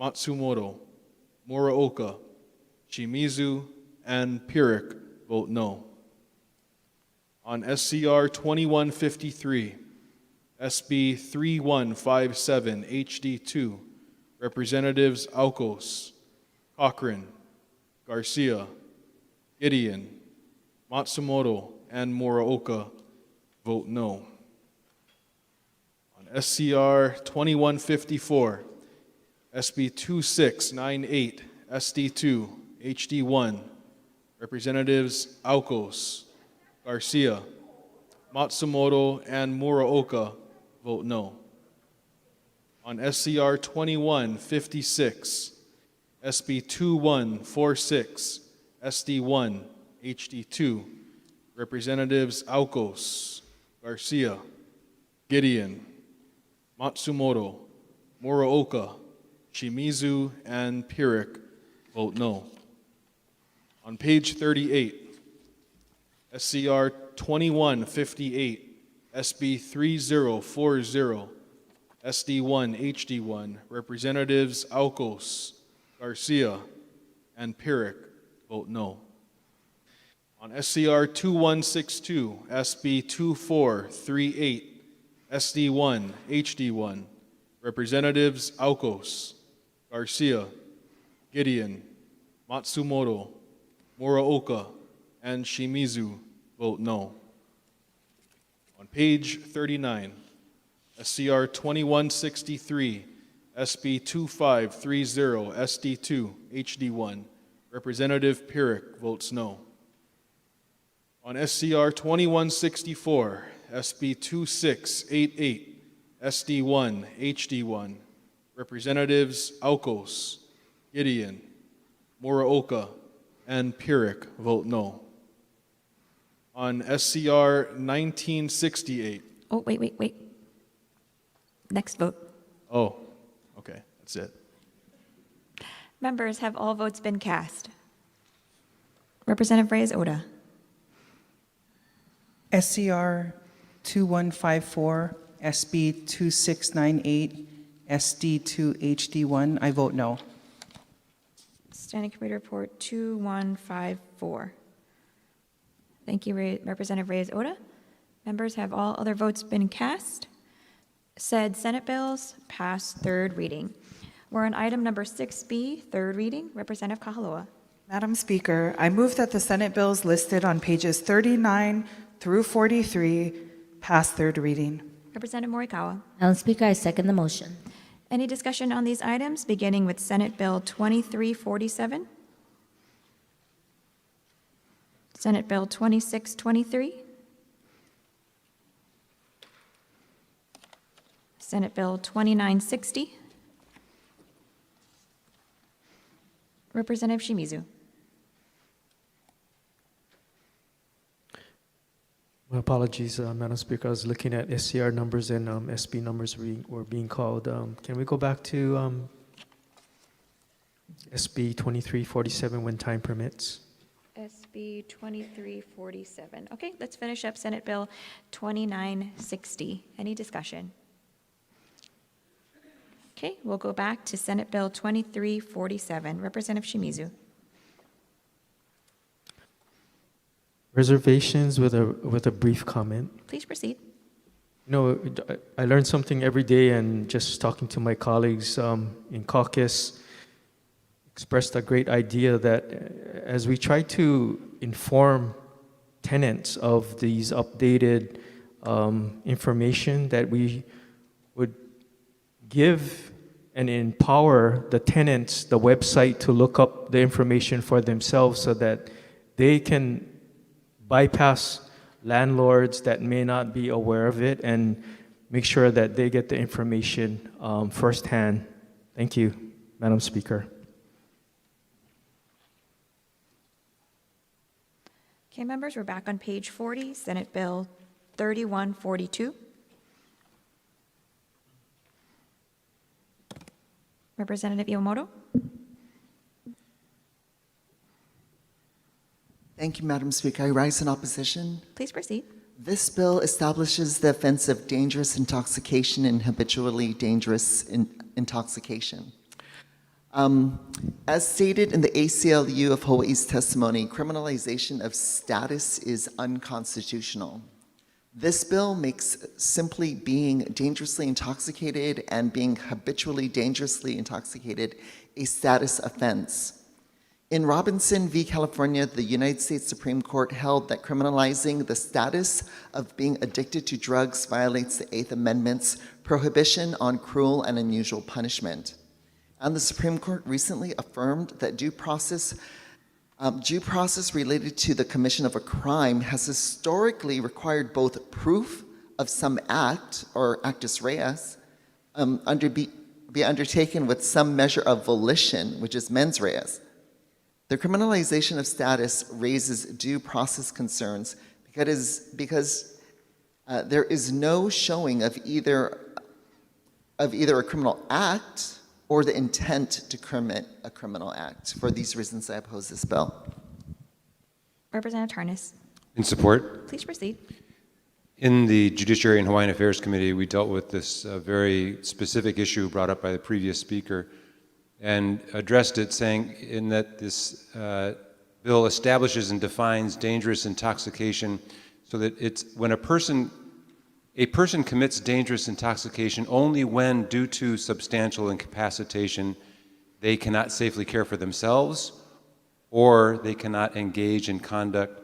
Matsumoto, Muraoka, Shimizu, and Perrick vote no. On SCR 2153, SB 3157, HD2, Representatives Alcos, Cochran, Garcia, Gideon, Matsumoto, and Muraoka vote no. On SCR 2154, SB 2698, SD2, HD1, Representatives Alcos, Garcia, Matsumoto, and Muraoka vote no. On SCR 2156, SB 2146, SD1, HD2, Representatives Alcos, Garcia, Gideon, Matsumoto, Muraoka, Shimizu, and Pyrrhic vote no. On page 38, SCR 2158, SB 3040, SD1, HD1, Representatives Aucos, Garcia, and Pyrrhic vote no. On SCR 2162, SB 2438, SD1, HD1, Representatives Aucos, Garcia, Gideon, Matsumoto, Muraoka, and Shimizu vote no. On page 39, SCR 2163, SB 2530, SD2, HD1, Representative Pyrrhic votes no. On SCR 2164, SB 2688, SD1, HD1, Representatives Aucos, Gideon, Muraoka, and Pyrrhic vote no. On SCR 1968. Oh, wait. Next vote. Oh, okay, that's it. Members, have all votes been cast? Representative Reyes-Oda. SCR 2154, SB 2698, SD2 HD1, I vote no. Standing Committee Report 2154. Thank you, Representative Reyes-Oda. Members, have all other votes been cast? Said Senate bills pass third reading. We're on item number 6B, third reading. Representative Kahaloa. Madam Speaker, I move that the Senate bills listed on pages 39 through 43 pass third reading. Representative Morikawa. Madam Speaker, I second the motion. Any discussion on these items, beginning with Senate Bill 2347? Senate Bill 2623? Senate Bill 2960? Representative Shimizu. My apologies, Madam Speaker. I was looking at SCR numbers and SB numbers were being called. Can we go back to SB 2347 when time permits? SB 2347. Okay, let's finish up Senate Bill 2960. Any discussion? Okay, we'll go back to Senate Bill 2347. Representative Shimizu. Reservations with a brief comment. Please proceed. You know, I learn something every day, and just talking to my colleagues in caucus expressed a great idea that as we try to inform tenants of these updated information, that we would give and empower the tenants, the website, to look up the information for themselves so that they can bypass landlords that may not be aware of it and make sure that they get the information firsthand. Thank you, Madam Speaker. Okay, members, we're back on page 40, Senate Bill 3142. Representative Iwamoto. Thank you, Madam Speaker. I rise in opposition. Please proceed. This bill establishes the offense of dangerous intoxication and habitually dangerous intoxication. As stated in the ACLU of Hawaii's testimony, criminalization of status is unconstitutional. This bill makes simply being dangerously intoxicated and being habitually dangerously intoxicated a status offense. In Robinson v. California, the United States Supreme Court held that criminalizing the status of being addicted to drugs violates the Eighth Amendment's prohibition on cruel and unusual punishment. And the Supreme Court recently affirmed that due process related to the commission of a crime has historically required both proof of some act, or actus reus, be undertaken with some measure of volition, which is mens res. The criminalization of status raises due process concerns because there is no showing of either a criminal act or the intent to commit a criminal act. For these reasons, I oppose this bill. Representative Tarnas. In support. Please proceed. In the Judiciary and Hawaiian Affairs Committee, we dealt with this very specific issue brought up by the previous speaker and addressed it, saying in that this bill establishes and defines dangerous intoxication so that it's when a person commits dangerous intoxication only when, due to substantial incapacitation, they cannot safely care for themselves, or they cannot engage in conduct,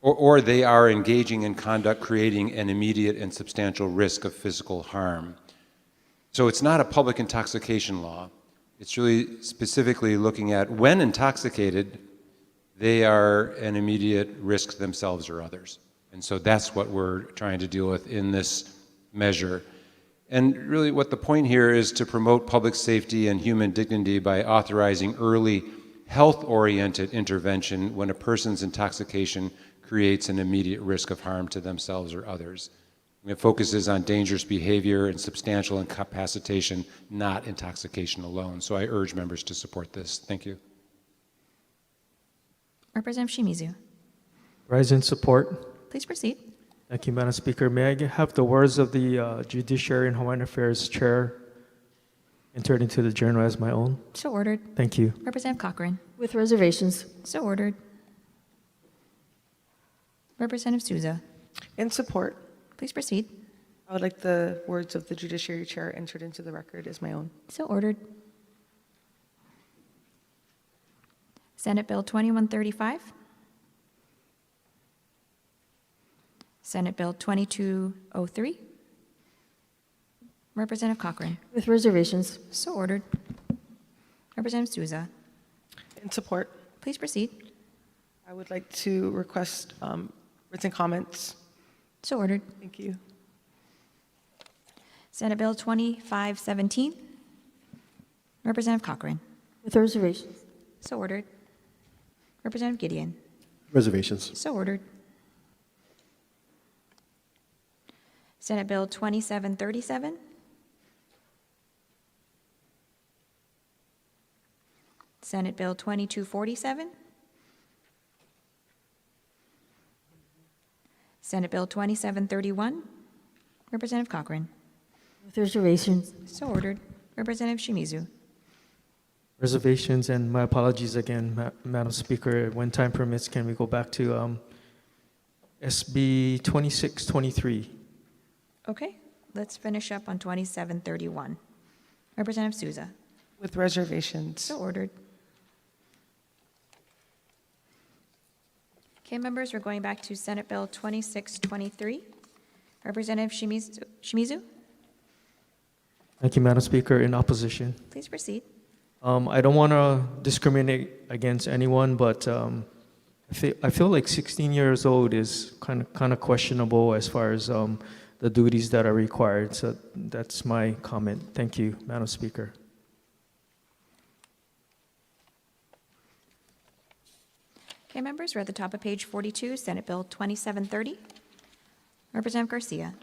or they are engaging in conduct creating an immediate and substantial risk of physical harm. So it's not a public intoxication law. It's really specifically looking at when intoxicated, they are an immediate risk to themselves or others. And so that's what we're trying to deal with in this measure. And really what the point here is to promote public safety and human dignity by authorizing early health-oriented intervention when a person's intoxication creates an immediate risk of harm to themselves or others. And it focuses on dangerous behavior and substantial incapacitation, not intoxication alone. So I urge members to support this. Thank you. Representative Shimizu. Rise in support. Please proceed. Thank you, Madam Speaker. May I have the words of the Judiciary and Hawaiian Affairs Chair entered into the journal as my own? So ordered. Thank you. Representative Cochran. With reservations. So ordered. Representative Souza. In support. Please proceed. I would like the words of the Judiciary Chair entered into the record as my own. So ordered. Senate Bill 2135. Senate Bill 2203. Representative Cochran. With reservations. So ordered. Representative Souza. In support. Please proceed. I would like to request written comments. So ordered. Thank you. Senate Bill 2517. Representative Cochran. With reservations. So ordered. Representative Gideon. Reservations. So ordered. Senate Bill 2737. Senate Bill 2247. Senate Bill 2731. Representative Cochran. With reservations. So ordered. Representative Shimizu. Reservations, and my apologies again, Madam Speaker. When time permits, can we go back to SB 2623? Okay, let's finish up on 2731. Representative Souza. With reservations. So ordered. Okay, members, we're going back to Senate Bill 2623. Representative Shimizu. Thank you, Madam Speaker. In opposition. Please proceed. I don't want to discriminate against anyone, but I feel like 16 years old is kind of questionable as far as the duties that are required. So that's my comment. Thank you, Madam Speaker. Okay, members, we're at the top of page 42, Senate Bill 2730. Representative Garcia.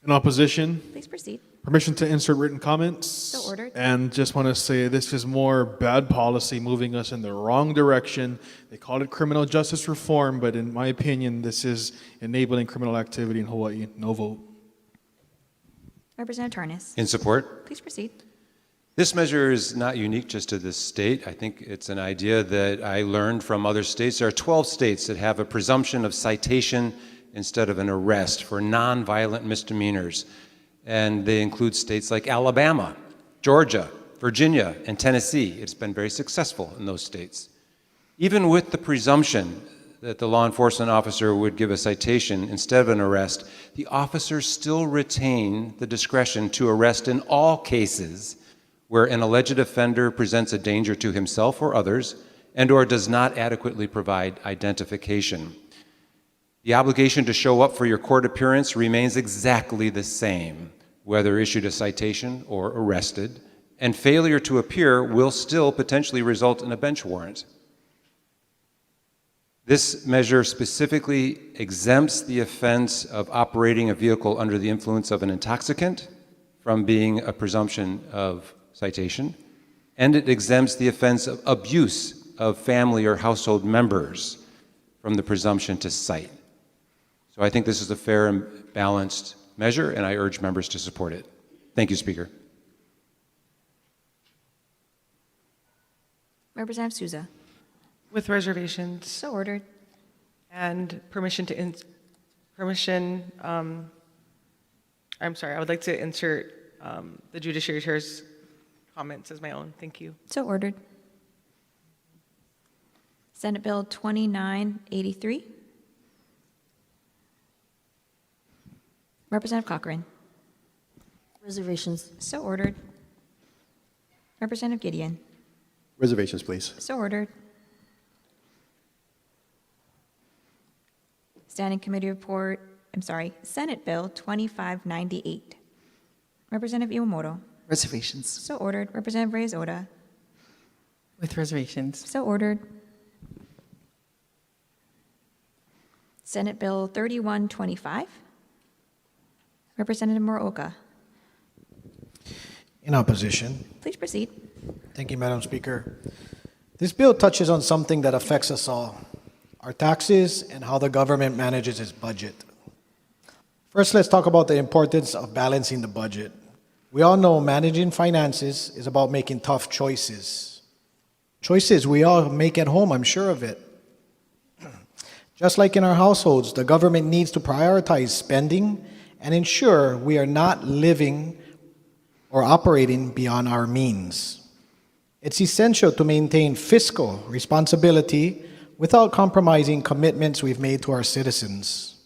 In opposition. Please proceed. Permission to insert written comments. So ordered. And just want to say this is more bad policy moving us in the wrong direction. They call it criminal justice reform, but in my opinion, this is enabling criminal activity in Hawaii. No vote. Representative Tarnas. In support. Please proceed. This measure is not unique just to this state. I think it's an idea that I learned from other states. There are 12 states that have a presumption of citation instead of an arrest for nonviolent misdemeanors. And they include states like Alabama, Georgia, Virginia, and Tennessee. It's been very successful in those states. Even with the presumption that the law enforcement officer would give a citation instead of an arrest, the officers still retain the discretion to arrest in all cases where an alleged offender presents a danger to himself or others and/or does not adequately provide identification. The obligation to show up for your court appearance remains exactly the same, whether issued a citation or arrested, and failure to appear will still potentially result in a bench warrant. This measure specifically exempts the offense of operating a vehicle under the influence of an intoxicant from being a presumption of citation, and it exempts the offense of abuse of family or household members from the presumption to cite. So I think this is a fair and balanced measure, and I urge members to support it. Thank you, Speaker. Representative Souza. With reservations. So ordered. And permission to, I'm sorry, I would like to insert the Judiciary Chair's comments as my own. Thank you. So ordered. Senate Bill 2983. Representative Cochran. Reservations. So ordered. Representative Gideon. Reservations, please. So ordered. Standing Committee Report, Senate Bill 2598. Representative Iwamoto. Reservations. So ordered. Representative Reyes-Oda. With reservations. So ordered. Senate Bill 3125. Representative Moroka. In opposition. Please proceed. Thank you, Madam Speaker. This bill touches on something that affects us all, our taxes and how the government manages its budget. First, let's talk about the importance of balancing the budget. We all know managing finances is about making tough choices. Choices we all make at home, I'm sure of it. Just like in our households, the government needs to prioritize spending and ensure we are not living or operating beyond our means. It's essential to maintain fiscal responsibility without compromising commitments we've made to our citizens.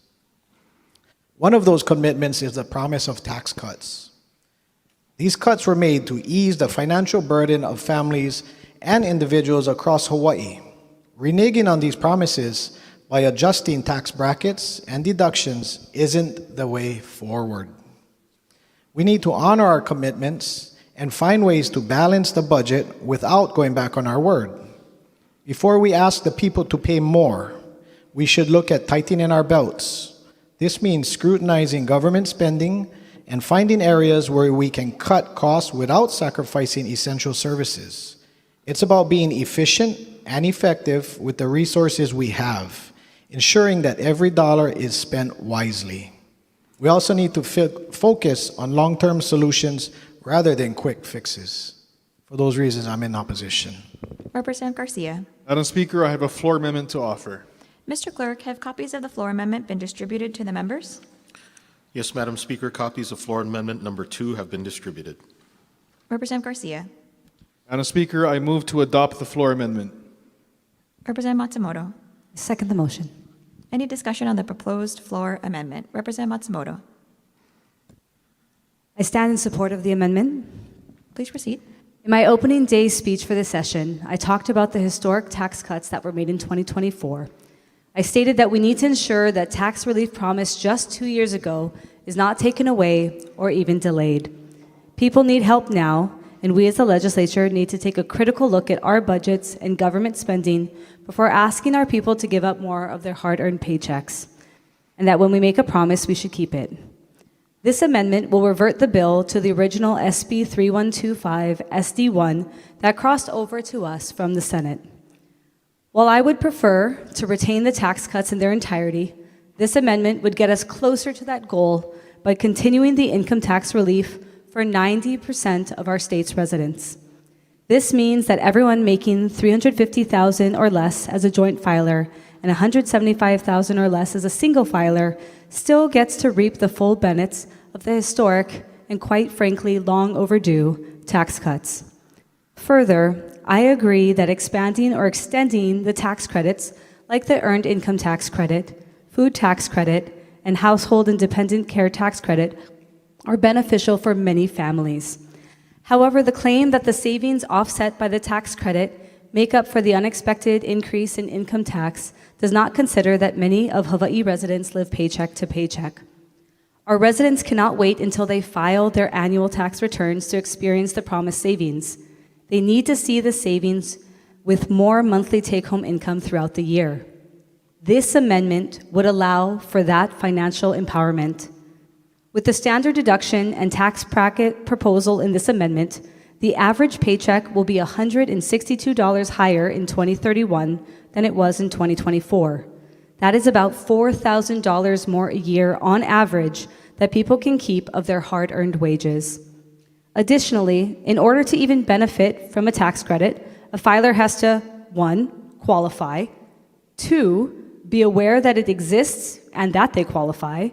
One of those commitments is the promise of tax cuts. These cuts were made to ease the financial burden of families and individuals across Hawaii. Reneging on these promises by adjusting tax brackets and deductions isn't the way forward. We need to honor our commitments and find ways to balance the budget without going back on our word. Before we ask the people to pay more, we should look at tightening our belts. This means scrutinizing government spending and finding areas where we can cut costs without sacrificing essential services. It's about being efficient and effective with the resources we have, ensuring that every dollar is spent wisely. We also need to focus on long-term solutions rather than quick fixes. For those reasons, I'm in opposition. Representative Garcia. Madam Speaker, I have a floor amendment to offer. Mr. Clerk, have copies of the floor amendment been distributed to the members? Yes, Madam Speaker, copies of floor amendment number 2 have been distributed. Representative Garcia. Madam Speaker, I move to adopt the floor amendment. Representative Matsumoto. Second the motion. Any discussion on the proposed floor amendment? Representative Matsumoto. I stand in support of the amendment. Please proceed. In my opening day speech for the session, I talked about the historic tax cuts that were made in 2024. I stated that we need to ensure that tax relief promised just 2 years ago is not taken away or even delayed. People need help now, and we as the legislature need to take a critical look at our budgets and government spending before asking our people to give up more of their hard-earned paychecks, and that when we make a promise, we should keep it. This amendment will revert the bill to the original SB 3125 SD1 that crossed over to us from the Senate. While I would prefer to retain the tax cuts in their entirety, this amendment would get us closer to that goal by continuing the income tax relief for 90% of our state's residents. This means that everyone making $350,000 or less as a joint filer and $175,000 or less as a single filer still gets to reap the full benefits of the historic and, quite frankly, long overdue tax cuts. Further, I agree that expanding or extending the tax credits, like the Earned Income Tax Credit, Food Tax Credit, and Household and Dependent Care Tax Credit, are beneficial for many families. However, the claim that the savings offset by the tax credit make up for the unexpected increase in income tax does not consider that many of Hawaii residents live paycheck to paycheck. Our residents cannot wait until they file their annual tax returns to experience the promised savings. They need to see the savings with more monthly take-home income throughout the year. This amendment would allow for that financial empowerment. With the standard deduction and tax bracket proposal in this amendment, the average paycheck will be $162 higher in 2031 than it was in 2024. That is about $4,000 more a year on average that people can keep of their hard-earned wages. Additionally, in order to even benefit from a tax credit, a filer has to 1. Qualify, 2. Be aware that it exists and that they qualify,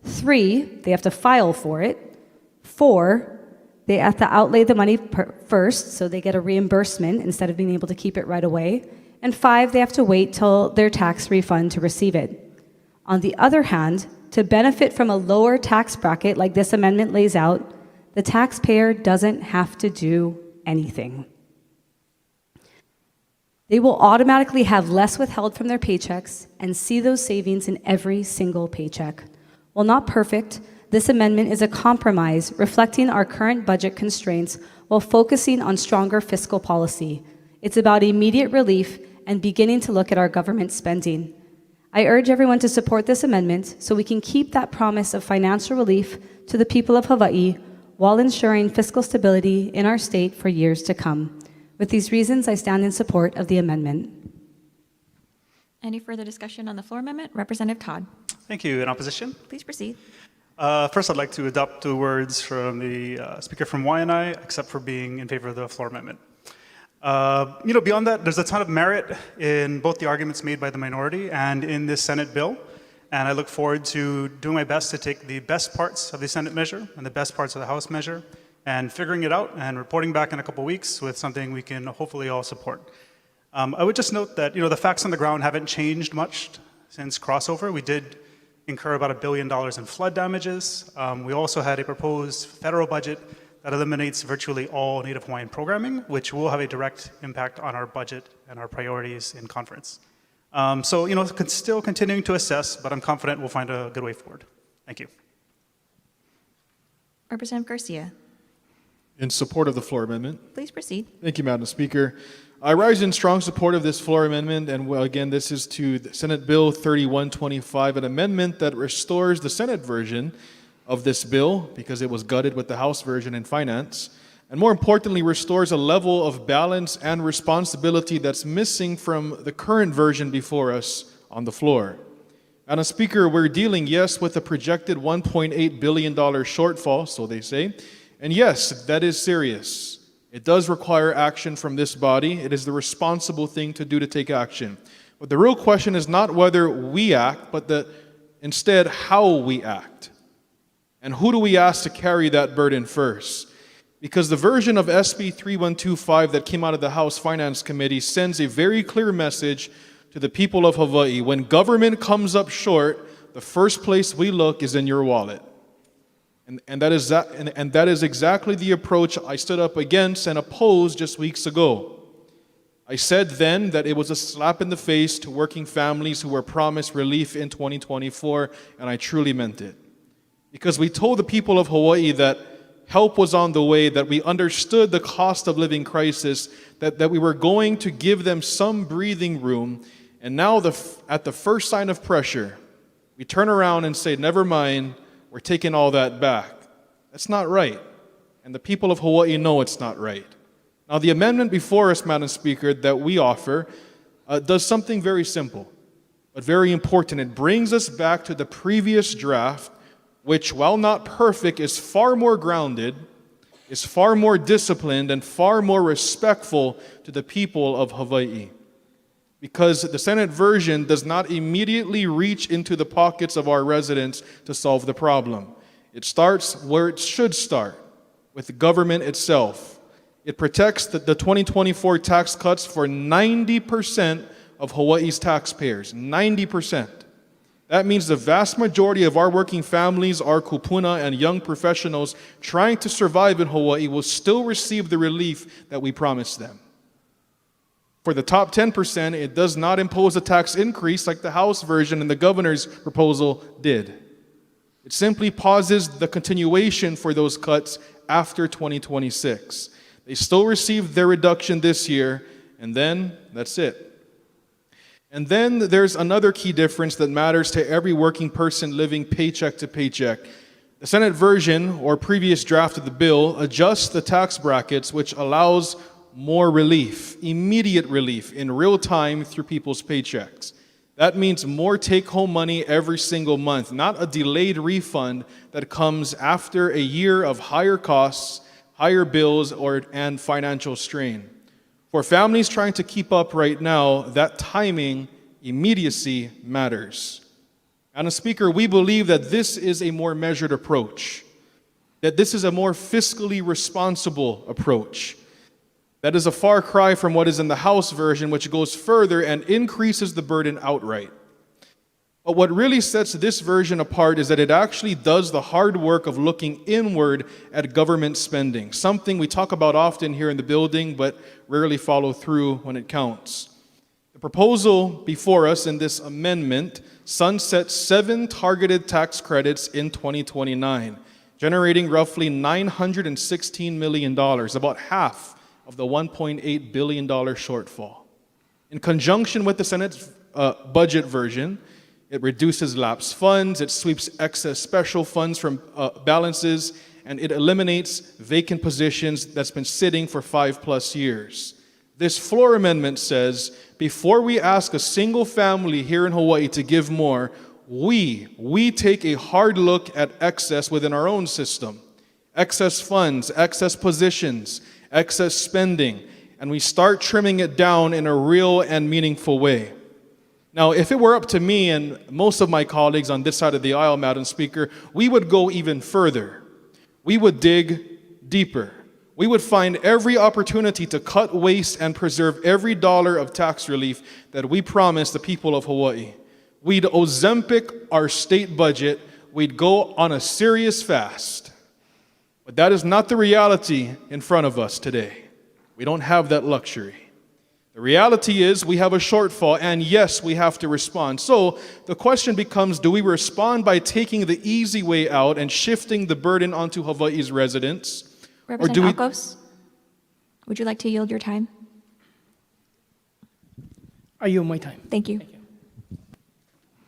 3. They have to file for it, 4. They have to outlay the money first, so they get a reimbursement instead of being able to keep it right away, and 5. They have to wait till their tax refund to receive it. On the other hand, to benefit from a lower tax bracket like this amendment lays out, the taxpayer doesn't have to do anything. They will automatically have less withheld from their paychecks and see those savings in every single paycheck. While not perfect, this amendment is a compromise reflecting our current budget constraints while focusing on stronger fiscal policy. It's about immediate relief and beginning to look at our government spending. I urge everyone to support this amendment so we can keep that promise of financial relief to the people of Hawaii while ensuring fiscal stability in our state for years to come. With these reasons, I stand in support of the amendment. Any further discussion on the floor amendment? Representative Todd. Thank you. In opposition? Please proceed. First, I'd like to adopt the words from the speaker from Waianae, except for being in favor of the floor amendment. Beyond that, there's a ton of merit in both the arguments made by the minority and in this Senate bill. And I look forward to doing my best to take the best parts of the Senate measure and the best parts of the House measure and figuring it out and reporting back in a couple weeks with something we can hopefully all support. I would just note that the facts on the ground haven't changed much since crossover. We did incur about $1 billion in flood damages. We also had a proposed federal budget that eliminates virtually all Native Hawaiian programming, which will have a direct impact on our budget and our priorities in conference. Still continuing to assess, but I'm confident we'll find a good way forward. Thank you. Representative Garcia. In support of the floor amendment. Please proceed. Thank you, Madam Speaker. I rise in strong support of this floor amendment, and again, this is to Senate Bill 3125, an amendment that restores the Senate version of this bill because it was gutted with the House version in finance, and more importantly, restores a level of balance and responsibility that's missing from the current version before us on the floor. Madam Speaker, we're dealing, yes, with a projected $1.8 billion shortfall, so they say, and yes, that is serious. It does require action from this body. It is the responsible thing to do to take action. But the real question is not whether we act, but instead how we act. And who do we ask to carry that burden first? Because the version of SB 3125 that came out of the House Finance Committee sends a very clear message to the people of Hawaii. When government comes up short, the first place we look is in your wallet. And that is exactly the approach I stood up against and opposed just weeks ago. I said then that it was a slap in the face to working families who were promised relief in 2024, and I truly meant it. Because we told the people of Hawaii that help was on the way, that we understood the cost of living crisis, that we were going to give them some breathing room, and now at the first sign of pressure, we turn around and say, never mind, we're taking all that back. That's not right. And the people of Hawaii know it's not right. Now, the amendment before us, Madam Speaker, that we offer does something very simple, but very important. It brings us back to the previous draft, which, while not perfect, is far more grounded, is far more disciplined, and far more respectful to the people of Hawaii. Because the Senate version does not immediately reach into the pockets of our residents to solve the problem. It starts where it should start, with the government itself. It protects the 2024 tax cuts for 90% of Hawaii's taxpayers, 90%. That means the vast majority of our working families, our kupuna, and young professionals trying to survive in Hawaii will still receive the relief that we promised them. For the top 10%, it does not impose a tax increase like the House version and the governor's proposal did. It simply pauses the continuation for those cuts after 2026. They still receive their reduction this year, and then that's it. And then there's another key difference that matters to every working person living paycheck to paycheck. The Senate version, or previous draft of the bill, adjusts the tax brackets, which allows more relief, immediate relief, in real time through people's paychecks. That means more take-home money every single month, not a delayed refund that comes after a year of higher costs, higher bills, and financial strain. For families trying to keep up right now, that timing, immediacy matters. Madam Speaker, we believe that this is a more measured approach, that this is a more fiscally responsible approach. That is a far cry from what is in the House version, which goes further and increases the burden outright. But what really sets this version apart is that it actually does the hard work of looking inward at government spending, something we talk about often here in the building, but rarely follow through when it counts. The proposal before us in this amendment sunsets 7 targeted tax credits in 2029, generating roughly $916 million, about half of the $1.8 billion shortfall. In conjunction with the Senate's budget version, it reduces lapsed funds, it sweeps excess special funds from balances, and it eliminates vacant positions that's been sitting for 5+ years. This floor amendment says, before we ask a single family here in Hawaii to give more, we take a hard look at excess within our own system. Excess funds, excess positions, excess spending, and we start trimming it down in a real and meaningful way. Now, if it were up to me and most of my colleagues on this side of the aisle, Madam Speaker, we would go even further. We would dig deeper. We would find every opportunity to cut waste and preserve every dollar of tax relief that we promised the people of Hawaii. We'd Ozempic our state budget. We'd go on a serious fast. But that is not the reality in front of us today. We don't have that luxury. The reality is we have a shortfall, and yes, we have to respond. So the question becomes, do we respond by taking the easy way out and shifting the burden onto Hawaii's residents? Representative Alkos, would you like to yield your time? I yield my time. Thank you.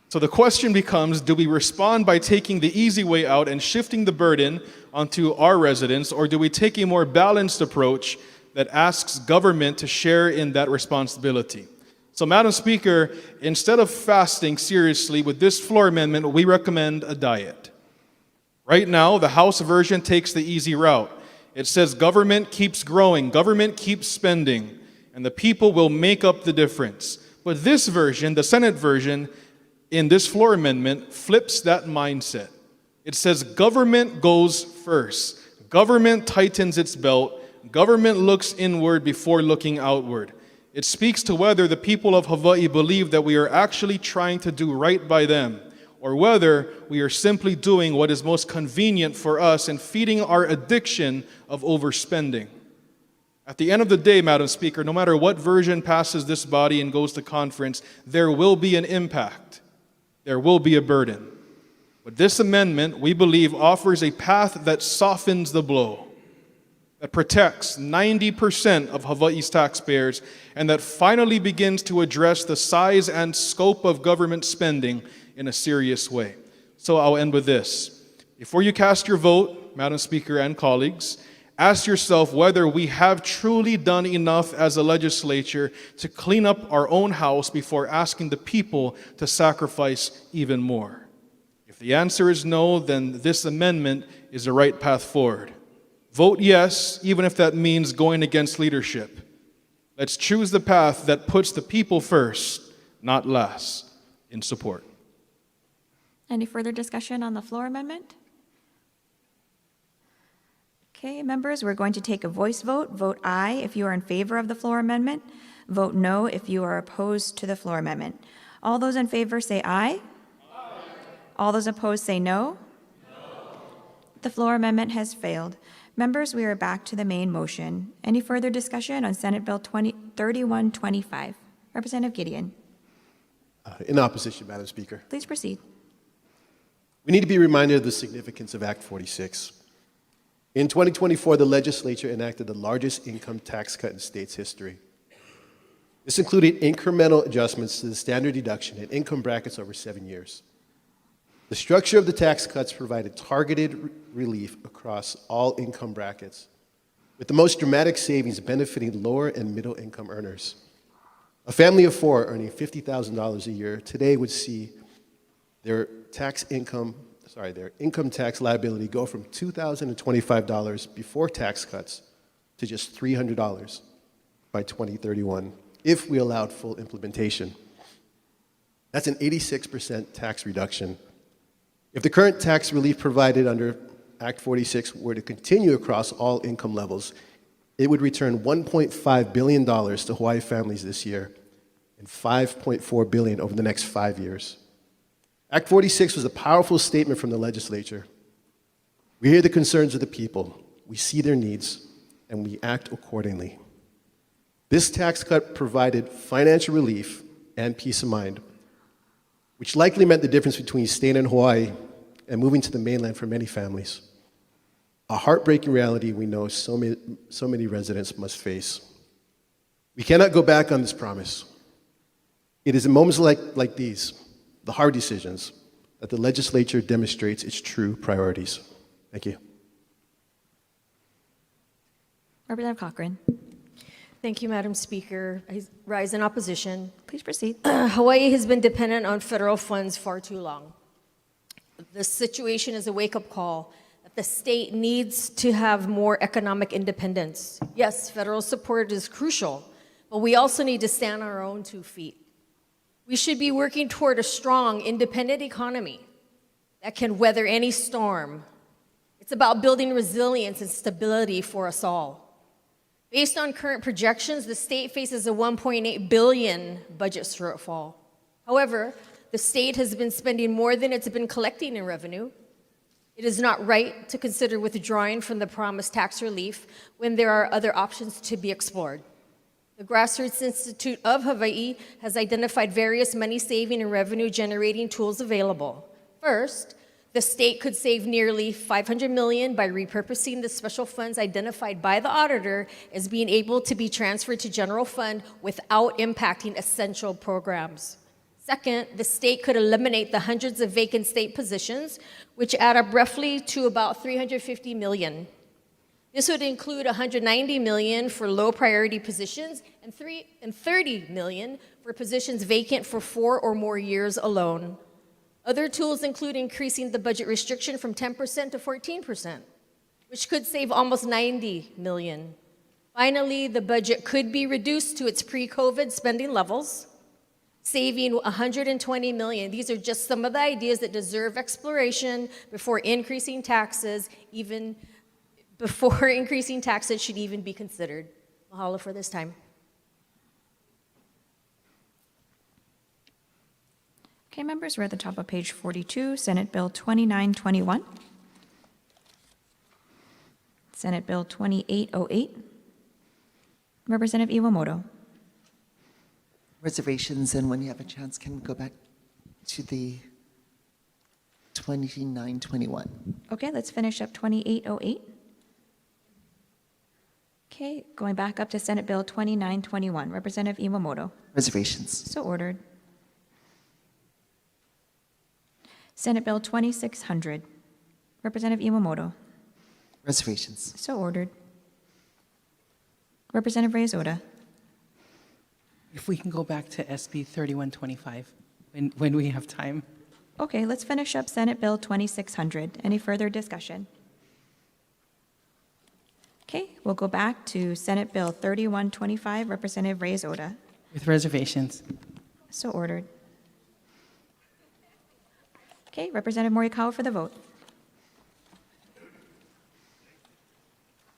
So the question becomes, do we respond by taking the easy way out and shifting the burden onto our residents, or do we take a more balanced approach that asks government to share in that responsibility? So, Madam Speaker, instead of fasting seriously with this floor amendment, we recommend a diet. Right now, the House version takes the easy route. It says government keeps growing, government keeps spending, and the people will make up the difference. But this version, the Senate version, in this floor amendment, flips that mindset. It says government goes first. Government tightens its belt. Government looks inward before looking outward. It speaks to whether the people of Hawaii believe that we are actually trying to do right by them, or whether we are simply doing what is most convenient for us and feeding our addiction of overspending. At the end of the day, Madam Speaker, no matter what version passes this body and goes to conference, there will be an impact. There will be a burden. But this amendment, we believe, offers a path that softens the blow, that protects 90% of Hawaii's taxpayers, and that finally begins to address the size and scope of government spending in a serious way. So I'll end with this. Before you cast your vote, Madam Speaker and colleagues, ask yourself whether we have truly done enough as a legislature to clean up our own house before asking the people to sacrifice even more. If the answer is no, then this amendment is the right path forward. Vote yes, even if that means going against leadership. Let's choose the path that puts the people first, not last. In support. Any further discussion on the floor amendment? Okay, members, we're going to take a voice vote. Vote aye if you are in favor of the floor amendment. Vote no if you are opposed to the floor amendment. All those in favor say aye. Aye. All those opposed say no. No. The floor amendment has failed. Members, we are back to the main motion. Any further discussion on Senate Bill 3125? Representative Gideon. In opposition, Madam Speaker. Please proceed. We need to be reminded of the significance of Act 46. In 2024, the legislature enacted the largest income tax cut in state's history. This included incremental adjustments to the standard deduction and income brackets over 7 years. The structure of the tax cuts provided targeted relief across all income brackets, with the most dramatic savings benefiting lower and middle income earners. A family of four earning $50,000 a year today would see their income tax liability go from $2,025 before tax cuts to just $300 by 2031, if we allowed full implementation. That's an 86% tax reduction. If the current tax relief provided under Act 46 were to continue across all income levels, it would return $1.5 billion to Hawaii families this year and $5.4 billion over the next 5 years. Act 46 was a powerful statement from the legislature. We hear the concerns of the people, we see their needs, and we act accordingly. This tax cut provided financial relief and peace of mind, which likely meant the difference between staying in Hawaii and moving to the mainland for many families. A heartbreaking reality we know so many residents must face. We cannot go back on this promise. It is in moments like these, the hard decisions, that the legislature demonstrates its true priorities. Thank you. Representative Cochran. Thank you, Madam Speaker. I rise in opposition. Please proceed. Hawaii has been dependent on federal funds far too long. This situation is a wake-up call that the state needs to have more economic independence. Yes, federal support is crucial, but we also need to stand on our own 2 feet. We should be working toward a strong, independent economy that can weather any storm. It's about building resilience and stability for us all. Based on current projections, the state faces a $1.8 billion budget shortfall. However, the state has been spending more than it's been collecting in revenue. It is not right to consider withdrawing from the promised tax relief when there are other options to be explored. The Grassroots Institute of Hawaii has identified various money-saving and revenue-generating tools available. First, the state could save nearly $500 million by repurposing the special funds identified by the auditor as being able to be transferred to general fund without impacting essential programs. Second, the state could eliminate the hundreds of vacant state positions, which add up roughly to about $350 million. This would include $190 million for low-priority positions and $30 million for positions vacant for 4 or more years alone. Other tools include increasing the budget restriction from 10% to 14%, which could save almost $90 million. Finally, the budget could be reduced to its pre-COVID spending levels, saving $120 million. These are just some of the ideas that deserve exploration before increasing taxes, should even be considered. Mahalo for this time. Okay, members, we're at the top of page 42, Senate Bill 2921. Senate Bill 2808. Representative Iwamoto. Reservations, and when you have a chance, can we go back to the 2921? Okay, let's finish up 2808. Okay, going back up to Senate Bill 2921. Representative Iwamoto. Reservations. So ordered. Senate Bill 2600. Representative Iwamoto. Reservations. So ordered. Representative Reyes-Oda. If we can go back to SB 3125 when we have time. Okay, let's finish up Senate Bill 2600. Any further discussion? Okay, we'll go back to Senate Bill 3125, Representative Reyes-Oda. With reservations. So ordered. Okay, Representative Morikawa for the vote.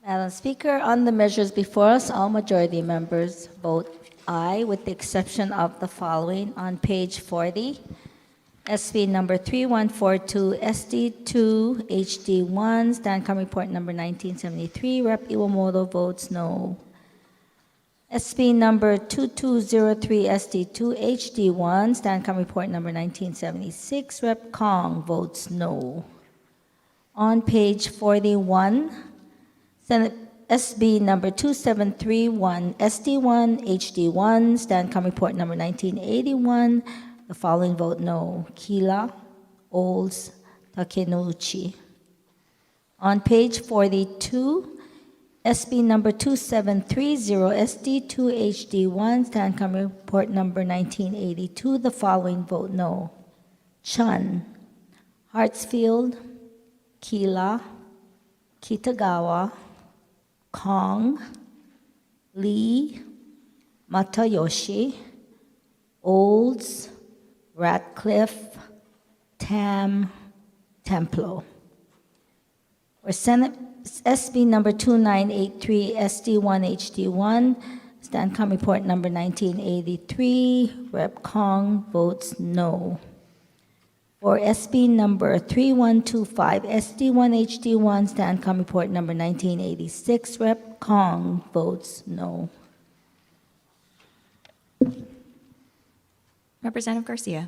Madam Speaker, on the measures before us, all majority members vote aye, with the exception of the following. On page 40, SB number 3142, SD2, HD1, Stand-Com Report number 1973, Rep. Iwamoto votes no. SB number 2203, SD2, HD1, Stand-Com Report number 1976, Rep. Kong votes no. On page 41, Senate SB number 2731, SD1, HD1, Stand-Com Report number 1981, the following vote no. Kila. Olds, Takenouchi. On page 42, SB number 2730, SD2HD1, Stand Committee Report number 1982, the following vote no. Chun, Hartsfield, Kila, Kitagawa, Kong, Lee, Matayoshi, Olds, Ratcliffe, Tam, Templo. For Senate SB number 2983, SD1HD1, Stand-Com Report number 1983, Rep. Kong votes no. For SB number 3125, SD1HD1, Stand-Com Report number 1986, Rep. Kong votes no. Representative Garcia.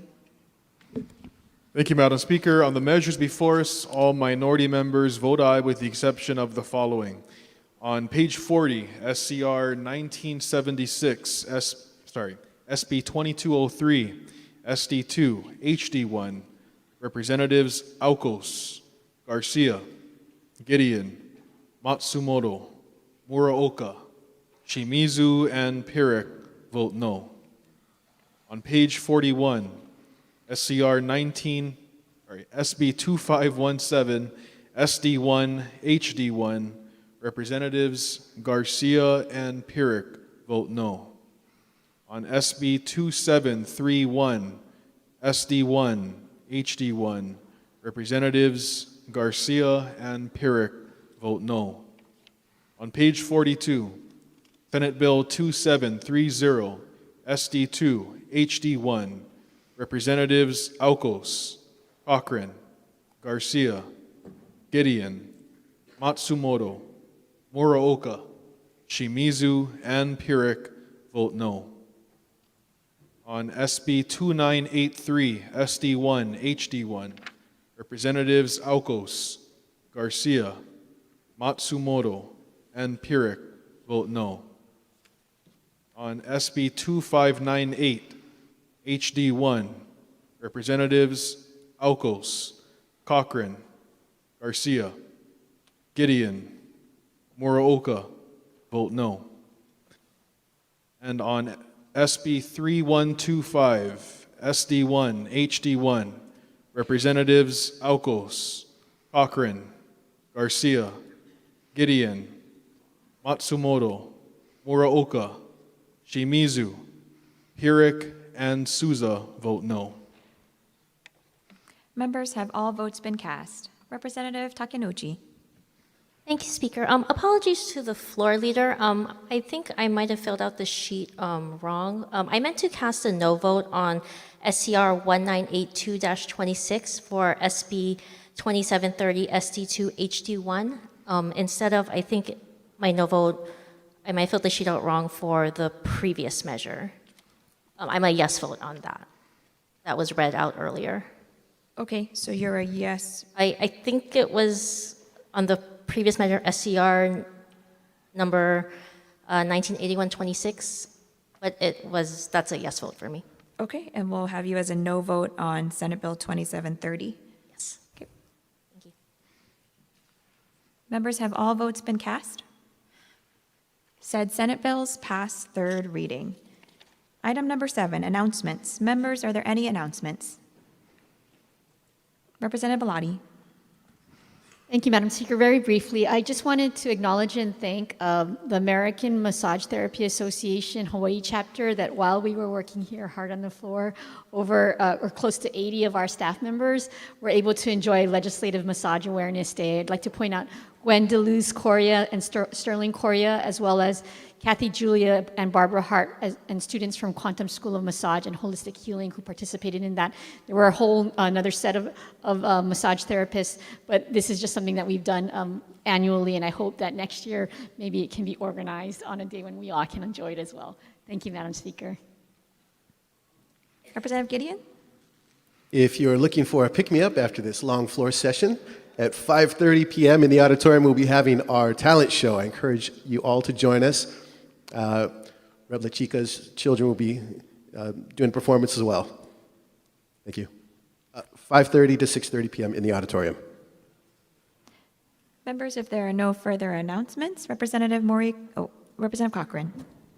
Thank you, Madam Speaker. On the measures before us, all minority members vote aye with the exception of the following. On page 40, SCR 1976, SB 2203, SD2, HD1, Representatives Aukos, Garcia, Gideon, Matsumoto, Muraoka, Shimizu, and Pirek vote no. On page 41, SB 2517, SD1, HD1, Representatives Garcia and Pirek vote no. On SB 2731, SD1, HD1, Representatives Garcia and Pirek vote no. On page 42, Senate Bill 2730, SD2, HD1, Representatives Aukos, Cochran, Garcia, Gideon, Matsumoto, Muraoka, Shimizu, and Pirek vote no. On SB 2983, SD1, HD1, Representatives Aukos, Garcia, Matsumoto, and Pirek vote no. On SB 2598, HD1, Representatives Aukos, Cochran, Garcia, Gideon, Muraoka vote no. And on SB 3125, SD1, HD1, Representatives Aukos, Cochran, Garcia, Gideon, Matsumoto, Muraoka, Shimizu, Pirek, and Souza vote no. Members, have all votes been cast? Representative Takenouchi. Thank you, Speaker. Apologies to the floor leader. I think I might have filled out the sheet wrong. I meant to cast a no vote on SCR 1982-26 for SB 2730 SD2 HD1. Instead of, I think my no vote, I might fill the sheet out wrong for the previous measure. I'm a yes vote on that. That was read out earlier. Okay, so you're a yes. I think it was on the previous measure, SCR number 1981-26, but that's a yes vote for me. Okay, and we'll have you as a no vote on Senate Bill 2730. Yes. Okay. Thank you. Members, have all votes been cast? Said Senate bills pass third reading. Item number 7, announcements. Members, are there any announcements? Representative Bellotti. Thank you, Madam Speaker. Very briefly, I just wanted to acknowledge and thank the American Massage Therapy Association Hawaii chapter that while we were working here hard on the floor, over or close to 80 of our staff members were able to enjoy Legislative Massage Awareness Day. I'd like to point out Gwen DeLuz Correa and Sterling Correa, as well as Kathy Julia and Barbara Hart, and students from Quantum School of Massage and Holistic Healing who participated in that. There were a whole another set of massage therapists, but this is just something that we've done annually, and I hope that next year maybe it can be organized on a day when we all can enjoy it as well. Thank you, Madam Speaker. Representative Gideon. If you're looking for a pick-me-up after this long floor session, at 5:30 p.m. in the auditorium, we'll be having our talent show. I encourage you all to join us. Reb La Chica's children will be doing performance as well. Thank you. 5:30 to 6:30 p.m. in the auditorium. Members, if there are no further announcements, Representative Cochran.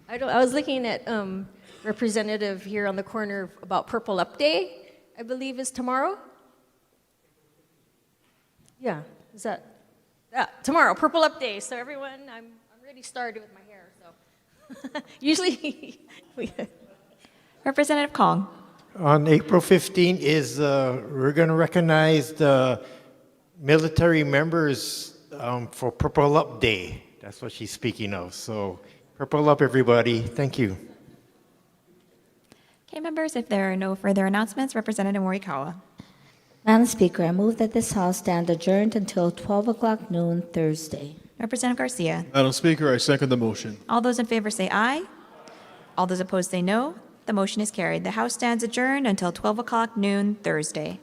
I was looking at Representative here on the corner about Purple Up Day, I believe is tomorrow. Yeah, is that? Yeah, tomorrow, Purple Up Day. So everyone, I'm already started with my hair, so. Usually. Representative Kong. On April 15 is, we're going to recognize the military members for Purple Up Day. That's what she's speaking of. So Purple Up, everybody. Thank you. Okay, members, if there are no further announcements, Representative Morikawa. Madam Speaker, I move that this House stand adjourned until 12 o'clock noon Thursday. Representative Garcia. Madam Speaker, I second the motion. All those in favor say aye. All those opposed say no. The motion is carried. The House stands adjourned until 12 o'clock noon Thursday.